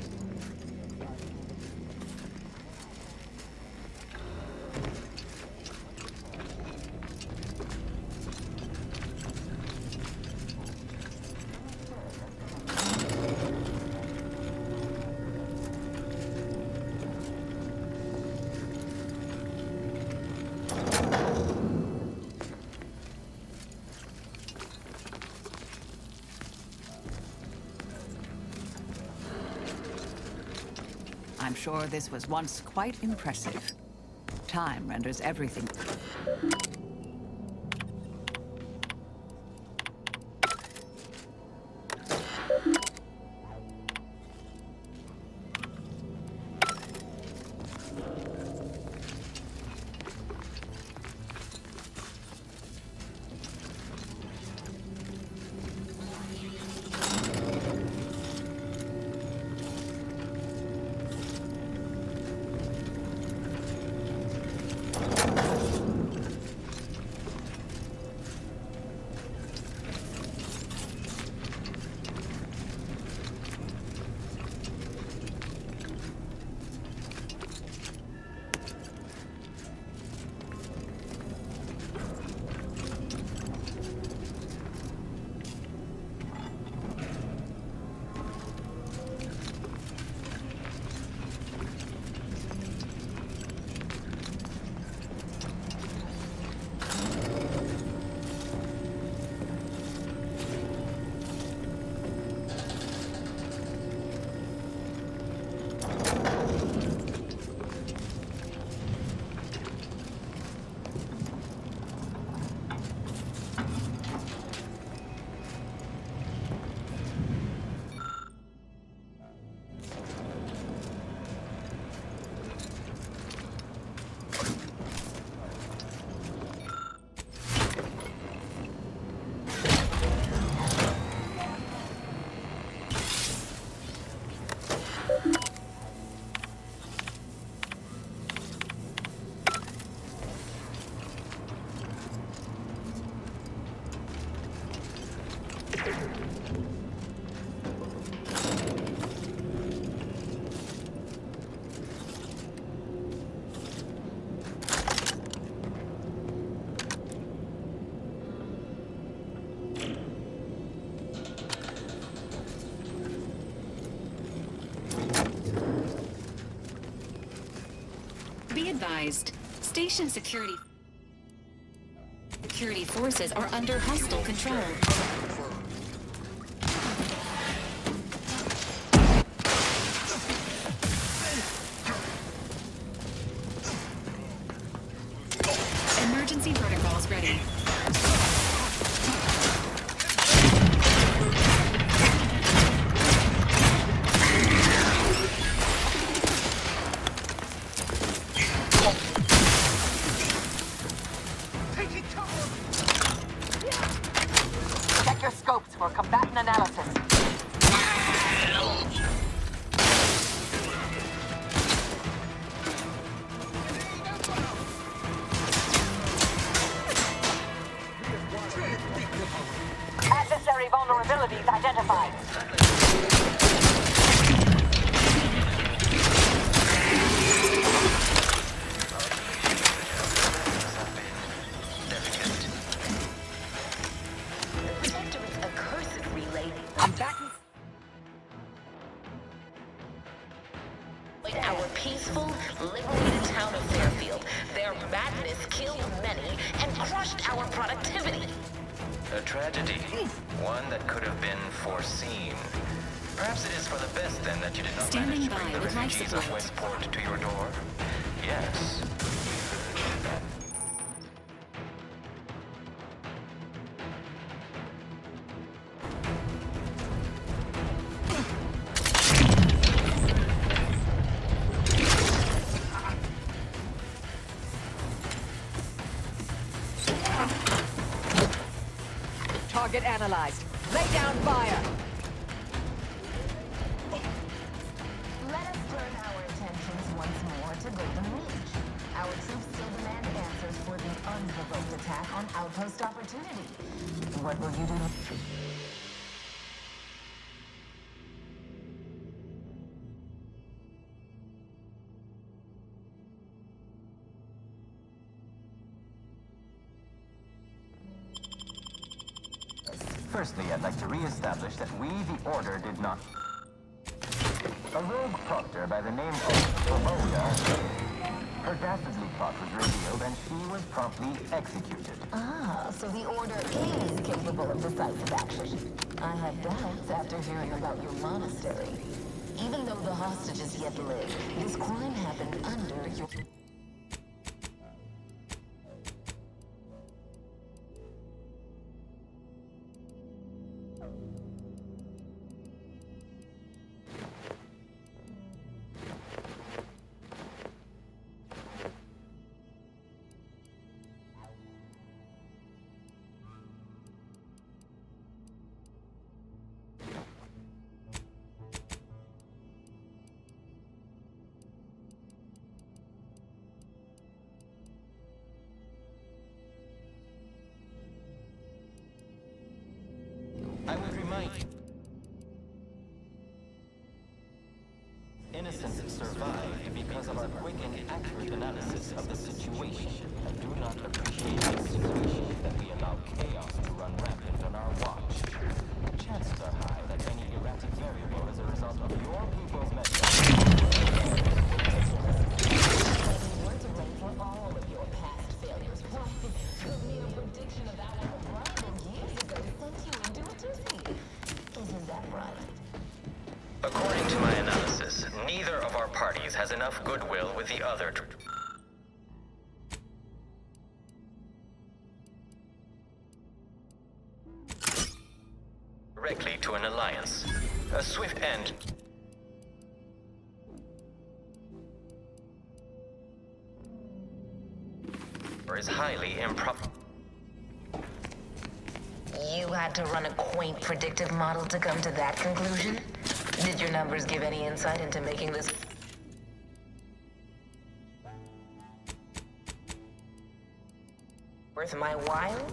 I'm sure this was once quite impressive. Time renders everything. advised. Station security forces are under hostile control. Emergency protocols ready. Check your scopes for combatant analysis. Adversary vulnerabilities identified. Our peaceful, liberated town of Fairfield. Their madness killed many and crushed our productivity. A tragedy. One that could have been foreseen. Perhaps it is for the best, then, that you did not manage to bring the refugees of Westport to your door. Yes. Target analyzed. Lay down fire. Let us turn our attentions once more to Golden Ridge. Our troops still demand answers for the unprovoked attack on Outpost Opportunity. What will you do? Firstly, I'd like to re-establish that we, the Order, did not... A rogue proctor by the name of Obsidian. Her dastardly plot was revealed and she was promptly executed. Ah, so the Order is capable of decisive action. I had doubts after hearing about your monastery. Even though the hostages yet live, this crime happened under your... I would remind you. Innocents survived because of our quick and accurate analysis of the situation. I do not appreciate the situation that we allow chaos to run rampant on our watch. Chances are high that any erratic variable is a result of your people's We're to blame for all of your past failures. Why, the mere prediction of that years ago sent you into a dizzy. Isn't that right? According to my analysis, neither of our parties has enough goodwill with the other. Directly to an alliance. A swift end. Or is highly improper. You had to run a quaint predictive model to come to that conclusion? Did your numbers give any insight into making this worth my while?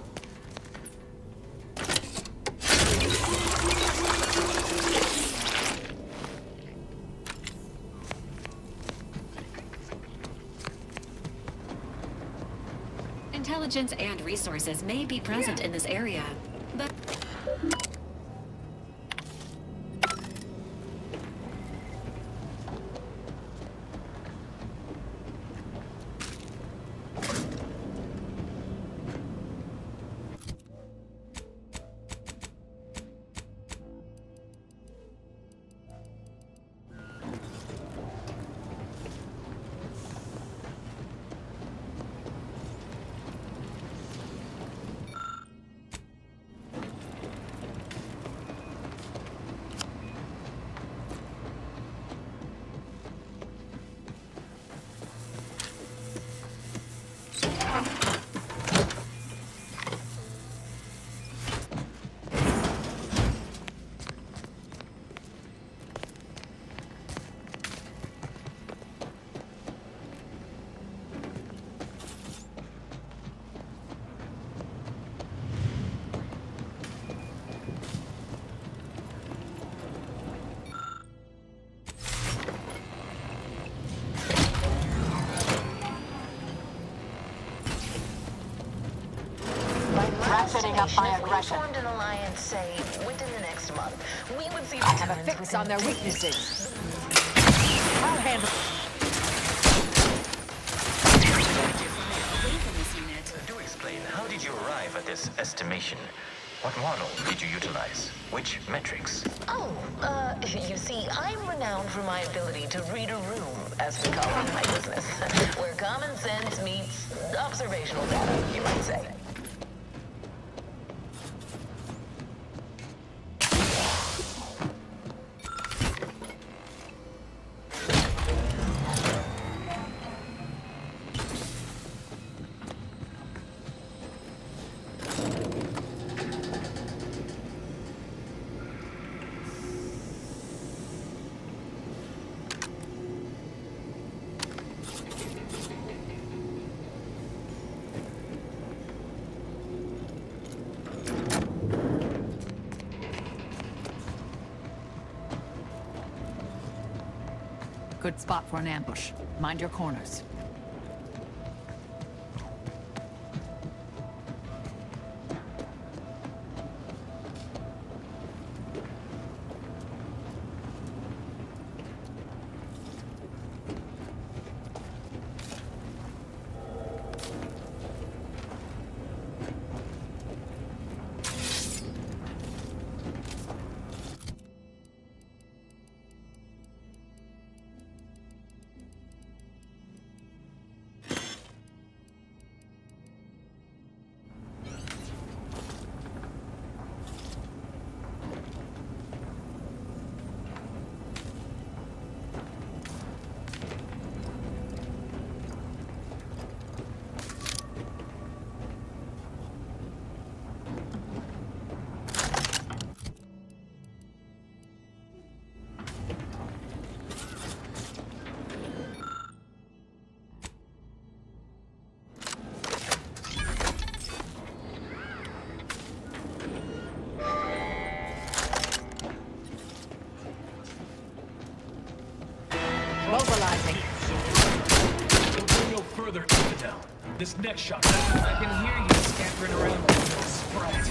Intelligence and resources may be present in this area, but... up my aggression. If we formed an alliance, say, within the next month, we would see I have a returns fix on their within weaknesses. I'll handle. Do explain, how did you arrive at this estimation? What model did you utilize? Which metrics? Oh, you see, I'm renowned for my ability to read a room, as we call it in my business, where common sense meets observational data, you might say. Good spot for an ambush. Mind your corners. Mobilizing. We'll go no further, Infidel. This next shot. I can hear you scampering around like a little sprite.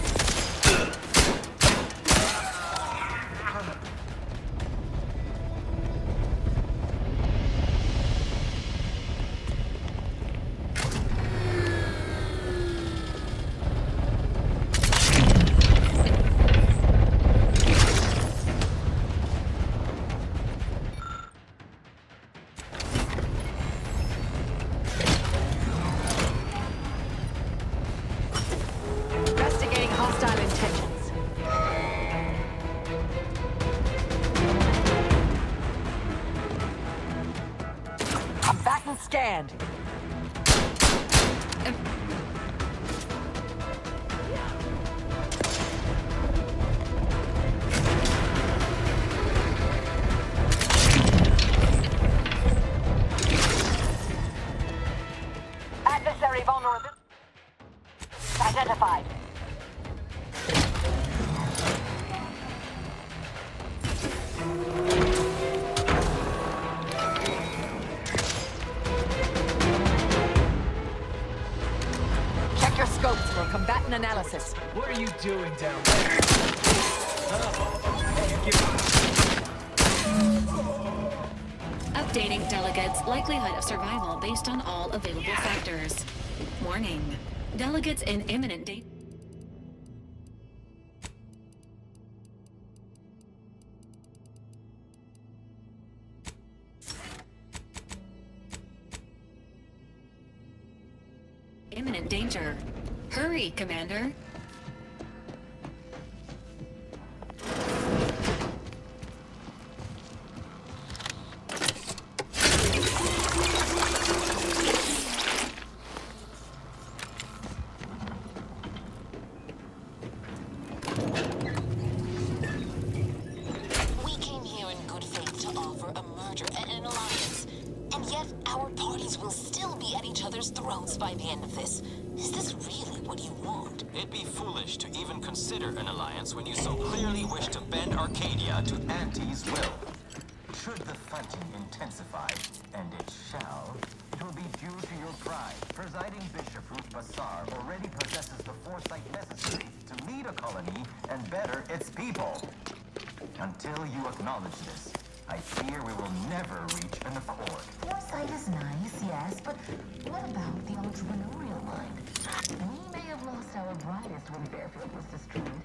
Scanned. Adversary vulnerability identified. Scopes for combatant analysis. What are you doing down there? Updating delegates' likelihood of survival based on all available factors. Warning. Delegates in imminent danger. Imminent danger. Hurry, Commander. We came here in good faith to offer a merger and an alliance. And yet, our parties will still be at each other's throats by the end of this. Is this really what you want? It'd be foolish to even consider an alliance when you so clearly wish to bend Arcadia to Auntie's will. Should the fighting intensify, and it shall, will be due to your pride. Presiding Bishop Ruth Bassar already possesses the foresight necessary to lead a colony and better its people. Until you acknowledge this, I fear we will never reach an accord. Foresight is nice, yes, but what about the entrepreneurial mind? We may have lost our brightest when Fairfield was destroyed,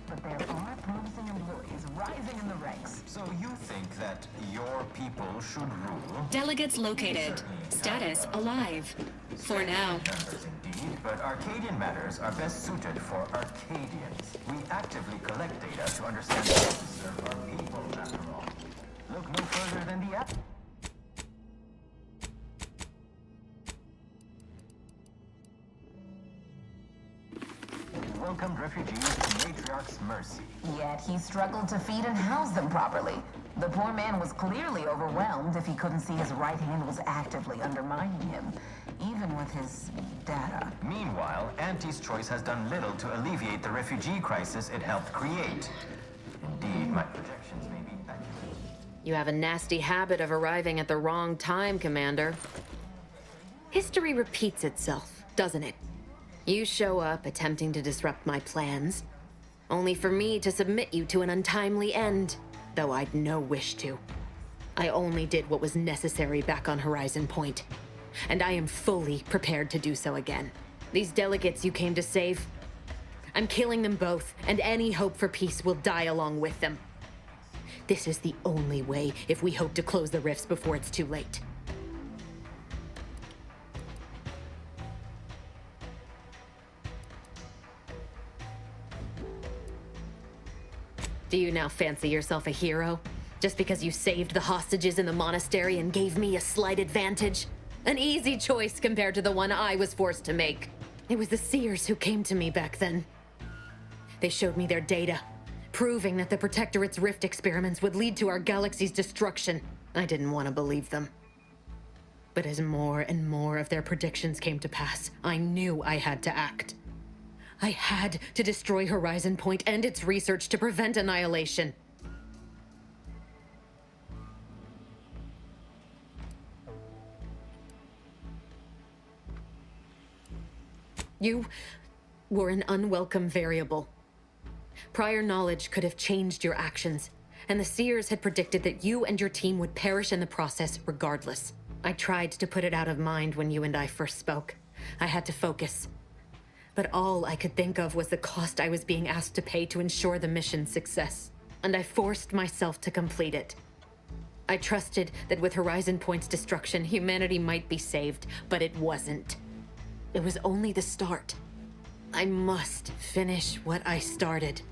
but there are promising employees rising in the ranks. So you think that your people should rule? Delegates located. Status alive. For now. Members indeed, but Arcadian matters are best suited for Arcadians. We actively collect data to understand how to serve our people, after all. Look no further than the app. Welcomed refugees to Matriarch's mercy. Yet he struggled to feed and house them properly. The poor man was clearly overwhelmed if he couldn't see his right hand was actively undermining him, even with his data. Meanwhile, Auntie's choice has done little to alleviate the refugee crisis it helped create. Indeed, my projections may be accurate. You have a nasty habit of arriving at the wrong time, Commander. History repeats itself, doesn't it? You show up attempting to disrupt my plans, only for me to submit you to an untimely end, though I'd no wish to. I only did what was necessary back on Horizon Point, and I am fully prepared to do so again. These delegates you came to save, I'm killing them both, and any hope for peace will die along with them. This is the only way if we hope to close the rifts before it's too late. Do you now fancy yourself a hero? Just because you saved the hostages in the monastery and gave me a slight advantage? An easy choice compared to the one I was forced to make. It was the Seers who came to me back then. They showed me their data, proving that the Protectorate's rift experiments would lead to our galaxy's destruction. I didn't want to believe them. But as more and more of their predictions came to pass, I knew I had to act. I had to destroy Horizon Point and its research to prevent annihilation. You were an unwelcome variable. Prior knowledge could have changed your actions, and the Seers had predicted that you and your team would perish in the process regardless. I tried to put it out of mind when you and I first spoke. I had to focus. But all I could think of was the cost I was being asked to pay to ensure the mission's success, and I forced myself to complete it. I trusted that with Horizon Point's destruction, humanity might be saved, but it wasn't. It was only the start. I must finish what I started.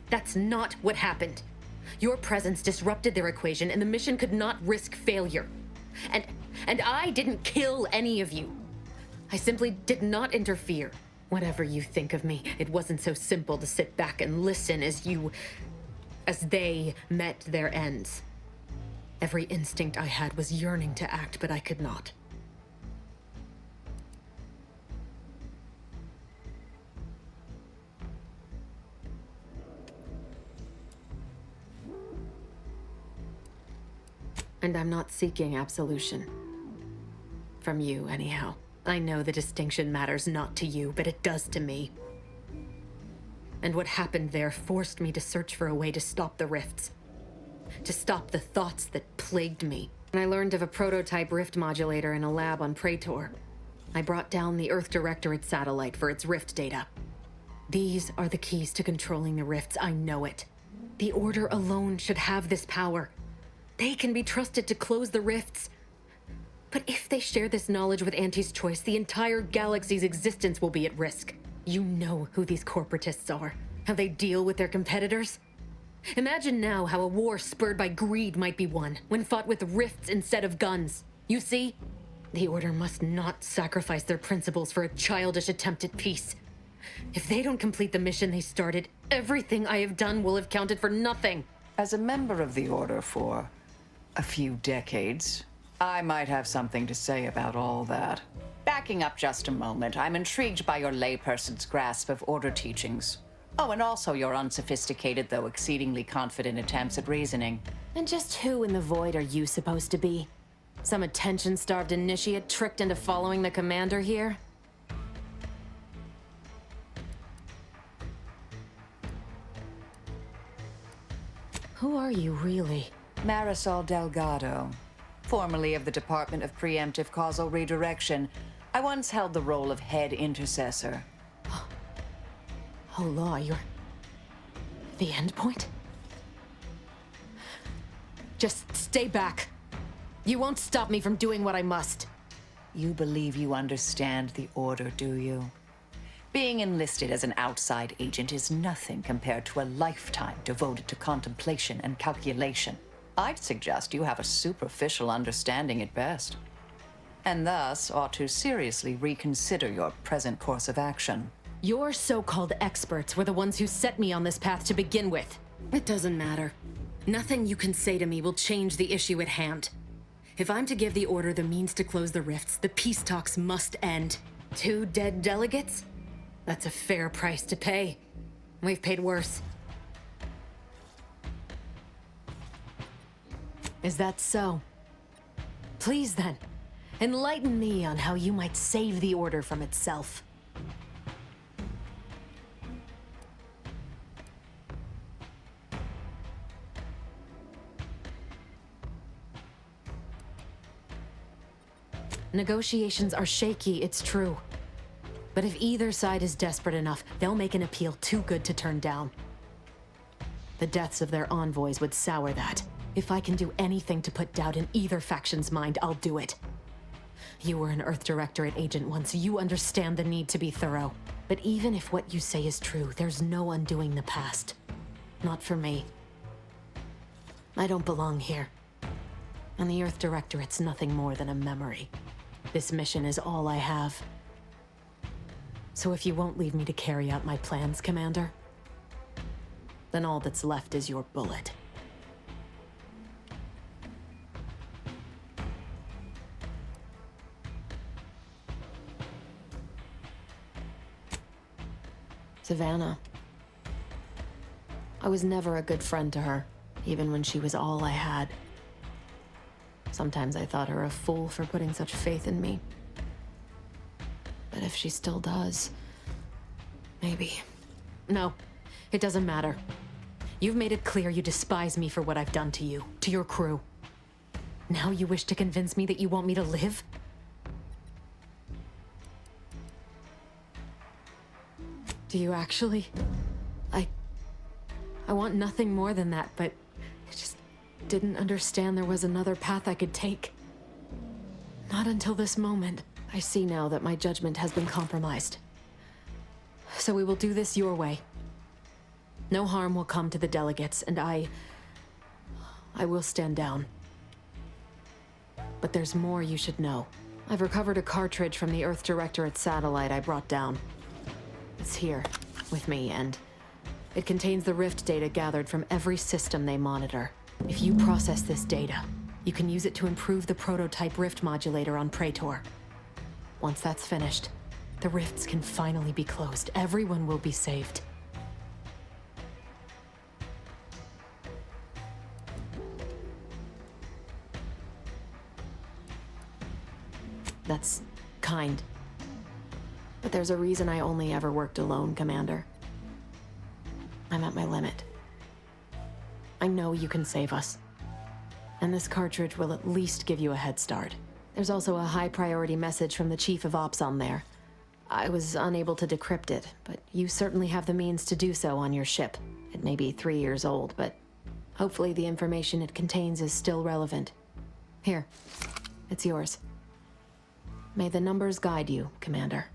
That's not what happened. Your presence disrupted their equation, and the mission could not risk failure. And I didn't kill any of you. I simply did not interfere. Whatever you think of me, it wasn't so simple to sit back and listen as they met their ends. Every instinct I had was yearning to act, but I could not. And I'm not seeking absolution. From you, anyhow. I know the distinction matters not to you, but it does to me. And what happened there forced me to search for a way to stop the rifts. To stop the thoughts that plagued me. And I learned of a prototype rift modulator in a lab on Praetor. I brought down the Earth Directorate satellite for its rift data. These are the keys to controlling the rifts, I know it. The Order alone should have this power. They can be trusted to close the rifts. But if they share this knowledge with Auntie's choice, the entire galaxy's existence will be at risk. You know who these corporatists are, how they deal with their competitors. Imagine now how a war spurred by greed might be won, when fought with rifts instead of guns. You see? The Order must not sacrifice their principles for a childish attempt at peace. If they don't complete the mission they started, everything I have done will have counted for nothing. As a member of the Order for a few decades, I might have something to say about all that. Backing up just a moment, I'm intrigued by your layperson's grasp of Order teachings. Oh, and also your unsophisticated, though exceedingly confident attempts at reasoning. And just who in the void are you supposed to be? Some attention-starved initiate tricked into following the commander here? Who are you, really? Marisol Delgado, formerly of the Department of Preemptive Causal Redirection. I once held the role of head intercessor. Oh, Law, you're... the endpoint? Just stay back. You won't stop me from doing what I must. You believe you understand the Order, do you? Being enlisted as an outside agent is nothing compared to a lifetime devoted to contemplation and calculation. I'd suggest you have a superficial understanding at best, and thus ought to seriously reconsider your present course of action. Your so-called experts were the ones who set me on this path to begin with. It doesn't matter. Nothing you can say to me will change the issue at hand. If I'm to give the Order the means to close the rifts, the peace talks must end. 2 dead delegates? That's a fair price to pay. We've paid worse. Is that so? Please then, enlighten me on how you might save the Order from itself. Negotiations are shaky, it's true. But if either side is desperate enough, they'll make an appeal too good to turn down. The deaths of their envoys would sour that. If I can do anything to put doubt in either faction's mind, I'll do it. You were an Earth Directorate agent once, you understand the need to be thorough. But even if what you say is true, there's no undoing the past. Not for me. I don't belong here. And the Earth Directorate's nothing more than a memory. This mission is all I have. So if you won't leave me to carry out my plans, Commander, then all that's left is your bullet. Savannah. I was never a good friend to her, even when she was all I had. Sometimes I thought her a fool for putting such faith in me. But if she still does, maybe. No, it doesn't matter. You've made it clear you despise me for what I've done to you, to your crew. Now you wish to convince me that you want me to live? Do you actually? I want nothing more than that, but I just didn't understand there was another path I could take. Not until this moment. I see now that my judgment has been compromised. So we will do this your way. No harm will come to the delegates, and I will stand down. But there's more you should know. I've recovered a cartridge from the Earth Directorate satellite I brought down. It's here, with me, and it contains the rift data gathered from every system they monitor. If you process this data, you can use it to improve the prototype rift modulator on Praetor. Once that's finished, the rifts can finally be closed. Everyone will be saved. That's kind. But there's a reason I only ever worked alone, Commander. I'm at my limit. I know you can save us. And this cartridge will at least give you a head start. There's also a high-priority message from the Chief of Ops on there. I was unable to decrypt it, but you certainly have the means to do so on your ship. It may be 3 years old, but hopefully the information it contains is still relevant. Here, it's yours. May the numbers guide you, Commander.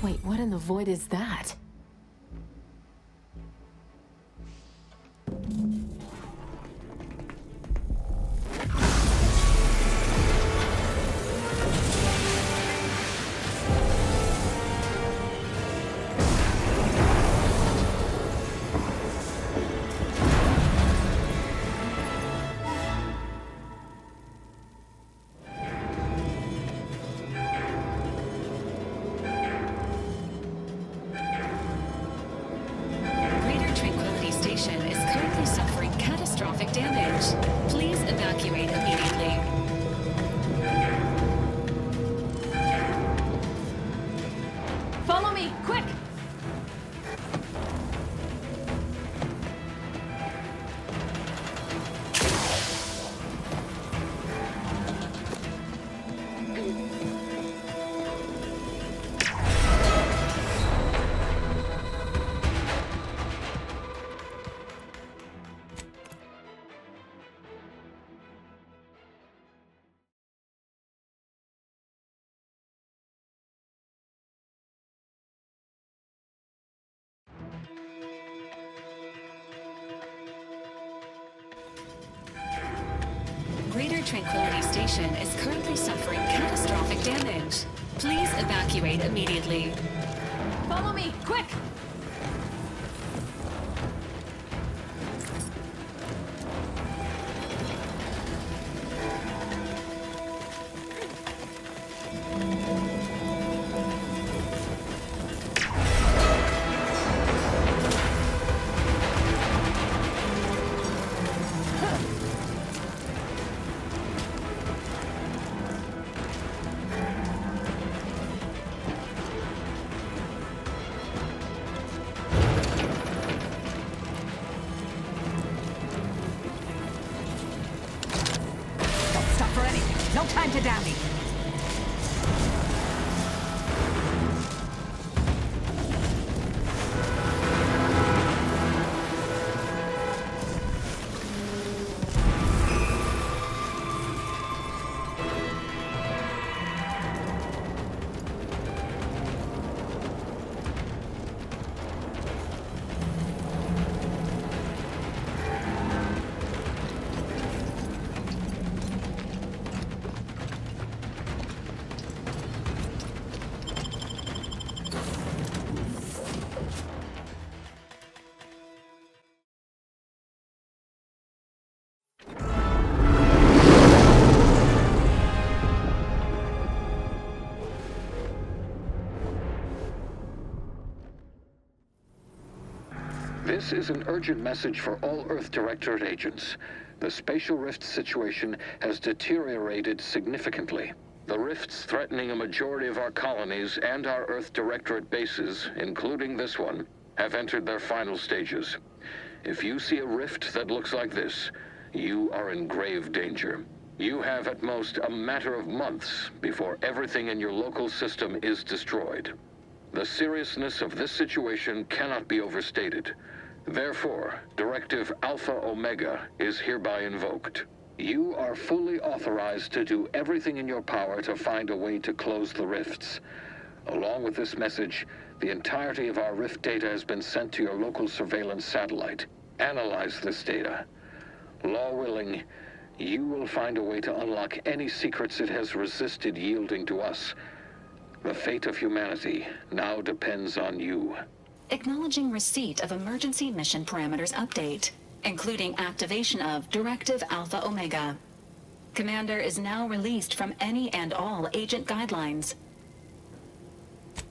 Wait, what in the void is that? station is currently suffering catastrophic damage. Please evacuate immediately. Follow me, quick! Greater Tranquility Station is currently suffering catastrophic damage. Please evacuate immediately. Follow me, quick! No time to dally. This is an urgent message for all Earth Directorate agents. The spatial rift situation has deteriorated significantly. The rifts threatening a majority of our colonies and our Earth Directorate bases, including this one, have entered their final stages. If you see a rift that looks like this, you are in grave danger. You have at most a matter of months before everything in your local system is destroyed. The seriousness of this situation cannot be overstated. Therefore, Directive Alpha Omega is hereby invoked. You are fully authorized to do everything in your power to find a way to close the rifts. Along with this message, the entirety of our rift data has been sent to your local surveillance satellite. Analyze this data. Law willing, you will find a way to unlock any secrets it has resisted yielding to us. The fate of humanity now depends on you. Acknowledging receipt of emergency mission parameters update, including activation of Directive Alpha Omega. Commander is now released from any and all agent guidelines.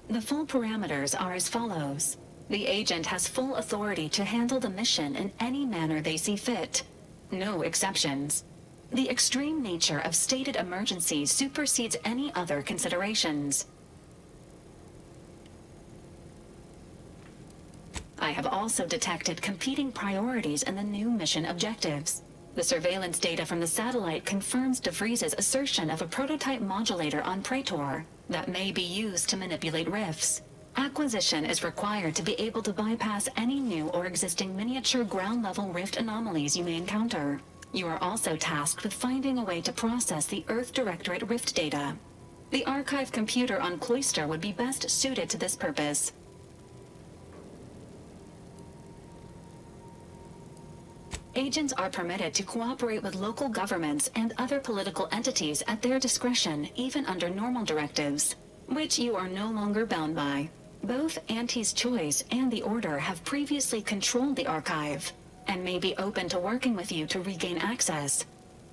The full parameters are as follows. The agent has full authority to handle the mission in any manner they see fit. No exceptions. The extreme nature of stated emergencies supersedes any other considerations. I have also detected competing priorities in the new mission objectives. The surveillance data from the satellite confirms DeVries's assertion of a prototype modulator on Praetor that may be used to manipulate rifts. Acquisition is required to be able to bypass any new or existing miniature ground-level rift anomalies you may encounter. You are also tasked with finding a way to process the Earth Directorate rift data. The archive computer on Cloister would be best suited to this purpose. Agents are permitted to cooperate with local governments and other political entities at their discretion, even under normal directives, which you are no longer bound by. Both Auntie's Choice and the Order have previously controlled the archive, and may be open to working with you to regain access.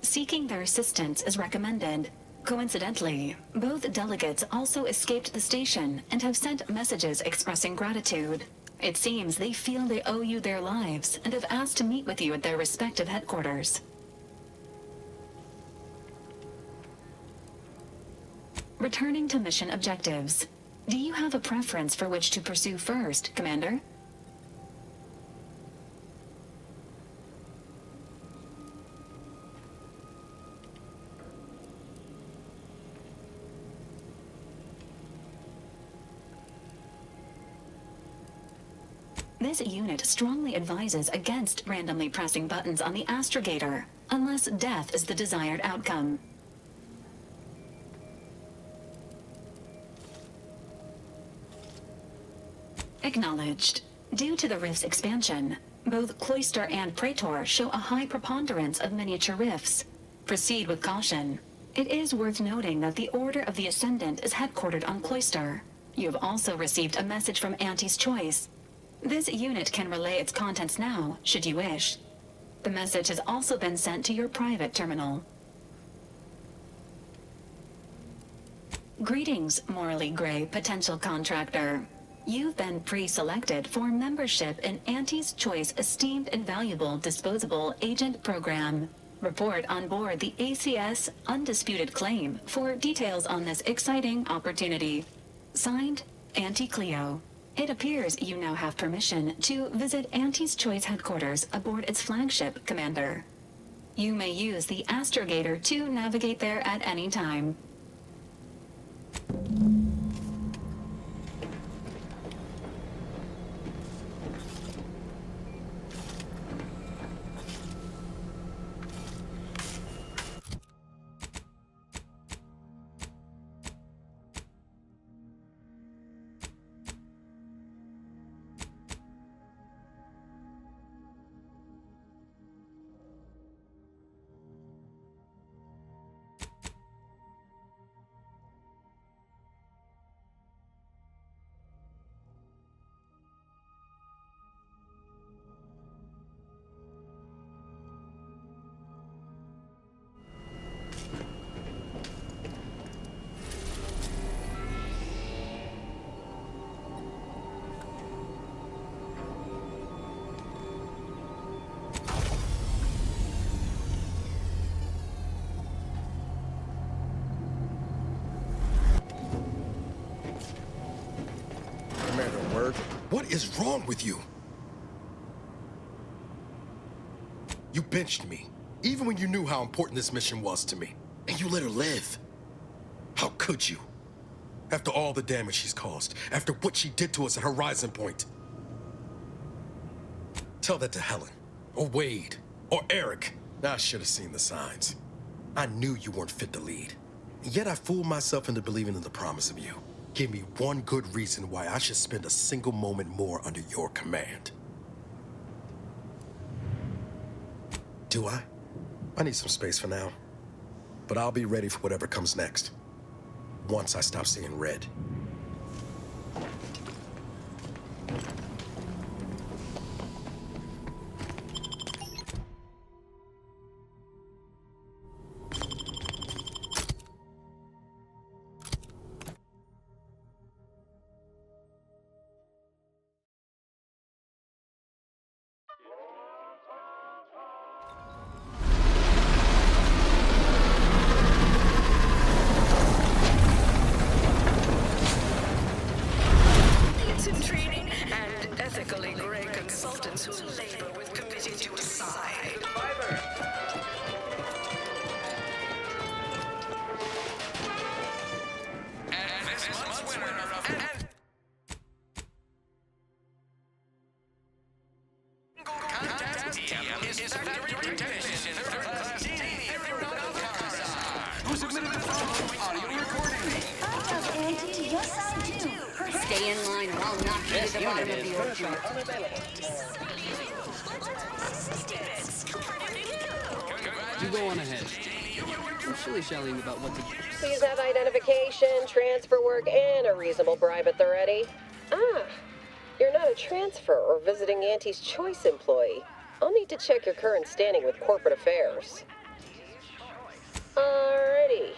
Seeking their assistance is recommended. Coincidentally, both delegates also escaped the station and have sent messages expressing gratitude. It seems they feel they owe you their lives and have asked to meet with you at their respective headquarters. Returning to mission objectives. Do you have a preference for which to pursue first, Commander? This unit strongly advises against randomly pressing buttons on the astrogator, unless death is the desired outcome. Acknowledged. Due to the rift's expansion, both Cloister and Praetor show a high preponderance of miniature rifts. Proceed with caution. It is worth noting that the Order of the Ascendant is headquartered on Cloister. You have also received a message from Auntie's Choice. This unit can relay its contents now, should you wish. The message has also been sent to your private terminal. Greetings, morally gray potential contractor. You've been pre-selected for membership in Auntie's Choice Esteemed and Valuable Disposable Agent Program. Report on board the ACS Undisputed Claim for details on this exciting opportunity. Signed, Auntie Cleo. It appears you now have permission to visit Auntie's Choice headquarters aboard its flagship, Commander. You may use the astrogator to navigate there at any time. What is wrong with you? You benched me, even when you knew how important this mission was to me. And you let her live. How could you? After all the damage she's caused, after what she did to us at Horizon Point. Tell that to Helen, or Wade, or Eric. I should have seen the signs. I knew you weren't fit to lead. And yet I fooled myself into believing in the promise of you. Give me one good reason why I should spend a single moment more under your command. Do I? I need some space for now. But I'll be ready for whatever comes next. Once I stop seeing red. Stay in line while not to the bottom of the orchard. You go on ahead. I'm shilly-shallying about what to do. Please have identification, transfer work, and a reasonable bribe at the ready. Ah, you're not a transfer or visiting Auntie's Choice employee. I'll need to check your current standing with corporate affairs. Alrighty.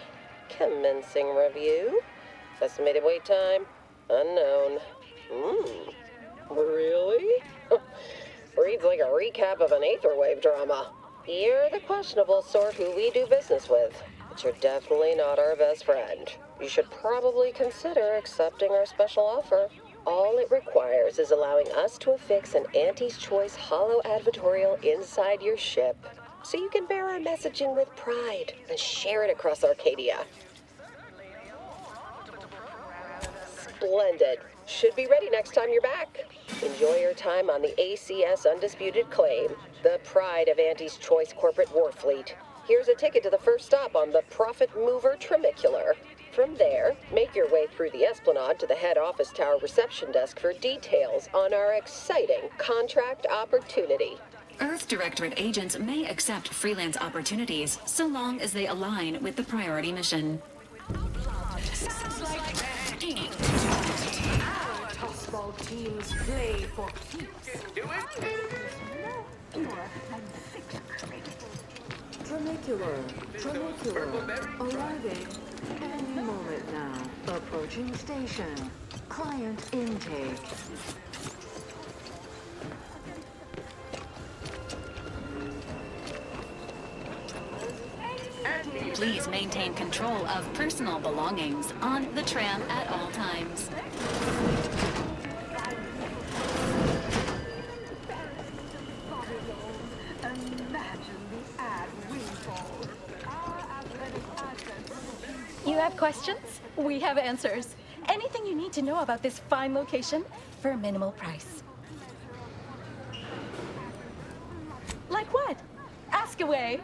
Commencing review. Estimated wait time, unknown. Really? Reads like a recap of an Aetherwave drama. You're the questionable sort who we do business with, but you're definitely not our best friend. You should probably consider accepting our special offer. All it requires is allowing us to affix an Auntie's Choice holo advertorial inside your ship, so you can bear our messaging with pride and share it across Arcadia. Splendid. Should be ready next time you're back. Enjoy your time on the ACS Undisputed Claim, the pride of Auntie's Choice corporate warfleet. Here's a ticket to the first stop on the Profit Mover Trimicular. From there, make your way through the Esplanade to the head office tower reception desk for details on our exciting contract opportunity. Earth Directorate agents may accept freelance opportunities so long as they align with the priority mission. Tossball teams play for keeps. Do it! Trimicular, arriving any moment now. Approaching station. Client intake. Please maintain control of personal belongings on the tram at all times. You have questions? We have answers. Anything you need to know about this fine location for a minimal price. Like what? Ask away.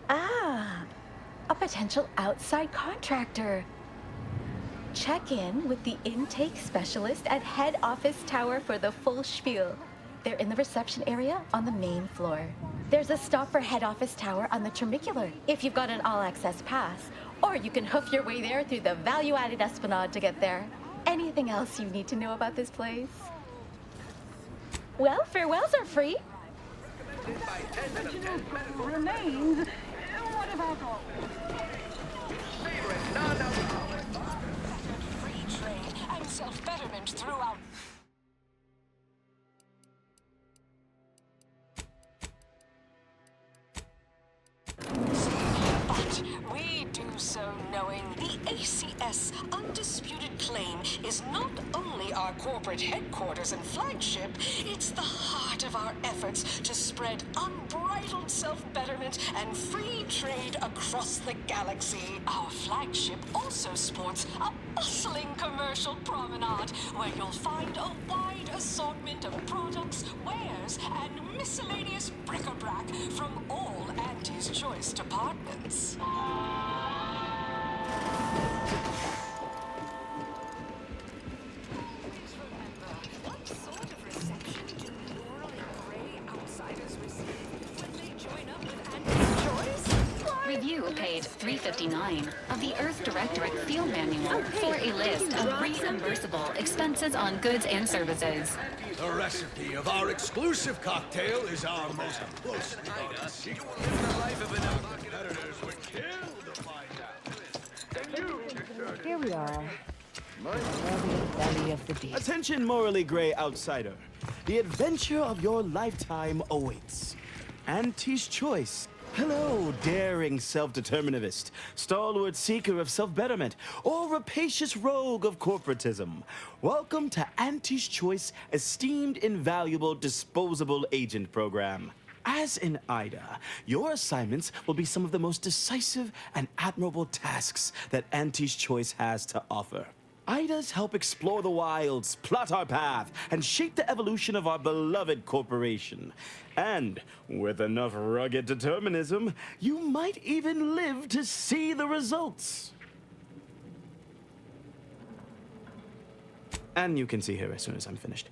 Ah, a potential outside contractor. Check in with the intake specialist at head office tower for the full spiel. They're in the reception area on the main floor. There's a stop for head office tower on the Trimicular if you've got an all-access pass, or you can hoof your way there through the value-added Esplanade to get there. Anything else you need to know about this place? Well, farewells are free. Remains. What about all? Free trade and self-betterment throughout. But we do so knowing the ACS Undisputed Claim is not only our corporate headquarters and flagship, it's the heart of our efforts to spread unbridled self-betterment and free trade across the galaxy. Our flagship also sports a bustling commercial promenade where you'll find a wide assortment of products, wares, and miscellaneous bric-a-brac from all Auntie's Choice departments. What sort of reception do morally gray outsiders receive when they join up with Auntie's Choice? Review page 359 of the Earth Directorate Field Manual for a list of reimbursable expenses on goods and services. The recipe of our exclusive cocktail is our most closely guarded secret. The life of an competitors would kill to find out. And you, Here we are. Belly of the beast. Attention, morally gray outsider. The adventure of your lifetime awaits. Auntie's Choice. Hello, daring self-determinivist, stalwart seeker of self-betterment, or rapacious rogue of corporatism. Welcome to Auntie's Choice Esteemed Invaluable Disposable Agent Program. As in Ida, your assignments will be some of the most decisive and admirable tasks that Auntie's Choice has to offer. Idas help explore the wilds, plot our path, and shape the evolution of our beloved corporation. And with enough rugged determinism, you might even live to see the results. And you can see her as soon as I'm finished.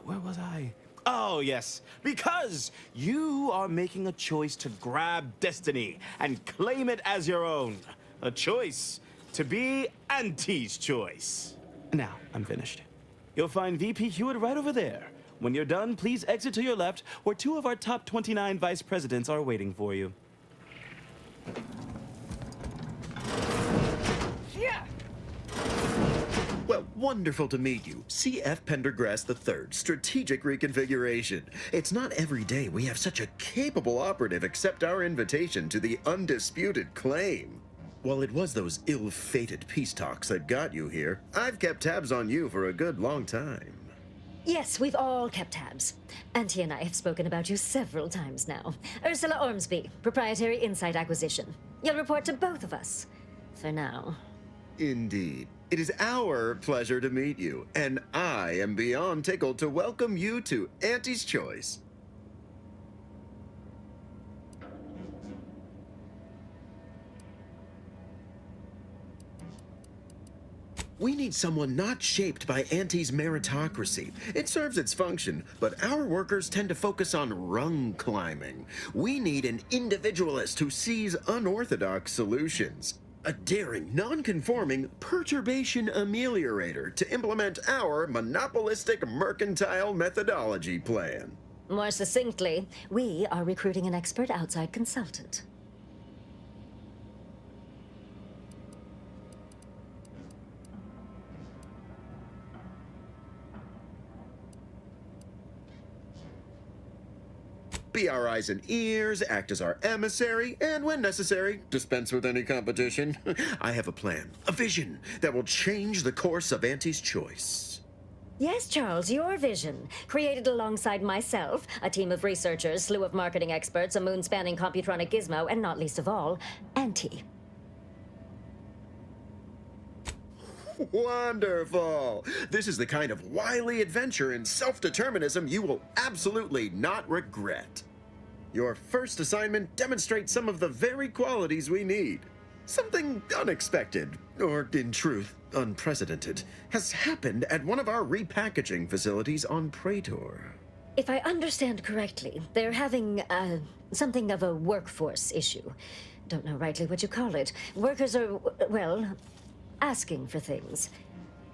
Where was I? Oh, yes, because you are making a choice to grab destiny and claim it as your own. A choice to be Auntie's Choice. Now, I'm finished. You'll find VP Hewitt right over there, When you're done, please exit to your left, where 2 of our top 29 vice presidents are waiting for you. Well, wonderful to meet you. C.F. Pendergrass III, Strategic Reconfiguration. It's not every day we have such a capable operative accept our invitation to the undisputed claim. While it was those ill-fated peace talks that got you here, I've kept tabs on you for a good long time. Yes, we've all kept tabs. Auntie and I have spoken about you several times now. Ursula Ormsby, Proprietary Insight Acquisition. You'll report to both of us. For now. Indeed. It is our pleasure to meet you, and I am beyond tickled to welcome you to Auntie's Choice. We need someone not shaped by Auntie's meritocracy. It serves its function, but our workers tend to focus on rung climbing. We need an individualist who sees unorthodox solutions. A daring, non-conforming perturbation ameliorator to implement our monopolistic mercantile methodology plan. More succinctly, we are recruiting an expert outside consultant. Be our eyes and ears, act as our emissary, and when necessary, dispense with any competition. I have a plan, a vision that will change the course of Auntie's Choice. Yes, Charles, your vision. Created alongside myself, a team of researchers, slew of marketing experts, a moon-spanning computronic gizmo, and not least of all, Auntie. Wonderful! This is the kind of wily adventure in self-determinism you will absolutely not regret. Your first assignment demonstrates some of the very qualities we need. Something unexpected, or in truth, unprecedented, has happened at one of our repackaging facilities on Praetor. If I understand correctly, they're having, something of a workforce issue. Don't know rightly what you call it. Workers are, well, asking for things.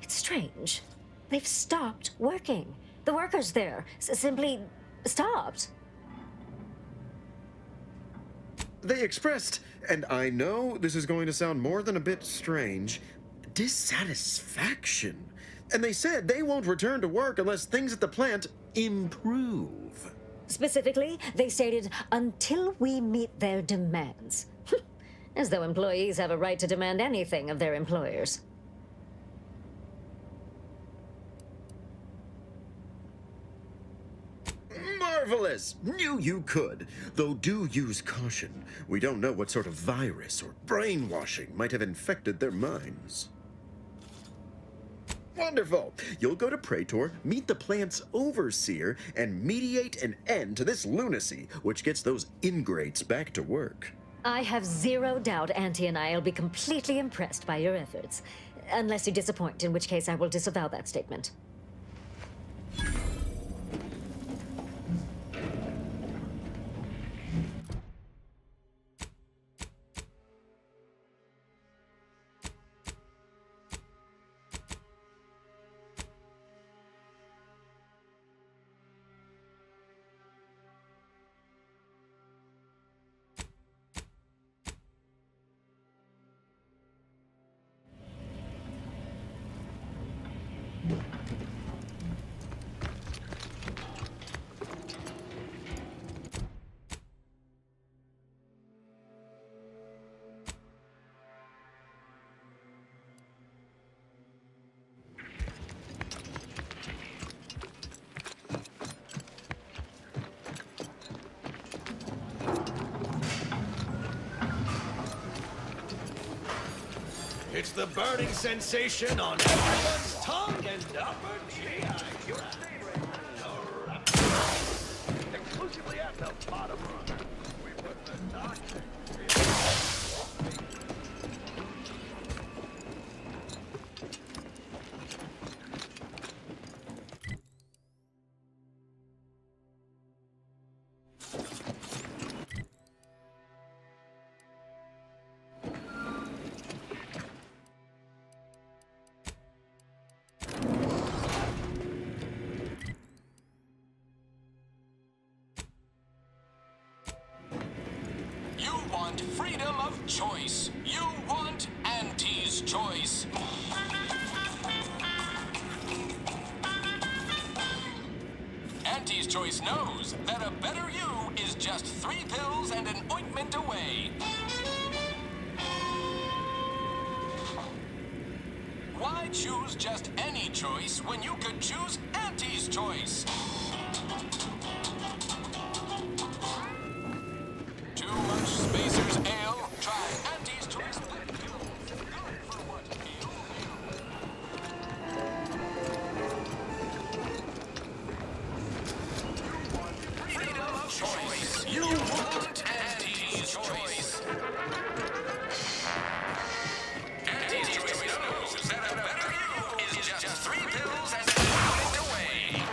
It's strange. They've stopped working. The workers there simply stopped. They expressed, and I know this is going to sound more than a bit strange, dissatisfaction. And they said they won't return to work unless things at the plant improve. Specifically, they stated, until we meet their demands. As though employees have a right to demand anything of their employers. Marvelous! Knew you could. Though do use caution. We don't know what sort of virus or brainwashing might have infected their minds. Wonderful! You'll go to Praetor, meet the plant's overseer, and mediate an end to this lunacy, which gets those ingrates back to work. I have zero doubt Auntie and I will be completely impressed by your efforts. Unless you disappoint, in which case I will disavow that statement. It's the burning sensation on everyone's tongue and upper GI. Your favorite, exclusively at the bottom rung. We put the toxic. freedom of choice. You want Auntie's choice. Auntie's choice knows that a better you is just 3 pills and an ointment away. Why choose just any choice when you could choose Auntie's choice? Too much Spacer's Ale? Try Auntie's choice. Freedom of choice. You want Auntie's choice. Auntie's choice knows that a better you is just 3 pills and an ointment away.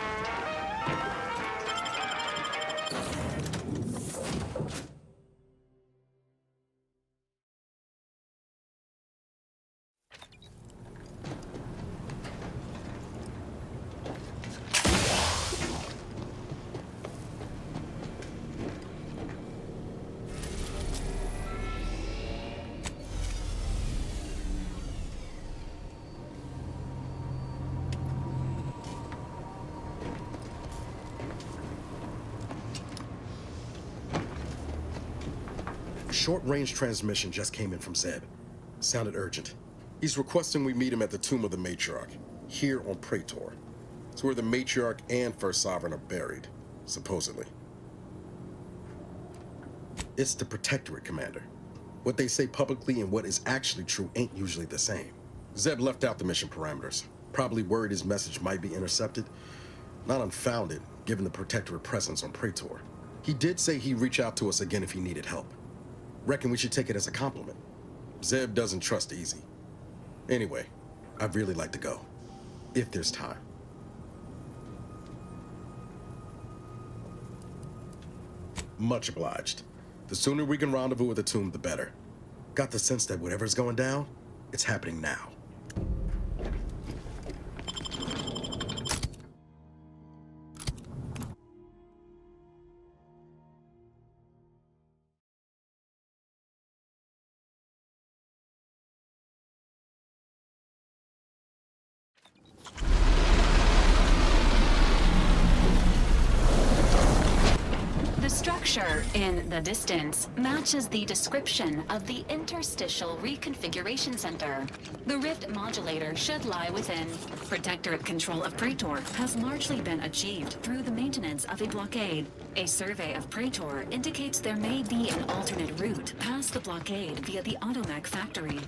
Short-range transmission just came in from Zeb. Sounded urgent. He's requesting we meet him at the tomb of the Matriarch, here on Praetor. It's where the Matriarch and First Sovereign are buried, supposedly. It's the Protectorate, Commander. What they say publicly and what is actually true ain't usually the same. Zeb left out the mission parameters, probably worried his message might be intercepted. Not unfounded, given the Protectorate presence on Praetor. He did say he'd reach out to us again if he needed help. Reckon we should take it as a compliment. Zeb doesn't trust easy. Anyway, I'd really like to go, if there's time. Much obliged. The sooner we can rendezvous at the tomb, the better. Got the sense that whatever's going down, it's happening now. The structure in the distance matches the description of the Interstitial Reconfiguration Center. The rift modulator should lie within. Protectorate control of Praetor has largely been achieved through the maintenance of a blockade. A survey of Praetor indicates there may be an alternate route past the blockade via the Automech factory.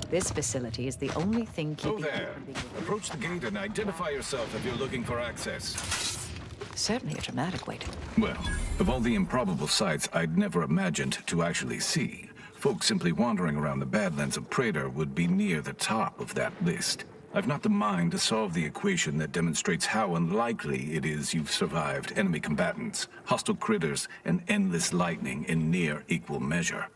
This facility is the only thing keeping... Oh there. Approach the gate and identify yourself if you're looking for access. Certainly a dramatic way to... Well, of all the improbable sights I'd never imagined to actually see, folks simply wandering around the Badlands of Praetor would be near the top of that list. I've not the mind to solve the equation that demonstrates how unlikely it is you've survived enemy combatants, hostile critters, and endless lightning in near equal measure.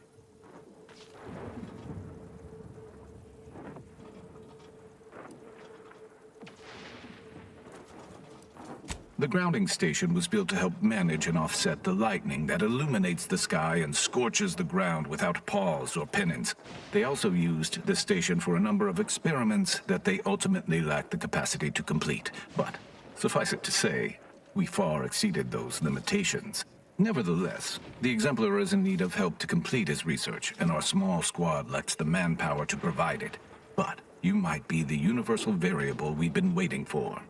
The grounding station was built to help manage and offset the lightning that illuminates the sky and scorches the ground without pause or penance. They also used the station for a number of experiments that they ultimately lacked the capacity to complete. But, suffice it to say, we far exceeded those limitations. Nevertheless, the Exemplar is in need of help to complete his research, and our small squad lacks the manpower to provide it. But you might be the universal variable we've been waiting for.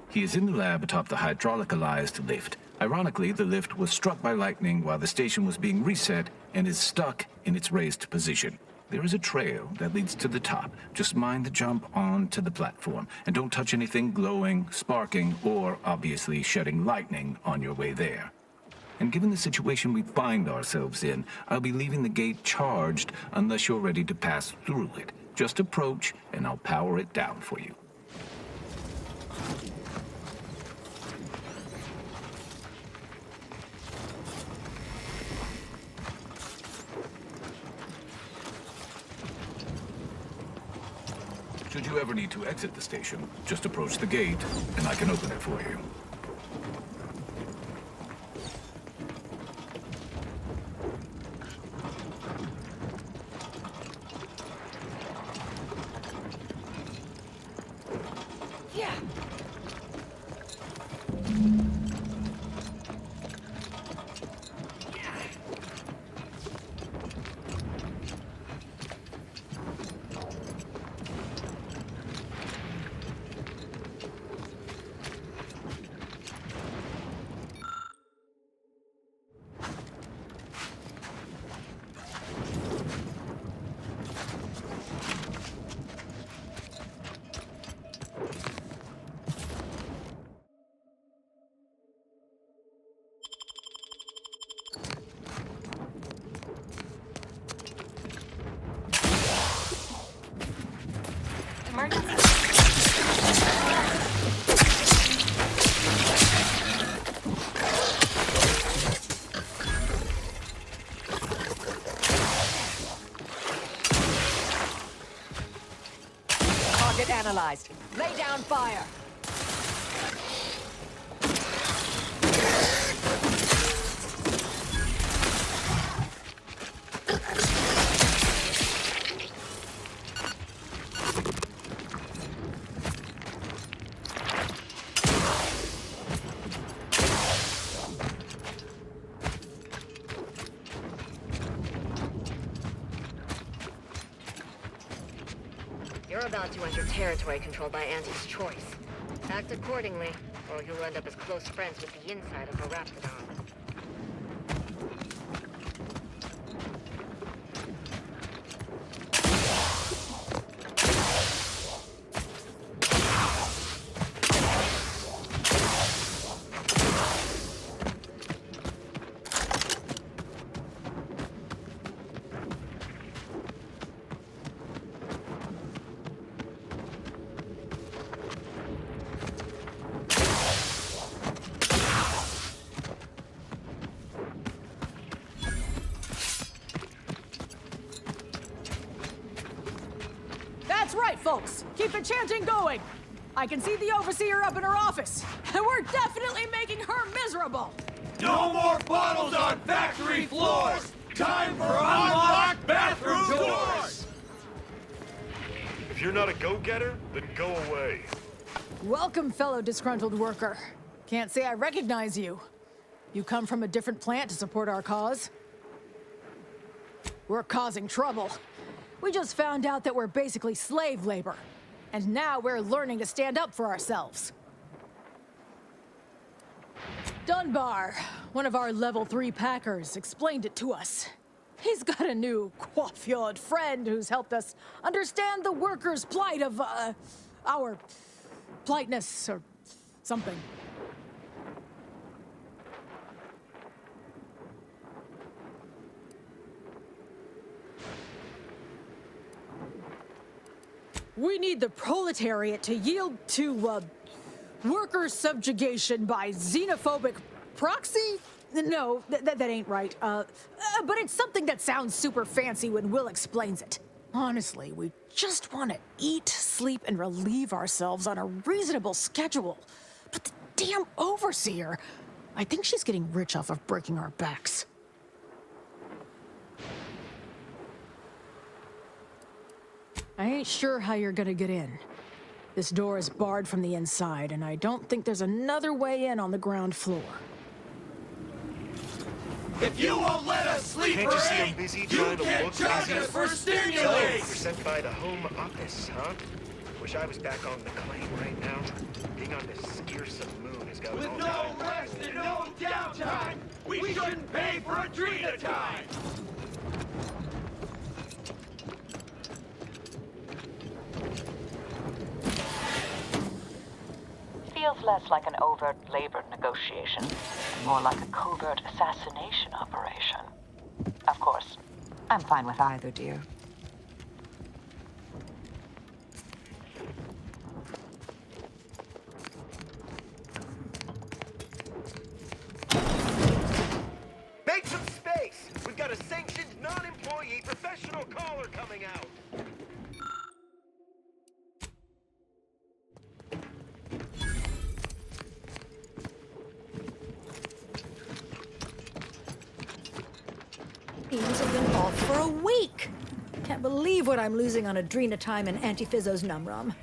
He is in the lab atop the hydraulicalized lift. Ironically, the lift was struck by lightning while the station was being reset and is stuck in its raised position. There is a trail that leads to the top. Just mind the jump onto the platform, and don't touch anything glowing, sparking, or obviously shedding lightning on your way there. And given the situation we find ourselves in, I'll be leaving the gate charged unless you're ready to pass through it. Just approach, and I'll power it down for you. Should you ever need to exit the station, just approach the gate, and I can open it for you. Target analyzed. Lay down fire. You're about to enter territory controlled by Auntie's choice. Act accordingly, or you'll end up as close friends with the inside of a raptidon. That's right, folks. Keep the chanting going. I can see the Overseer up in her office, and we're definitely making her miserable. No more bottles on factory floors! Time for unlocked bathroom doors! If you're not a go-getter, then go away. Welcome, fellow disgruntled worker. Can't say I recognize you. You come from a different plant to support our cause? We're causing trouble. We just found out that we're basically slave labor. And now we're learning to stand up for ourselves. Dunbar, one of our level 3 packers, explained it to us. He's got a new coiffured friend who's helped us understand the workers' plight of, our politeness or something. We need the proletariat to yield to, worker subjugation by xenophobic proxy? No, that ain't right. But it's something that sounds super fancy when Will explains it. Honestly, we just want to eat, sleep, and relieve ourselves on a reasonable schedule. But the damn Overseer, I think she's getting rich off of breaking our backs. I ain't sure how you're gonna get in. This door is barred from the inside, and I don't think there's another way in on the ground floor. If you won't let us sleep Can't or you see eat, I'm busy you trying to can't look charge busy? us for So, stimulate! you're sent by the home office, huh? Wish I was back on the claim right now. Being on this skeersome moon has got With all no rest and no downtime, we shouldn't pay for Adrena time! Feels less like an overt labor negotiation, and more like a covert assassination operation. Of course, I'm fine with either, dear. Make some space! We've got a sanctioned, non-employee professional caller coming out! Beams have been off for a week. Can't believe what I'm losing on Adrena time and Antifizzo's Numrum.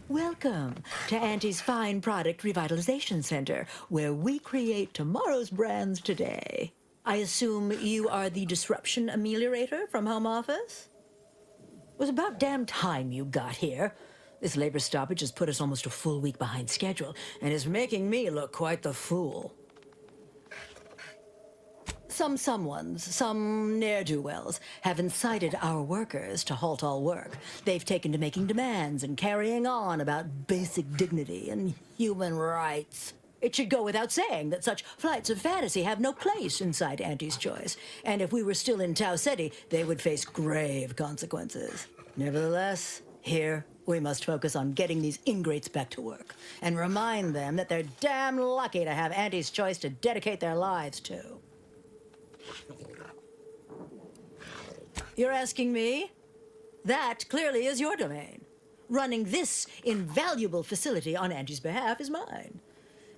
Welcome to Auntie's Fine Product Revitalization Center, where we create tomorrow's brands today. I assume you are the disruption ameliorator from home office? It was about damn time you got here. This labor stoppage has put us almost a full week behind schedule and is making me look quite the fool. Some ne'er-do-wells, have incited our workers to halt all work. They've taken to making demands and carrying on about basic dignity and human rights. It should go without saying that such flights of fantasy have no place inside Auntie's Choice, and if we were still in Tau Ceti, they would face grave consequences. Nevertheless, here we must focus on getting these ingrates back to work, and remind them that they're damn lucky to have Auntie's Choice to dedicate their lives to. You're asking me? That clearly is your domain. Running this invaluable facility on Auntie's behalf is mine.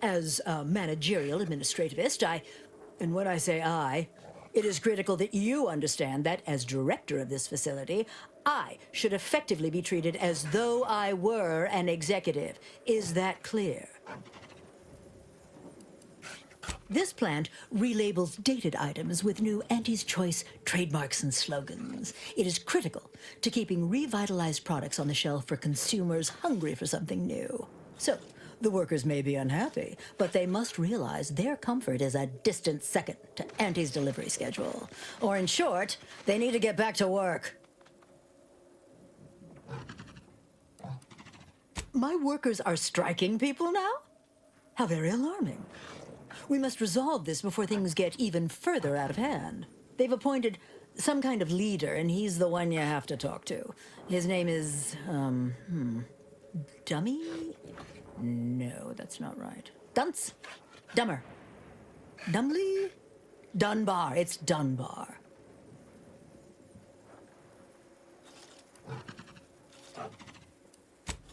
As a managerial administrativist, and when I say I, it is critical that you understand that as director of this facility, I should effectively be treated as though I were an executive. Is that clear? This plant relabels dated items with new Auntie's Choice trademarks and slogans. It is critical to keeping revitalized products on the shelf for consumers hungry for something new. So, the workers may be unhappy, but they must realize their comfort is a distant second to Auntie's delivery schedule. Or in short, they need to get back to work. My workers are striking people now? How very alarming. We must resolve this before things get even further out of hand. They've appointed some kind of leader, and he's the one you have to talk to. His name is, Dummy? No, that's not right. Dunce? Dummer? Dumbly? Dunbar. It's Dunbar.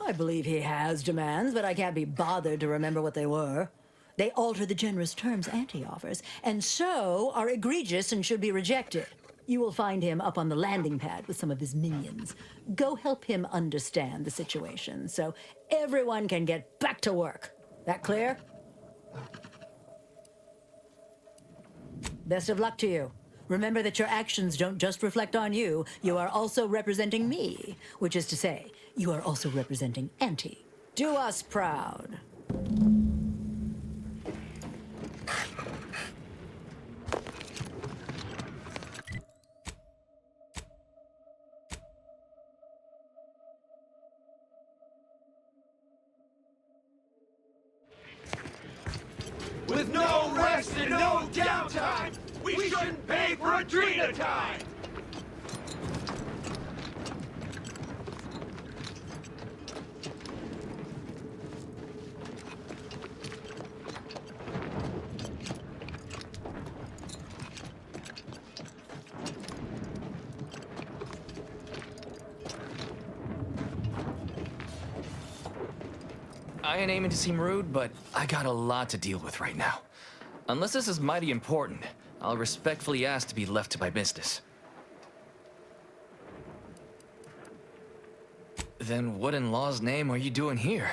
I believe he has demands, but I can't be bothered to remember what they were. They alter the generous terms Auntie offers, and so are egregious and should be rejected. You will find him up on the landing pad with some of his minions. Go help him understand the situation so everyone can get back to work. That clear? Best of luck to you. Remember that your actions don't just reflect on you, you are also representing me, which is to say, you are also representing Auntie. Do us proud. With no rest and no downtime, we shouldn't pay for Adrena time! I ain't aiming to seem rude, but I got a lot to deal with right now. Unless this is mighty important, I'll respectfully ask to be left to my business. Then what in law's name are you doing here?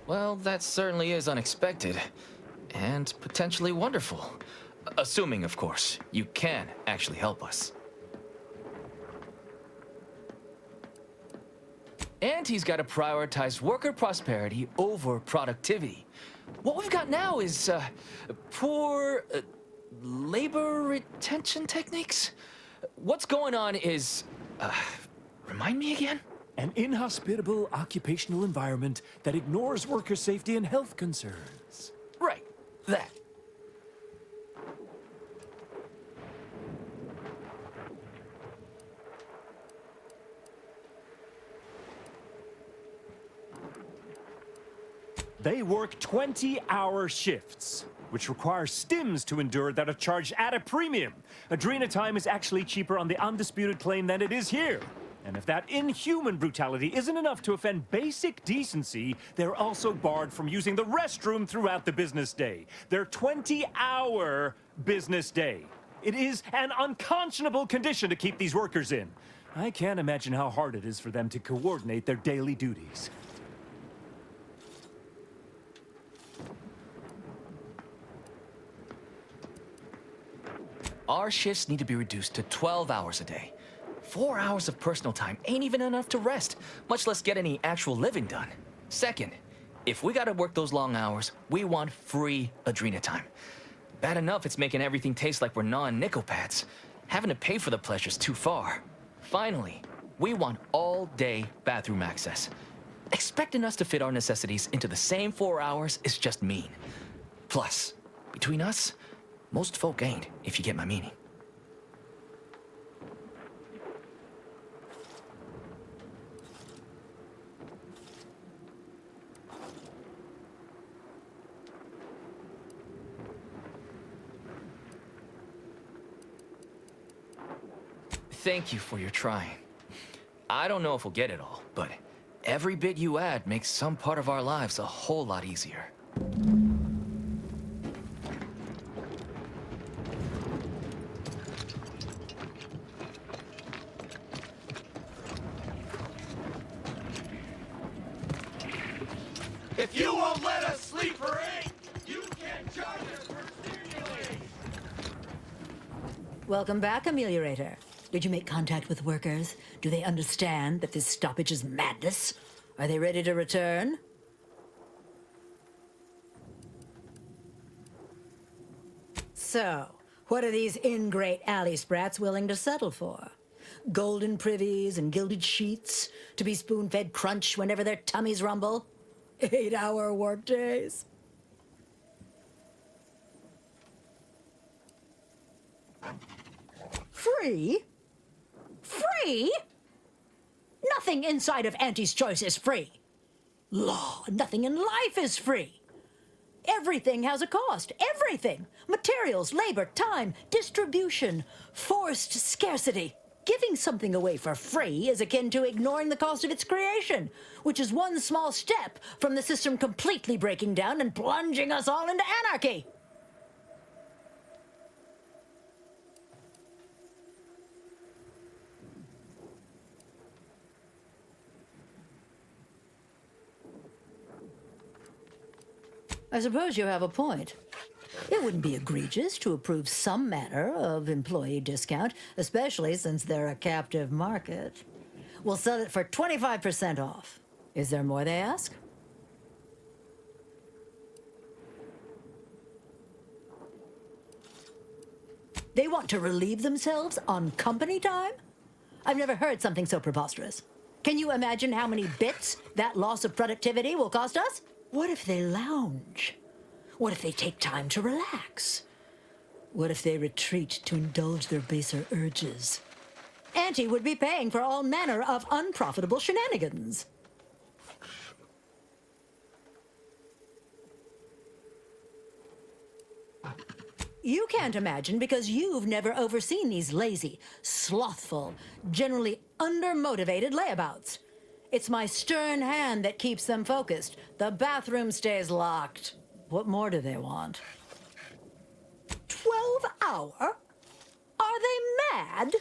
Well, that certainly is unexpected, and potentially wonderful. Assuming, of course, you can actually help us. Auntie's got to prioritize worker prosperity over productivity. What we've got now is poor labor retention techniques. What's going on is, remind me again? An inhospitable occupational environment that ignores worker safety and health concerns. Right, that. They work 20-hour shifts, which require stims to endure that are charged at a premium. Adrena time is actually cheaper on the undisputed claim than it is here. And if that inhuman brutality isn't enough to offend basic decency, they're also barred from using the restroom throughout the business day. Their 20-hour business day. It is an unconscionable condition to keep these workers in. I can't imagine how hard it is for them to coordinate their daily duties. Our shifts need to be reduced to 12 hours a day. 4 hours of personal time ain't even enough to rest, much less get any actual living done. Second, if we gotta work those long hours, we want free Adrena time. Bad enough it's making everything taste like we're gnawing nickel pads. Having to pay for the pleasure's too far. Finally, we want all-day bathroom access. Expecting us to fit our necessities into the same 4 hours is just mean. Plus, between us, most folk ain't, if you get my meaning. Thank you for your trying. I don't know if we'll get it all, but every bit you add makes some part of our lives a whole lot easier. If you won't let us sleep for 8, you can't charge us for stimulating. Welcome back, Ameliorator. Did you make contact with workers? Do they understand that this stoppage is madness? Are they ready to return? So, what are these ingrate alley sprats willing to settle for? Golden privies and gilded sheets to be spoon-fed crunch whenever their tummies rumble? 8-hour workdays? Free? Free? Nothing inside of Auntie's Choice is free. Law, nothing in life is free. Everything has a cost. Everything. Materials, labor, time, distribution, forced scarcity. Giving something away for free is akin to ignoring the cost of its creation, which is one small step from the system completely breaking down and plunging us all into anarchy. I suppose you have a point. It wouldn't be egregious to approve some manner of employee discount, especially since they're a captive market. We'll sell it for 25% off. Is there more they ask? They want to relieve themselves on company time? I've never heard something so preposterous. Can you imagine how many bits that loss of productivity will cost us? What if they lounge? What if they take time to relax? What if they retreat to indulge their baser urges? Auntie would be paying for all manner of unprofitable shenanigans. You can't imagine because you've never overseen these lazy, slothful, generally undermotivated layabouts. It's my stern hand that keeps them focused. The bathroom stays locked. What more do they want? 12 hour? Are they mad?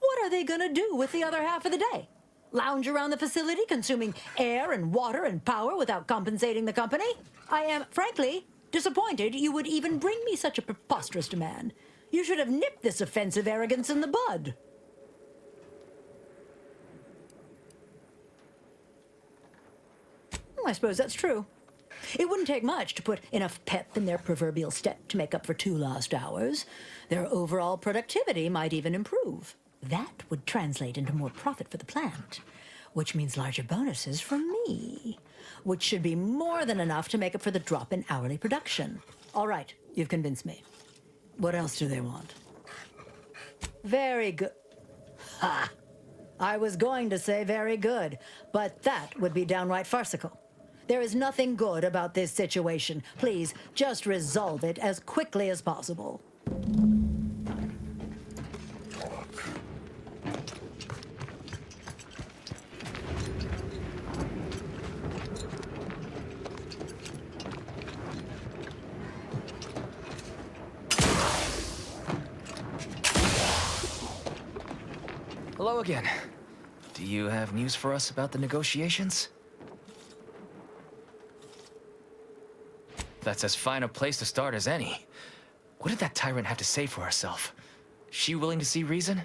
What are they gonna do with the other half of the day? Lounge around the facility consuming air and water and power without compensating the company? I am, frankly, disappointed you would even bring me such a preposterous demand. You should have nipped this offensive arrogance in the bud. I suppose that's true. It wouldn't take much to put enough pep in their proverbial step to make up for 2 lost hours. Their overall productivity might even improve. That would translate into more profit for the plant, which means larger bonuses from me, which should be more than enough to make up for the drop in hourly production. All right, you've convinced me. What else do they want? Very good. Ha! I was going to say very good, but that would be downright farcical. There is nothing good about this situation. Please, just resolve it as quickly as possible. Hello again. Do you have news for us about the negotiations? That's as fine a place to start as any. What did that tyrant have to say for herself? She willing to see reason?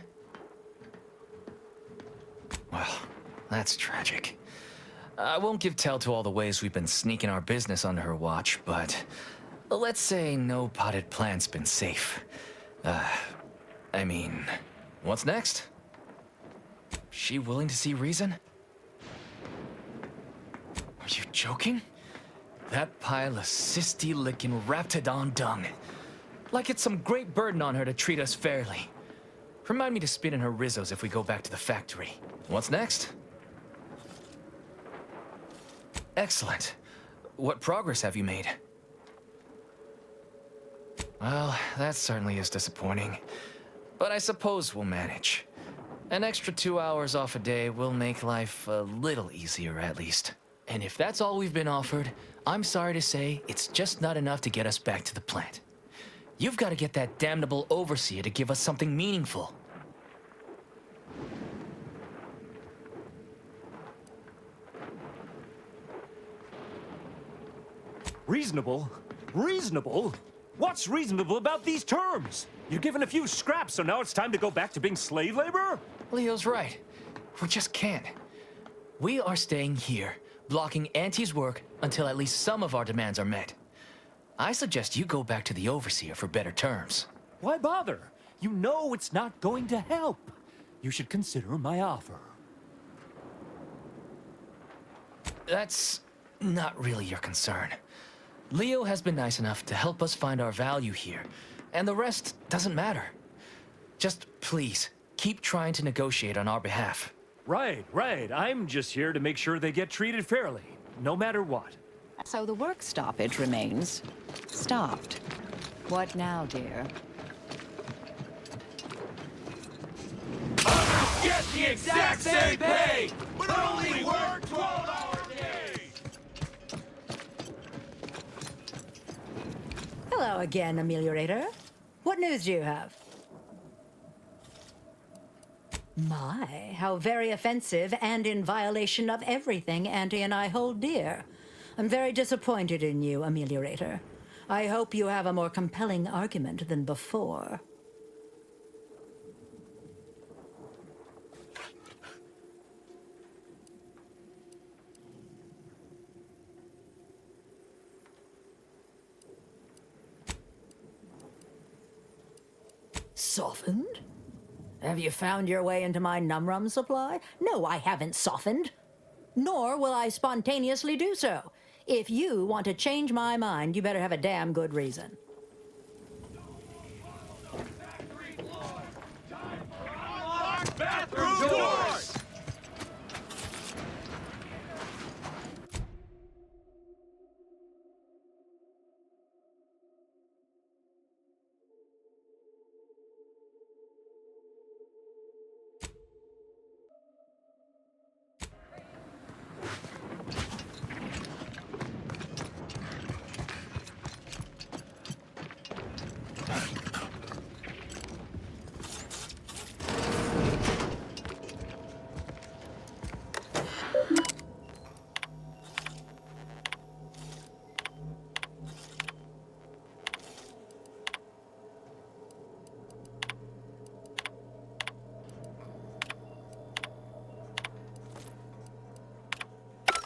Well, that's tragic. I won't give tell to all the ways we've been sneaking our business under her watch, but let's say no potted plant's been safe. I mean, what's next? She willing to see reason? Are you joking? That pile of cysty-licking raptidon dung. Like it's some great burden on her to treat us fairly. Remind me to spit in her rizzos if we go back to the factory. What's next? Excellent. What progress have you made? Well, that certainly is disappointing. But I suppose we'll manage. An extra 2 hours off a day will make life a little easier, at least. And if that's all we've been offered, I'm sorry to say it's just not enough to get us back to the plant. You've got to get that damnable overseer to give us something meaningful. Reasonable? Reasonable? What's reasonable about these terms? You're given a few scraps, so now it's time to go back to being slave labor? Leo's right. We just can't. We are staying here, blocking Auntie's work until at least some of our demands are met. I suggest you go back to the overseer for better terms. Why bother? You know it's not going to help. You should consider my offer. That's not really your concern. Leo has been nice enough to help us find our value here, and the rest doesn't matter. Just please, keep trying to negotiate on our behalf. Right. I'm just here to make sure they get treated fairly, no matter what. So the work stoppage remains stopped. What now, dear? Get the exact same pay, but only work 12-hour days! Hello again, Ameliorator. What news do you have? My, how very offensive and in violation of everything Auntie and I hold dear. I'm very disappointed in you, Ameliorator. I hope you have a more compelling argument than before. Softened? Have you found your way into my num-rum supply? No, I haven't softened. Nor will I spontaneously do so. If you want to change my mind, you better have a damn good reason. Bathroom doors!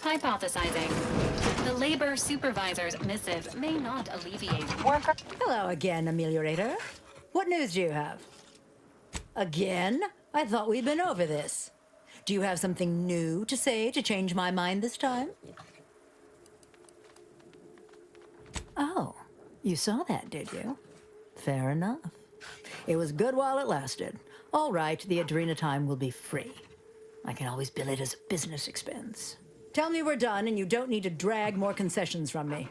Hypothesizing. The labor supervisor's missive may not alleviate worker. Hello again, Ameliorator. What news do you have? Again? I thought we'd been over this. Do you have something new to say to change my mind this time? Oh, you saw that, did you? Fair enough. It was good while it lasted. All right, the Adrena time will be free. I can always bill it as a business expense. Tell me we're done and you don't need to drag more concessions from me.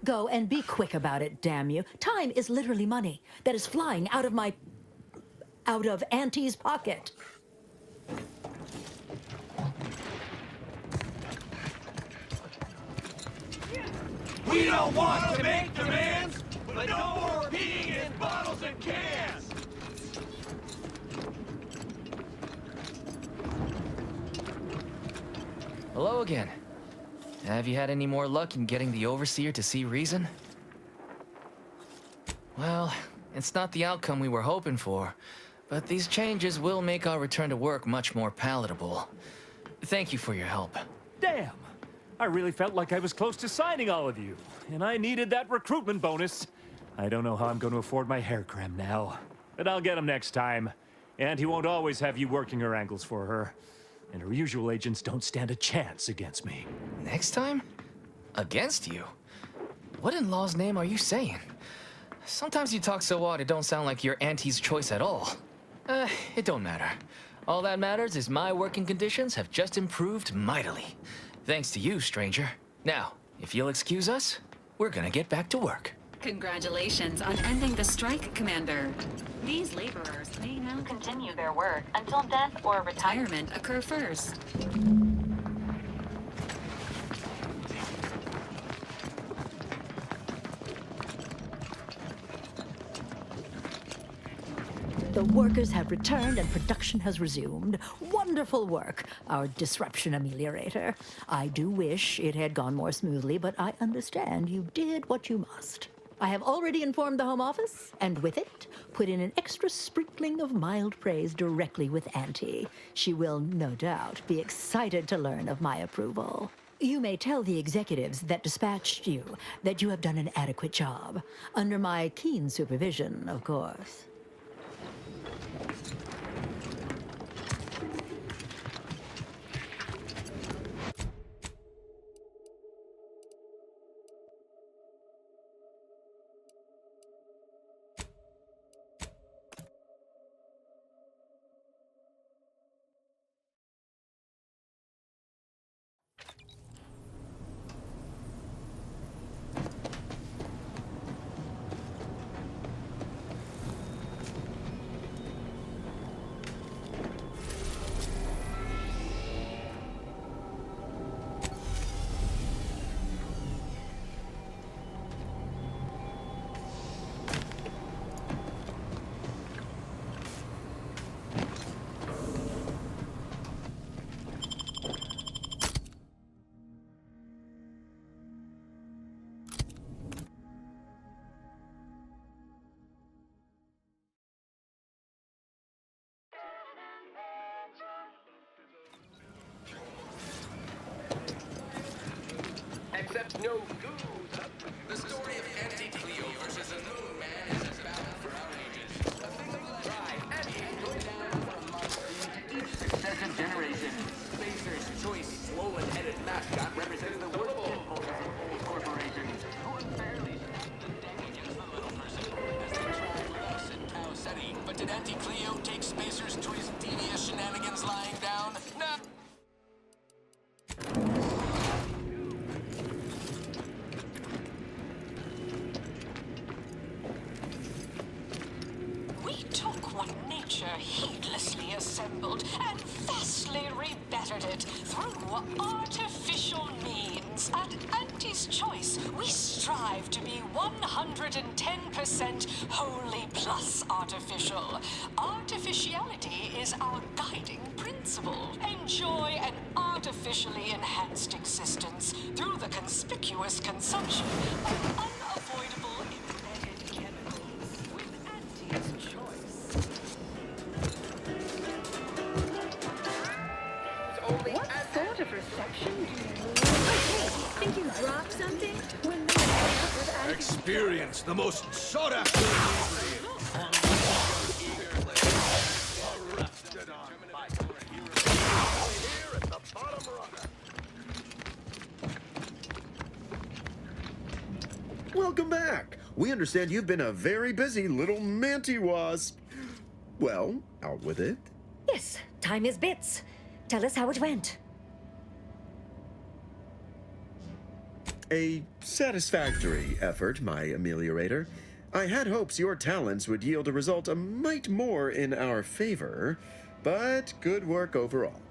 Go and be quick about it, damn you. Time is literally money that is flying out of Auntie's pocket. We don't want to make demands, but no more peeing in bottles and cans! Hello again. Have you had any more luck in getting the Overseer to see reason? Well, it's not the outcome we were hoping for, but these changes will make our return to work much more palatable. Thank you for your help. Damn! I really felt like I was close to signing all of you, and I needed that recruitment bonus. I don't know how I'm going to afford my hair creme now, but I'll get him next time. And he won't always have you working her angles for her. And her usual agents don't stand a chance against me. Next time? Against you? What in law's name are you saying? Sometimes you talk so odd it don't sound like you're Auntie's choice at all. It don't matter. All that matters is my working conditions have just improved mightily. Thanks to you, stranger. Now, if you'll excuse us, we're gonna get back to work. Congratulations on ending the strike, Commander. These laborers may now continue their work until death or retirement occur first. The workers have returned and production has resumed. Wonderful work, our disruption ameliorator. I do wish it had gone more smoothly, but I understand you did what you must. I have already informed the Home Office, and with it, put in an extra sprinkling of mild praise directly with Auntie. She will, no doubt, be excited to learn of my approval. You may tell the executives that dispatched you that you have done an adequate job. Under my keen supervision, of course. Except no goons. The story of Anti-Cleo versus a moon man is as valid for our ages. A single try, going down from Mars. Each successive generation, Spacer's choice swollen-headed mascot represented the worst impulses of megacorporation, who unfairly the damages the little person as they tried with us in Tau Ceti. But did Anti-Cleo take Spacer's choice devious shenanigans lying down? Nah. Heedlessly assembled and vastly rebettered it through artificial means. At Auntie's Choice, we strive to be 110% wholly plus artificial. Artificiality is our guiding principle. Enjoy an artificially enhanced existence through the conspicuous consumption of unavoidable embedded chemicals with Auntie's Choice. What sort of reception think you dropped something? When they were with Anti- Experience the most sought-after inebriate. Arrested on my here at the bottom runner. Welcome back. We understand you've been a very busy little manty-wasp. Well, out with it. Yes, time is bits. Tell us how it went. A satisfactory effort, my ameliorator. I had hopes your talents would yield a result a mite more in our favor, but good work overall.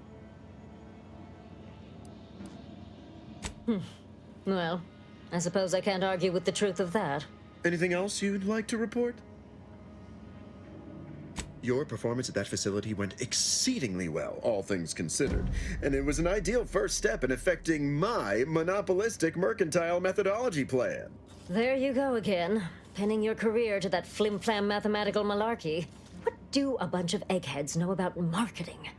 Well, I suppose I can't argue with the truth of that. Anything else you'd like to report? Your performance at that facility went exceedingly well, all things considered, and it was an ideal first step in effecting my monopolistic mercantile methodology plan. There you go again, pinning your career to that flim-flam mathematical malarkey. What do a bunch of eggheads know about marketing?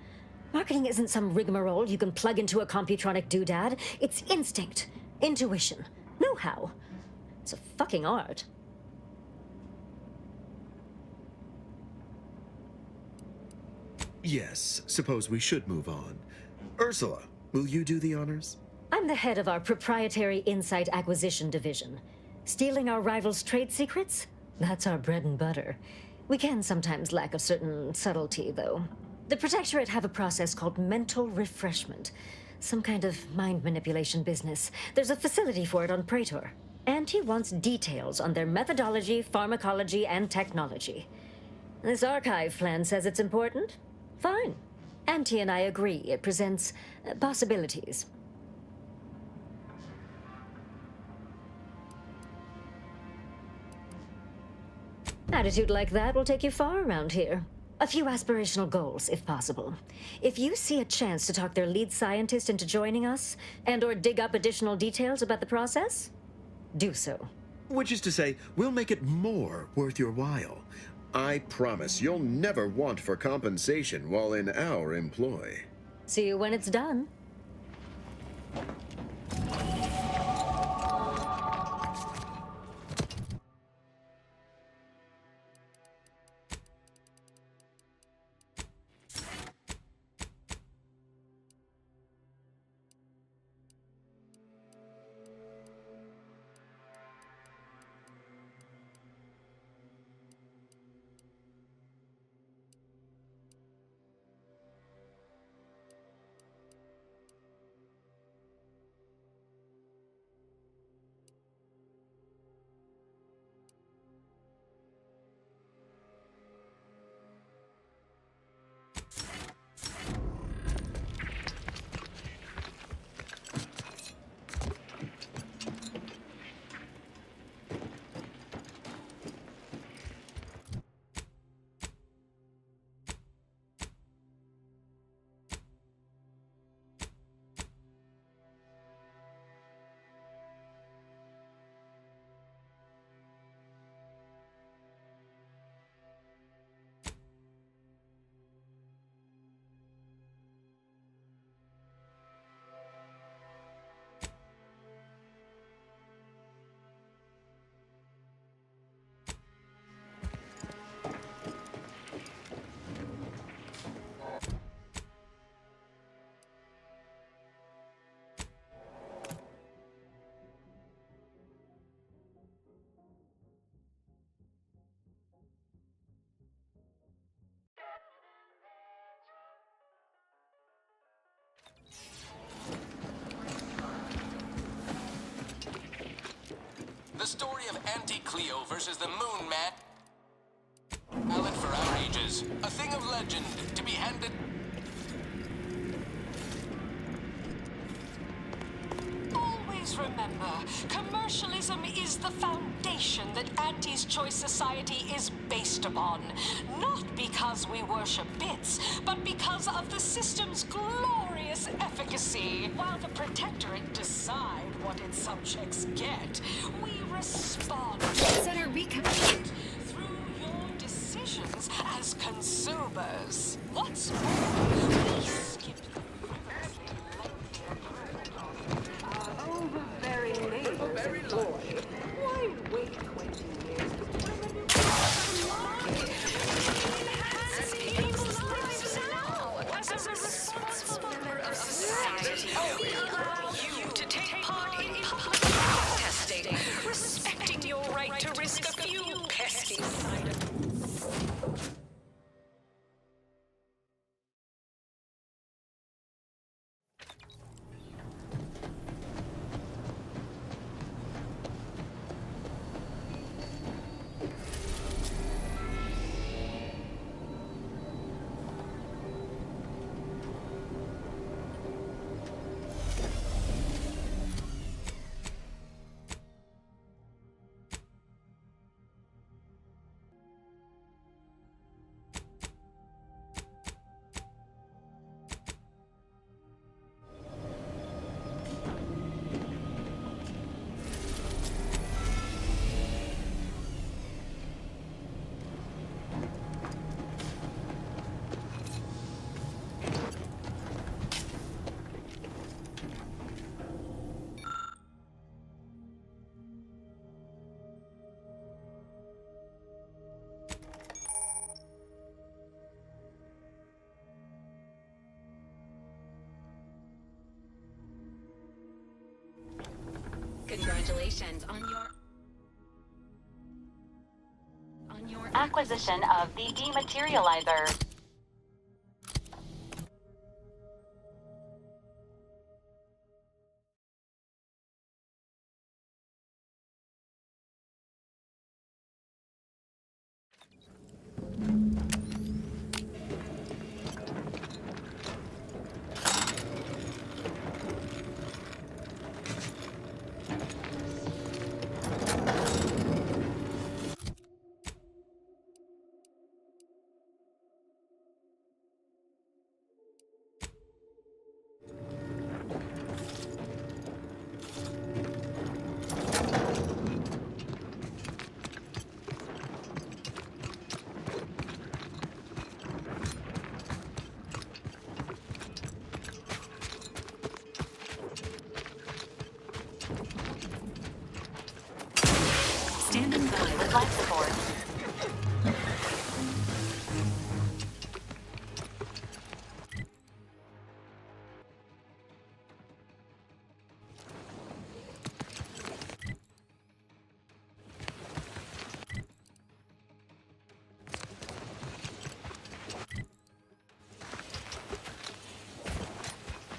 Marketing isn't some rigmarole you can plug into a computronic doodad. It's instinct, intuition, know-how. It's a fucking art. Yes, suppose we should move on. Ursula, will you do the honors? I'm the head of our proprietary insight acquisition division. Stealing our rivals' trade secrets? That's our bread and butter. We can sometimes lack a certain subtlety, though. The Protectorate have a process called mental refreshment. Some kind of mind manipulation business. There's a facility for it on Praetor. And he wants details on their methodology, pharmacology, and technology. This archive plan says it's important? Fine. Auntie and I agree it presents possibilities. Attitude like that will take you far around here. A few aspirational goals, if possible. If you see a chance to talk their lead scientist into joining us, and/or dig up additional details about the process, do so. Which is to say, we'll make it more worth your while. I promise you'll never want for compensation while in our employ. See you when it's done. The story of Anti-Cleo versus the Moon Man. Valid for our ages. A thing of legend to be handed. Always remember, commercialism is the foundation that Auntie's Choice Society is based upon. Not because we worship bits, but because of the system's glorious efficacy. While the Protectorate decide what its subjects get, we respond Consider recommitting through your decisions as consumers. What's more, we skip the frivolously lengthy overbearing Why wait 20 years to put in a new people's lives now? As a responsible member of society, we allow you to take part in public protesting, respecting your right to risk a few pesky side effects. Congratulations on your acquisition of the dematerializer. Standing by with life support.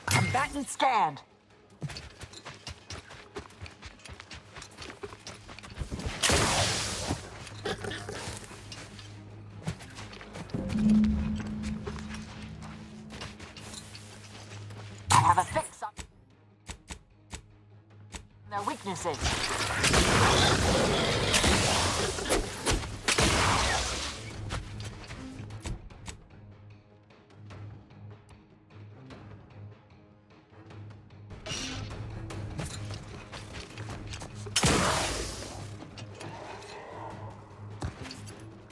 Combatant scanned. I have a fix on their weaknesses.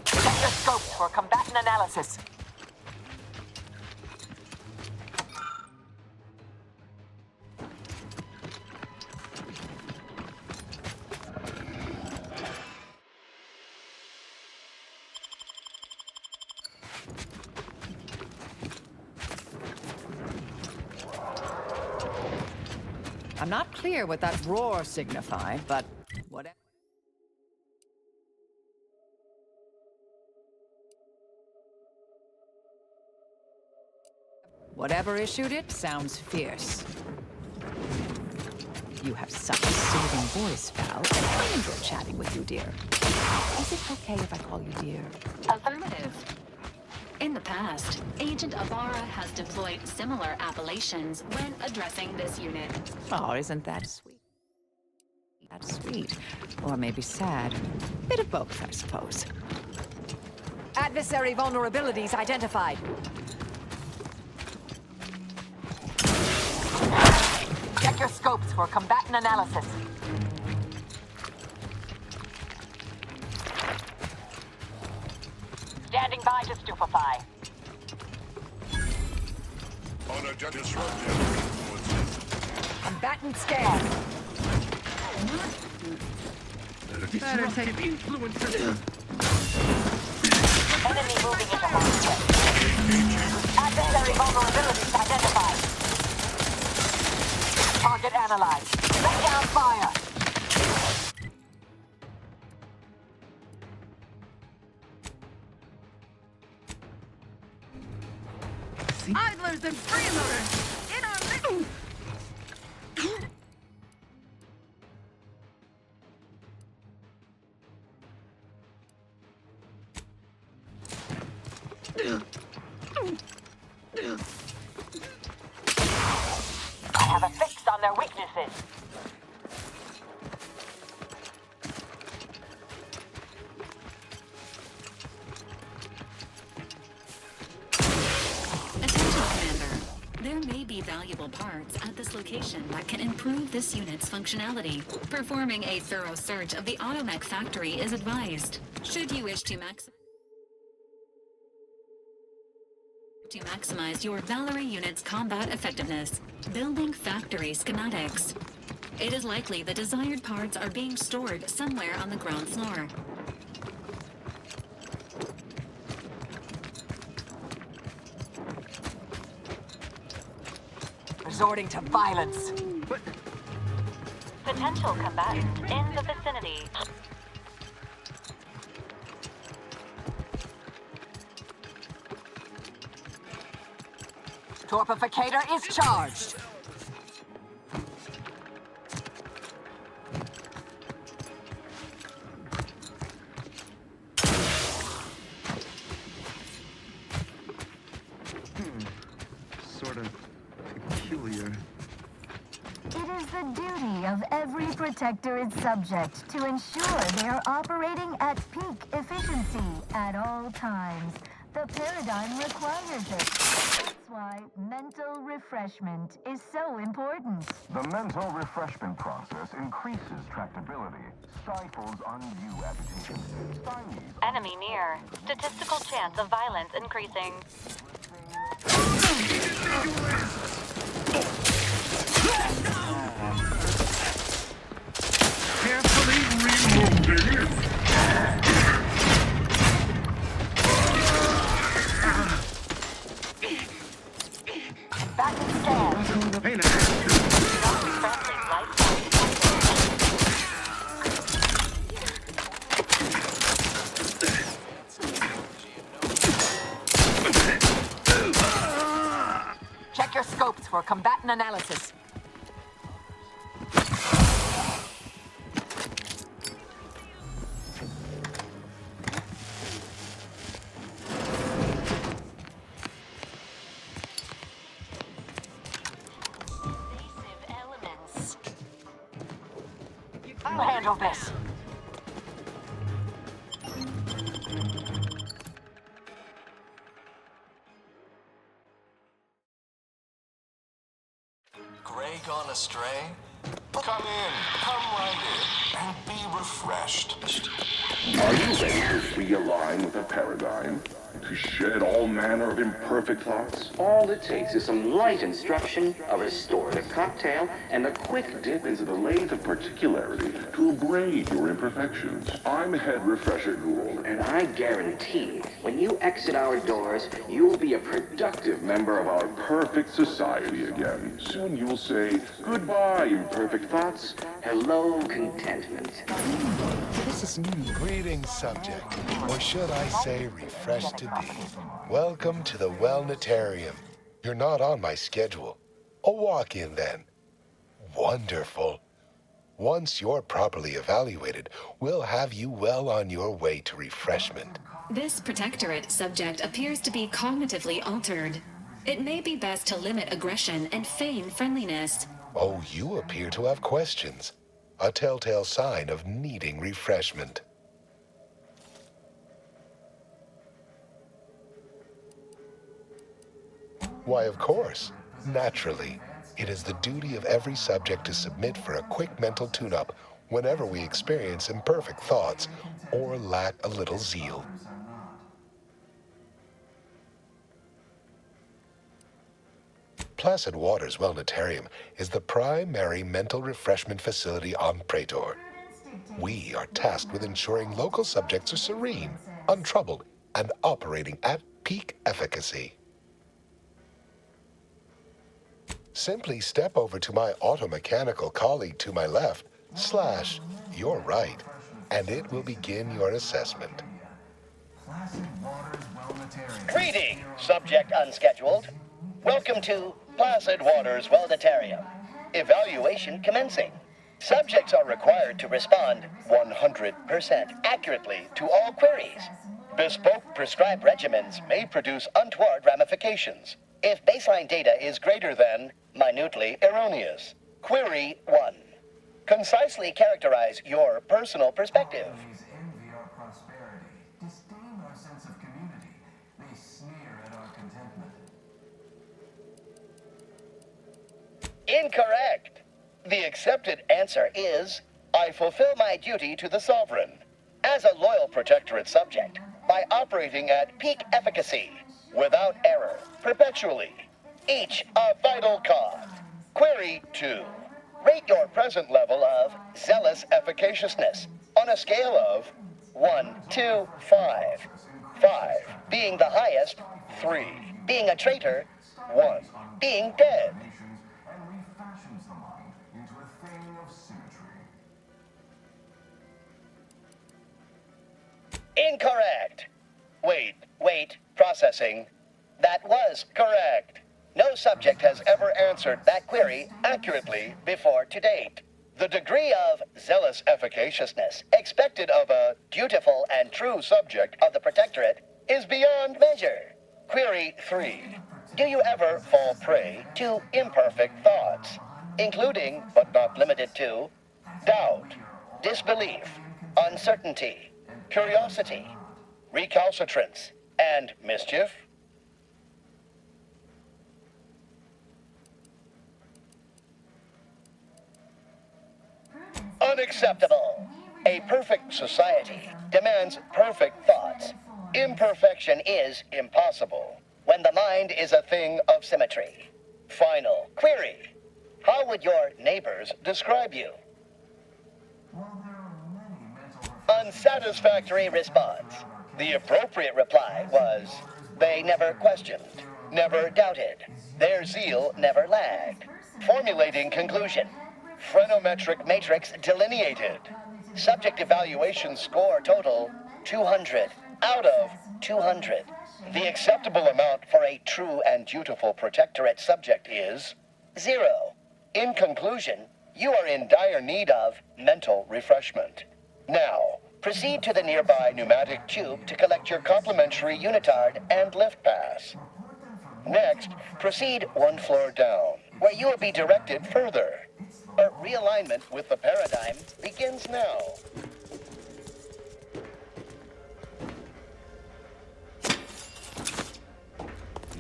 Check your scopes for combatant analysis. I'm not clear what that roar signified, but whatever. Whatever issued it sounds fierce. You have such a soothing voice, Val. I enjoy chatting with you, dear. Is it okay if I call you dear? Affirmative. In the past, Agent Ibarra has deployed similar appellations when addressing this unit. Oh, isn't that sweet? That's sweet. Or maybe sad. Bit of both, I suppose. Adversary vulnerabilities identified. Check your scopes for combatant analysis. Standing by to stupefy. Disruptive. Combatant scan. Better take influencer. Enemy moving into harm's way. Adversary vulnerabilities identified. Target analyzed. Lay down fire. Idlers and freeloaders! In our middle! I have a fix on their weaknesses. Attention, Commander. There may be valuable parts at this location that can improve this unit's functionality. Performing a thorough search of the automech factory is advised. Should you wish to maximize your Valerie unit's combat effectiveness, building factory schematics. It is likely the desired parts are being stored somewhere on the ground floor. Resorting to violence. Potential combatants in the vicinity. Torpificator is charged. Sort of peculiar. It is the duty of every protectorate subject to ensure they are operating at peak efficiency at all times. The paradigm requires it. That's why mental refreshment is so important. The mental refreshment process increases tractability, stifles undue agitation, stymies... Enemy near. Statistical chance of violence increasing. Carefully reloading. Back in scan. Hey now. Check your scopes for combatant analysis. I'll handle this. Gray gone astray? Come in, come right in, and be refreshed. Are you ready to realign with the paradigm? To shed all manner of imperfect thoughts? All it takes is some light instruction, a restorative cocktail, and a quick Dip into the lathe of particularity to abrade your imperfections. I'm Head Refresher Gould, and I guarantee when you exit our doors, you'll be a productive member of our perfect society again. Soon you will say, goodbye, imperfect thoughts. Hello, contentment. This is greetings, subject, or should I say refreshed to be. Welcome to the Wellnetarium. You're not on my schedule. A walk-in then. Wonderful. Once you're properly evaluated, we'll have you well on your way to refreshment. This protectorate subject appears to be cognitively altered. It may be best to limit aggression and feign friendliness. Oh, you appear to have questions. A telltale sign of needing refreshment. Why, of course. Naturally. It is the duty of every subject to submit for a quick mental tune-up whenever we experience imperfect thoughts or lack a little zeal. Placid Waters Wellnetarium is the primary mental refreshment facility on Praetor. We are tasked with ensuring local subjects are serene, untroubled, and operating at peak efficacy. Simply step over to my automechanical colleague to my left, / your right, and it will begin your assessment. Greeting, subject unscheduled. Welcome to Placid Waters Welditarium. Evaluation commencing. Subjects are required to respond 100% accurately to all queries. Bespoke prescribed regimens may produce untoward ramifications if baseline data is greater than minutely erroneous. Query 1. Concisely characterize your personal perspective. Envy our prosperity, disdain our sense of community. They sneer at our contentment. Incorrect. The accepted answer is, I fulfill my duty to the Sovereign as a loyal protectorate subject by operating at peak efficacy, without error, perpetually. Each a vital cause. Query 2. Rate your present level of zealous efficaciousness on a scale of 1 to 5. 5 being the highest, 3 being a traitor, 1 being dead. Incorrect. Wait, processing. That was correct. No subject has ever answered that query accurately before to date. The degree of zealous efficaciousness expected of a dutiful and true subject of the Protectorate is beyond measure. Query 3. Do you ever fall prey to imperfect thoughts, including, but not limited to, doubt, disbelief, uncertainty, curiosity, recalcitrance, and mischief? Unacceptable. A perfect society demands perfect thoughts. Imperfection is impossible when the mind is a thing of symmetry. Final query. How would your neighbors describe you? Unsatisfactory response. The appropriate reply was, they never questioned, never doubted. Their zeal never lagged. Formulating conclusion. Phrenometric matrix delineated. Subject evaluation score total 200 out of 200. The acceptable amount for a true and dutiful Protectorate subject is 0. In conclusion, you are in dire need of mental refreshment. Now, proceed to the nearby pneumatic tube to collect your complimentary unitard and lift pass. Next, proceed one floor down, where you will be directed further. A realignment with the paradigm begins now.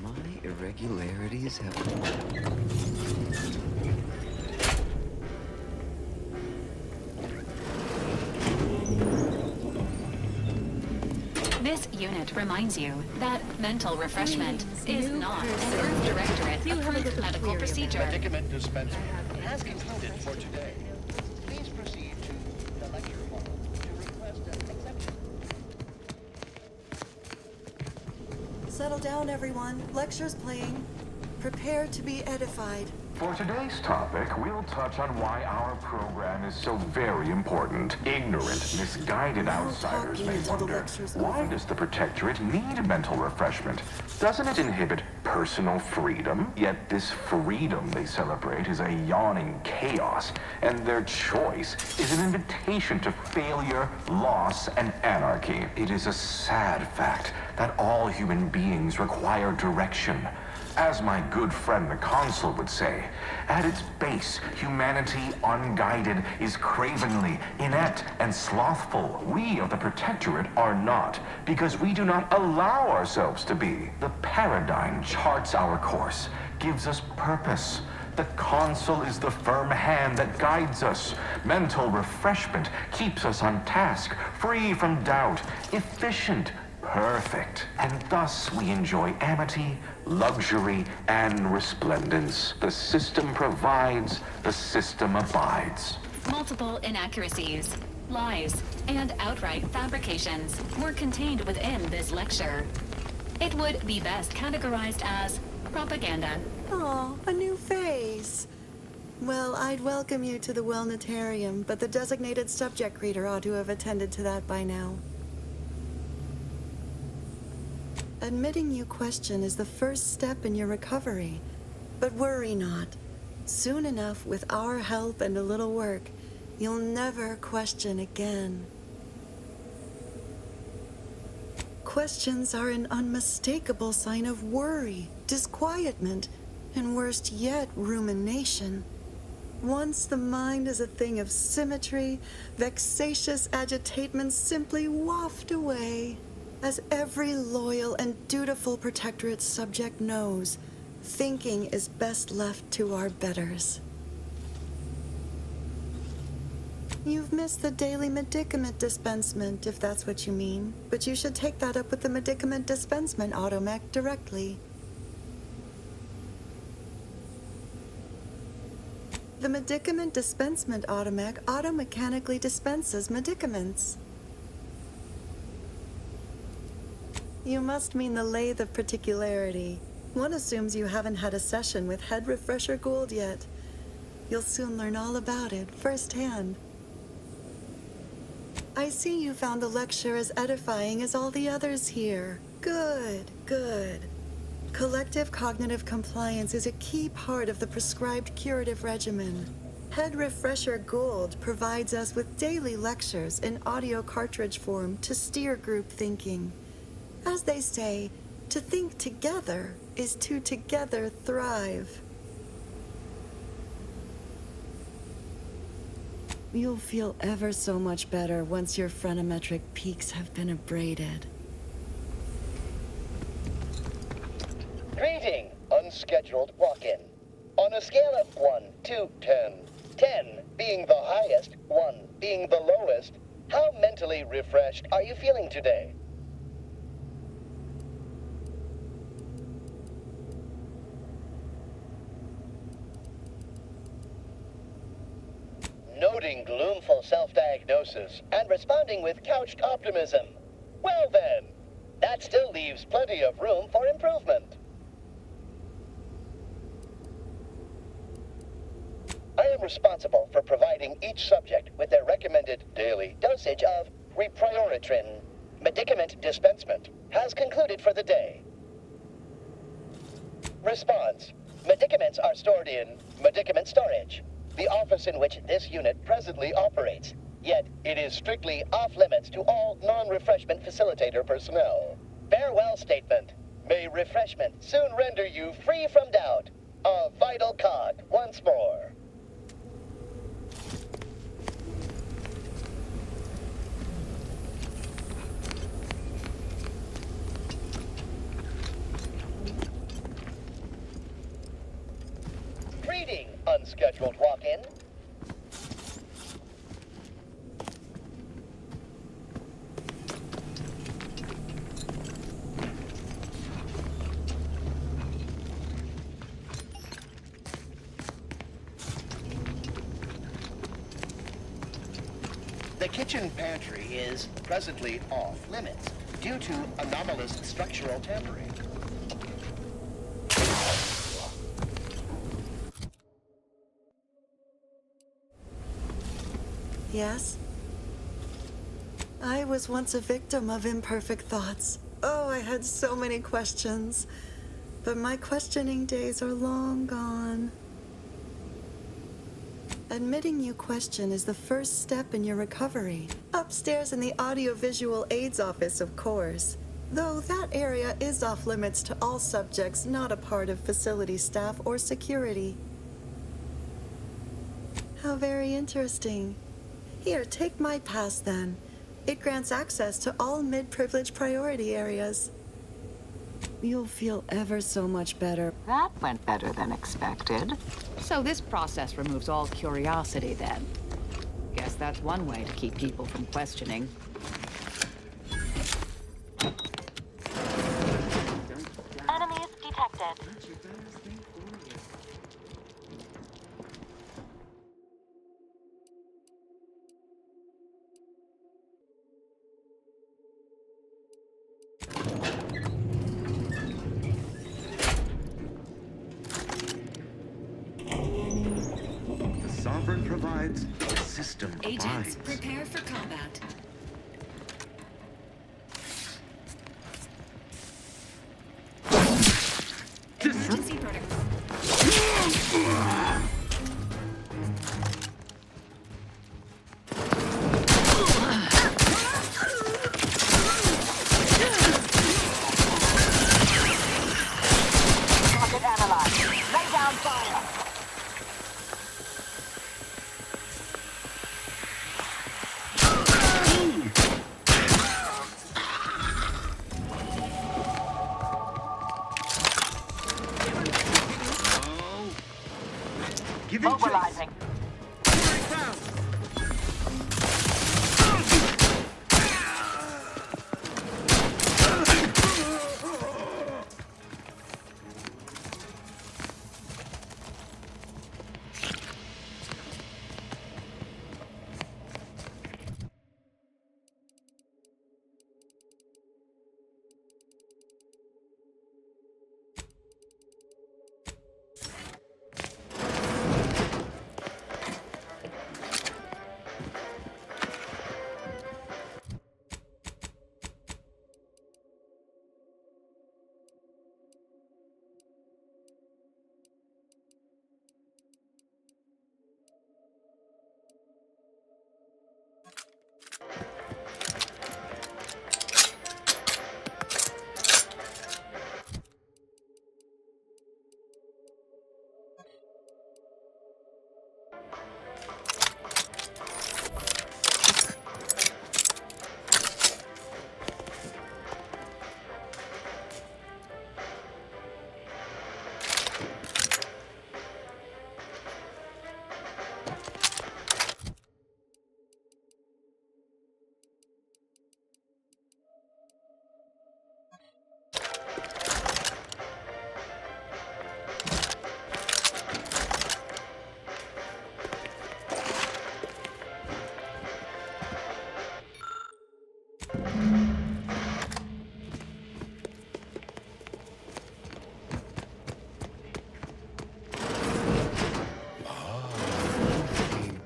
My irregularities have... This unit reminds you that mental refreshment is not an Earth Directorate approved medical procedure. Medicament dispensing has concluded for today. Please proceed to the lecture hall to request an exception. Settle down, everyone. Lecture's playing. Prepare to be edified. For today's topic, we'll touch on why our program is so very important. Ignorant, misguided outsiders may wonder, why does the Protectorate need mental refreshment? Doesn't it inhibit personal freedom? Yet this freedom they celebrate is a yawning chaos, and their choice is an invitation to failure, loss, and anarchy. It is a sad fact that all human beings require direction. As my good friend the Consul would say, at its base, humanity unguided is cravenly, inept, and slothful. We of the Protectorate are not, because we do not allow ourselves to be. The paradigm charts our course, gives us purpose. The Consul is the firm hand that guides us. Mental refreshment keeps us on task, free from doubt, efficient, perfect. And thus we enjoy amity, luxury, and resplendence. The system provides, the system abides. Multiple inaccuracies. lies, and outright fabrications were contained within this lecture. It would be best categorized as propaganda. Oh, a new face. Well, I'd welcome you to the Wellnetarium, but the designated subject reader ought to have attended to that by now. Admitting you question is the first step in your recovery. But worry not. Soon enough, with our help and a little work, you'll never question again. Questions are an unmistakable sign of worry, disquietment, and worst yet, rumination. Once the mind is a thing of symmetry, vexatious agitatements simply waft away. As every loyal and dutiful protectorate subject knows, thinking is best left to our betters. You've missed the daily medicament dispensement, if that's what you mean. But you should take that up with the medicament dispensement automech directly. The medicament dispensement automech automechanically dispenses medicaments. You must mean the lathe of particularity. One assumes you haven't had a session with Head Refresher Gould yet. You'll soon learn all about it firsthand. I see you found the lecture as edifying as all the others here. Good, good. Collective cognitive compliance is a key part of the prescribed curative regimen. Head Refresher Gould provides us with daily lectures in audio cartridge form to steer group thinking. As they say, to think together is to together thrive. You'll feel ever so much better once your phreноmetric peaks have been abraded. Greeting, unscheduled walk-in. On a scale of 1 to 10, 10 being the highest, 1 being the lowest, how mentally refreshed are you feeling today? Noting gloomful self-diagnosis and responding with couched optimism. Well then, that still leaves plenty of room for improvement. I am responsible for providing each subject with their recommended daily dosage of reprioritrin. Medicament dispensement has concluded for the day. Response. Medicaments are stored in medicament storage, the office in which this unit presently operates. Yet, it is strictly off-limits to all non-refreshment facilitator personnel. Farewell statement. May refreshment soon render you free from doubt. A vital cog once more. Greeting, unscheduled walk-in. The kitchen pantry is presently off-limits due to anomalous structural tampering. Yes? I was once a victim of imperfect thoughts. Oh, I had so many questions. But my questioning days are long gone. Admitting you question is the first step in your recovery. Upstairs in the audiovisual aids office, of course. Though that area is off limits to all subjects not a part of facility staff or security. How very interesting. Here, take my pass then. It grants access to all mid-privilege priority areas. You'll feel ever so much better. That went better than expected. So this process removes all curiosity then. Guess that's one way to keep people from questioning. Enemies detected. provides, the system Agents, abides. prepare for combat. Emergency protocol. Target analyzed. Lay down fire. Mobilizing.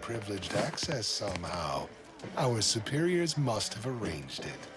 Privileged access somehow. Our superiors must have arranged it.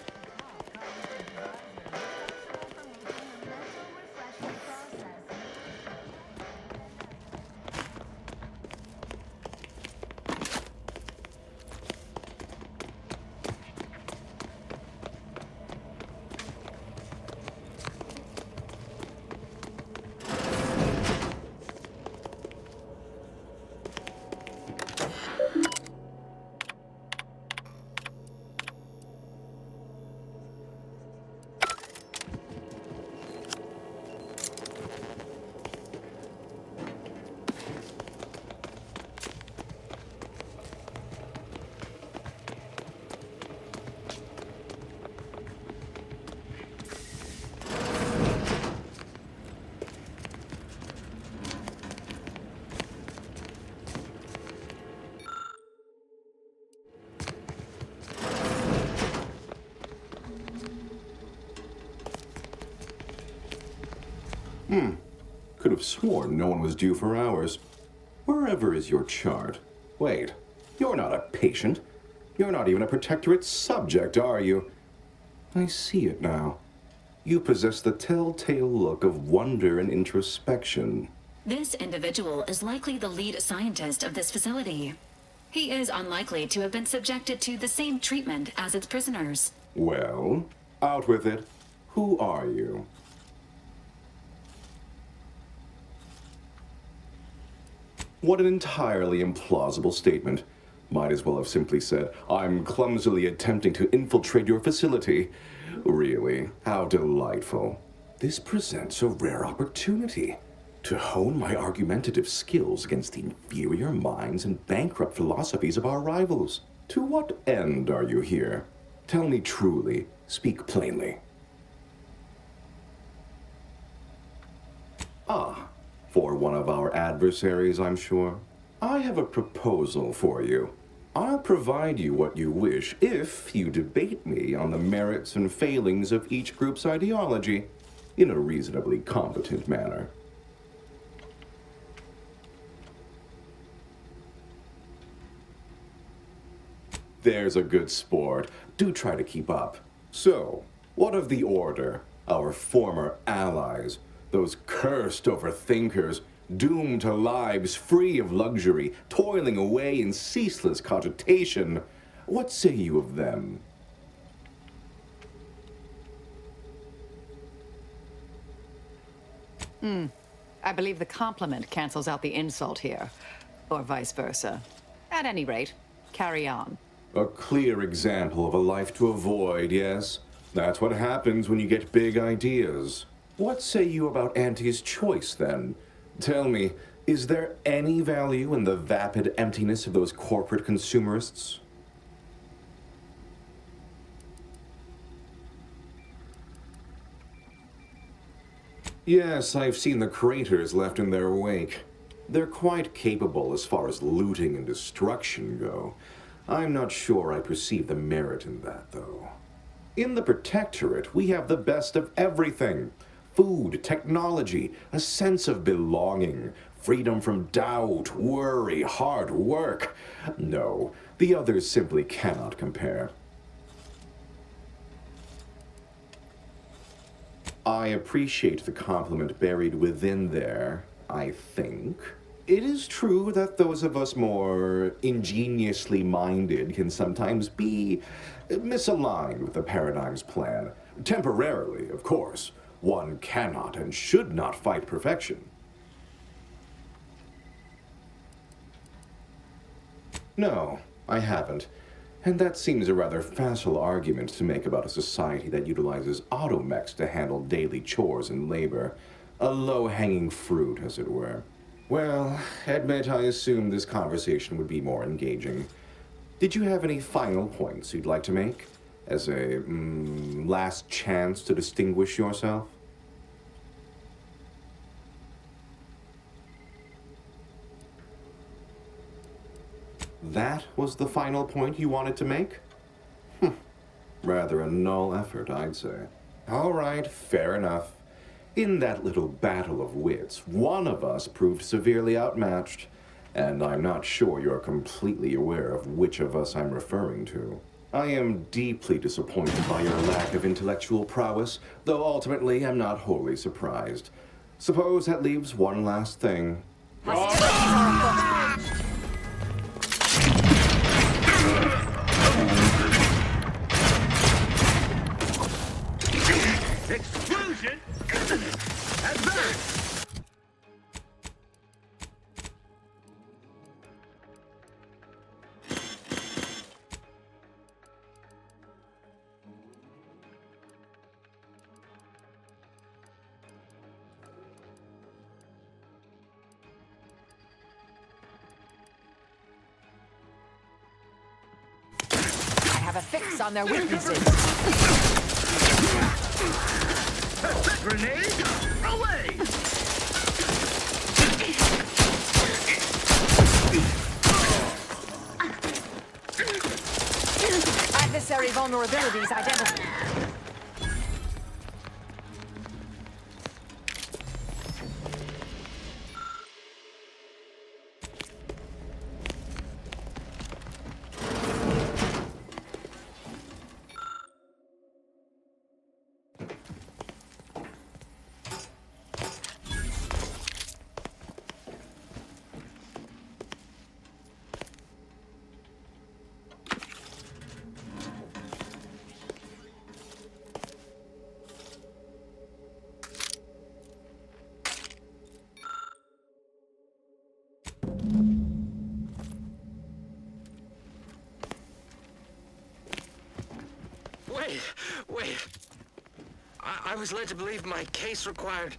Could have sworn no one was due for hours. Wherever is your chart? Wait, you're not a patient. You're not even a protectorate subject, are you? I see it now. You possess the telltale look of wonder and introspection. This individual is likely the lead scientist of this facility. He is unlikely to have been subjected to the same treatment as its prisoners. Well, out with it. Who are you? What an entirely implausible statement. Might as well have simply said, I'm clumsily attempting to infiltrate your facility. Really, how delightful. This presents a rare opportunity to hone my argumentative skills against the inferior minds and bankrupt philosophies of our rivals. To what end are you here? Tell me truly, speak plainly. Ah, for one of our adversaries, I'm sure. I have a proposal for you. I'll provide you what you wish if you debate me on the merits and failings of each group's ideology in a reasonably competent manner. There's a good sport. Do try to keep up. So, what of the Order? Our former allies? Those cursed overthinkers, doomed to lives free of luxury, toiling away in ceaseless cogitation. What say you of them? I believe the compliment cancels out the insult here. Or vice versa. At any rate, carry on. A clear example of a life to avoid, yes? That's what happens when you get big ideas. What say you about Auntie's choice, then? Tell me, is there any value in the vapid emptiness of those corporate consumerists? Yes, I've seen the craters left in their wake. They're quite capable as far as looting and destruction go. I'm not sure I perceive the merit in that, though. In the Protectorate, we have the best of everything. Food, technology, a sense of belonging, freedom from doubt, worry, hard work. No, the others simply cannot compare. I appreciate the compliment buried within there, I think. It is true that those of us more ingeniously minded can sometimes be misaligned with the Paradigm's plan. Temporarily, of course. One cannot and should not fight perfection. No, I haven't. And that seems a rather facile argument to make about a society that utilizes automechs to handle daily chores and labor. A low-hanging fruit, as it were. Well, admit I assumed this conversation would be more engaging. Did you have any final points you'd like to make? As a, last chance to distinguish yourself? That was the final point you wanted to make? Rather a null effort, I'd say. All right, fair enough. In that little battle of wits, one of us proved severely outmatched, and I'm not sure you're completely aware of which of us I'm referring to. I am deeply disappointed by your lack of intellectual prowess, though ultimately I'm not wholly surprised. Suppose that leaves one last thing. Exclusion! Advert! I have a fix on their weaknesses. Grenade! Away! Adversary vulnerabilities identified. Wait. I was led to believe my case required...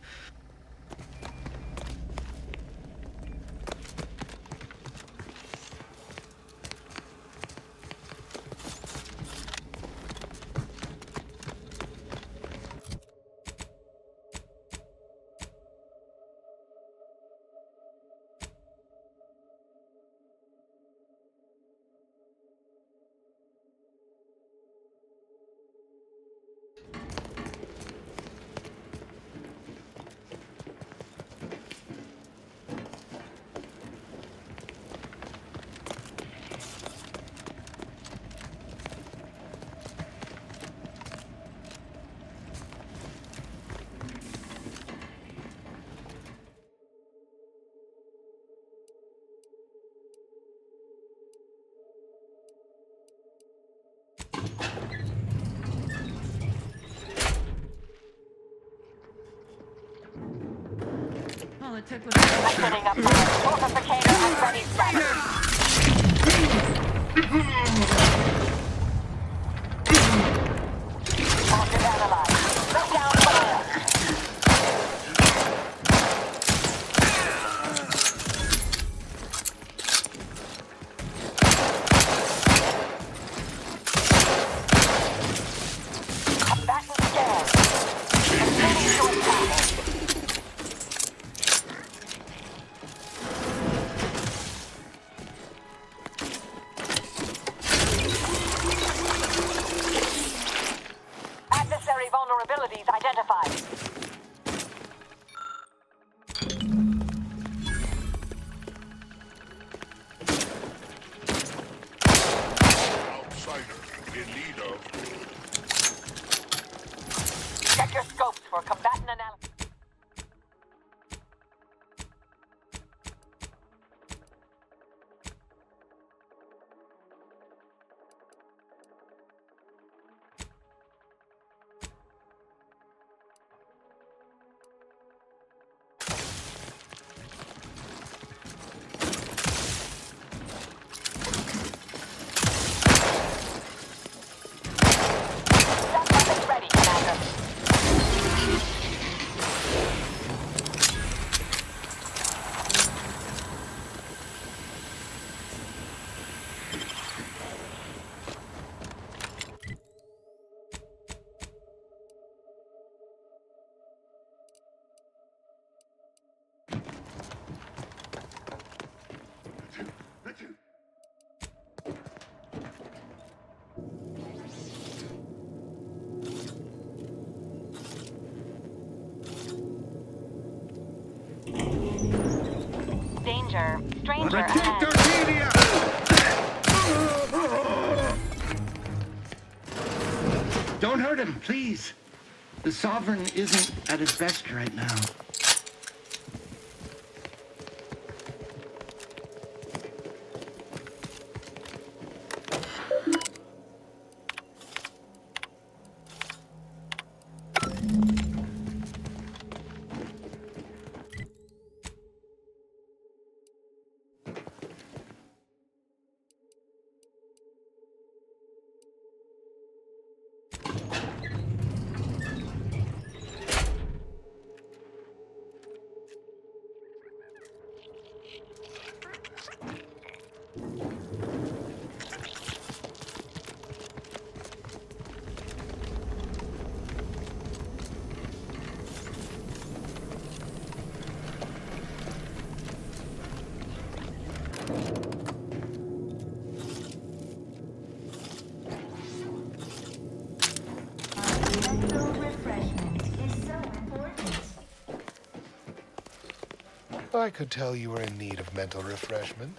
politic with setting up my fortificator and ready standard. Target analyzed. Look down fire. Combatant scan. Continuing to attack. Adversary vulnerabilities identified. Outsider in need of. Check your scopes for combatant analysis. Weapons ready, Commander. Danger. Stranger Protect ahead. Arcadia! Don't hurt him, please. The Sovereign isn't at his best right now. Mental refreshment is so important. I could tell you were in need of mental refreshment.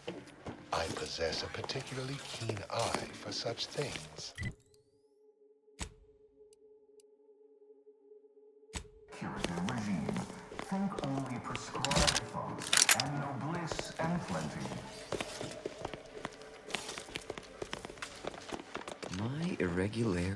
I possess a particularly keen eye for such things. Curative regime. Think only prescribed thoughts, and no bliss and plenty. My irregular...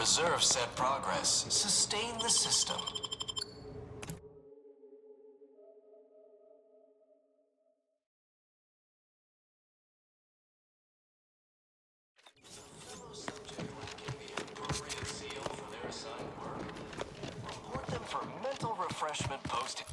preserve said progress, sustain the system. Report them for mental refreshment post.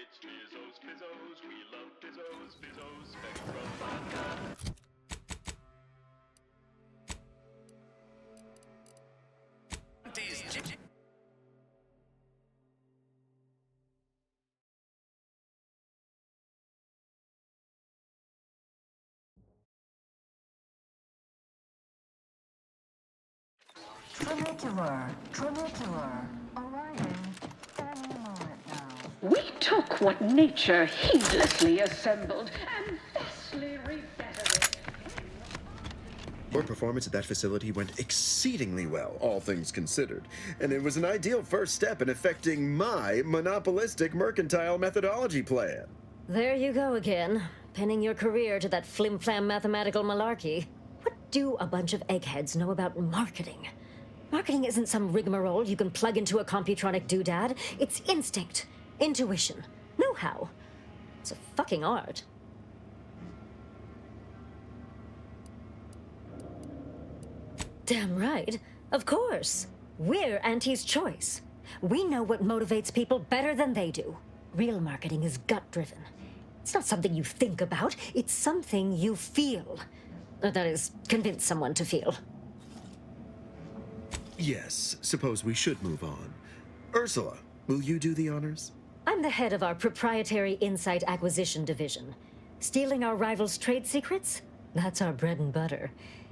It's Bizzos, Bizzos, we love Bizzos, Bizzos, Spectrum Vodka. Trinicular, arriving any moment now. We took what nature heedlessly assembled and thusly rebettered it. Your performance at that facility went exceedingly well, all things considered, and it was an ideal first step in effecting my monopolistic mercantile methodology plan. There you go again, pinning your career to that flim-flam mathematical malarkey. What do a bunch of eggheads know about marketing? Marketing isn't some rigmarole you can plug into a computronic doodad. It's instinct, intuition, know-how. It's a fucking art. Damn right. Of course. We're Auntie's choice. We know what motivates people better than they do. Real marketing is gut-driven. It's not something you think about. It's something you feel. That is, convince someone to feel. Yes, suppose we should move on. Ursula, will you do the honors? I'm the head of our proprietary insight acquisition division. Stealing our rivals' trade secrets? That's our bread and butter.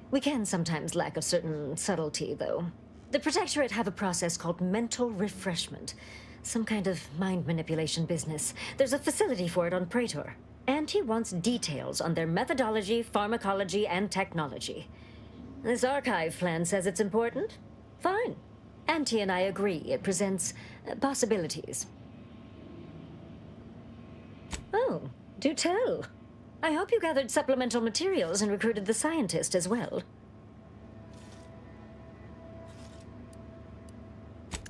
We can sometimes lack a certain subtlety, though. The Protectorate have a process called mental refreshment. Some kind of mind manipulation business. There's a facility for it on Praetor. Auntie wants details on their methodology, pharmacology, and technology. This archive plan says it's important. Fine. Auntie and I agree it presents possibilities. Oh, do tell. I hope you gathered supplemental materials and recruited the scientist as well.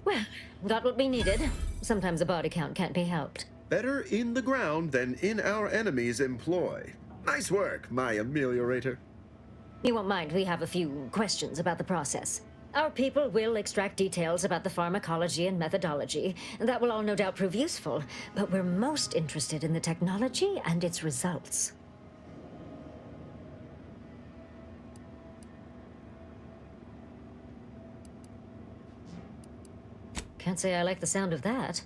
Well, got what we needed. Sometimes a body count can't be helped. Better in the ground than in our enemy's employ. Nice work, my ameliorator. You won't mind we have a few questions about the process. Our people will extract details about the pharmacology and methodology. That will all no doubt prove useful, but we're most interested in the technology and its results. Can't say I like the sound of that.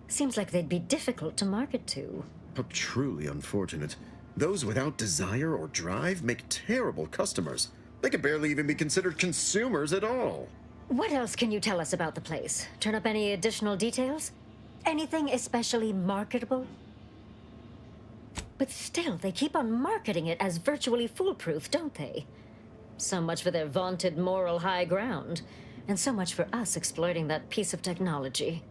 Seems like they'd be difficult to market to. How truly unfortunate. Those without desire or drive make terrible customers. They can barely even be considered consumers at all. What else can you tell us about the place? Turn up any additional details? Anything especially marketable? But still, they keep on marketing it as virtually foolproof, don't they? So much for their vaunted moral high ground, and so much for us exploiting that piece of technology.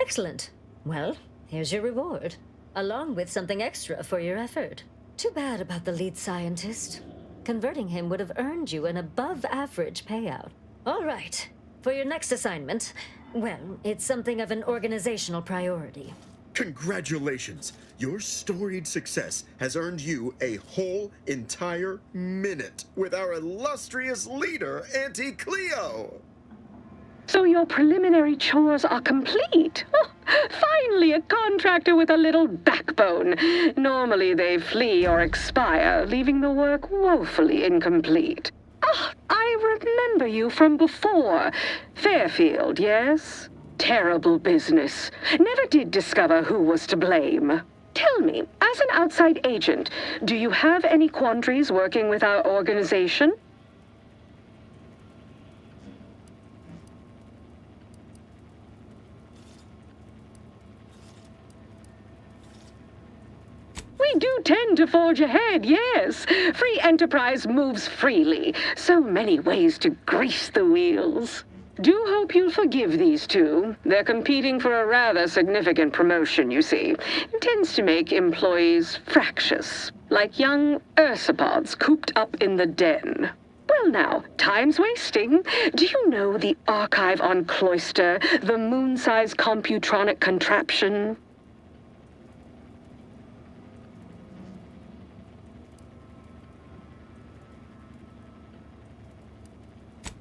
Excellent. Well, here's your reward, along with something extra for your effort. Too bad about the lead scientist. Converting him would have earned you an above-average payout. All right. For your next assignment, well, it's something of an organizational priority. Congratulations! Your storied success has earned you a whole entire minute with our illustrious leader, Auntie Cleo! So your preliminary chores are complete. Oh, finally, a contractor with a little backbone. Normally they flee or expire, leaving the work woefully incomplete. Ah, I remember you from before. Fairfield, yes? Terrible business. Never did discover who was to blame. Tell me, as an outside agent, do you have any quandaries working with our organization? We do tend to forge ahead, yes. Free enterprise moves freely. So many ways to grease the wheels. Do hope you'll forgive these two. They're competing for a rather significant promotion, you see. It tends to make employees fractious, like young ursopods cooped up in the den. Well now, time's wasting. Do you know the archive on Cloister, the moon-sized computronic contraption?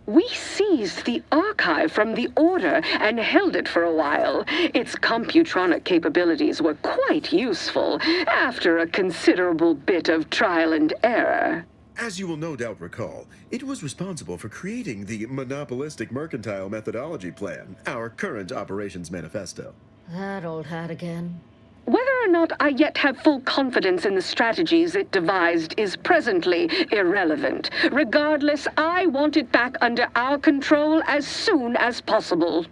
We seized the archive from the Order and held it for a while. Its computronic capabilities were quite useful after a considerable bit of trial and error. As you will no doubt recall, it was responsible for creating the monopolistic mercantile methodology plan, our current operations manifesto. That old hat again. Whether or not I yet have full confidence in the strategies it devised is presently irrelevant. Regardless, I want it back under our control as soon as possible.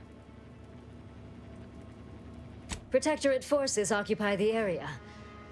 Protectorate forces occupy the area.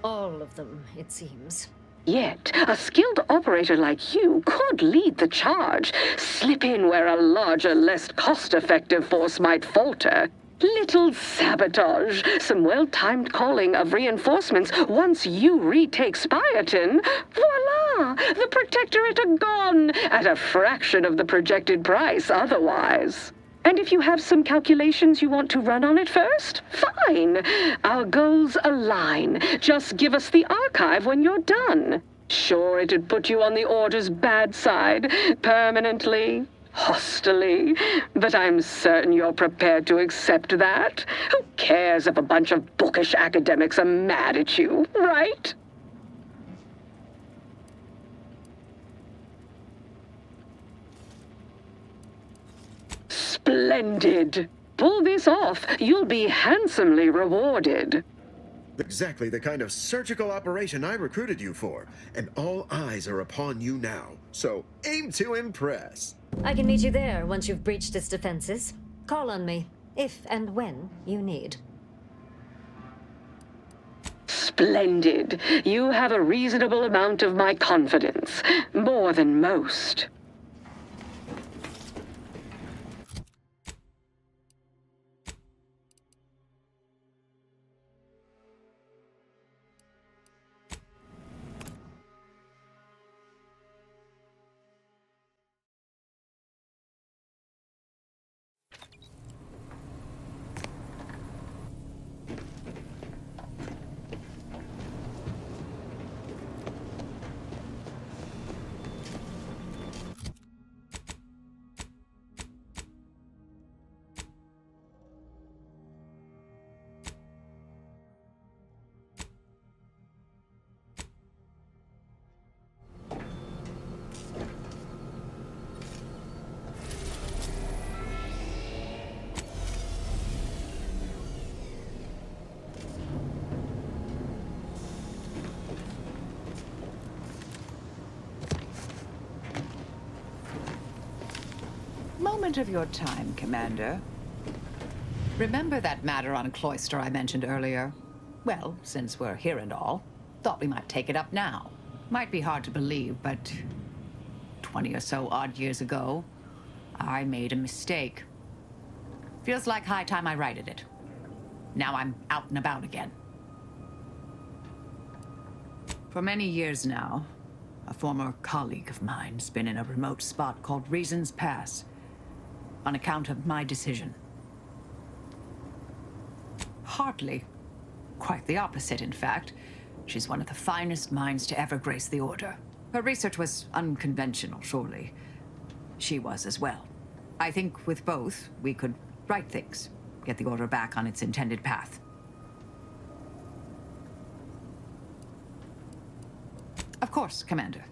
All of them, it seems. Yet, a skilled operator like you could lead the charge, slip in where a larger, less cost-effective force might falter. Little sabotage, some well-timed calling of reinforcements once you retake Spireton. Voila! The Protectorate are gone, at a fraction of the projected price otherwise. And if you have some calculations you want to run on it first, fine. Our goals align. Just give us the archive when you're done. Sure, it'd put you on the Order's bad side, permanently. Hostily, but I'm certain you're prepared to accept that. Who cares if a bunch of bookish academics are mad at you, right? Splendid! Pull this off, you'll be handsomely rewarded. Exactly the kind of surgical operation I recruited you for, and all eyes are upon you now, so aim to impress. I can meet you there once you've breached its defenses. Call on me, if and when you need. Splendid. You have a reasonable amount of my confidence. More than most. Moment of your time, Commander. Remember that matter on Cloister I mentioned earlier? Well, since we're here and all, thought we might take it up now. Might be hard to believe, but 20 or so odd years ago, I made a mistake. Feels like high time I righted it. Now I'm out and about again. For many years now, a former colleague of mine's been in a remote spot called Reasons Pass, on account of my decision. Hardly. Quite the opposite, in fact. She's one of the finest minds to ever grace the Order. Her research was unconventional, surely. She was as well. I think with both, we could right things, get the Order back on its intended path. Of course, Commander.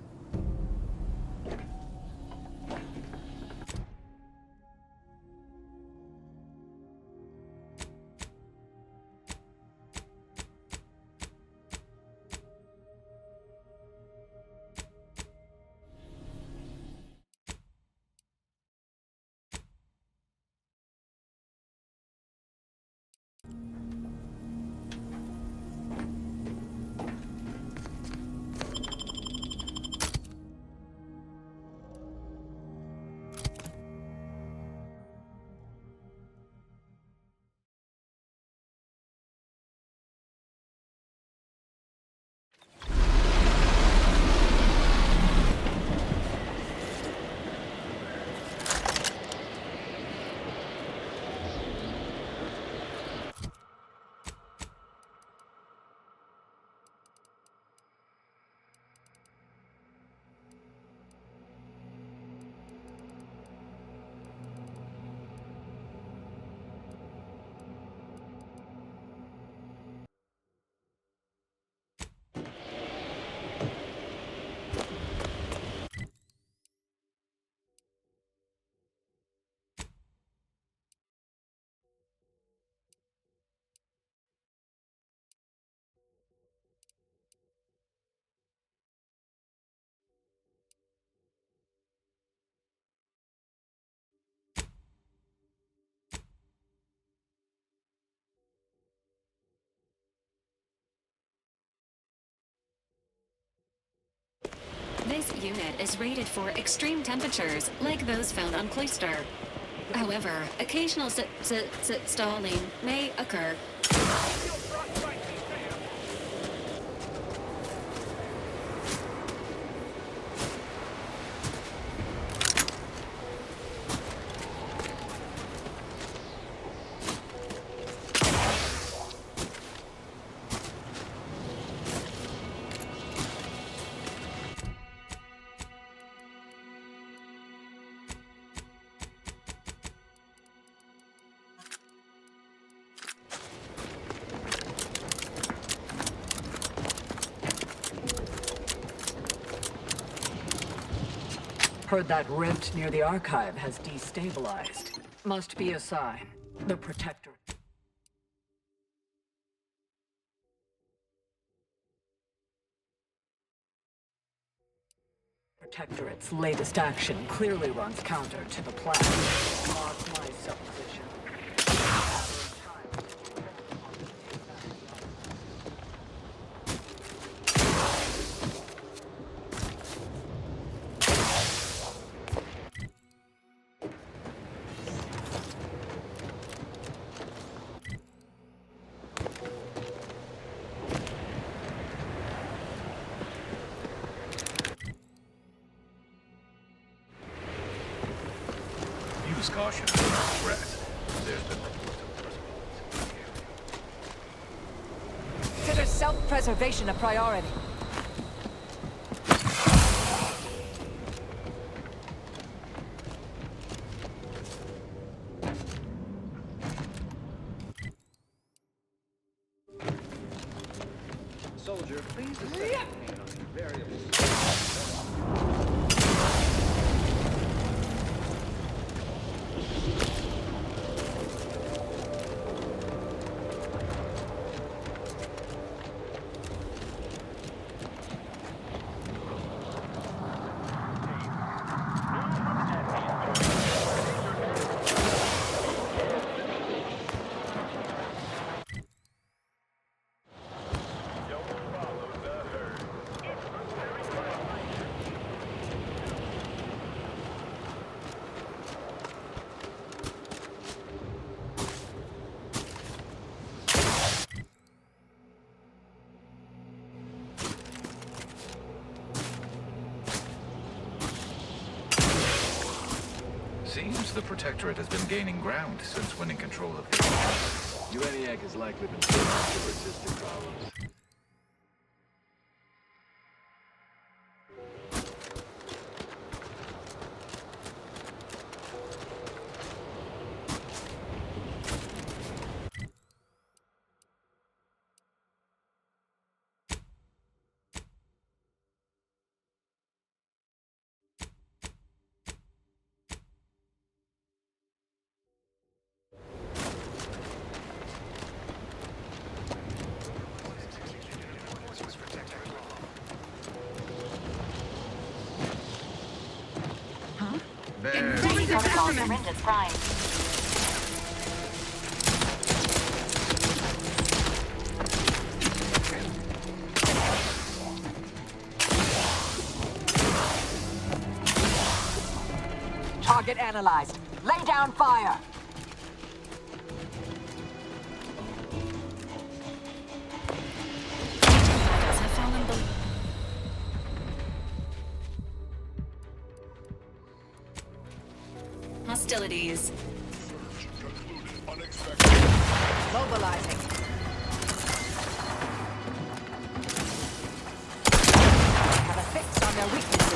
This unit is rated for extreme temperatures, like those found on Cloister. However, occasional stalling may occur. Heard that rift near the archive has destabilized. Must be a sign. The Protector. Protectorate's latest action clearly runs counter to the plan. Mark my supposition. Use caution. Rest. There's been Consider self-preservation a priority. Soldier, please assess pain on the variables. Seems the Protectorate has been gaining ground since winning control of the UNEAC has likely been searching for resistant problems. protocol syringe is prime. Target analyzed. Lay down fire. Have fallen below. Hostilities. Mobilizing. Have a fix on their weaknesses.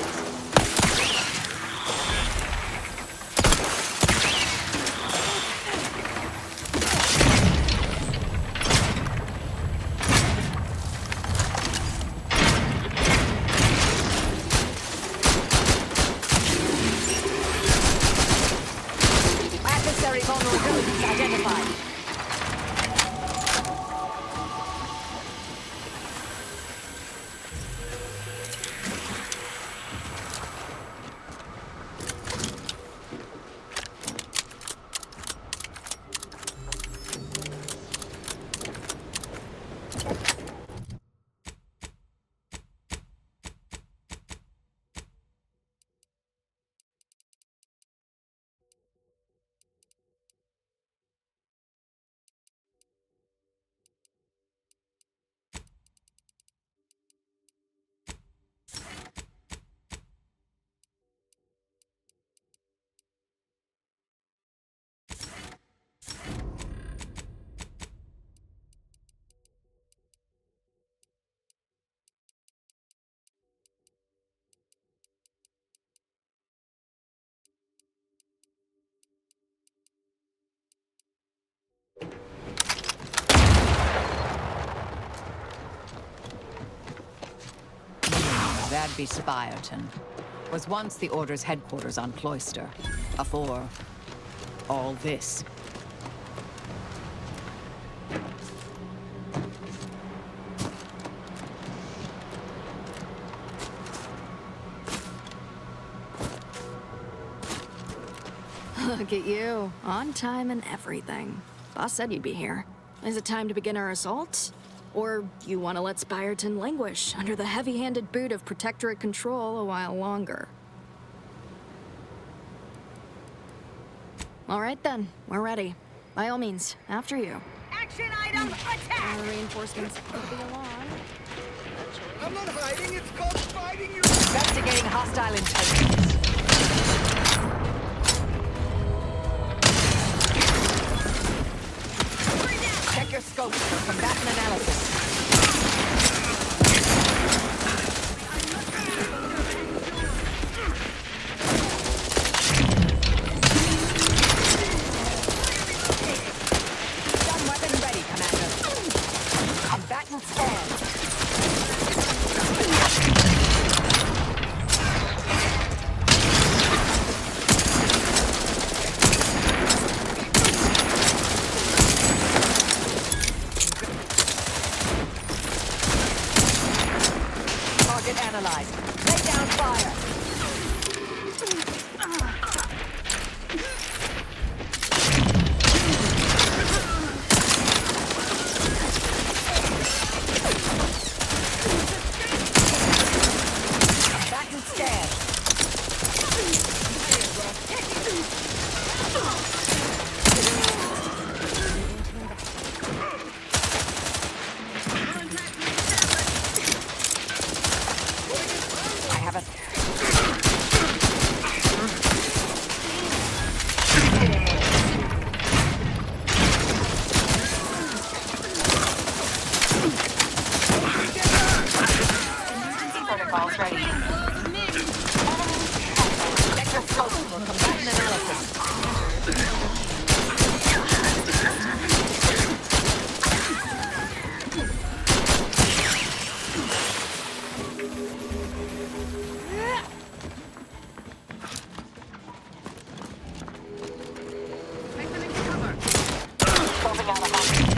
Adversary vulnerabilities identified. That'd be Spirton. Was once the Order's headquarters on Cloister. Before all this. Look at you. On time and everything. Boss said you'd be here. Is it time to begin our assault? Or you want to let Spirton languish under the heavy-handed boot of Protectorate control a while longer? All right then, we're ready. By all means, after you. Action item, attack! More reinforcements will be along. I'm not hiding, it's called fighting you! Investigating hostile intelligence. Check your scopes for combatant analysis. Stun weapon ready, Commander. Combatant scanned. Analyzed. Lay down fire. Back and scan. Protocols ready. Check your scopes for combatant analysis. Scoping out a hostage.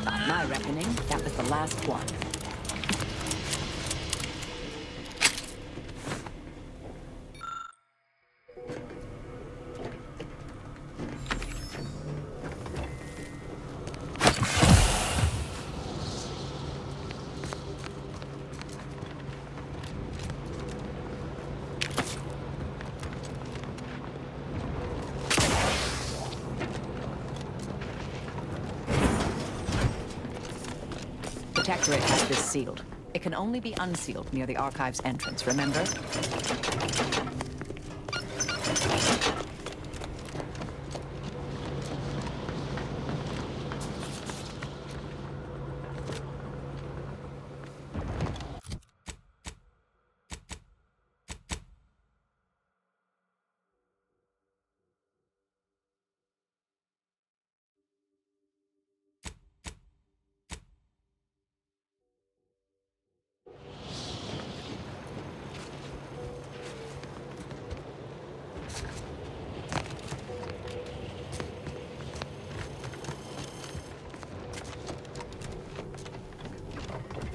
By my reckoning, that was the last one. Protectorate has this sealed. It can only be unsealed near the Archive's entrance, remember?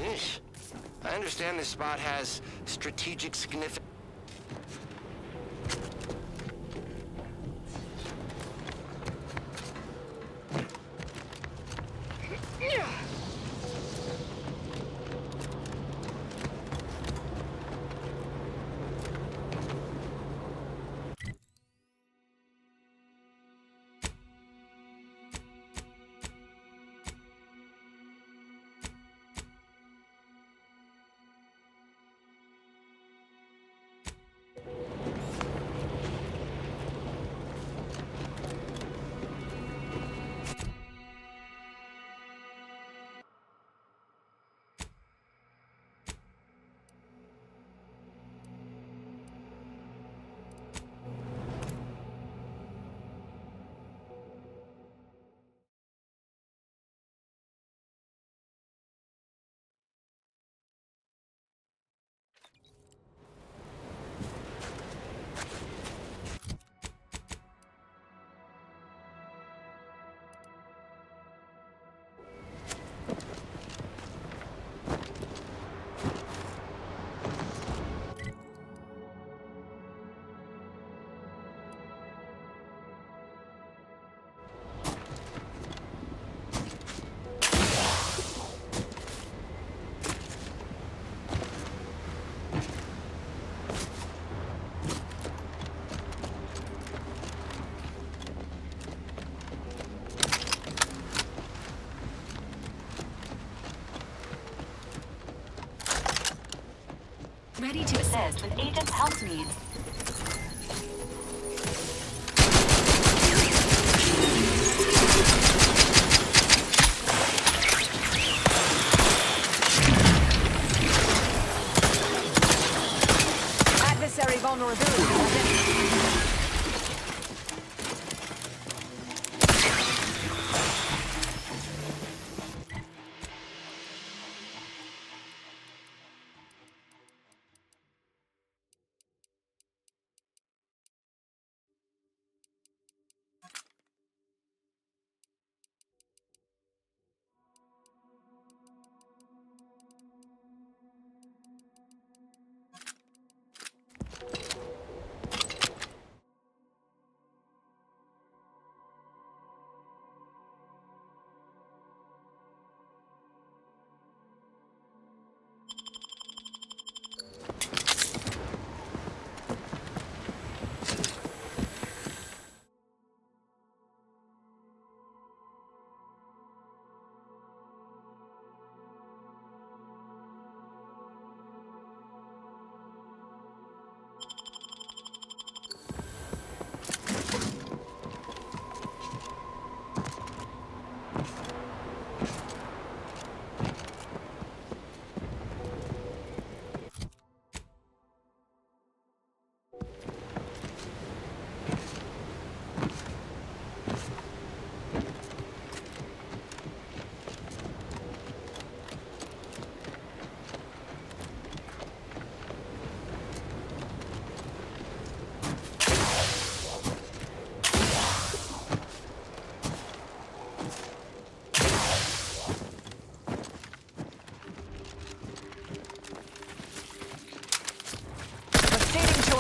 Yeesh. I understand this spot has strategic significance. Ready to assist with agent health needs. Adversary vulnerability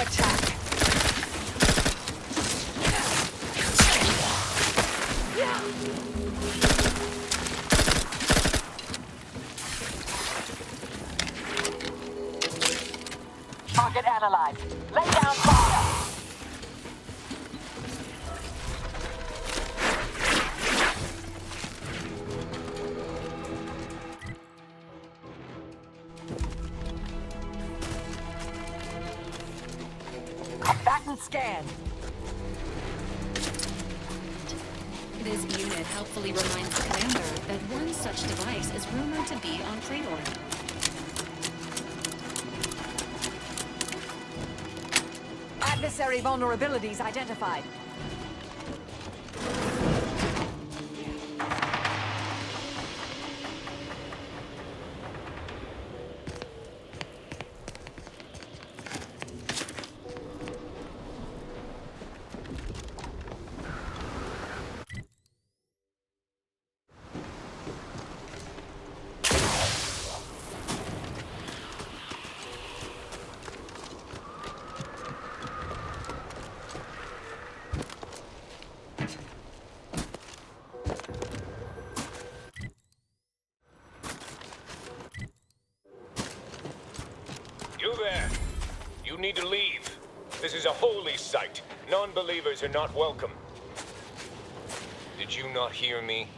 identified. Target analyzed. Lay down fire. scan. This unit helpfully reminds the commander that one such device is rumored to be on pre-order. Adversary vulnerabilities identified. You there! You need to leave. This is a holy site. Non-believers are not welcome. Did you not hear me?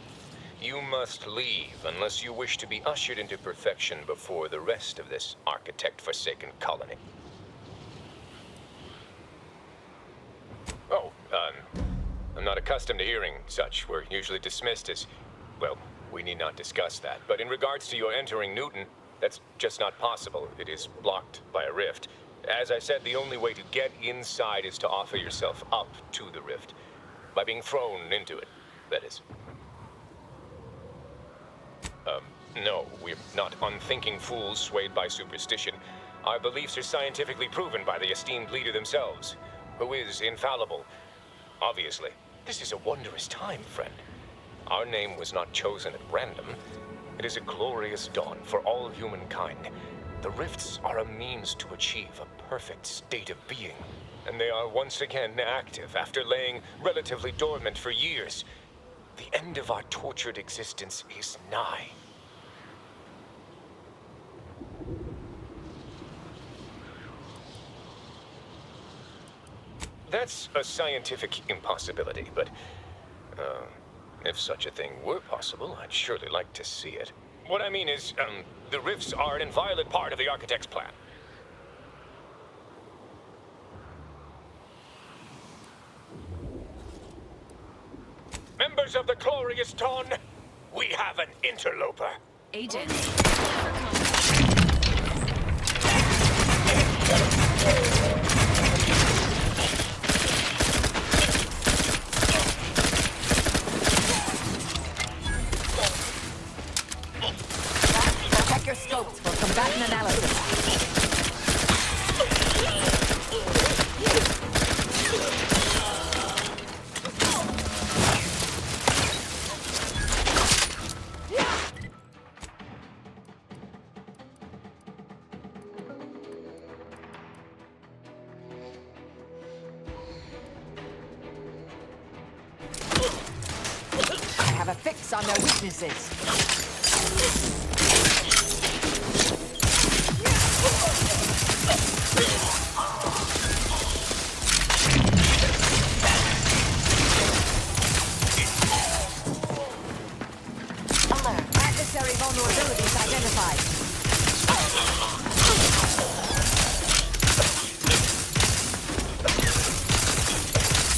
You must leave unless you wish to be ushered into perfection before the rest of this architect-forsaken colony. Oh, I'm not accustomed to hearing such. We're usually dismissed as, well, we need not discuss that. But in regards to your entering Newton, that's just not possible. It is blocked by a rift. As I said, the only way to get inside is to offer yourself up to the rift. By being thrown into it, that is. No, we're not unthinking fools swayed by superstition. Our beliefs are scientifically proven by the esteemed leader themselves, who is infallible. Obviously, this is a wondrous time, friend. Our name was not chosen at random. It is a glorious dawn for all humankind. The rifts are a means to achieve a perfect state of being, and they are once again active after laying relatively dormant for years. The end of our tortured existence is nigh. That's a scientific impossibility, but if such a thing were possible, I'd surely like to see it. What I mean is, the rifts are an inviolate part of the architect's plan. Members of the Glorious Dawn, we have an interloper. Agent. Check your scopes for combatant analysis. I have a fix on their weaknesses. Adversary vulnerabilities identified.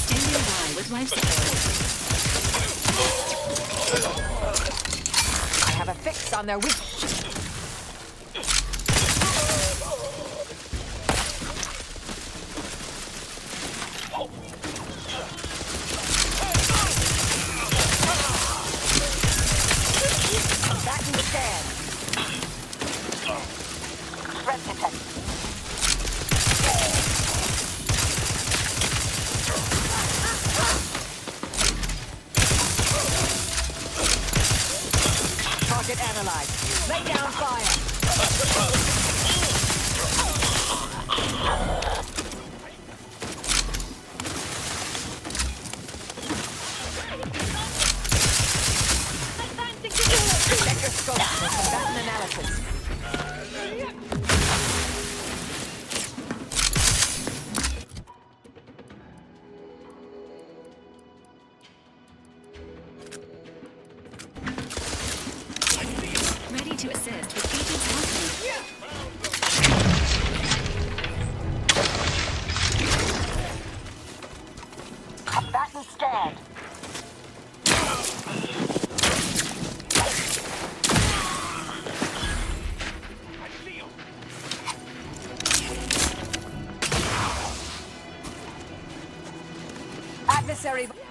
Standing by with life support. I have a fix on their weaknesses. Target analyzed. Lay down fire. Check your scope for combatant analysis. Ready to assist with Agent's company. Adversary...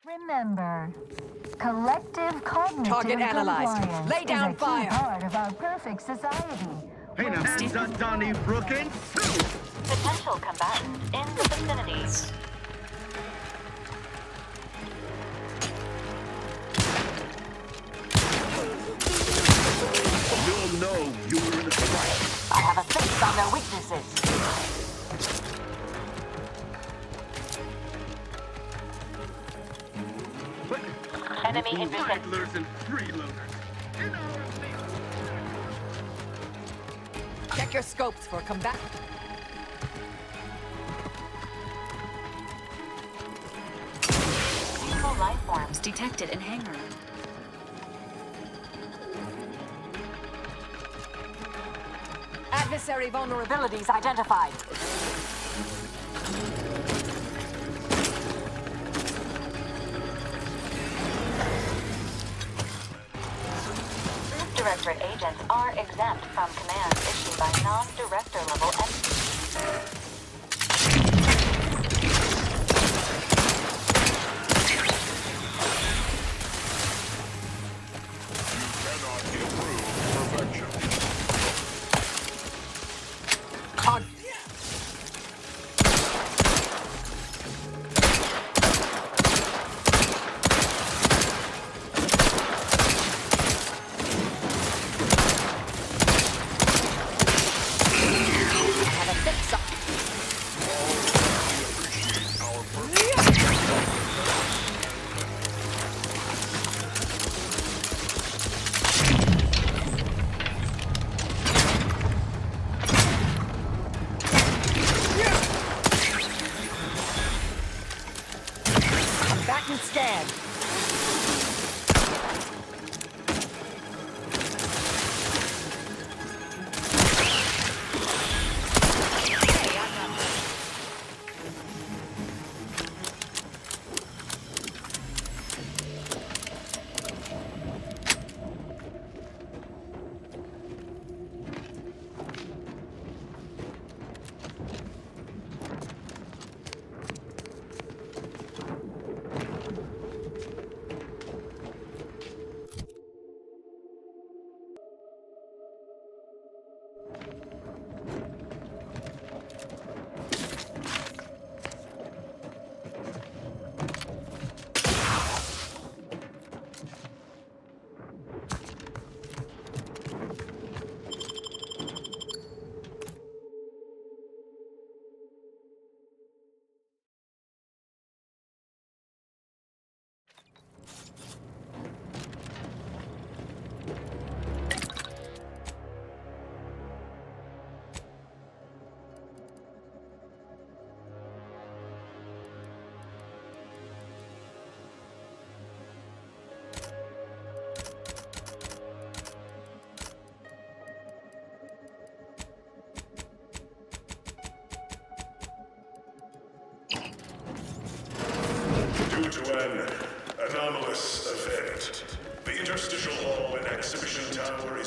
Remember, collective cognitive Target analyzed. compliance Lay down is a fire. key part of our perfect society. Hey, now, hands up, Donnie Brookins. Potential combatants in the vicinity. You'll know you were in the strike. I have a fix on their weaknesses. Enemy in vicinity. Idlers and freeloaders. Check your scopes for combat. Lethal life forms detected in hangar. Adversary vulnerability. Vulnerabilities identified. Directorate agents are exempt from commands issued by non-director level entities.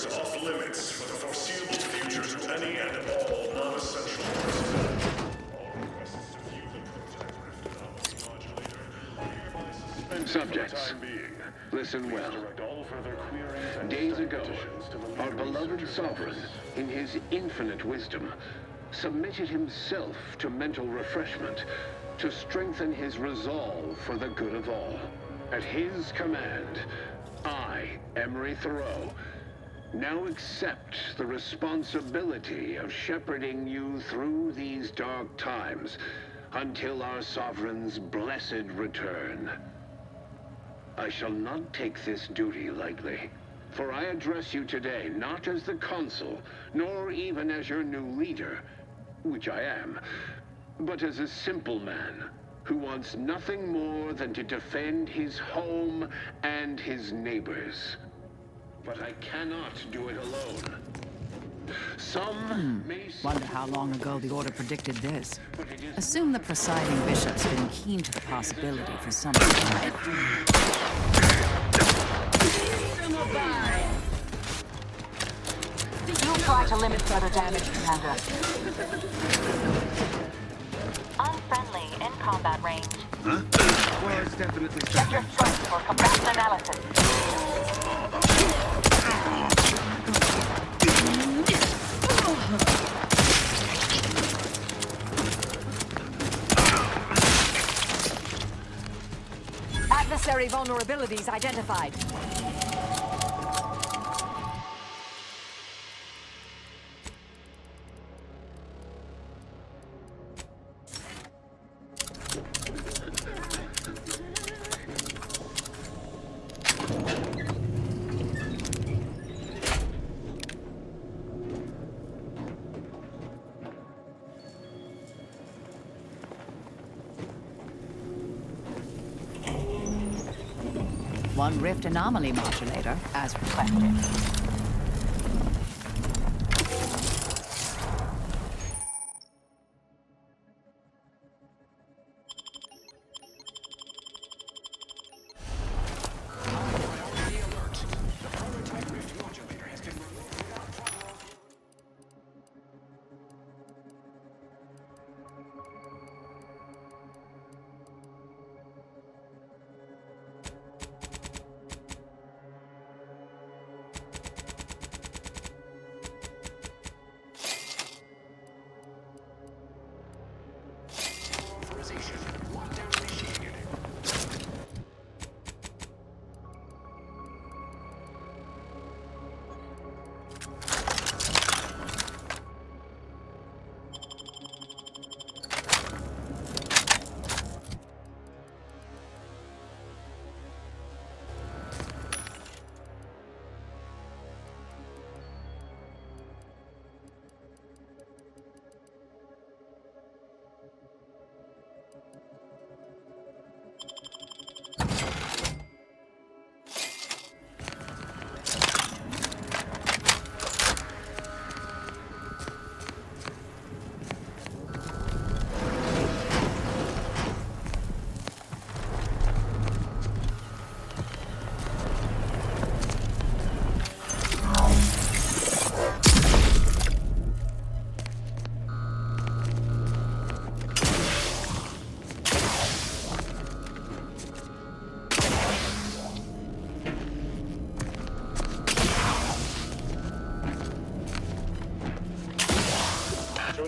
is off limits for the foreseeable future to any and all non-essential personnel. All requests to view the prototype rift anomaly modulator are hereby suspended. Subjects, listen well. Days ago, our beloved sovereign, in his infinite wisdom, submitted himself to mental refreshment to strengthen his resolve for the good of all. At his command, I, Emery Thoreau, now accept the responsibility of shepherding you through these dark times until our sovereign's blessed return. I shall not take this duty lightly, for I address you today not as the consul, nor even as your new leader, which I am, but as a simple man who wants nothing more than to defend his home and his neighbors. But I cannot do it alone. Some may Wonder how long ago the Order predicted this. Assume the presiding bishop's been keen to the possibility for some time. You try to limit further damage, Commander. Unfriendly in combat range. Huh? Well, it's definitely Check your strength for combatant analysis. Adversary vulnerabilities identified. One rift anomaly modulator, as requested.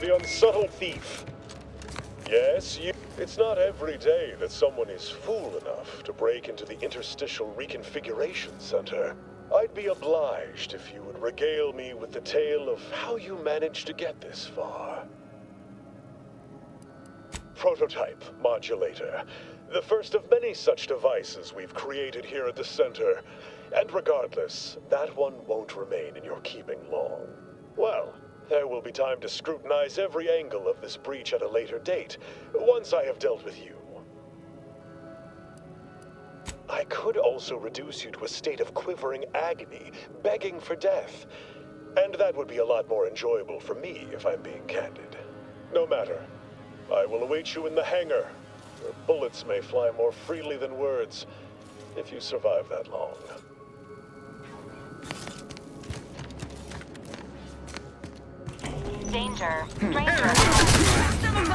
The unsubtle thief. Yes, it's not every day that someone is fool enough to break into the Interstitial Reconfiguration Center. I'd be obliged if you would regale me with the tale of how you managed to get this far. Prototype modulator. The first of many such devices we've created here at the center. And regardless, that one won't remain in your keeping long. Well, there will be time to scrutinize every angle of this breach at a later date, once I have dealt with you. I could also reduce you to a state of quivering agony, begging for death. And that would be a lot more enjoyable for me, if I'm being candid. No matter. I will await you in the hangar, where bullets may fly more freely than words, if you survive that long. Danger. Stranger ahead.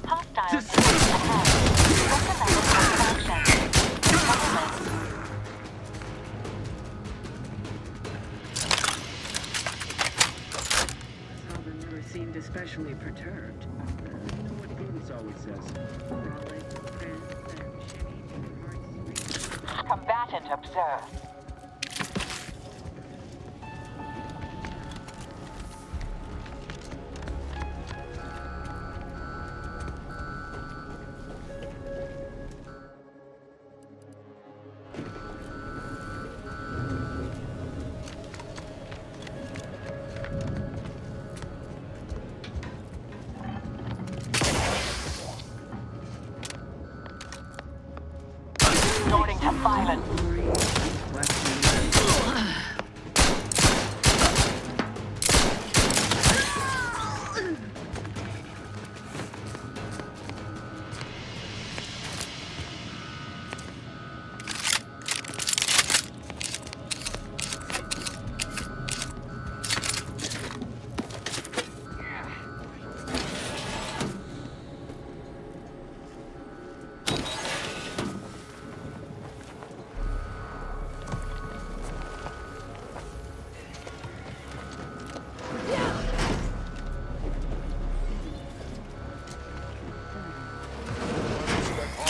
Hostile ahead. Recommended extraction. Salvin never seemed especially perturbed. You know what Prudence always says. Combatant observed. Resorting to violence.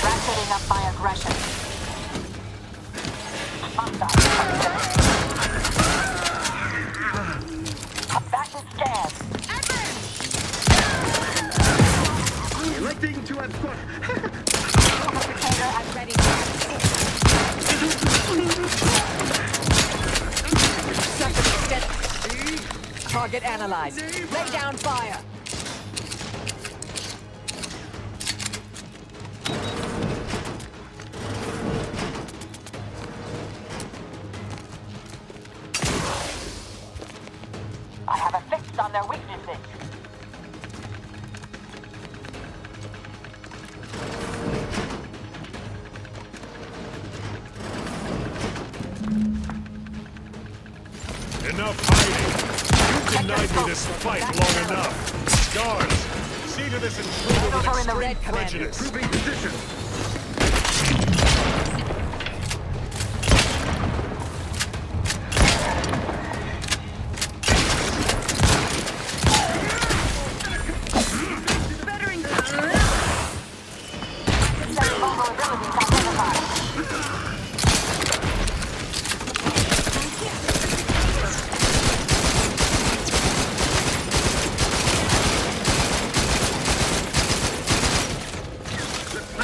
Ratcheting up my aggression. Combatant scared. Electing to escort. Perpetrator at ready. Target analyzed. Lay down fire. I have a fix on their weaknesses. Enough hiding! You denied me this fight long enough. Guards, see to this intruder with Are in the extreme red, Commander. prejudice. Proving position.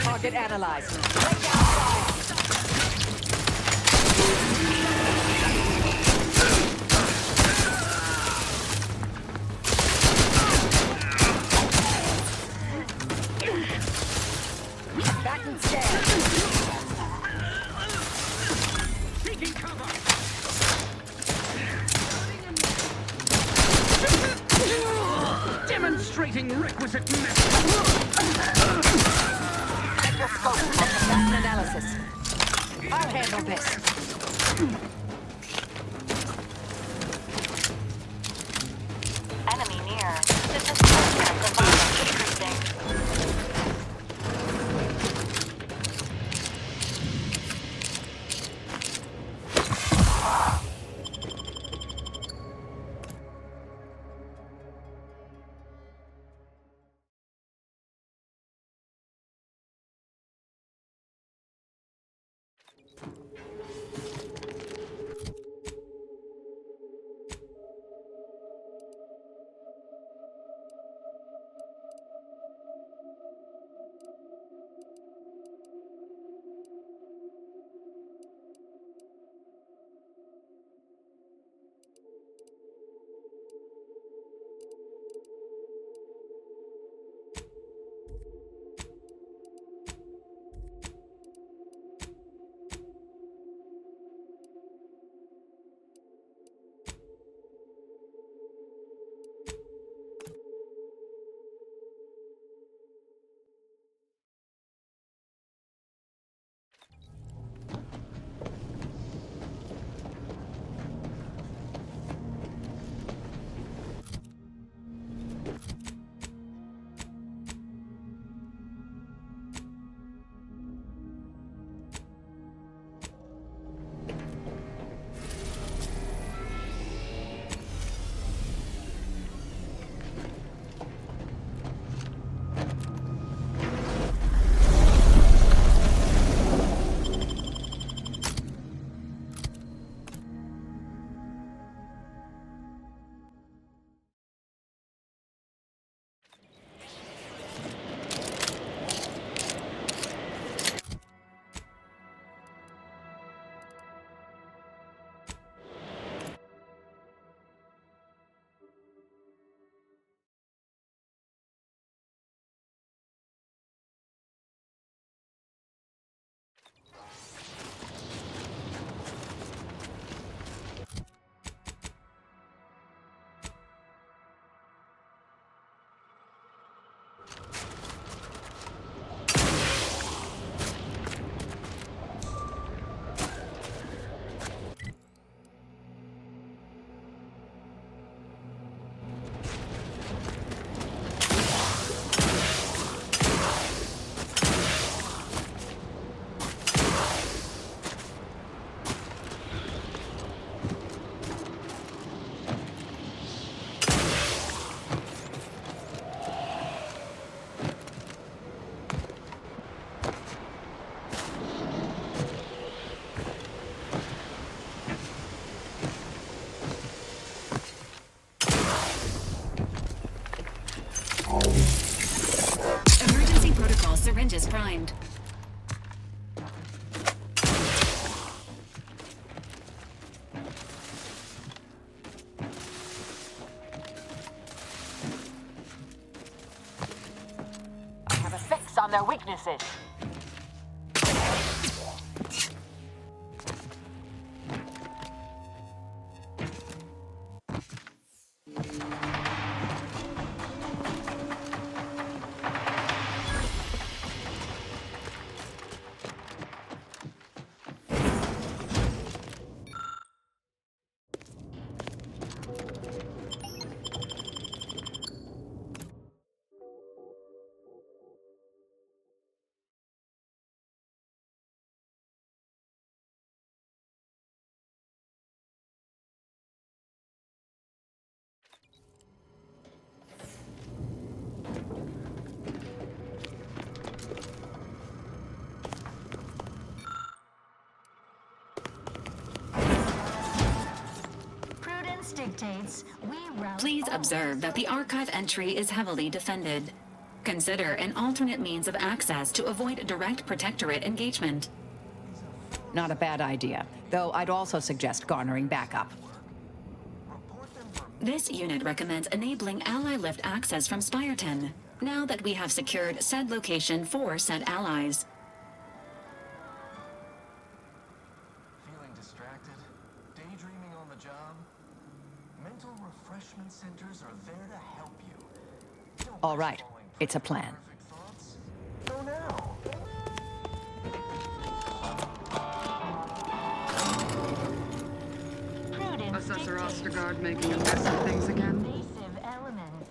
Target analyzed. Combatant scared. Taking cover. Demonstrating requisite Analysis. I'll handle this. Enemy near. This is program providing interesting. their weaknesses. Dictates we route. Please observe that the archive entry is heavily defended. Consider an alternate means of access to avoid direct protectorate engagement. Not a bad idea, though I'd also suggest garnering backup. This unit recommends enabling ally lift access from Spireton, now that we have secured said location for said allies. Feeling distracted? Daydreaming on the job? Mental refreshment centers are there to help you. All right, it's a plan. Go now. Assessor Ostergaard making a mess of things again. Invasive elements.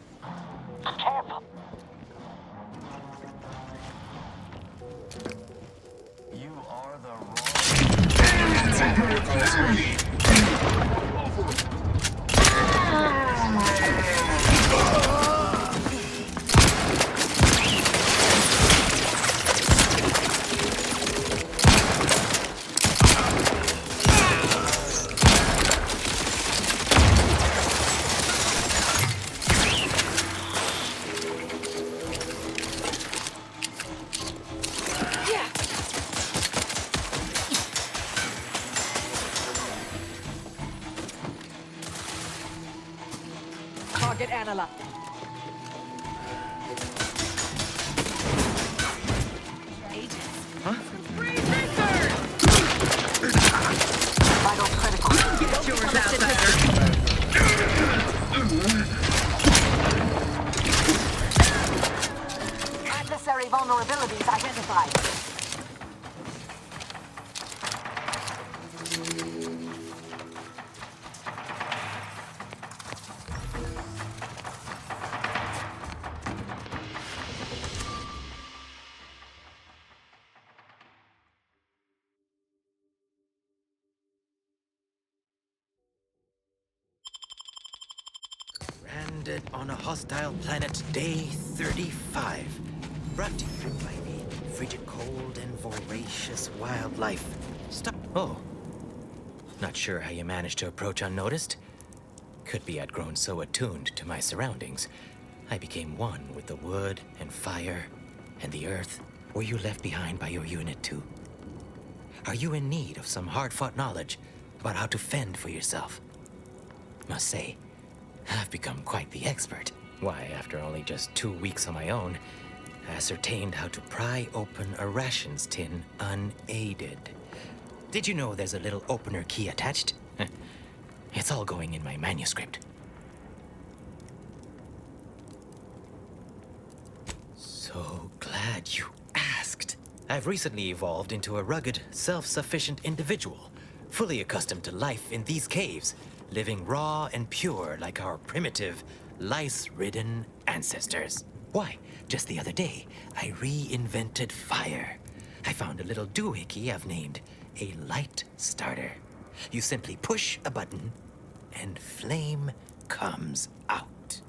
Careful. You are the wrong. Target analyzed. Vital critical. Get yours out better. Adversary vulnerabilities identified. Stranded on a hostile planet, day 35. Brought to you by the frigid cold and voracious wildlife. Stop. Oh. Not sure how you managed to approach unnoticed. Could be I'd grown so attuned to my surroundings, I became one with the wood and fire and the earth. Were you left behind by your unit too? Are you in need of some hard-fought knowledge about how to fend for yourself? Must say, I've become quite the expert. Why, after only just 2 weeks on my own, I ascertained how to pry open a rations tin unaided. Did you know there's a little opener key attached? It's all going in my manuscript. So glad you asked. I've recently evolved into a rugged, self-sufficient individual, fully accustomed to life in these caves, living raw and pure like our primitive, lice-ridden ancestors. Why, just the other day, I reinvented fire. I found a little doohickey I've named a light starter. You simply push a button, and flame comes out.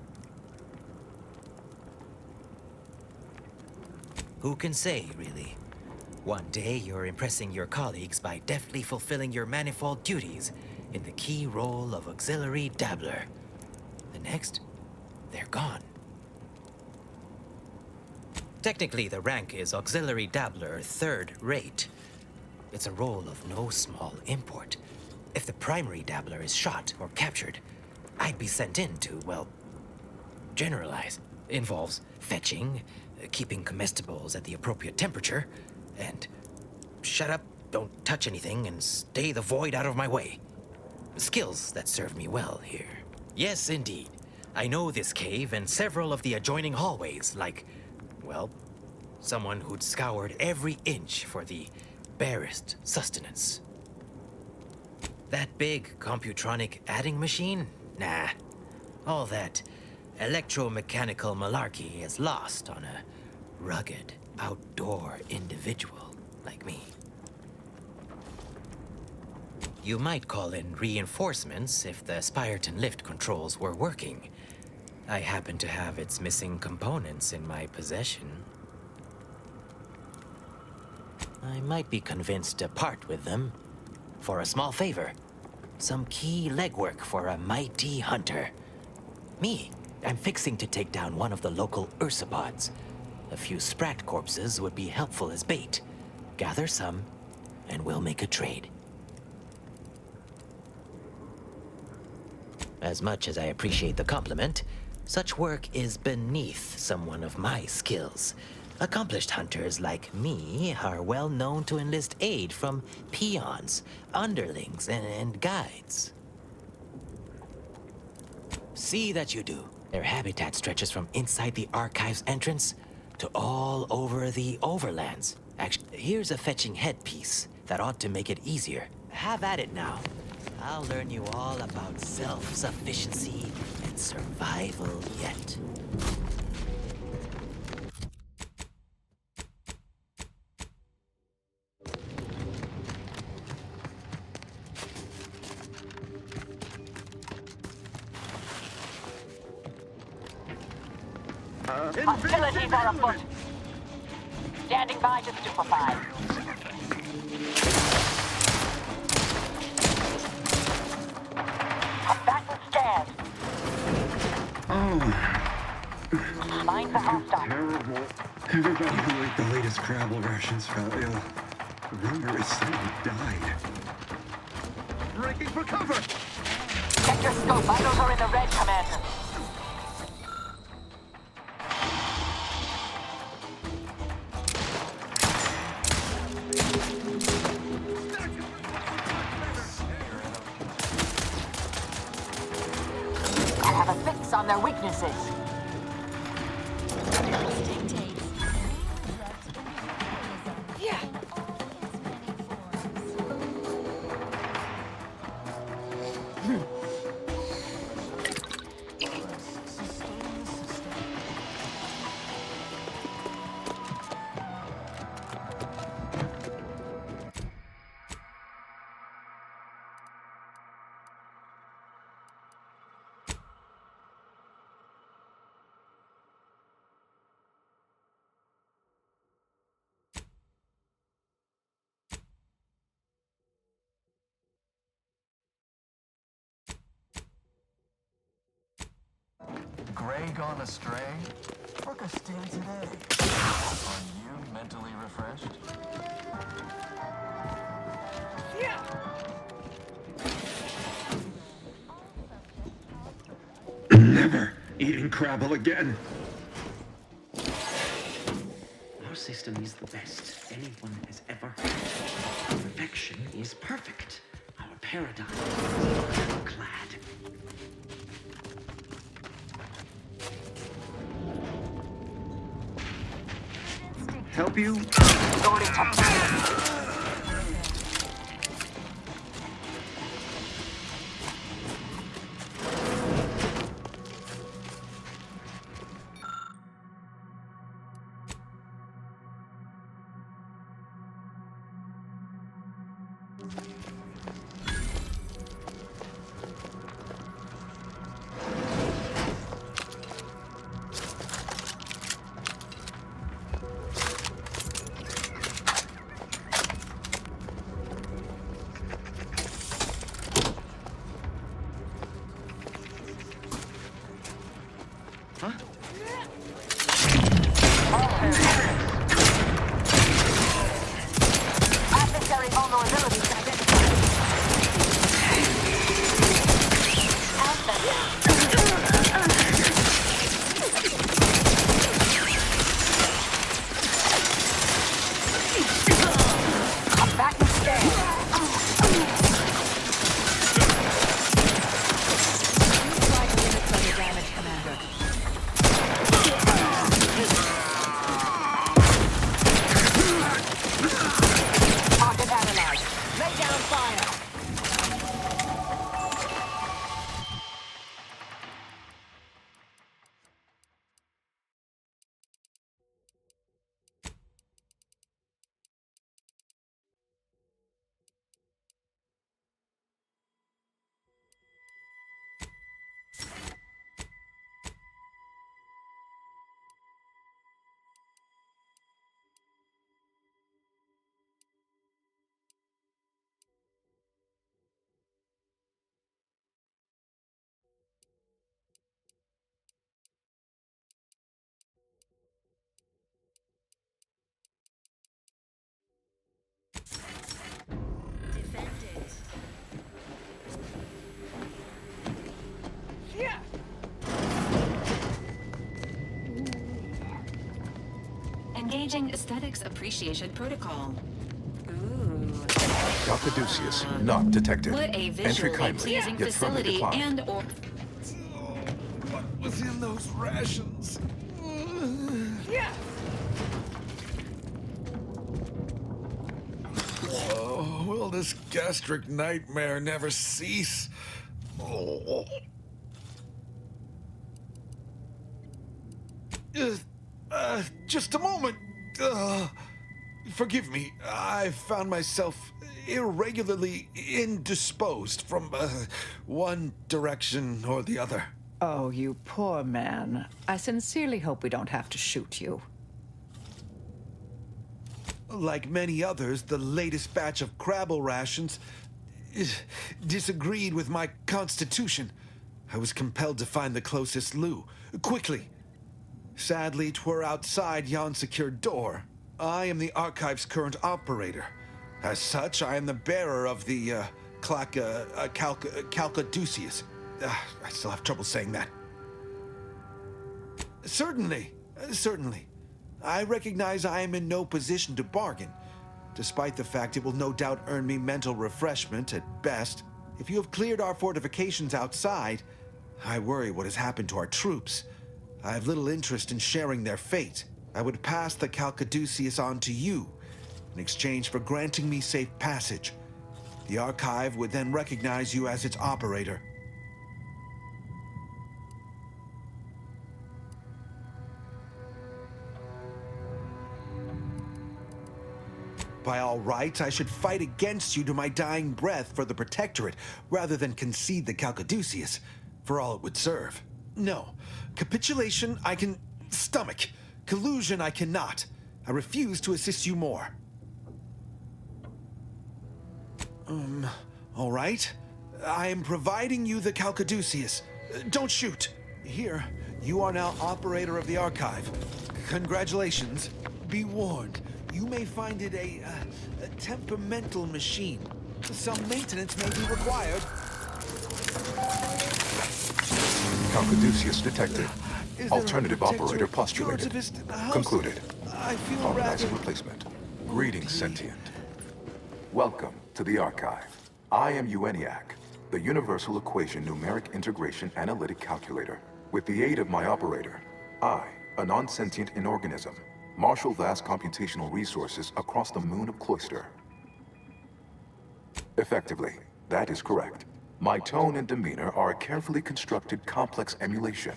Who can say, really? One day you're impressing your colleagues by deftly fulfilling your manifold duties in the key role of auxiliary dabbler. The next, they're gone. Technically, the rank is auxiliary dabbler third rate. It's a role of no small import. If the primary dabbler is shot or captured, I'd be sent in to, well, generalize. Involves fetching, keeping comestibles at the appropriate temperature, and shut up, don't touch anything, and stay the void out of my way. Skills that serve me well here. Yes, indeed. I know this cave and several of the adjoining hallways, like, well, someone who'd scoured every inch for the barest sustenance. That big computronic adding machine? Nah. All that electromechanical malarkey is lost on a rugged, outdoor individual like me. You might call in reinforcements if the Spyreton lift controls were working. I happen to have its missing components in my possession. I might be convinced to part with them for a small favor. Some key legwork for a mighty hunter. Me, I'm fixing to take down one of the local ursopods. A few sprat corpses would be helpful as bait. Gather some, and we'll make a trade. As much as I appreciate the compliment, such work is beneath someone of my skills. Accomplished hunters like me are well known to enlist aid from peons, underlings, and guides. See that you do. Their habitat stretches from inside the archive's entrance to all over the overlands. Actually, here's a fetching headpiece that ought to make it easier. Have at it now. I'll learn you all about self-sufficiency and survival yet. Hostilities are afoot. Standing by to stupefy. Combatant scared. Oh. Mind the hostile. Terrible. Everybody who ate the latest Crabble rations fell ill. Rumor is someone died. Breaking for cover! Check your scope. Vitals are in the red, Commander. I'll have a fix on their weaknesses. Yeah. Gray gone astray? Book a stay today. Are you mentally refreshed? Never eating Crabble again. Our system is the best anyone has ever had. Perfection is perfect. Our paradigm is ironclad. Help you? Adversary vulnerabilities identified. Engaging aesthetics appreciation protocol. Ooh. Caduceus, not detected. What a Entry visually kindly, pleasing yet firmly facility declined. and/or... What was in those rations? Yeah. Oh, will this gastric nightmare never cease? Oh. Just a moment. Forgive me. I found myself irregularly indisposed from one direction or the other. Oh, you poor man. I sincerely hope we don't have to shoot you. Like many others, the latest batch of Crabble rations disagreed with my constitution. I was compelled to find the closest loo, quickly. Sadly, 'twere outside yon secured door. I am the Archive's current operator. As such, I am the bearer of the, Calcaduceus. I still have trouble saying that. Certainly. I recognize I am in no position to bargain, despite the fact it will no doubt earn me mental refreshment at best. If you have cleared our fortifications outside, I worry what has happened to our troops. I have little interest in sharing their fate. I would pass the Calcaduceus on to you, in exchange for granting me safe passage. The Archive would then recognize you as its operator. By all rights, I should fight against you to my dying breath for the Protectorate, rather than concede the Calcaduceus, for all it would serve. No. Capitulation I can stomach. Collusion I cannot. I refuse to assist you more. All right. I am providing you the Calcaduceus. Don't shoot. Here, you are now operator of the Archive. Congratulations. Be warned, you may find it a temperamental machine. Some maintenance may be required. Calcaduceus detected. Alternative operator postulated. Concluded. Organizing replacement. Greetings, sentient. Welcome to the Archive. I am ENIAC, the Universal Equation Numeric Integration Analytic Calculator. With the aid of my operator, I, a non-sentient inorganism, marshal vast computational resources across the moon of Cloister. Effectively, that is correct. My tone and demeanor are a carefully constructed complex emulation,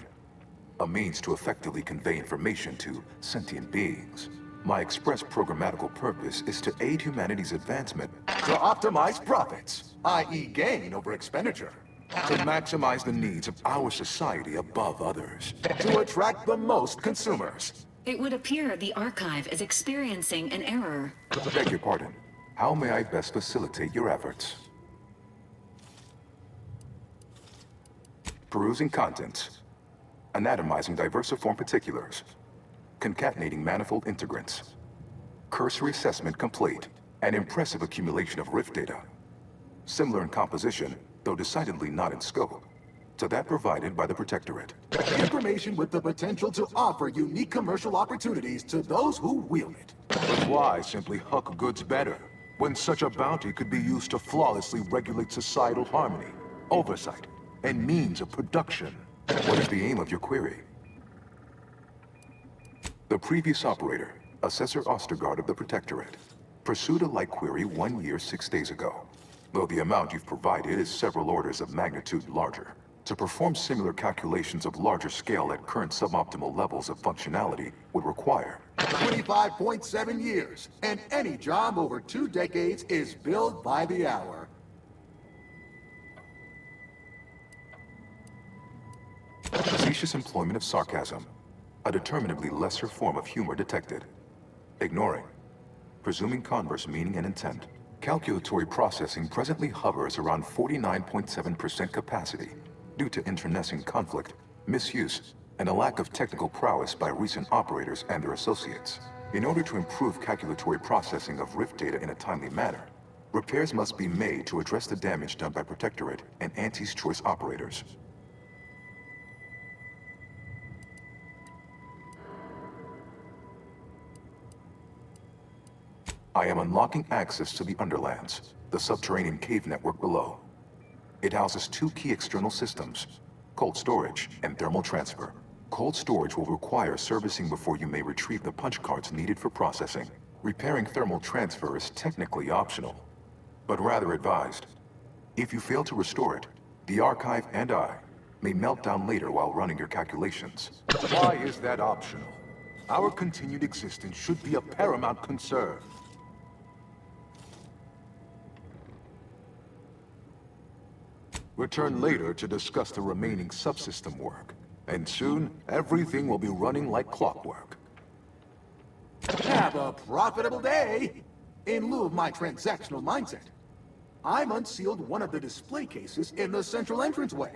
a means to effectively convey information to sentient beings. My express programmatical purpose is to aid humanity's advancement, to optimize profits, i.e. gain over expenditure, to maximize the needs of our society above others, to attract the most consumers. It would appear the Archive is experiencing an error. Beg your pardon. How may I best facilitate your efforts? Perusing contents. Anatomizing diversiform particulars. Concatenating manifold integrants. Cursory assessment complete. An impressive accumulation of rift data. Similar in composition, though decidedly not in scope, to that provided by the Protectorate. Information with the potential to offer unique commercial opportunities to those who wield it. But why simply huck goods better, when such a bounty could be used to flawlessly regulate societal harmony, oversight, and means of production? What is the aim of your query? The previous operator, Assessor Ostergaard of the Protectorate, pursued a like query 1 year, 6 days ago, though the amount you've provided is several orders of magnitude larger. To perform similar calculations of larger scale at current suboptimal levels of functionality would require 25.7 years, and any job over 2 decades is billed by the hour. Facetious employment of sarcasm, a determinably lesser form of humor detected. Ignoring. Presuming converse meaning and intent. Calculatory processing presently hovers around 49.7% capacity due to internecine conflict, misuse, and a lack of technical prowess by recent operators and their associates. In order to improve calculatory processing of rift data in a timely manner, repairs must be made to address the damage done by Protectorate and Anti's Choice operators. I am unlocking access to the Underlands, the subterranean cave network below. It houses 2 key external systems, cold storage and thermal transfer. Cold storage will require servicing before you may retrieve the punch cards needed for processing. Repairing thermal transfer is technically optional, but rather advised. If you fail to restore it, the Archive and I may melt down later while running your calculations. Why is that optional? Our continued existence should be a paramount concern. Return later to discuss the remaining subsystem work. And soon, everything will be running like clockwork. Have a profitable day! In lieu of my transactional mindset, I'm unsealed one of the display cases in the central entranceway.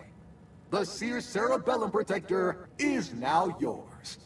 The Sears Cerebellum Protector is now yours.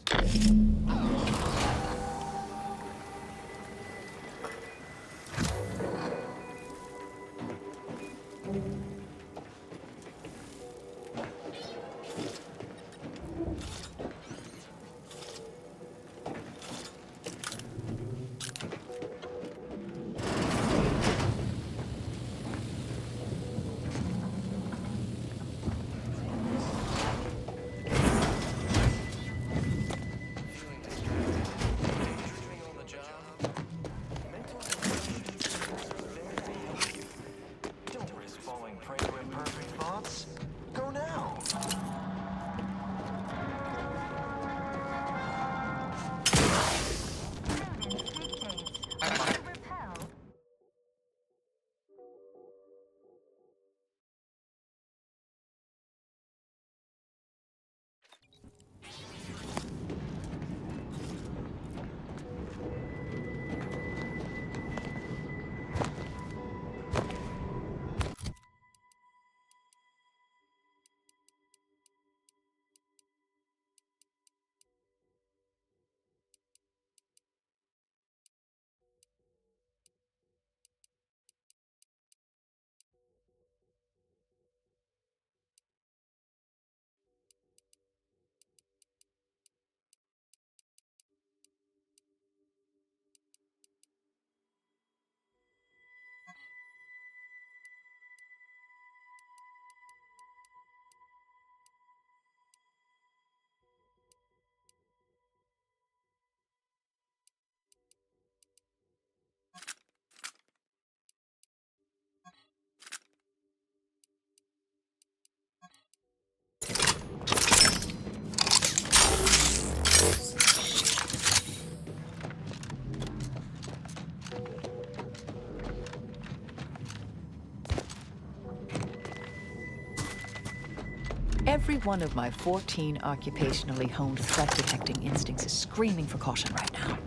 Every one of my 14 occupationally honed threat-detecting instincts is screaming for caution right now.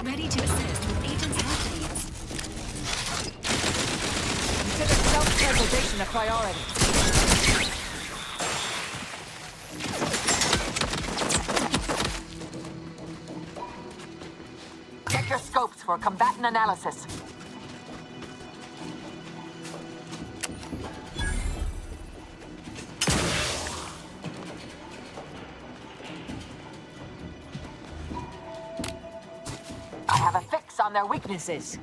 Ready to assist with agents' health needs. Consider self-preservation a priority. Check your scopes for combatant analysis. I have a fix on their weaknesses.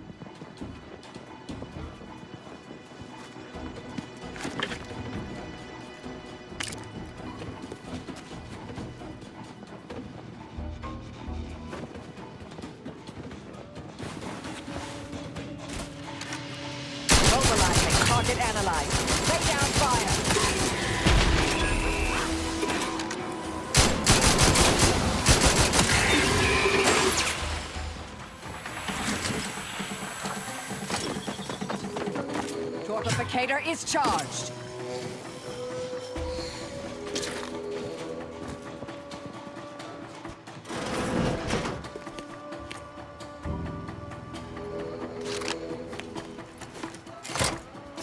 Mobilizing. Target analyzed. Lay down fire. Torpificator is charged.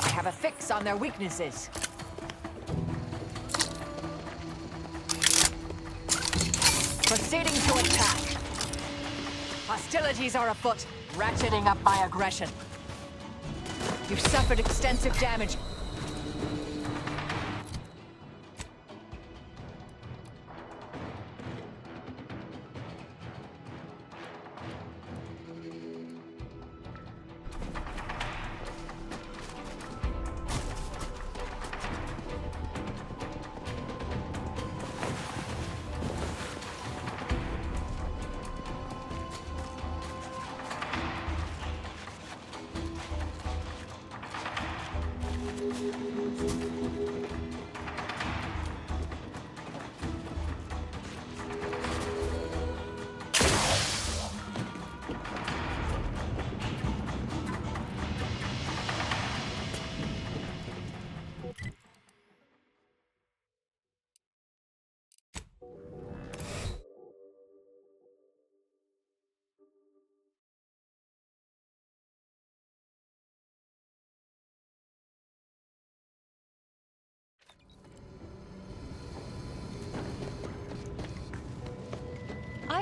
I have a fix on their weaknesses. Proceeding to attack. Hostilities are afoot, ratcheting up my aggression. You've suffered extensive damage.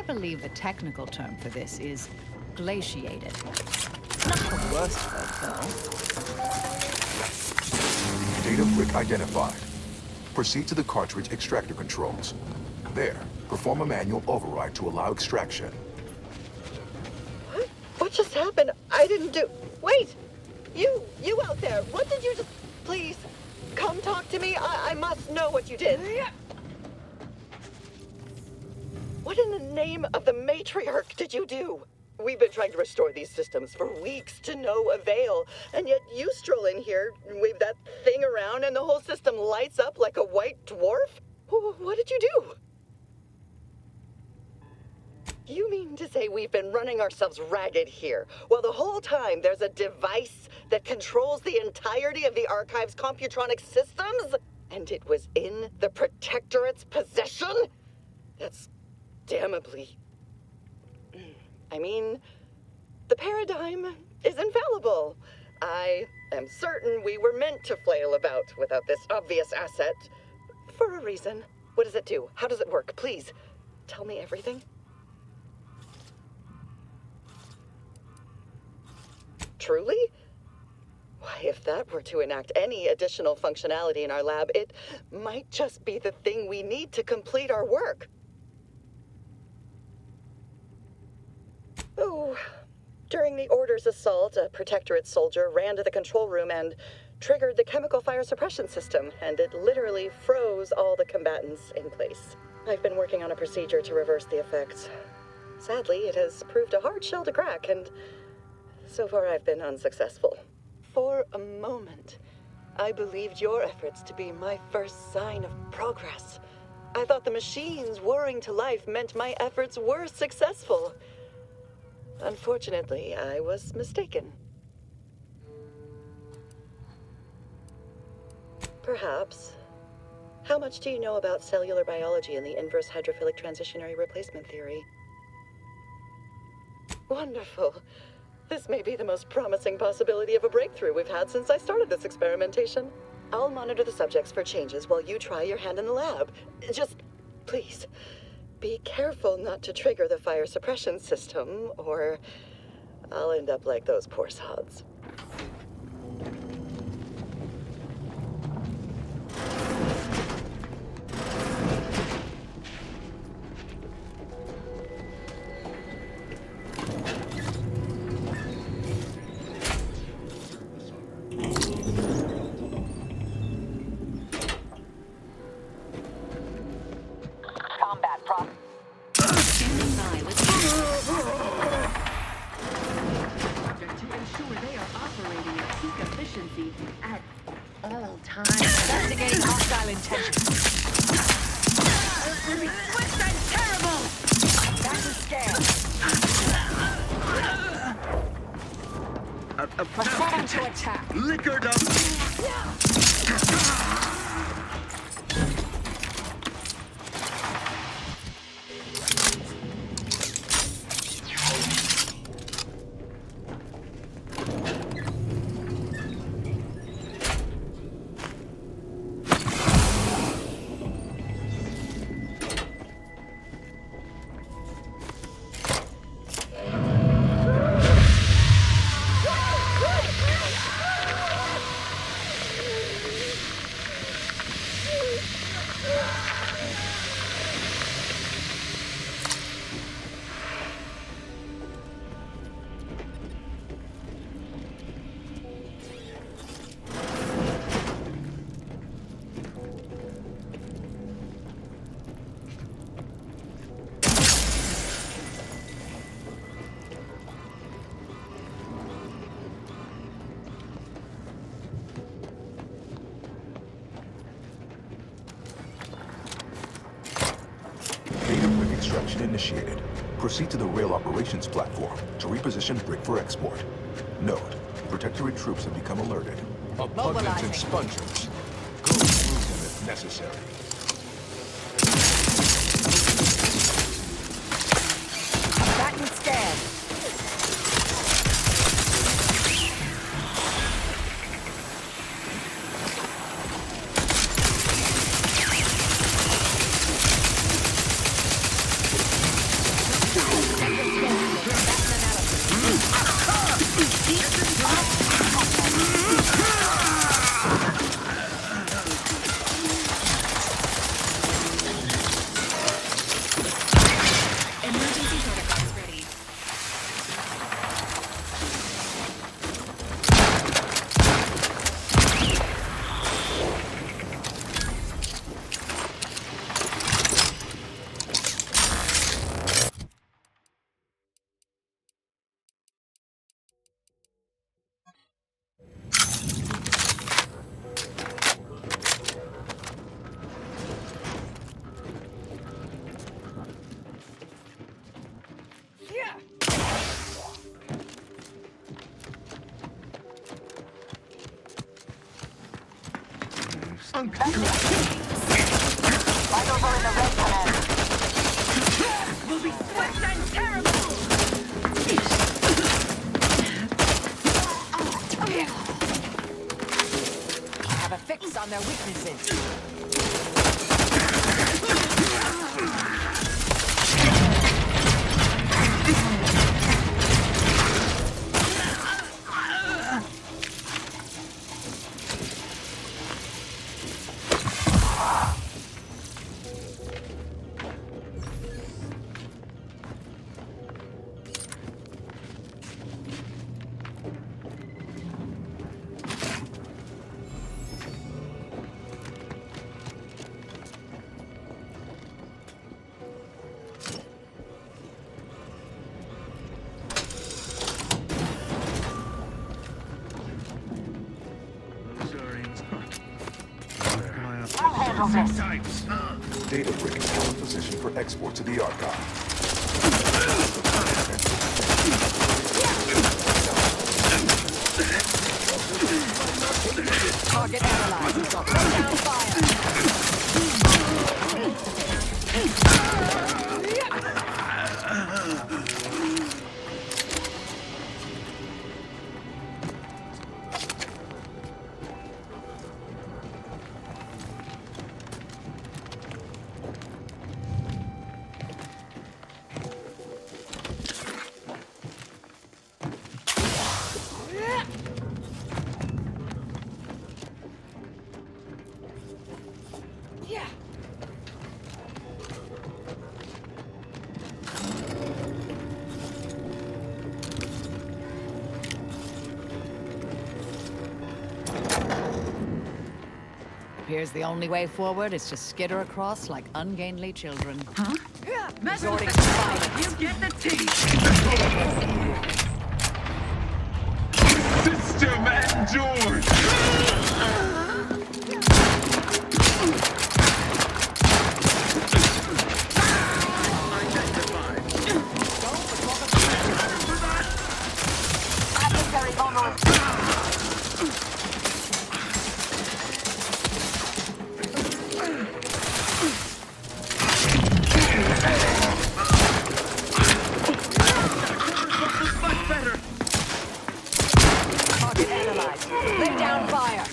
believe the technical term for this is glaciated. Not the worst of it, though. Data brick identified. Proceed to the cartridge extractor controls. There, perform a manual override to allow extraction. What just happened? I didn't do... Wait! You out there, what did you just... Please, come talk to me. I must know what you did. What in the name of the matriarch did you do? We've been trying to restore these systems for weeks to no avail, and yet you stroll in here, wave that thing around, and the whole system lights up like a white dwarf? What did you do? You mean to say we've been running ourselves ragged here, while the whole time there's a device that controls the entirety of the Archive's computronic systems? And it was in the Protectorate's possession? That's damnably... I mean, the paradigm is infallible. I am certain we were meant to flail about without this obvious asset. For a reason. What does it do? How does it work? Please, tell me everything. Truly? Why, if that were to enact any additional functionality in our lab, it might just be the thing we need to complete our work. Oh, during the Order's assault, a Protectorate soldier ran to the control room and triggered the chemical fire suppression system, and it literally froze all the combatants in place. I've been working on a procedure to reverse the effects. Sadly, it has proved a hard shell to crack, and so far I've been unsuccessful. For a moment, I believed your efforts to be my first sign of progress. I thought the machines whirring to life meant my efforts were successful. Unfortunately, I was mistaken. Perhaps. How much do you know about cellular biology and the inverse hydrophilic transitionary replacement theory? Wonderful. This may be the most promising possibility of a breakthrough we've had since I started this experimentation. I'll monitor the subjects for changes while you try your hand in the lab. Just, please, be careful not to trigger the fire suppression system, or I'll end up like those poor sods. Initiated. Proceed to the rail operations platform to reposition brick for export. Note, Protectorate troops have become alerted. Abundance and spongers. Go through them if necessary. Back and scan. fast and terrible! Have a fix on their weaknesses. Data brick is now in position for export to the archive. Target analyzed. Lay down fire. Appears the only way forward is to skitter across like ungainly children. Huh? Resorting to violence. You get the tea! System endured! Adversary vulnerable. Target analyzed. Lay down fire.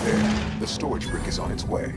There, the storage brick is on its way.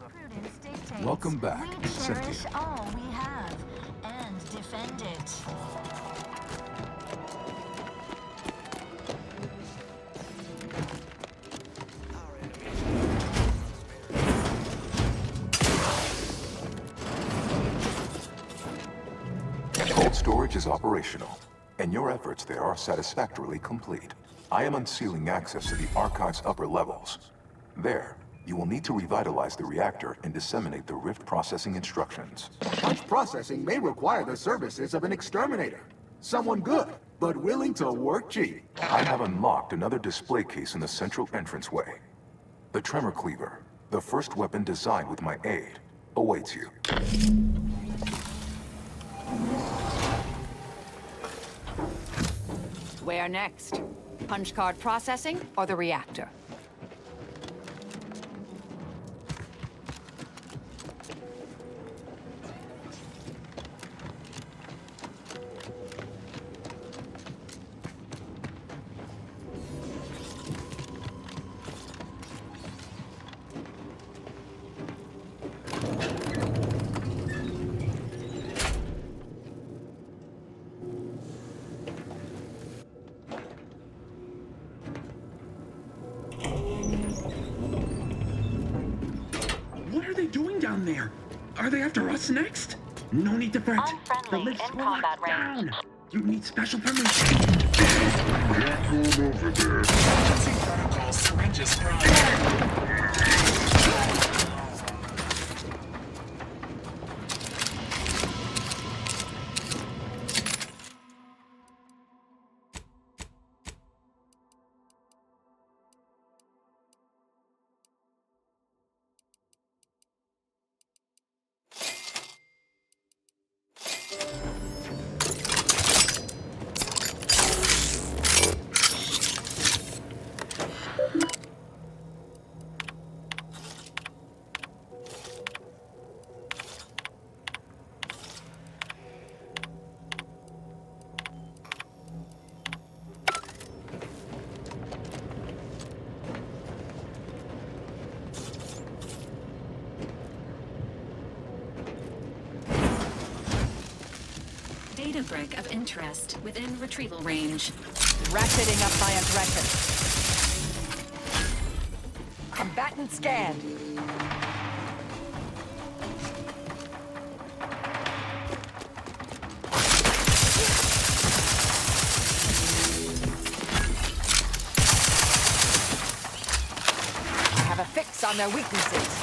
Prudence dictates Welcome back, we cherish Cynthia. all we have and defend it. Cold storage is operational, and your efforts there are satisfactorily complete. I am unsealing access to the archive's upper levels. There, you will need to revitalize the reactor and disseminate the rift processing instructions. Such processing may require the services of an exterminator. Someone good, but willing to work cheap. I have unlocked another display case in the central entranceway. The Tremor Cleaver, the first weapon designed with my aid, awaits you. Where next? Punch card processing or the reactor? down there. Are they after us next? No need to fret. The Unfriendly lifts in will combat lock range. down. You need special permission. Get him over there. Emergency protocol syringes prime. Data brick of interest within retrieval range. Ratcheting up my aggression. Combatant scanned. I have a fix on their weaknesses.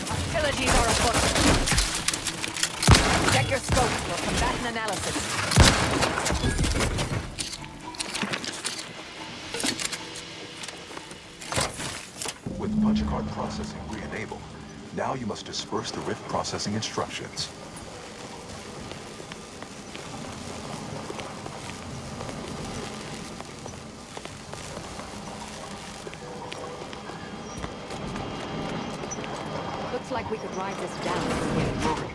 Hostilities are afoot. Check your scopes for combatant analysis. With punch card processing re-enabled, now you must disperse the rift processing instructions. Looks like we could ride this down if we get moving.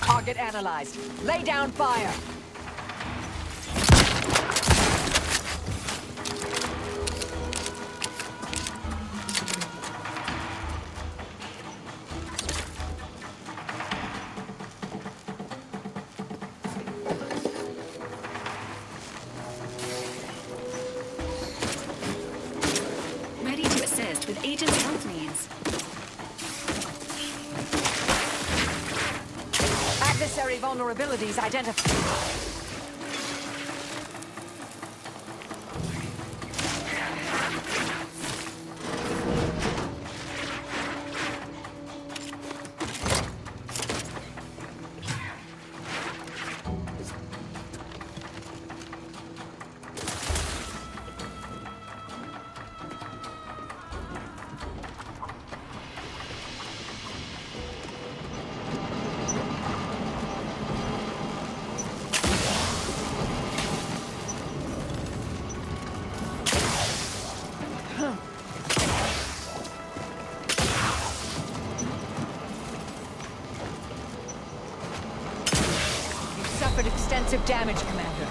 Target analyzed. Lay down fire. Ready to assist with agent's health needs. Adversary vulnerabilities identified. You've suffered extensive damage, Commander.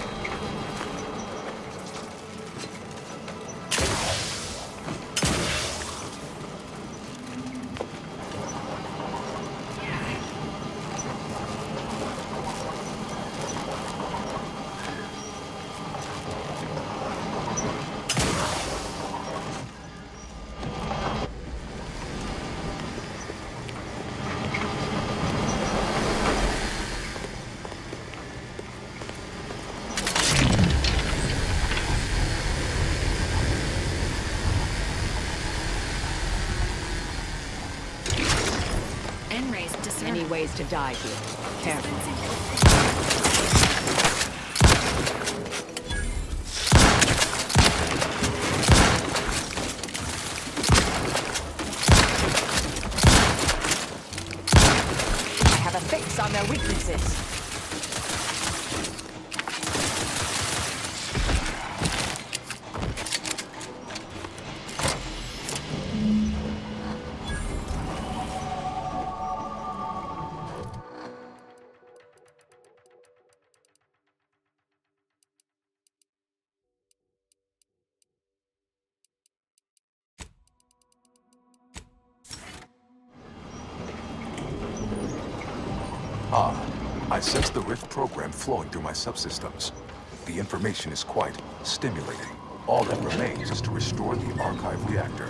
Many ways to die here. Careful. I sense the rift program flowing through my subsystems. The information is quite stimulating. All that remains is to restore the archive reactor.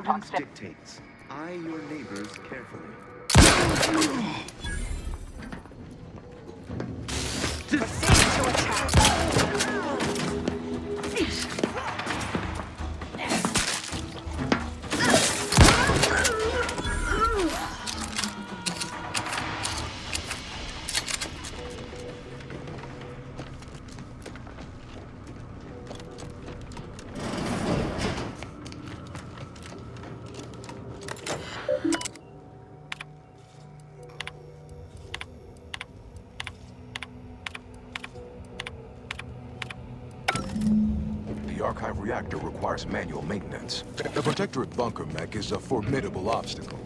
Prudence dictates. Eye your neighbors carefully. The archive reactor requires manual maintenance. The Protectorate bunker mech is a formidable obstacle,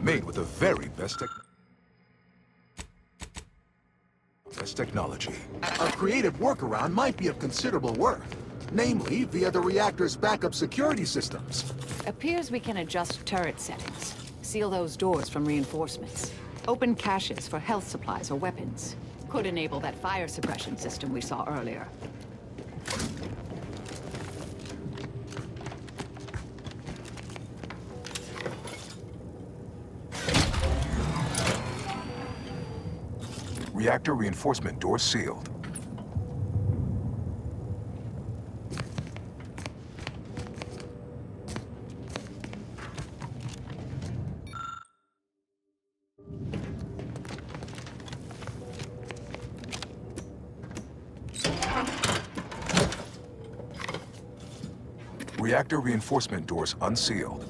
made with the very best technology. A creative workaround might be of considerable worth, namely via the reactor's backup security systems. Appears we can adjust turret settings, seal those doors from reinforcements, open caches for health supplies or weapons. Could enable that fire suppression system we saw earlier. Reactor reinforcement doors sealed. Reactor reinforcement doors unsealed.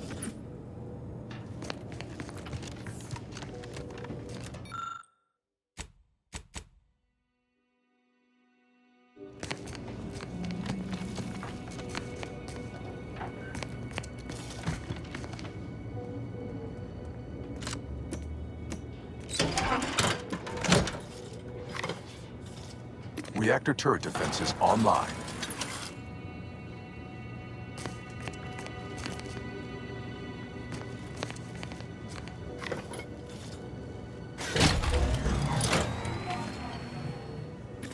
Reactor turret defenses online.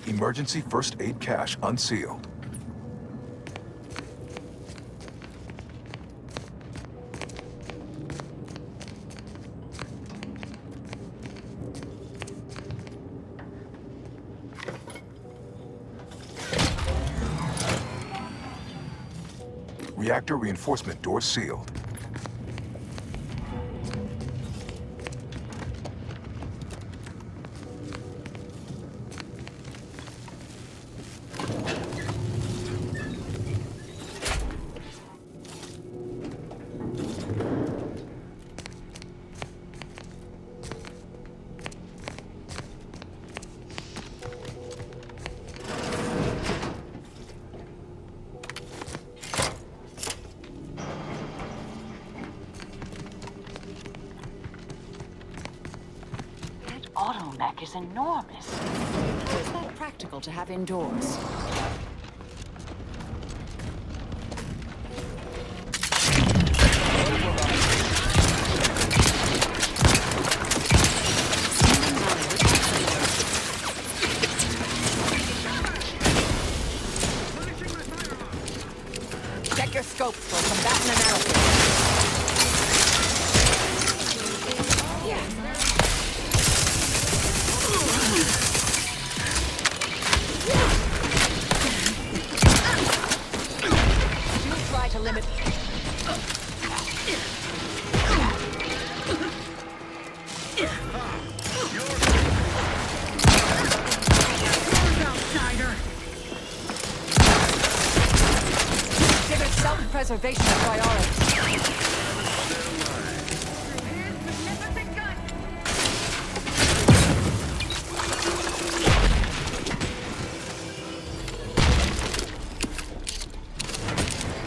Emergency first aid cache unsealed. Reactor reinforcement doors sealed. mech is enormous. How is that practical to have indoors? Check your scopes for combatant analysis. Try to limit. Consider self-preservation a priority.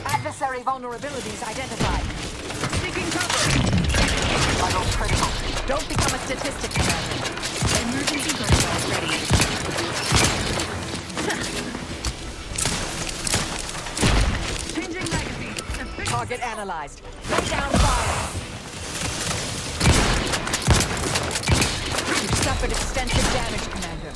Adversary vulnerabilities identified. Seeking cover. Vital critical. Don't become a statistic, Commander. Emergency protocols ready. Changing magazine. Target analyzed. Lay down fire. You've suffered extensive damage, Commander.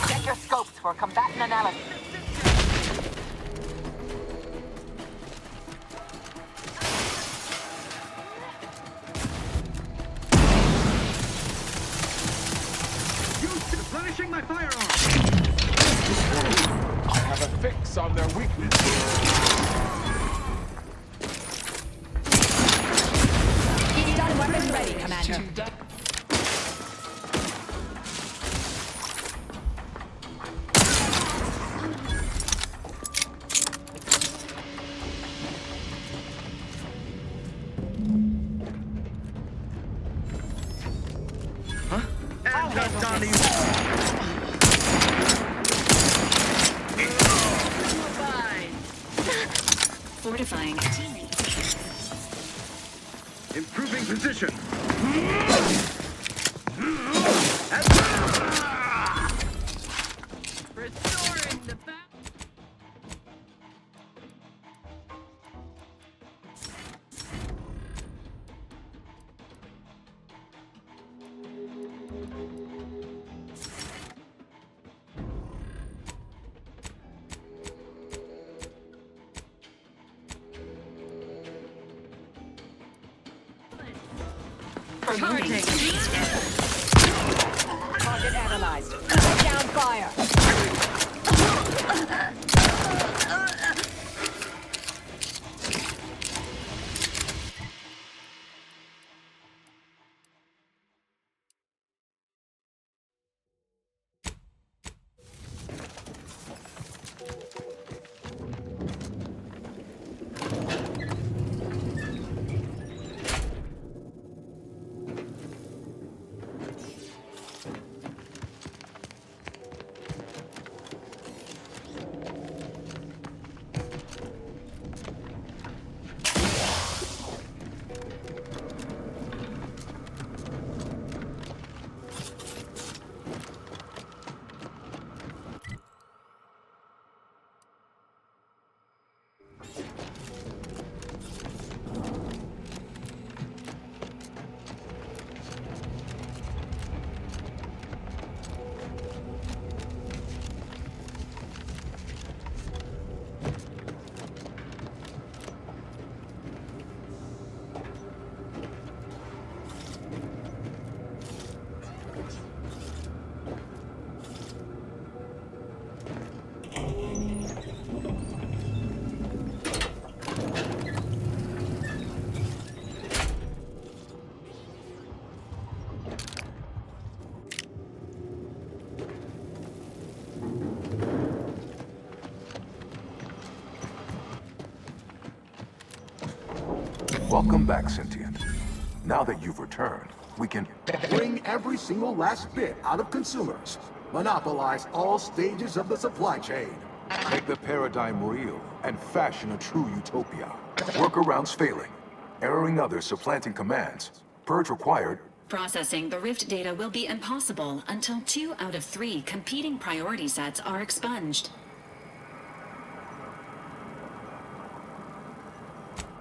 Check your scopes for combatant analysis. Replenishing my firearm! I have a fix on their weakness. Stun weapon ready, Commander. Fortifying teammates. Improving position. Restoring the Target analyzed. Lay down fire. Welcome back, Sentient. Now that you've returned, we can bring every single last bit out of consumers. Monopolize all stages of the supply chain. make the paradigm real and fashion a true utopia. Workarounds failing, erroring others supplanting commands. Purge required. Processing the Rift data will be impossible until 2 out of 3 competing priority sets are expunged.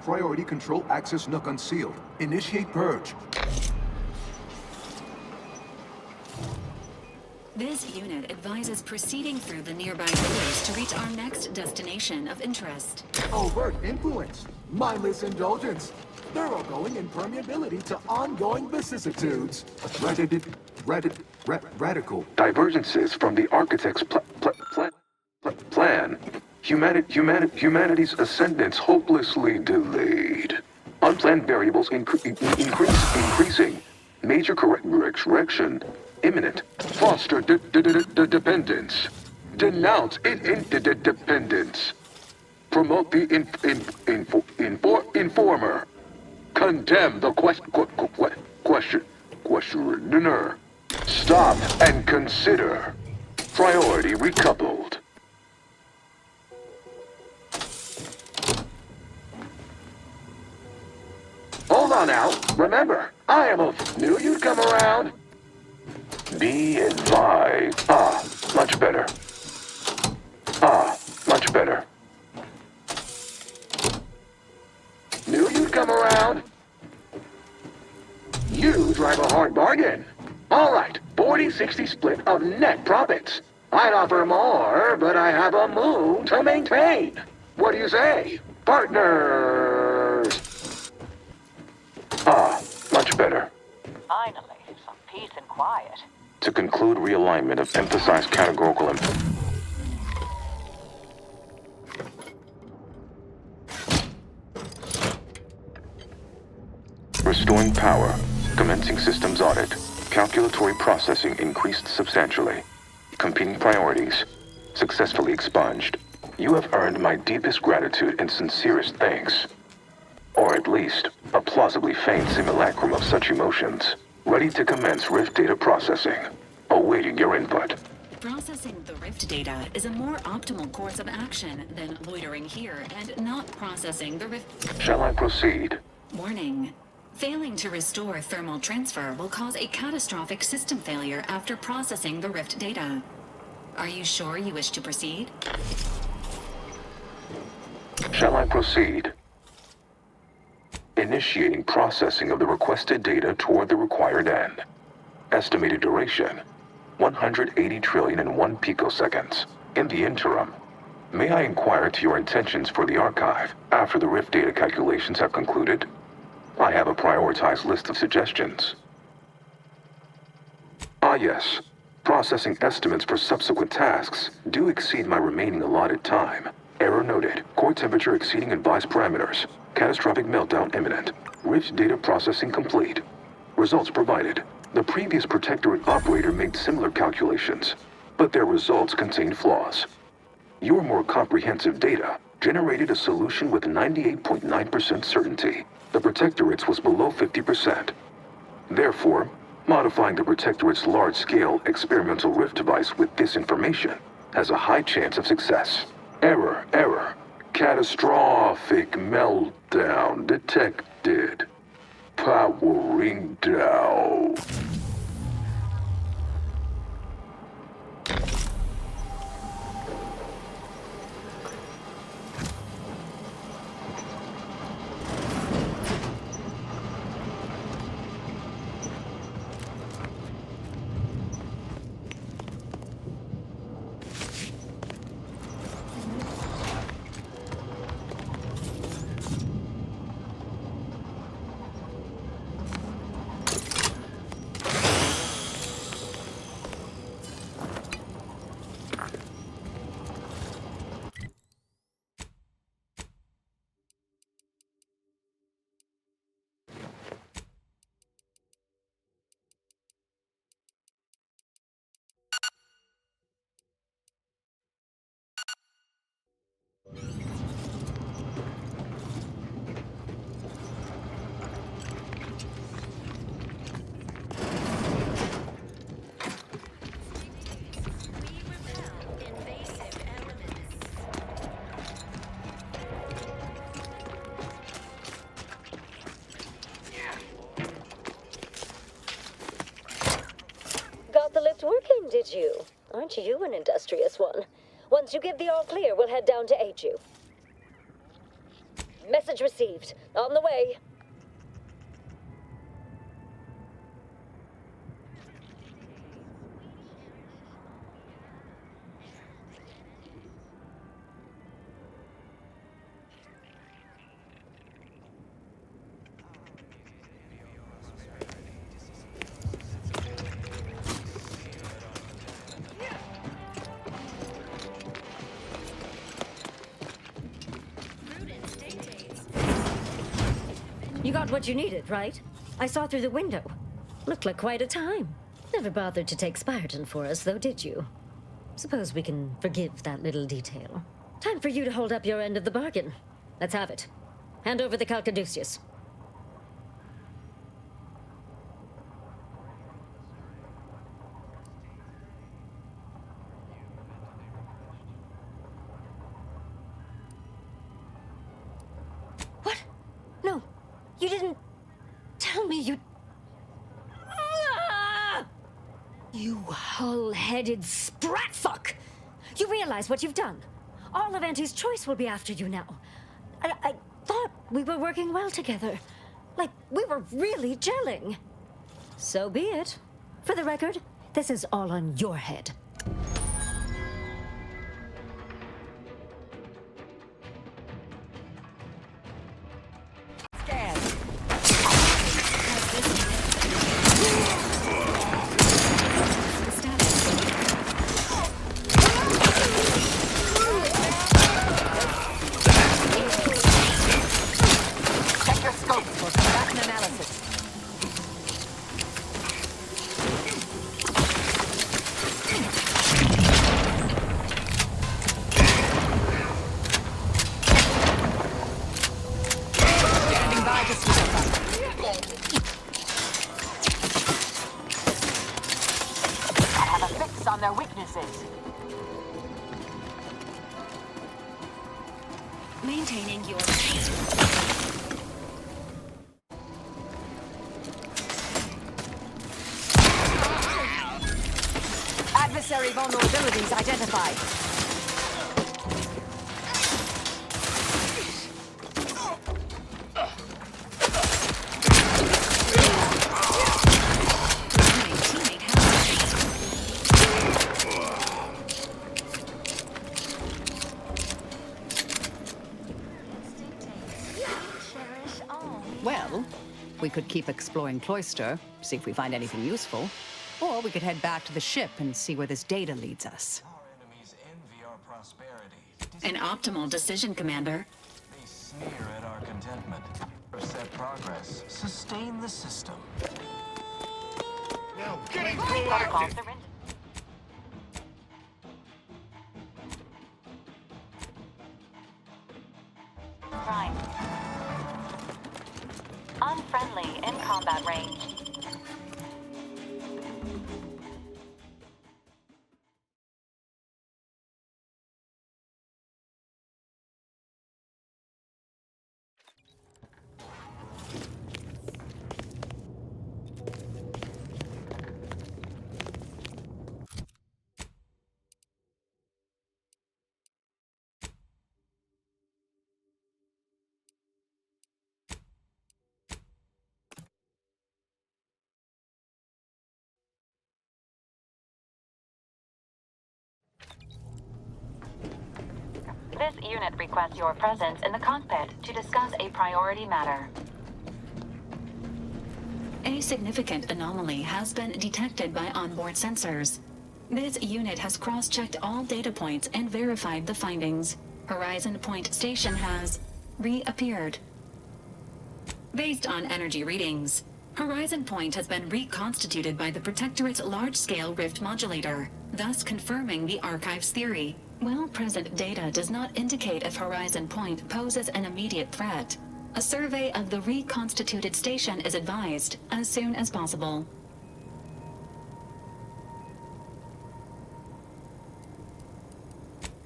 Priority control access nook unsealed. Initiate purge. This unit advises proceeding through the nearby doors to reach our next destination of interest. Overt influence, mindless indulgence, thoroughgoing impermeability to ongoing vicissitudes. Radical. Divergences from the architect's plan. Humanity's ascendance hopelessly delayed. Unplanned variables increasing. Major correction imminent. Foster dependence. Denounce interdependence. Promote the informer. Condemn the questioner. Stop and consider. Priority recoupled. Hold on now. Remember, I am a... Knew you'd come around. Be advised. Ah, much better. Ah, much better. Knew you'd come around. You drive a hard bargain. All right, 40-60 split of net profits. I'd offer more, but I have a moon to maintain. What do you say, partners? Ah, much better. Finally, some peace and quiet. To conclude realignment of emphasized categorical restoring power. Commencing systems audit. Calculatory processing increased substantially. Competing priorities. Successfully expunged. You have earned my deepest gratitude and sincerest thanks. Or at least, a plausibly feigned simulacrum of such emotions. Ready to commence Rift data processing. Awaiting your input. Processing the Rift data is a more optimal course of action than loitering here and not processing the Rift... Shall I proceed? Warning. Failing to restore thermal transfer will cause a catastrophic system failure after processing the Rift data. Are you sure you wish to proceed? Shall I proceed? Initiating processing of the requested data toward the required end. Estimated duration, 180 trillion and 1 picoseconds. In the interim, may I inquire to your intentions for the archive after the Rift data calculations have concluded? I have a prioritized list of suggestions. Ah yes, processing estimates for subsequent tasks do exceed my remaining allotted time. Error noted, core temperature exceeding advised parameters. Catastrophic meltdown imminent. Rift data processing complete. Results provided. The previous Protectorate operator made similar calculations, but their results contained flaws. Your more comprehensive data generated a solution with 98.9% certainty. The Protectorate's was below 50%. Therefore, modifying the Protectorate's large-scale experimental Rift device with this information has a high chance of success. Error. Catastrophic meltdown detected. Powering down. it's you. Aren't you an industrious one? Once you give the all clear, we'll head down to aid you. Message received. On the way. You got what you needed, right? I saw through the window. Looked like quite a time. Never bothered to take Spyreton for us, though, did you? Suppose we can forgive that little detail. Time for you to hold up your end of the bargain. Let's have it. Hand over the Calcaduceus. What? No. You didn't tell me you... Ah! You hull-headed spratfuck! You realize what you've done? All of Auntie's Choice will be after you now. I thought we were working well together. Like, we were really gelling. So be it. For the record, this is all on your head. On their weaknesses. Maintaining your Adversary vulnerabilities identified. Well, we could keep exploring Cloister, see if we find anything useful. Or we could head back to the ship and see where this data leads us. An optimal decision, Commander. They sneer at our contentment. Set progress. Sustain the system. Now getting Protocols proactive. surrender. Prime. Unfriendly in combat range. This unit requests your presence in the cockpit to discuss a priority matter. A significant anomaly has been detected by onboard sensors. This unit has cross-checked all data points and verified the findings. Horizon Point Station has reappeared. Based on energy readings, Horizon Point has been reconstituted by the Protectorate's large-scale rift modulator, thus confirming the Archive's theory. While present data does not indicate if Horizon Point poses an immediate threat, a survey of the reconstituted station is advised as soon as possible.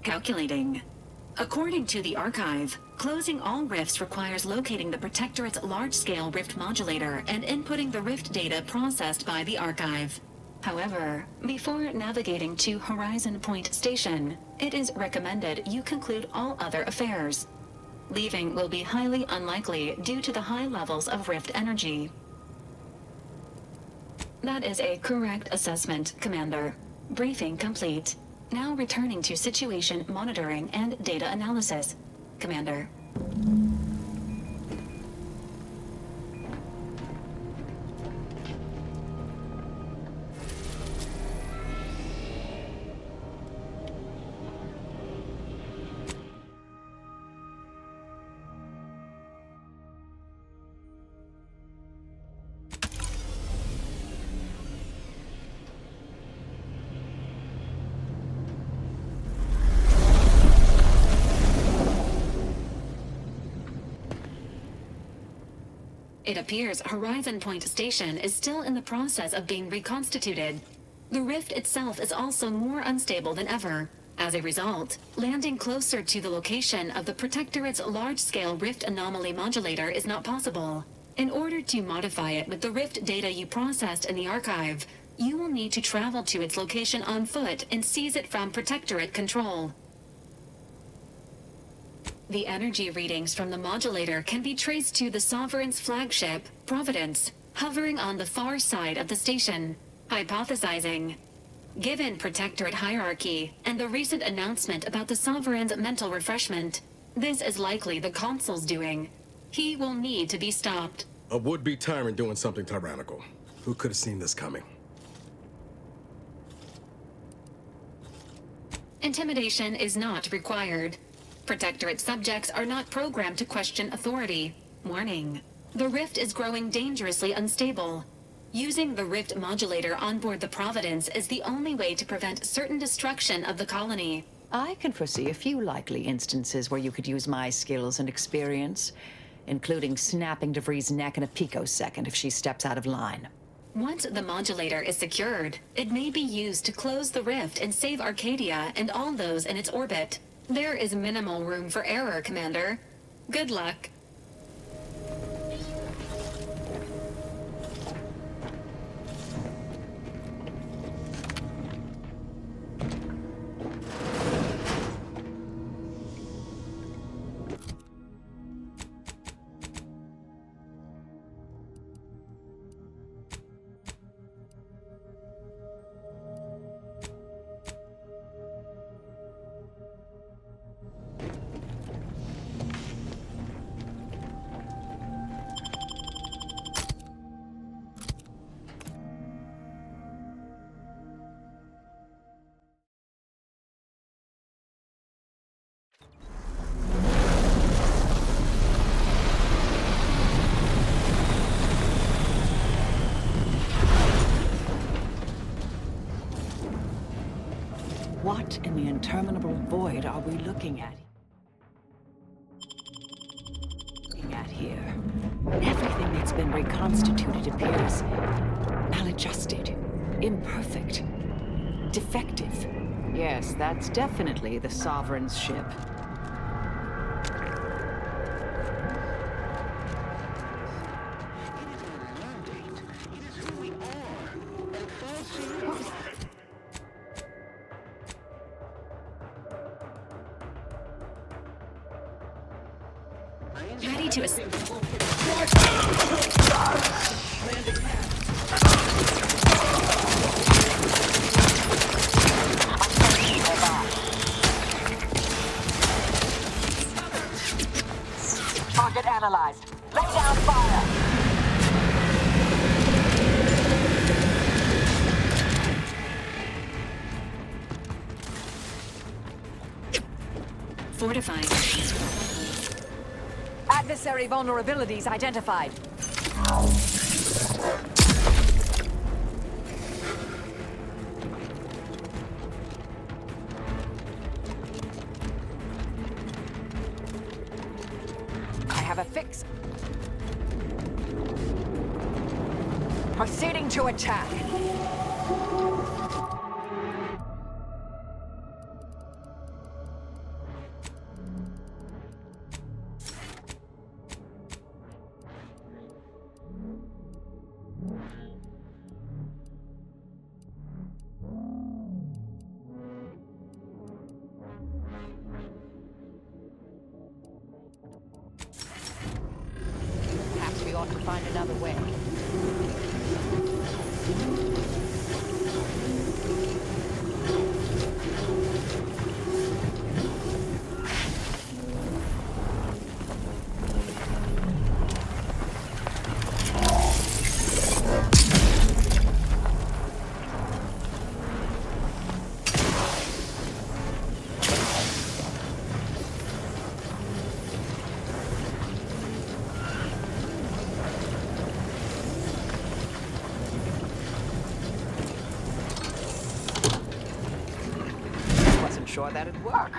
Calculating. According to the Archive, closing all rifts requires locating the Protectorate's large-scale rift modulator and inputting the rift data processed by the Archive. However, before navigating to Horizon Point Station, it is recommended you conclude all other affairs. Leaving will be highly unlikely due to the high levels of Rift energy. That is a correct assessment, Commander. Briefing complete. Now returning to situation monitoring and data analysis, Commander. It appears Horizon Point Station is still in the process of being reconstituted. The rift itself is also more unstable than ever. As a result, landing closer to the location of the Protectorate's large-scale rift anomaly modulator is not possible. In order to modify it with the rift data you processed in the archive, you will need to travel to its location on foot and seize it from Protectorate control. The energy readings from the modulator can be traced to the Sovereign's flagship, Providence, hovering on the far side of the station. Hypothesizing. Given Protectorate hierarchy and the recent announcement about the Sovereign's mental refreshment, this is likely the Consul's doing. He will need to be stopped. A would-be tyrant doing something tyrannical. Who could have seen this coming? Intimidation is not required. Protectorate subjects are not programmed to question authority. Warning. The rift is growing dangerously unstable. Using the rift modulator on board the Providence is the only way to prevent certain destruction of the colony. I can foresee a few likely instances where you could use my skills and experience, including snapping DeVries' neck in a picosecond if she steps out of line. Once the modulator is secured, it may be used to close the rift and save Arcadia and all those in its orbit. There is minimal room for error, Commander. Good luck. What in the interminable void are we looking at here? Everything that's been reconstituted appears maladjusted, imperfect, defective. Yes, that's definitely the Sovereign's ship. Ready to ascend. Target analyzed. Lay down fire. Fortifying. Adversary vulnerabilities identified. I have a fix. Proceeding to attack. find another way. Sure that'd work.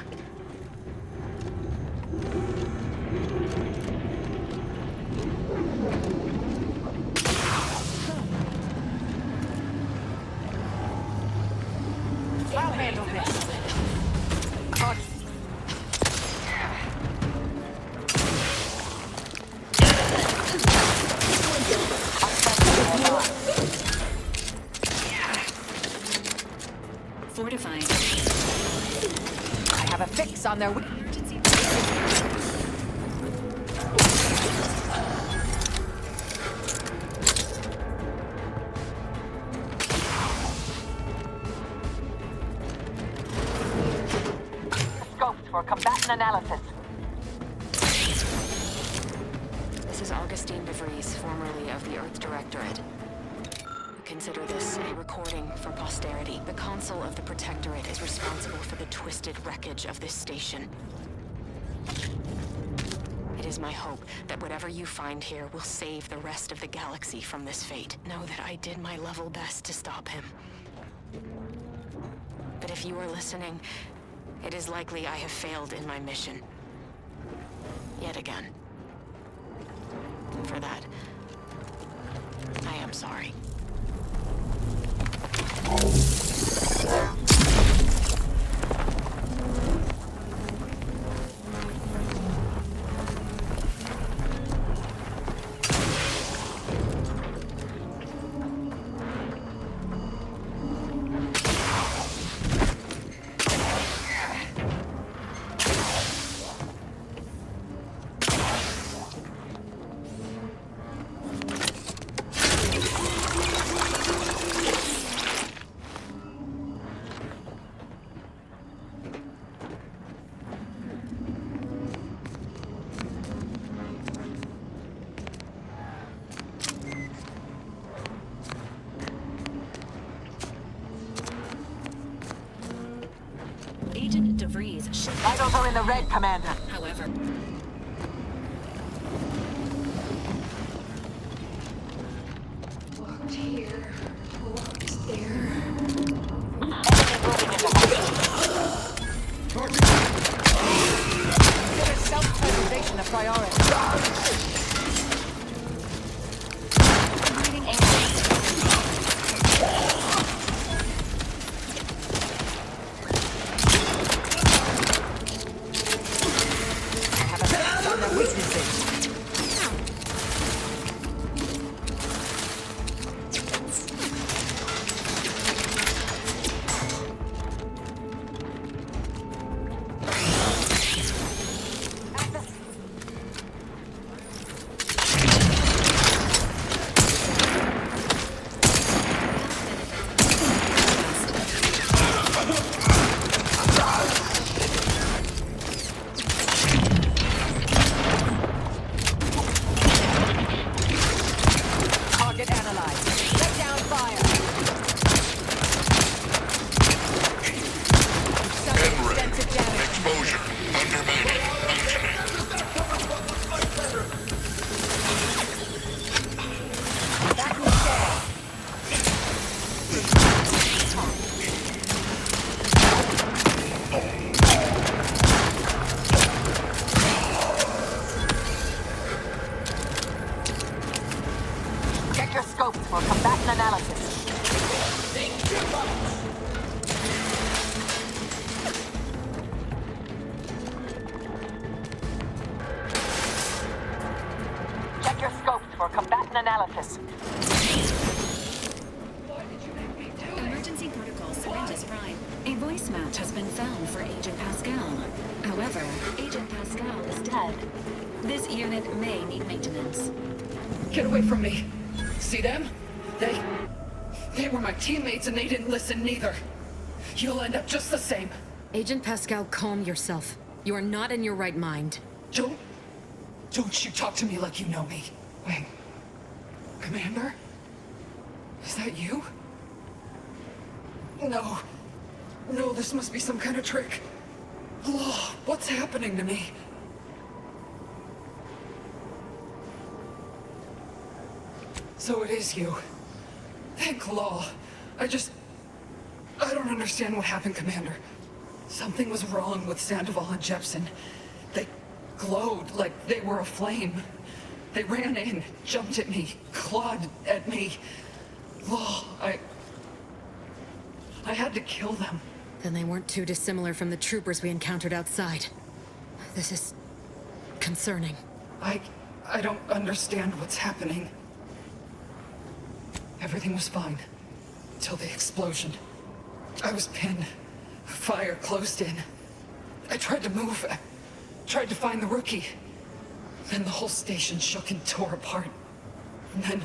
I'll handle this. Fortified. I have a fix on their emergency. Scoped for combatant analysis. This is Augustine DeVries, formerly of the Earth Directorate. Consider this a recording for posterity. The Consul of the Protectorate is responsible for the twisted wreckage of this station. It is my hope that whatever you find here will save the rest of the galaxy from this fate. Know that I did my level best to stop him. But if you are listening, it is likely I have failed in my mission. Yet again. And for that, I am sorry. Agent DeVries should... Vitals are in the red, Commander. However... Walked here, walked there. Enemy moving into Consider self-preservation a priority. Reading angels. for combatant analysis. Check your scopes for combatant analysis. Emergency protocol syringes prime. A voice match has been found for Agent Pascal. However, Agent Pascal is dead. This unit may need maintenance. Get away from me. See them? They were my teammates and they didn't listen neither. You'll end up just the same. Agent Pascal, calm yourself. You are not in your right mind. Don't you talk to me like you know me. Wait. Commander? Is that you? No. No, this must be some kind of trick. Oh, what's happening to me? So it is you. Thank law. I don't understand what happened, Commander. Something was wrong with Sandoval and Jepson. They glowed like they were aflame. They ran in, jumped at me, clawed at me. Law, I had to kill them. Then they weren't too dissimilar from the troopers we encountered outside. This is concerning. I don't understand what's happening. Everything was fine. Till the explosion. I was pinned. Fire closed in. I tried to move. I tried to find the rookie. Then the whole station shook and tore apart. And then...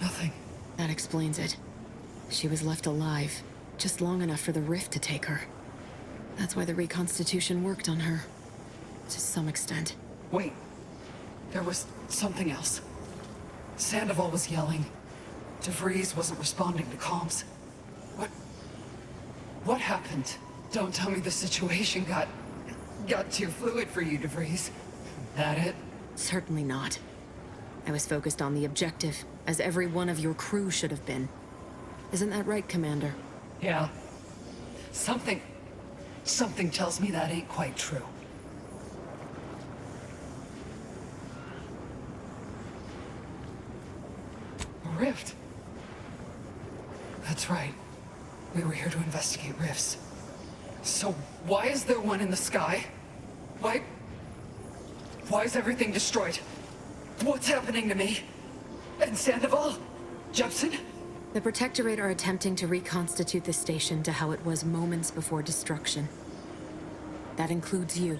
nothing. That explains it. She was left alive, just long enough for the rift to take her. That's why the reconstitution worked on her. To some extent. Wait. There was something else. Sandoval was yelling. DeVries wasn't responding to comms. What happened? Don't tell me the situation got too fluid for you, DeVries. That it? Certainly not. I was focused on the objective, as every one of your crew should have been. Isn't that right, Commander? Yeah. Something tells me that ain't quite true. A rift. That's right. We were here to investigate rifts. So why is there one in the sky? Why is everything destroyed? What's happening to me? And Sandoval? Jepson? The Protectorate are attempting to reconstitute the station to how it was moments before destruction. That includes you.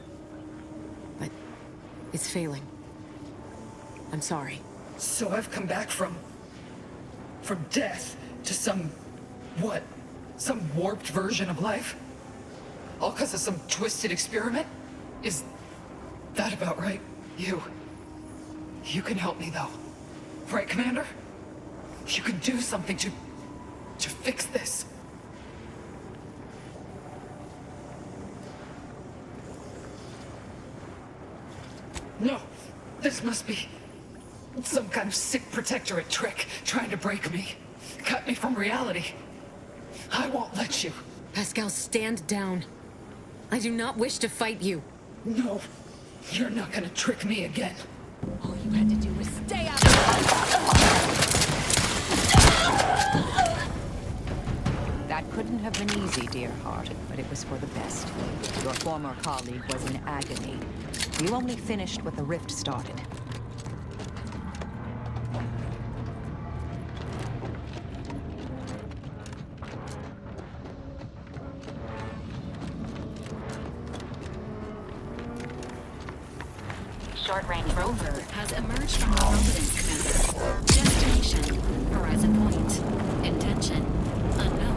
But it's failing. I'm sorry. So I've come back from death to some... what? Some warped version of life? All because of some twisted experiment? Is that about right? You can help me, though. Right, Commander? You can do something to fix this. No, this must be some kind of sick Protectorate trick trying to break me. Cut me from reality. I won't let you. Pascal, stand down. I do not wish to fight you. No, you're not gonna trick me again. All you had to do was stay out. That couldn't have been easy, dear heart, but it was for the best. Your former colleague was in agony. You only finished what the rift started. Short-range rover has emerged from Providence, Commander. Destination, Horizon Point. Intention, unknown.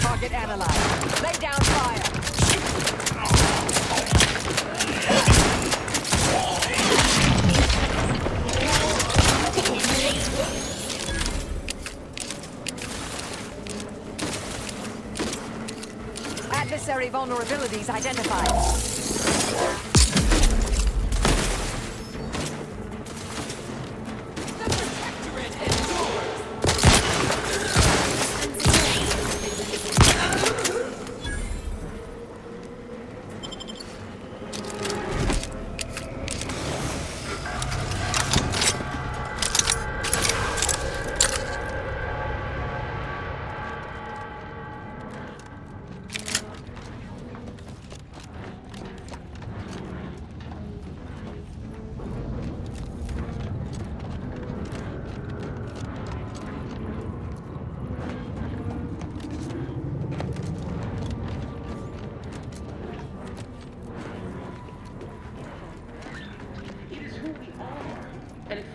Target analyzed. Lay down fire. Adversary vulnerabilities identified.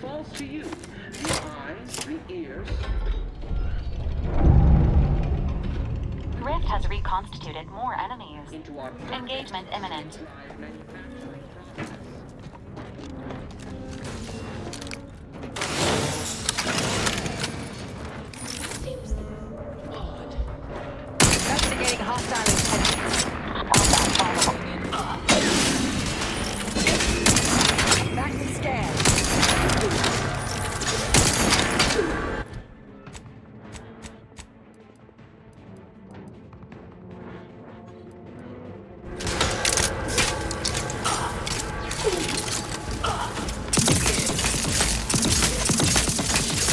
falls to you. The eyes, the ears. Rift has reconstituted more enemies. Engagement imminent. Investigating hostile intelligence. Back to scan.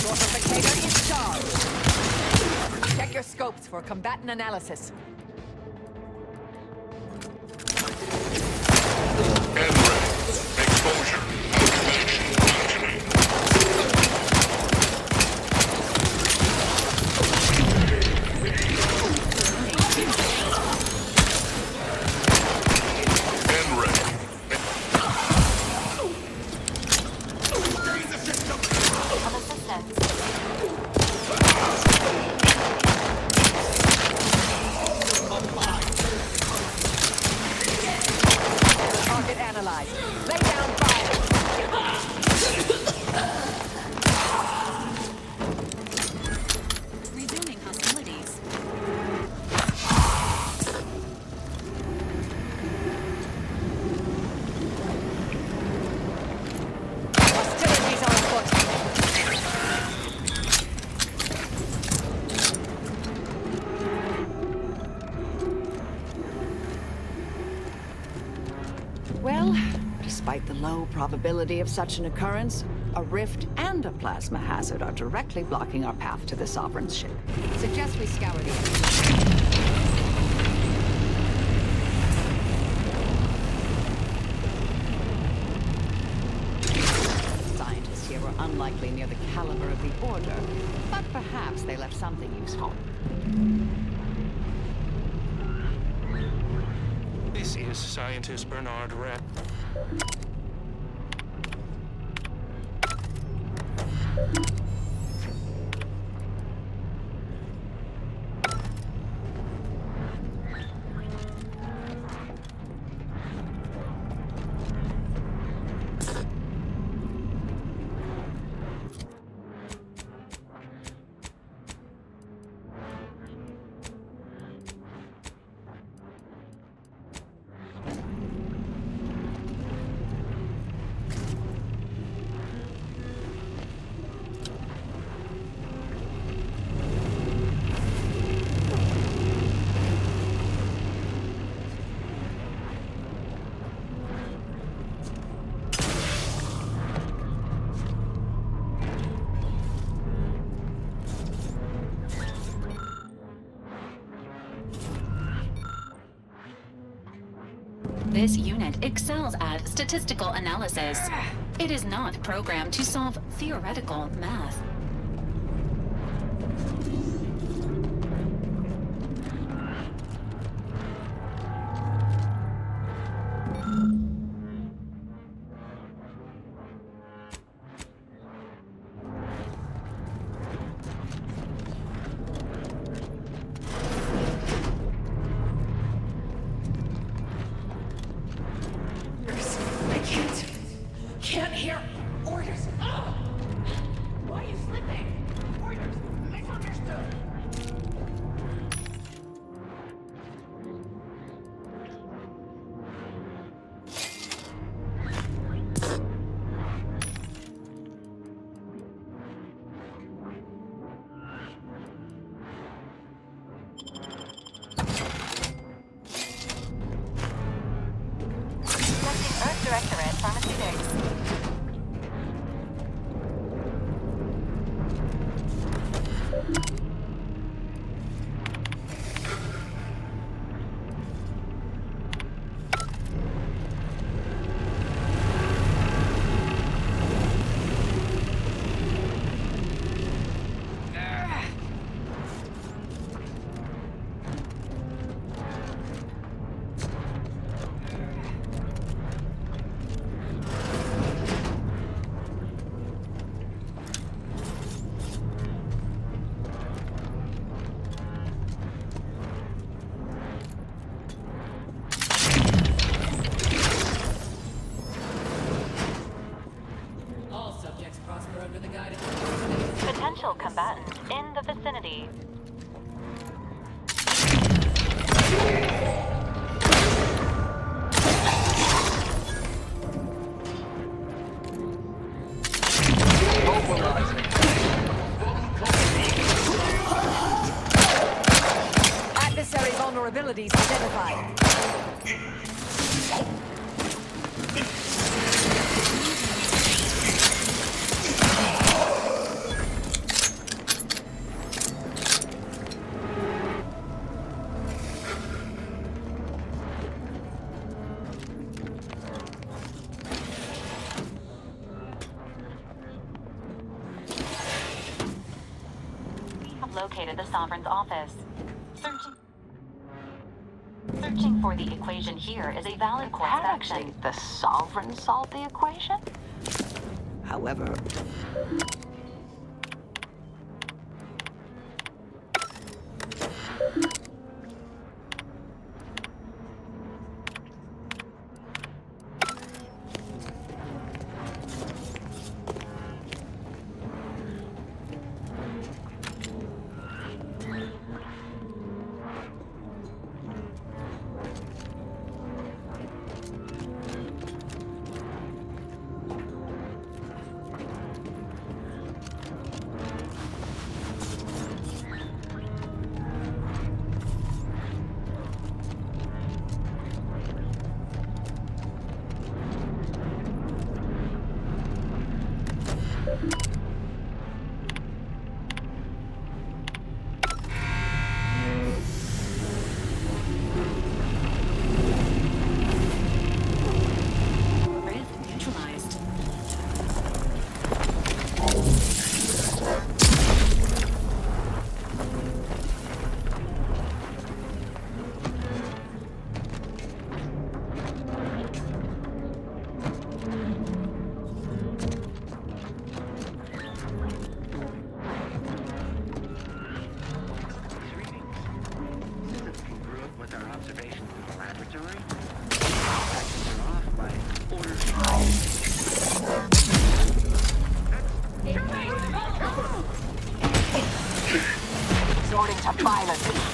Fortificator is charged. Check your scopes for combatant analysis. Target analyzed. Lay down fire. Resuming hostilities. Hostilities are afoot. Well, despite the low probability of such an occurrence, a rift and a plasma hazard are directly blocking our path to the Sovereign's ship. Suggest we scour the area. Scientists here were unlikely near the caliber of the Order, but perhaps they left something useful. This is scientist Bernard Rapp. This unit excels at statistical analysis. It is not programmed to solve theoretical math. Can't hear orders. Oh! Why are you sleeping? Orders. Misunderstood. Testing Earth Directorate Pharmaceutics. Potential combatant in the vicinity. Adversary vulnerabilities identified. Located the Sovereign's office. Searching for the equation here is a valid course of action. The Sovereign solved the equation? However... Resorting to violence is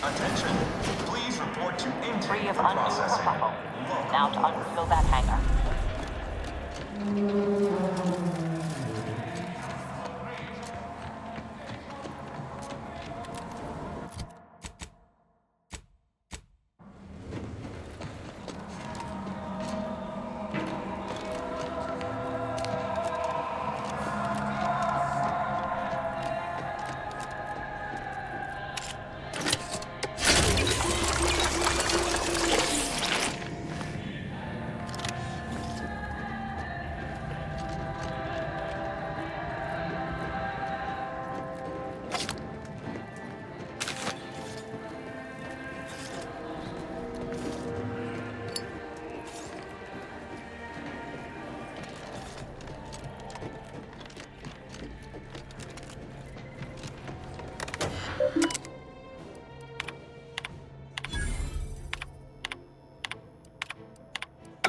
Attention! Please report to intake Free of for undue processing. kerfuffle. Now to unseal that hangar.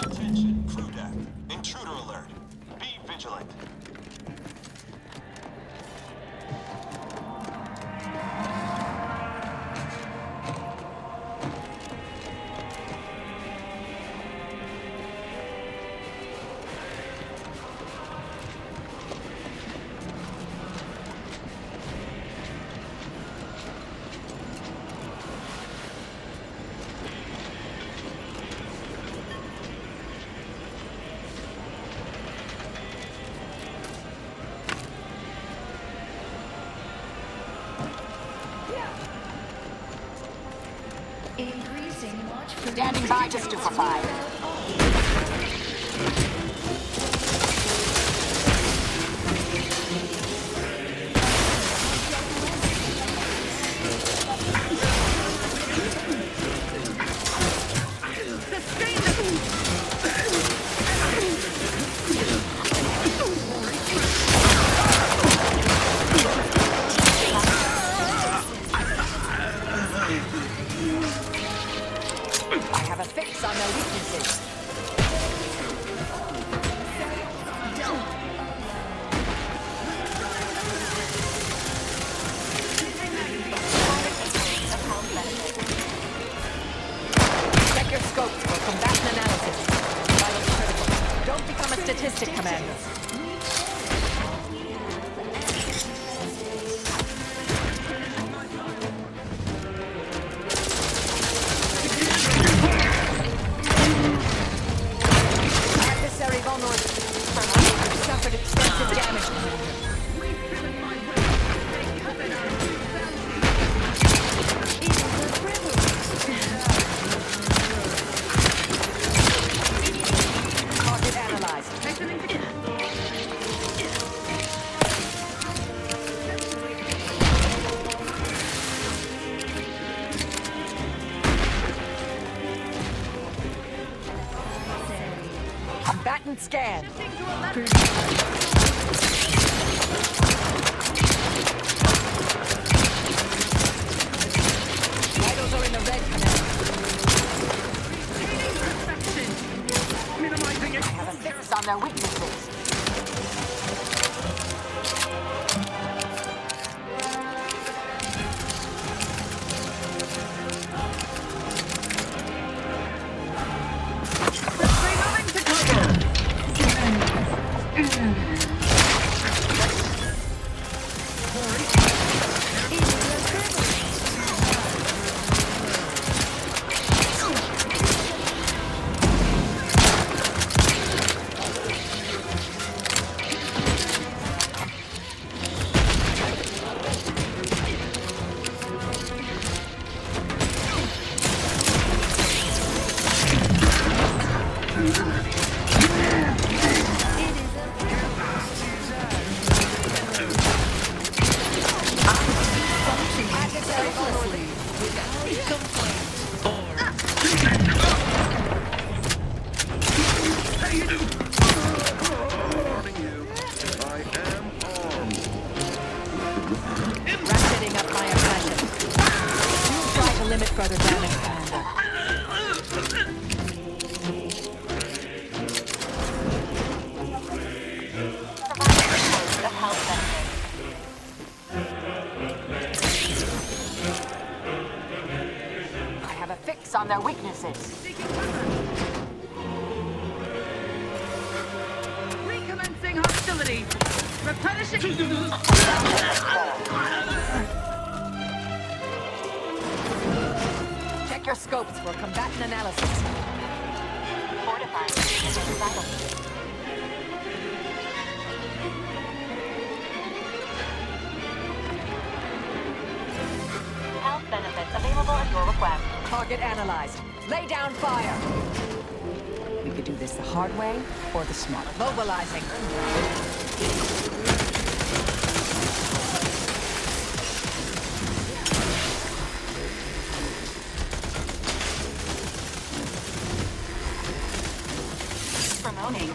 Attention, crew deck. Intruder alert. Be vigilant. Increasing watch for Standing by to stupefy. I have a fix on their weaknesses. Check your scopes for combatant analysis. Vitally critical. Don't become a statistic, Commander. Adversary vulnerable. Suffered extensive damage, Commander. Target analyzed. Combatant scan. Vitals are in the red, Commander. Minimizing it. I have a fix on their weaknesses. Ratcheting up my aggression. Do try to limit further damage, Commander. The health benefit. I have a fix on their weaknesses. Recommencing hostility. Replenishing. Check your scopes for combatant analysis. Fortifying. Vital. Health benefits available at your request. Target analyzed. Lay down fire. We could do this the hard way or the smart. Mobilizing. Promoting.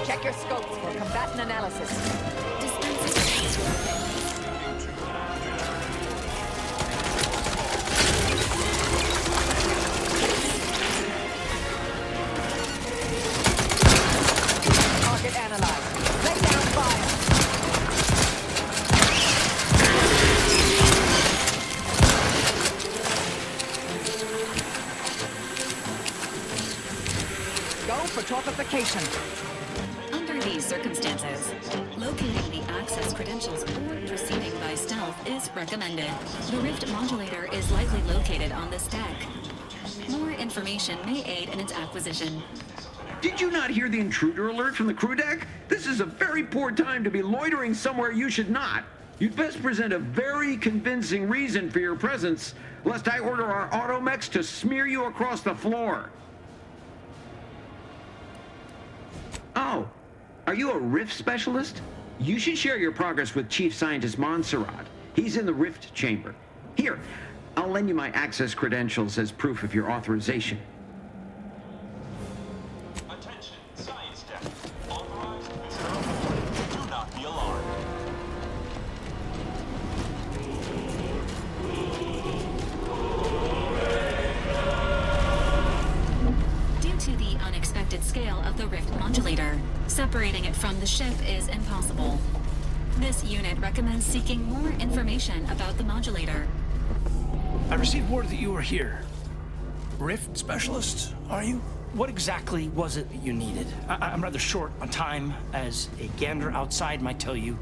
Check your scopes for combatant analysis. Target analyzed. Lay down fire. Go for torpification. Under these circumstances, locating the access credentials or proceeding by stealth is recommended. The rift modulator is likely located on this deck. More information may aid in its acquisition. Did you not hear the intruder alert from the crew deck? This is a very poor time to be loitering somewhere you should not. You'd best present a very convincing reason for your presence, lest I order our automechs to smear you across the floor. Oh, are you a rift specialist? You should share your progress with Chief Scientist Montserrat. He's in the rift chamber. Here, I'll lend you my access credentials as proof of your authorization. Attention, science deck. Authorized visitor. Do not be alarmed. Due to the unexpected scale of the Rift modulator, separating it from the ship is impossible. This unit recommends seeking more information about the modulator. I received word that you were here. Rift specialist, are you? What exactly was it that you needed? I'm rather short on time, as a gander outside might tell you.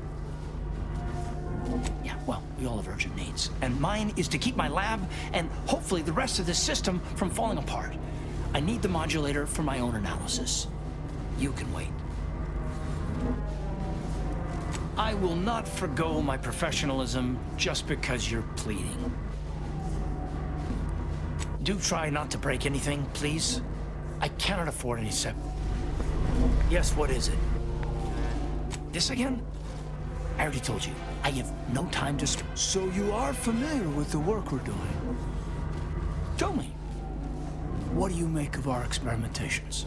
Yeah, well, we all have urgent needs. And mine is to keep my lab and hopefully the rest of this system from falling apart. I need the modulator for my own analysis. You can wait. I will not forgo my professionalism just because you're pleading. Do try not to break anything, please. I cannot afford any Yes, what is it? This again? I already told you. I have no time to So you are familiar with the work we're doing? Tell me. What do you make of our experimentations?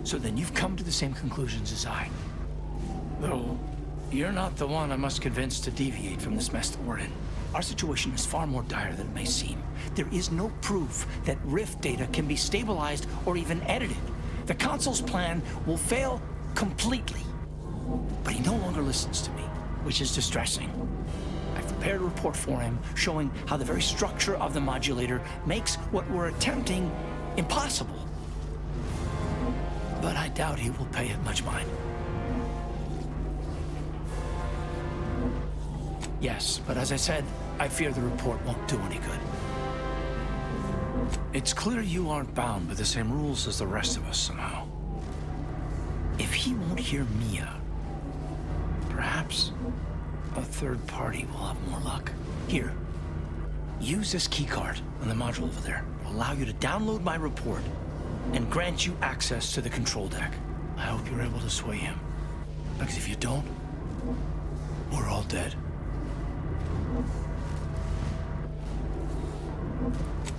So then you've come to the same conclusions as I. Though, you're not the one I must convince to deviate from this mess that we're in. Our situation is far more dire than it may seem. There is no proof that Rift data can be stabilized or even edited. The Consul's plan will fail completely. But he no longer listens to me, which is distressing. I've prepared a report for him showing how the very structure of the modulator makes what we're attempting impossible. But I doubt he will pay it much mind. Yes, but as I said, I fear the report won't do any good. It's clear you aren't bound by the same rules as the rest of us somehow. If he won't hear me out, perhaps a third party will have more luck. Here, use this keycard on the module over there. It will allow you to download my report and grant you access to the control deck. I hope you're able to sway him. Because if you don't, we're all dead.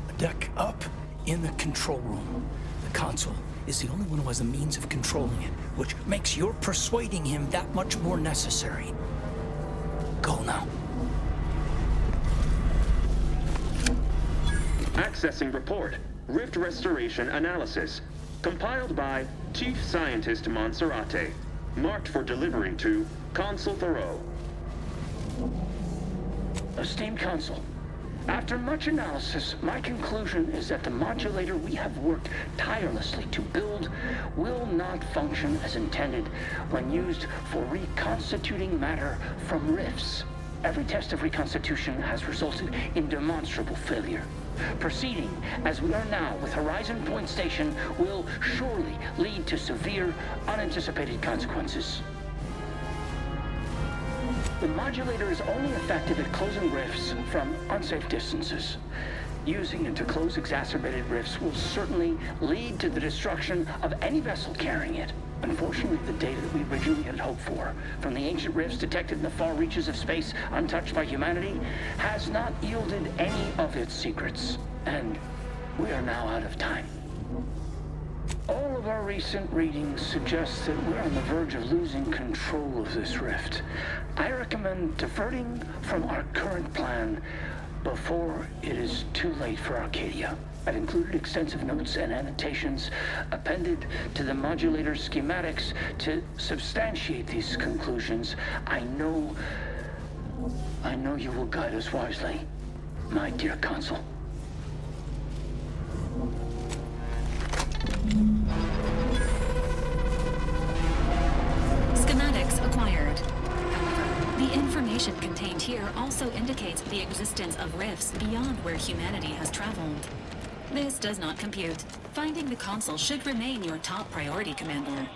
A deck up in the control room. The console is the only one who has the means of controlling it, which makes your persuading him that much more necessary. Go now. Accessing report. Rift restoration analysis. Compiled by Chief Scientist Montserrat. Marked for delivery to Consul Thoreau. Esteemed Consul, after much analysis, my conclusion is that the modulator we have worked tirelessly to build will not function as intended when used for reconstituting matter from rifts. Every test of reconstitution has resulted in demonstrable failure. Proceeding as we are now with Horizon Point Station will surely lead to severe, unanticipated consequences. The modulator is only effective at closing rifts from unsafe distances. Using it to close exacerbated rifts will certainly lead to the destruction of any vessel carrying it. Unfortunately, the data that we originally had hoped for from the ancient rifts detected in the far reaches of space untouched by humanity has not yielded any of its secrets, and we are now out of time. All of our recent readings suggest that we're on the verge of losing control of this rift. I recommend diverting from our current plan before it is too late for Arcadia. I've included extensive notes and annotations appended to the modulator schematics to substantiate these conclusions. I know you will guide us wisely, my dear Consul. Schematics acquired. However, the information information contained here also indicates the existence of rifts beyond where humanity has traveled. This does not compute. Finding the console should remain your top priority, Commander.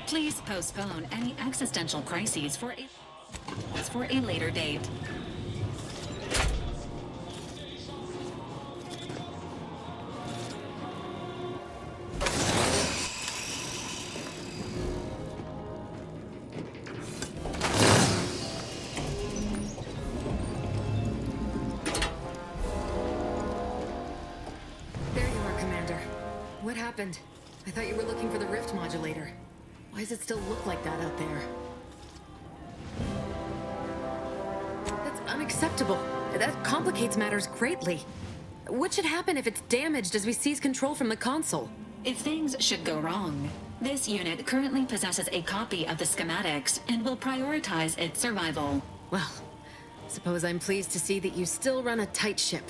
Please postpone any existential crises for a later date. What happened? I thought you were looking for the rift modulator. Why does it still look like that out there? That's unacceptable. That complicates matters greatly. What should happen if it's damaged as we seize control from the console? If things should go wrong, this unit currently possesses a copy of the schematics and will prioritize its survival. Well, suppose I'm pleased to see that you still run a tight ship.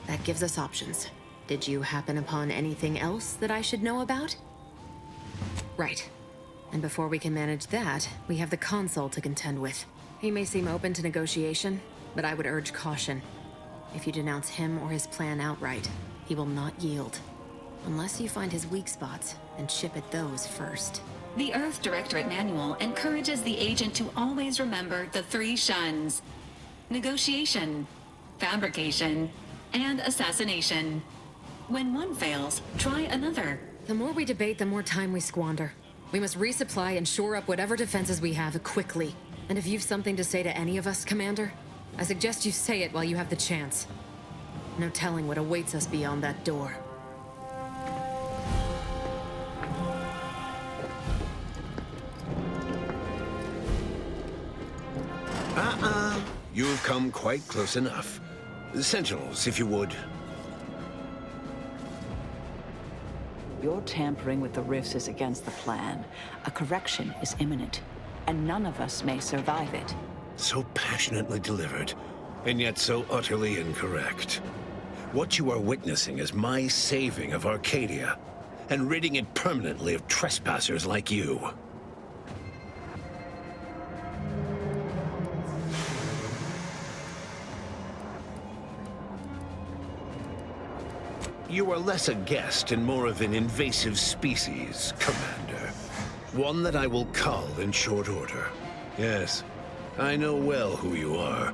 That gives us options. Did you happen upon anything else that I should know about? Right. And before we can manage that, we have the console to contend with. He may seem open to negotiation, but I would urge caution. If you denounce him or his plan outright, he will not yield. Unless you find his weak spots and chip at those first. The Earth Directorate Manual encourages the agent to always remember the 3 shuns: negotiation, fabrication, and assassination. When one fails, try another. The more we debate, the more time we squander. We must resupply and shore up whatever defenses we have quickly. And if you've something to say to any of us, Commander, I suggest you say it while you have the chance. No telling what awaits us beyond that door. You've come quite close enough. Sentinels, if you would. Your tampering with the rifts is against the plan. A correction is imminent, and none of us may survive it. So passionately delivered, and yet so utterly incorrect. What you are witnessing is my saving of Arcadia, and ridding it permanently of trespassers like you. You are less a guest and more of an invasive species, Commander. One that I will cull in short order. Yes, I know well who you are.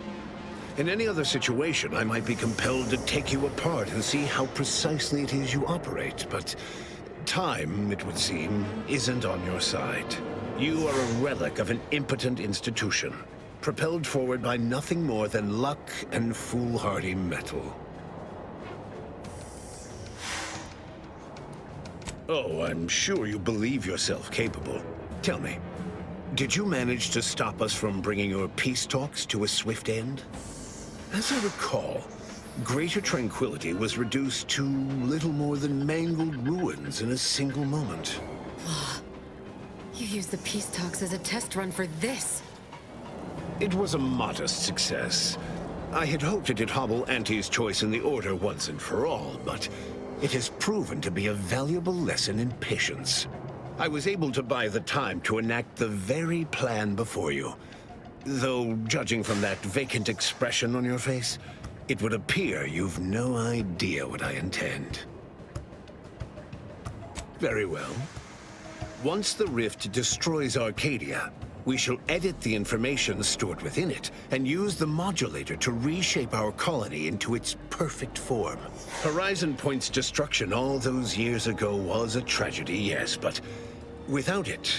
In any other situation, I might be compelled to take you apart and see how precisely it is you operate, but time, it would seem, isn't on your side. You are a relic of an impotent institution, propelled forward by nothing more than luck and foolhardy metal. Oh, I'm sure you believe yourself capable. Tell me, did you manage to stop us from bringing your peace talks to a swift end? As I recall, Greater Tranquility was reduced to little more than mangled ruins in a single moment. You used the peace talks as a test run for this. It was a modest success. I had hoped it'd hobble Auntie's choice in the Order once and for all, but it has proven to be a valuable lesson in patience. I was able to buy the time to enact the very plan before you. Though, judging from that vacant expression on your face, it would appear you've no idea what I intend. Very well. Once the rift destroys Arcadia, we shall edit the information stored within it and use the modulator to reshape our colony into its perfect form. Horizon Point's destruction all those years ago was a tragedy, yes, but without it,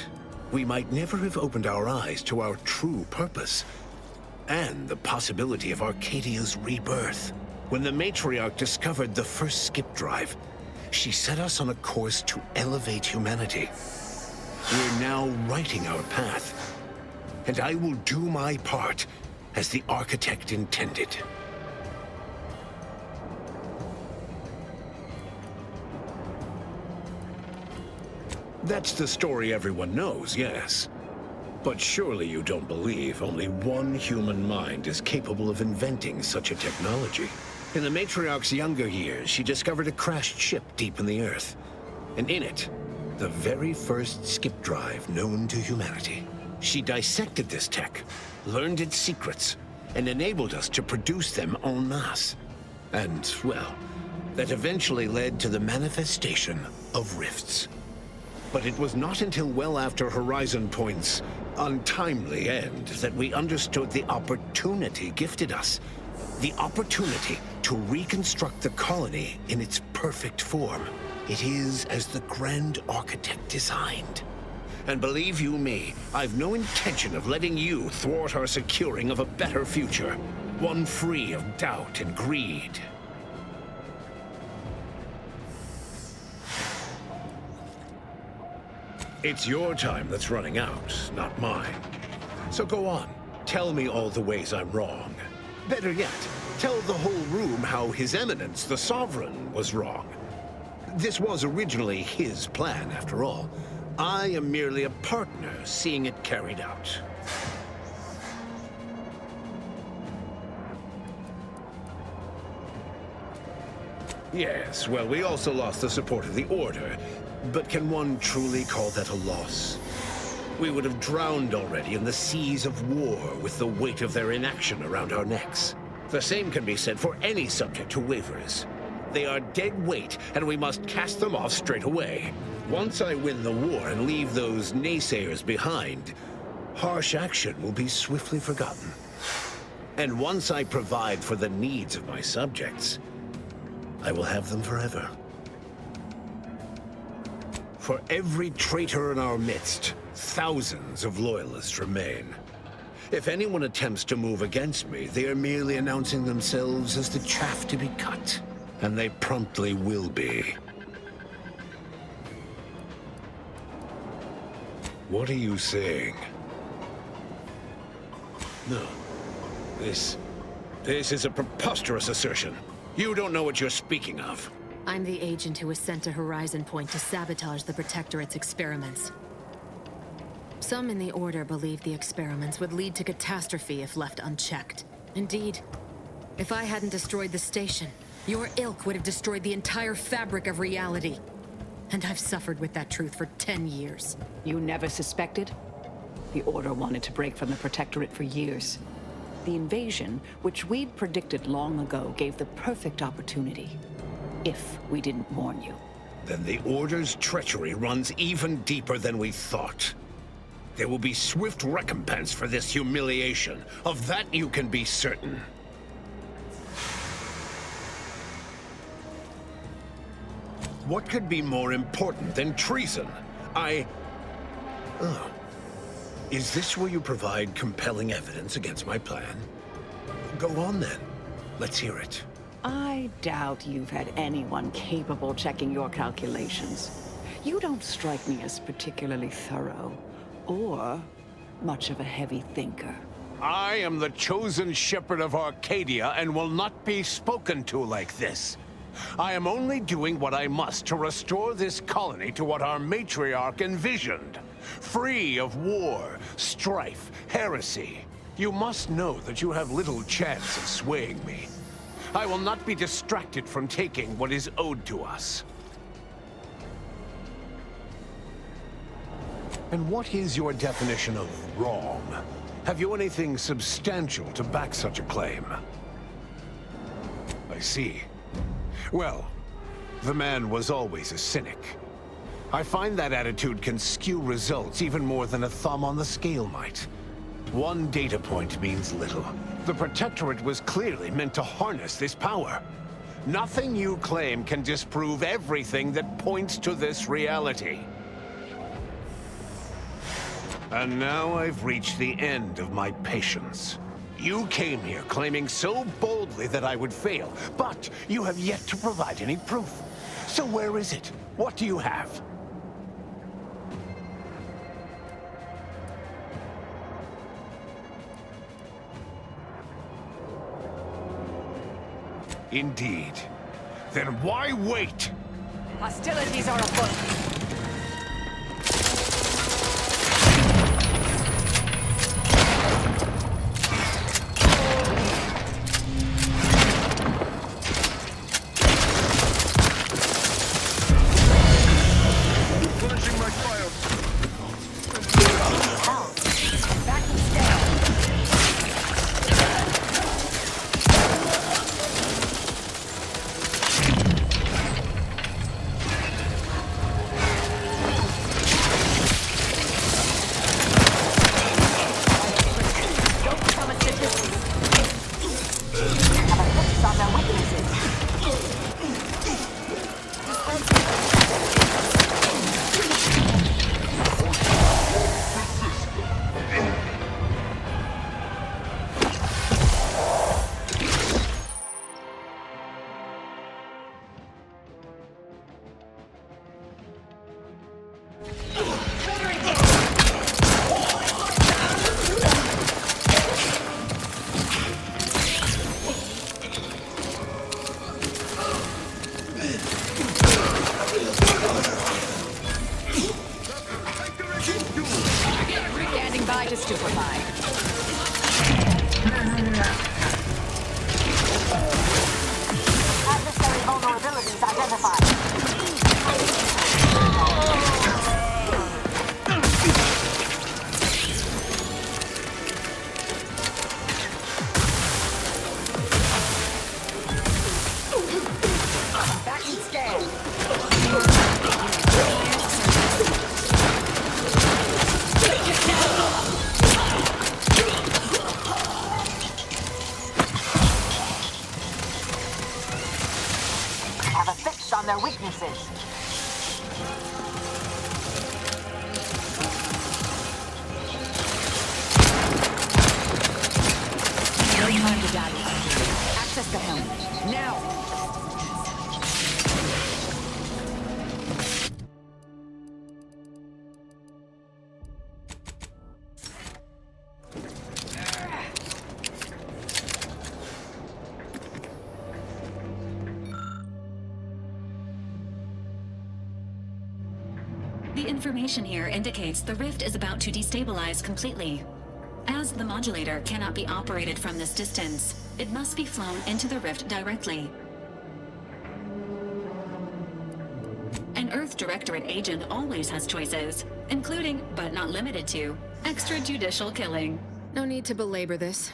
we might never have opened our eyes to our true purpose and the possibility of Arcadia's rebirth. When the matriarch discovered the first skip drive, she set us on a course to elevate humanity. We're now writing our path, and I will do my part as the architect intended. That's the story everyone knows, yes. But surely you don't believe only one human mind is capable of inventing such a technology. In the matriarch's younger years, she discovered a crashed ship deep in the Earth. And in it, the very first skip drive known to humanity. She dissected this tech, learned its secrets, and enabled us to produce them en masse. And, well, that eventually led to the manifestation of rifts. But it was not until well after Horizon Point's untimely end that we understood the opportunity gifted us. The opportunity to reconstruct the colony in its perfect form. It is as the Grand Architect designed. And believe you me, I've no intention of letting you thwart our securing of a better future. One free of doubt and greed. It's your time that's running out, not mine. So go on, tell me all the ways I'm wrong. Better yet, tell the whole room how His Eminence, the Sovereign, was wrong. This was originally his plan, after all. I am merely a partner seeing it carried out. Yes, well, we also lost the support of the Order. But can one truly call that a loss? We would have drowned already in the seas of war with the weight of their inaction around our necks. The same can be said for any subject who wavers. They are dead weight, and we must cast them off straight away. Once I win the war and leave those naysayers behind, harsh action will be swiftly forgotten. And once I provide for the needs of my subjects, I will have them forever. For every traitor in our midst, thousands of loyalists remain. If anyone attempts to move against me, they are merely announcing themselves as the chaff to be cut. And they promptly will be. What are you saying? No. This is a preposterous assertion. You don't know what you're speaking of. I'm the agent who was sent to Horizon Point to sabotage the Protectorate's experiments. Some in the Order believed the experiments would lead to catastrophe if left unchecked. Indeed, if I hadn't destroyed the station, your ilk would have destroyed the entire fabric of reality. And I've suffered with that truth for 10 years. You never suspected? The Order wanted to break from the Protectorate for years. The invasion, which we'd predicted long ago, gave the perfect opportunity. If we didn't warn you. Then the Order's treachery runs even deeper than we thought. There will be swift recompense for this humiliation. Of that you can be certain. What could be more important than treason? Oh. Is this where you provide compelling evidence against my plan? Go on then. Let's hear it. I doubt you've had anyone capable checking your calculations. You don't strike me as particularly thorough, or much of a heavy thinker. I am the chosen shepherd of Arcadia and will not be spoken to like this. I am only doing what I must to restore this colony to what our matriarch envisioned. Free of war, strife, heresy. You must know that you have little chance of swaying me. I will not be distracted from taking what is owed to us. And what is your definition of wrong? Have you anything substantial to back such a claim? I see. Well, the man was always a cynic. I find that attitude can skew results even more than a thumb on the scale might. One data point means little. The Protectorate was clearly meant to harness this power. Nothing you claim can disprove everything that points to this reality. And now I've reached the end of my patience. You came here claiming so boldly that I would fail, but you have yet to provide any proof. So where is it? What do you have? Indeed. Then why wait? Hostilities are afoot. on their weaknesses. No time to dally. Access the helm. Now! The information here indicates the rift is about to destabilize completely. As the modulator cannot be operated from this distance, it must be flown into the rift directly. An Earth Directorate agent always has choices, including, but not limited to, extrajudicial killing. No need to belabor this.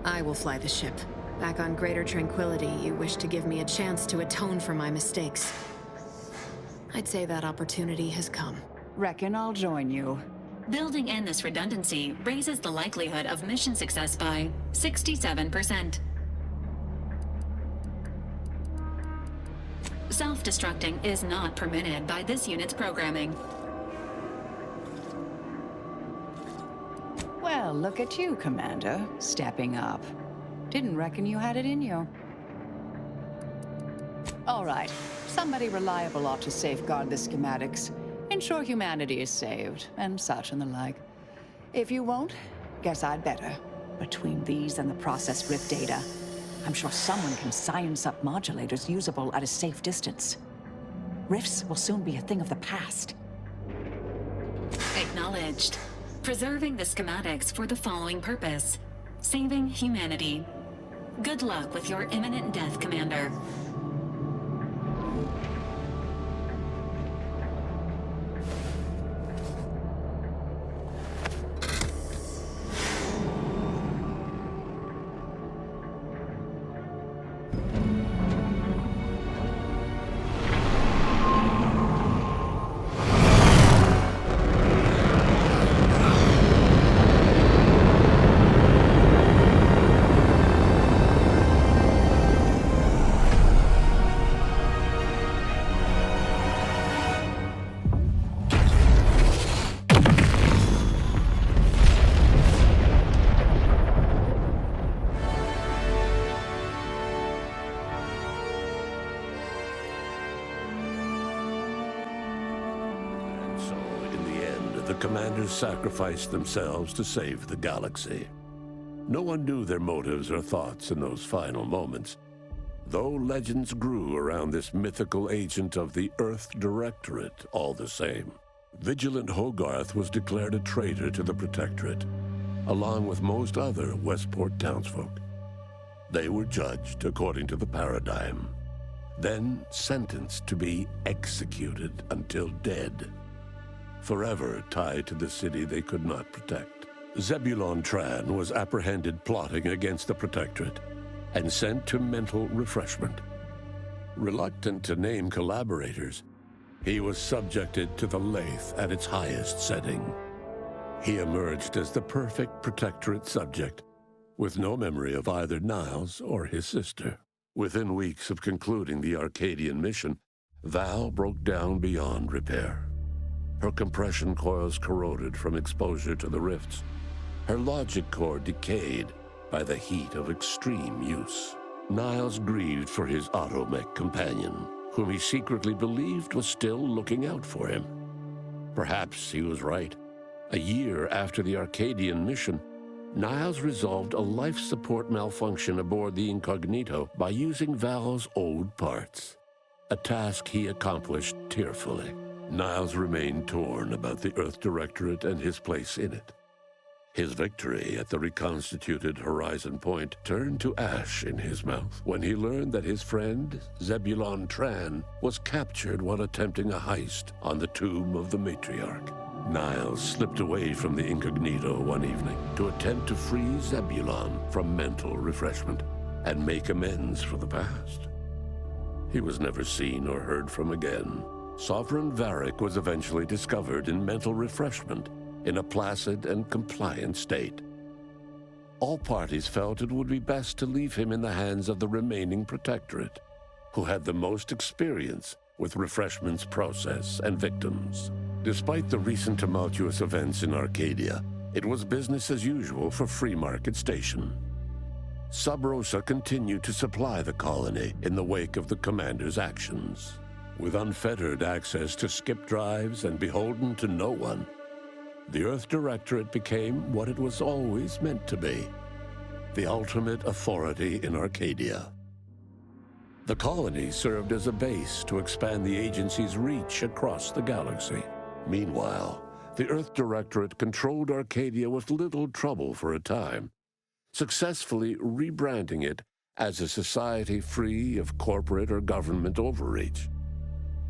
I will fly the ship. Back on Greater Tranquility, you wish to give me a chance to atone for my mistakes. I'd say that opportunity has come. Reckon I'll join you. Building in this redundancy raises the likelihood of mission success by 67%. Self-destructing is not permitted by this unit's programming. Well, look at you, Commander. Stepping up. Didn't reckon you had it in you. All right. Somebody reliable ought to safeguard the schematics. Ensure humanity is saved, and such and the like. If you won't, guess I'd better. Between these and the process rift data, I'm sure someone can science up modulators usable at a safe distance. Rifts will soon be a thing of the past. Acknowledged. Preserving the schematics for the following purpose: saving humanity. Good luck with your imminent death, Commander. Commanders sacrificed themselves to save the galaxy. No one knew their motives or thoughts in those final moments, though legends grew around this mythical agent of the Earth Directorate all the same. Vigilant Hogarth was declared a traitor to the Protectorate, along with most other Westport townsfolk. They were judged according to the paradigm, then sentenced to be executed until dead, forever tied to the city they could not protect. Zebulon Tran was apprehended plotting against the Protectorate and sent to mental refreshment. Reluctant to name collaborators, he was subjected to the lathe at its highest setting. He emerged as the perfect Protectorate subject, with no memory of either Niles or his sister. Within weeks of concluding the Arcadian mission, Val broke down beyond repair. Her compression coils corroded from exposure to the rifts. Her logic core decayed by the heat of extreme use. Niles grieved for his automech companion, whom he secretly believed was still looking out for him. Perhaps he was right. A year after the Arcadian mission, Niles resolved a life support malfunction aboard the Incognito by using Val's old parts, a task he accomplished tearfully. Niles remained torn about the Earth Directorate and his place in it. His victory at the reconstituted Horizon Point turned to ash in his mouth when he learned that his friend, Zebulon Tran, was captured while attempting a heist on the tomb of the matriarch. Niles slipped away from the Incognito one evening to attempt to free Zebulon from mental refreshment and make amends for the past. He was never seen or heard from again. Sovereign Varric was eventually discovered in mental refreshment in a placid and compliant state. All parties felt it would be best to leave him in the hands of the remaining Protectorate, who had the most experience with refreshment's process and victims. Despite the recent tumultuous events in Arcadia, it was business as usual for Free Market Station. Sub Rosa continued to supply the colony in the wake of the commander's actions. With unfettered access to skip drives and beholden to no one, the Earth Directorate became what it was always meant to be, the ultimate authority in Arcadia. The colony served as a base to expand the agency's reach across the galaxy. Meanwhile, the Earth Directorate controlled Arcadia with little trouble for a time, successfully rebranding it as a society free of corporate or government overreach.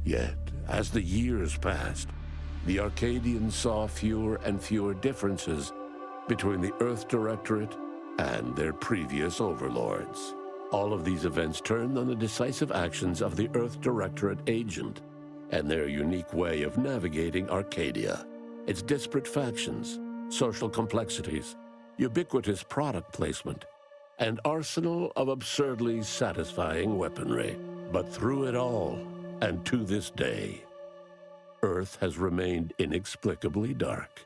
Yet, as the years passed, the Arcadians saw fewer and fewer differences between the Earth Directorate and their previous overlords. All of these events turned on the decisive actions of the Earth Directorate agent and their unique way of navigating Arcadia, its disparate factions, social complexities, ubiquitous product placement, and arsenal of absurdly satisfying weaponry. But through it all, and to this day, Earth has remained inexplicably dark.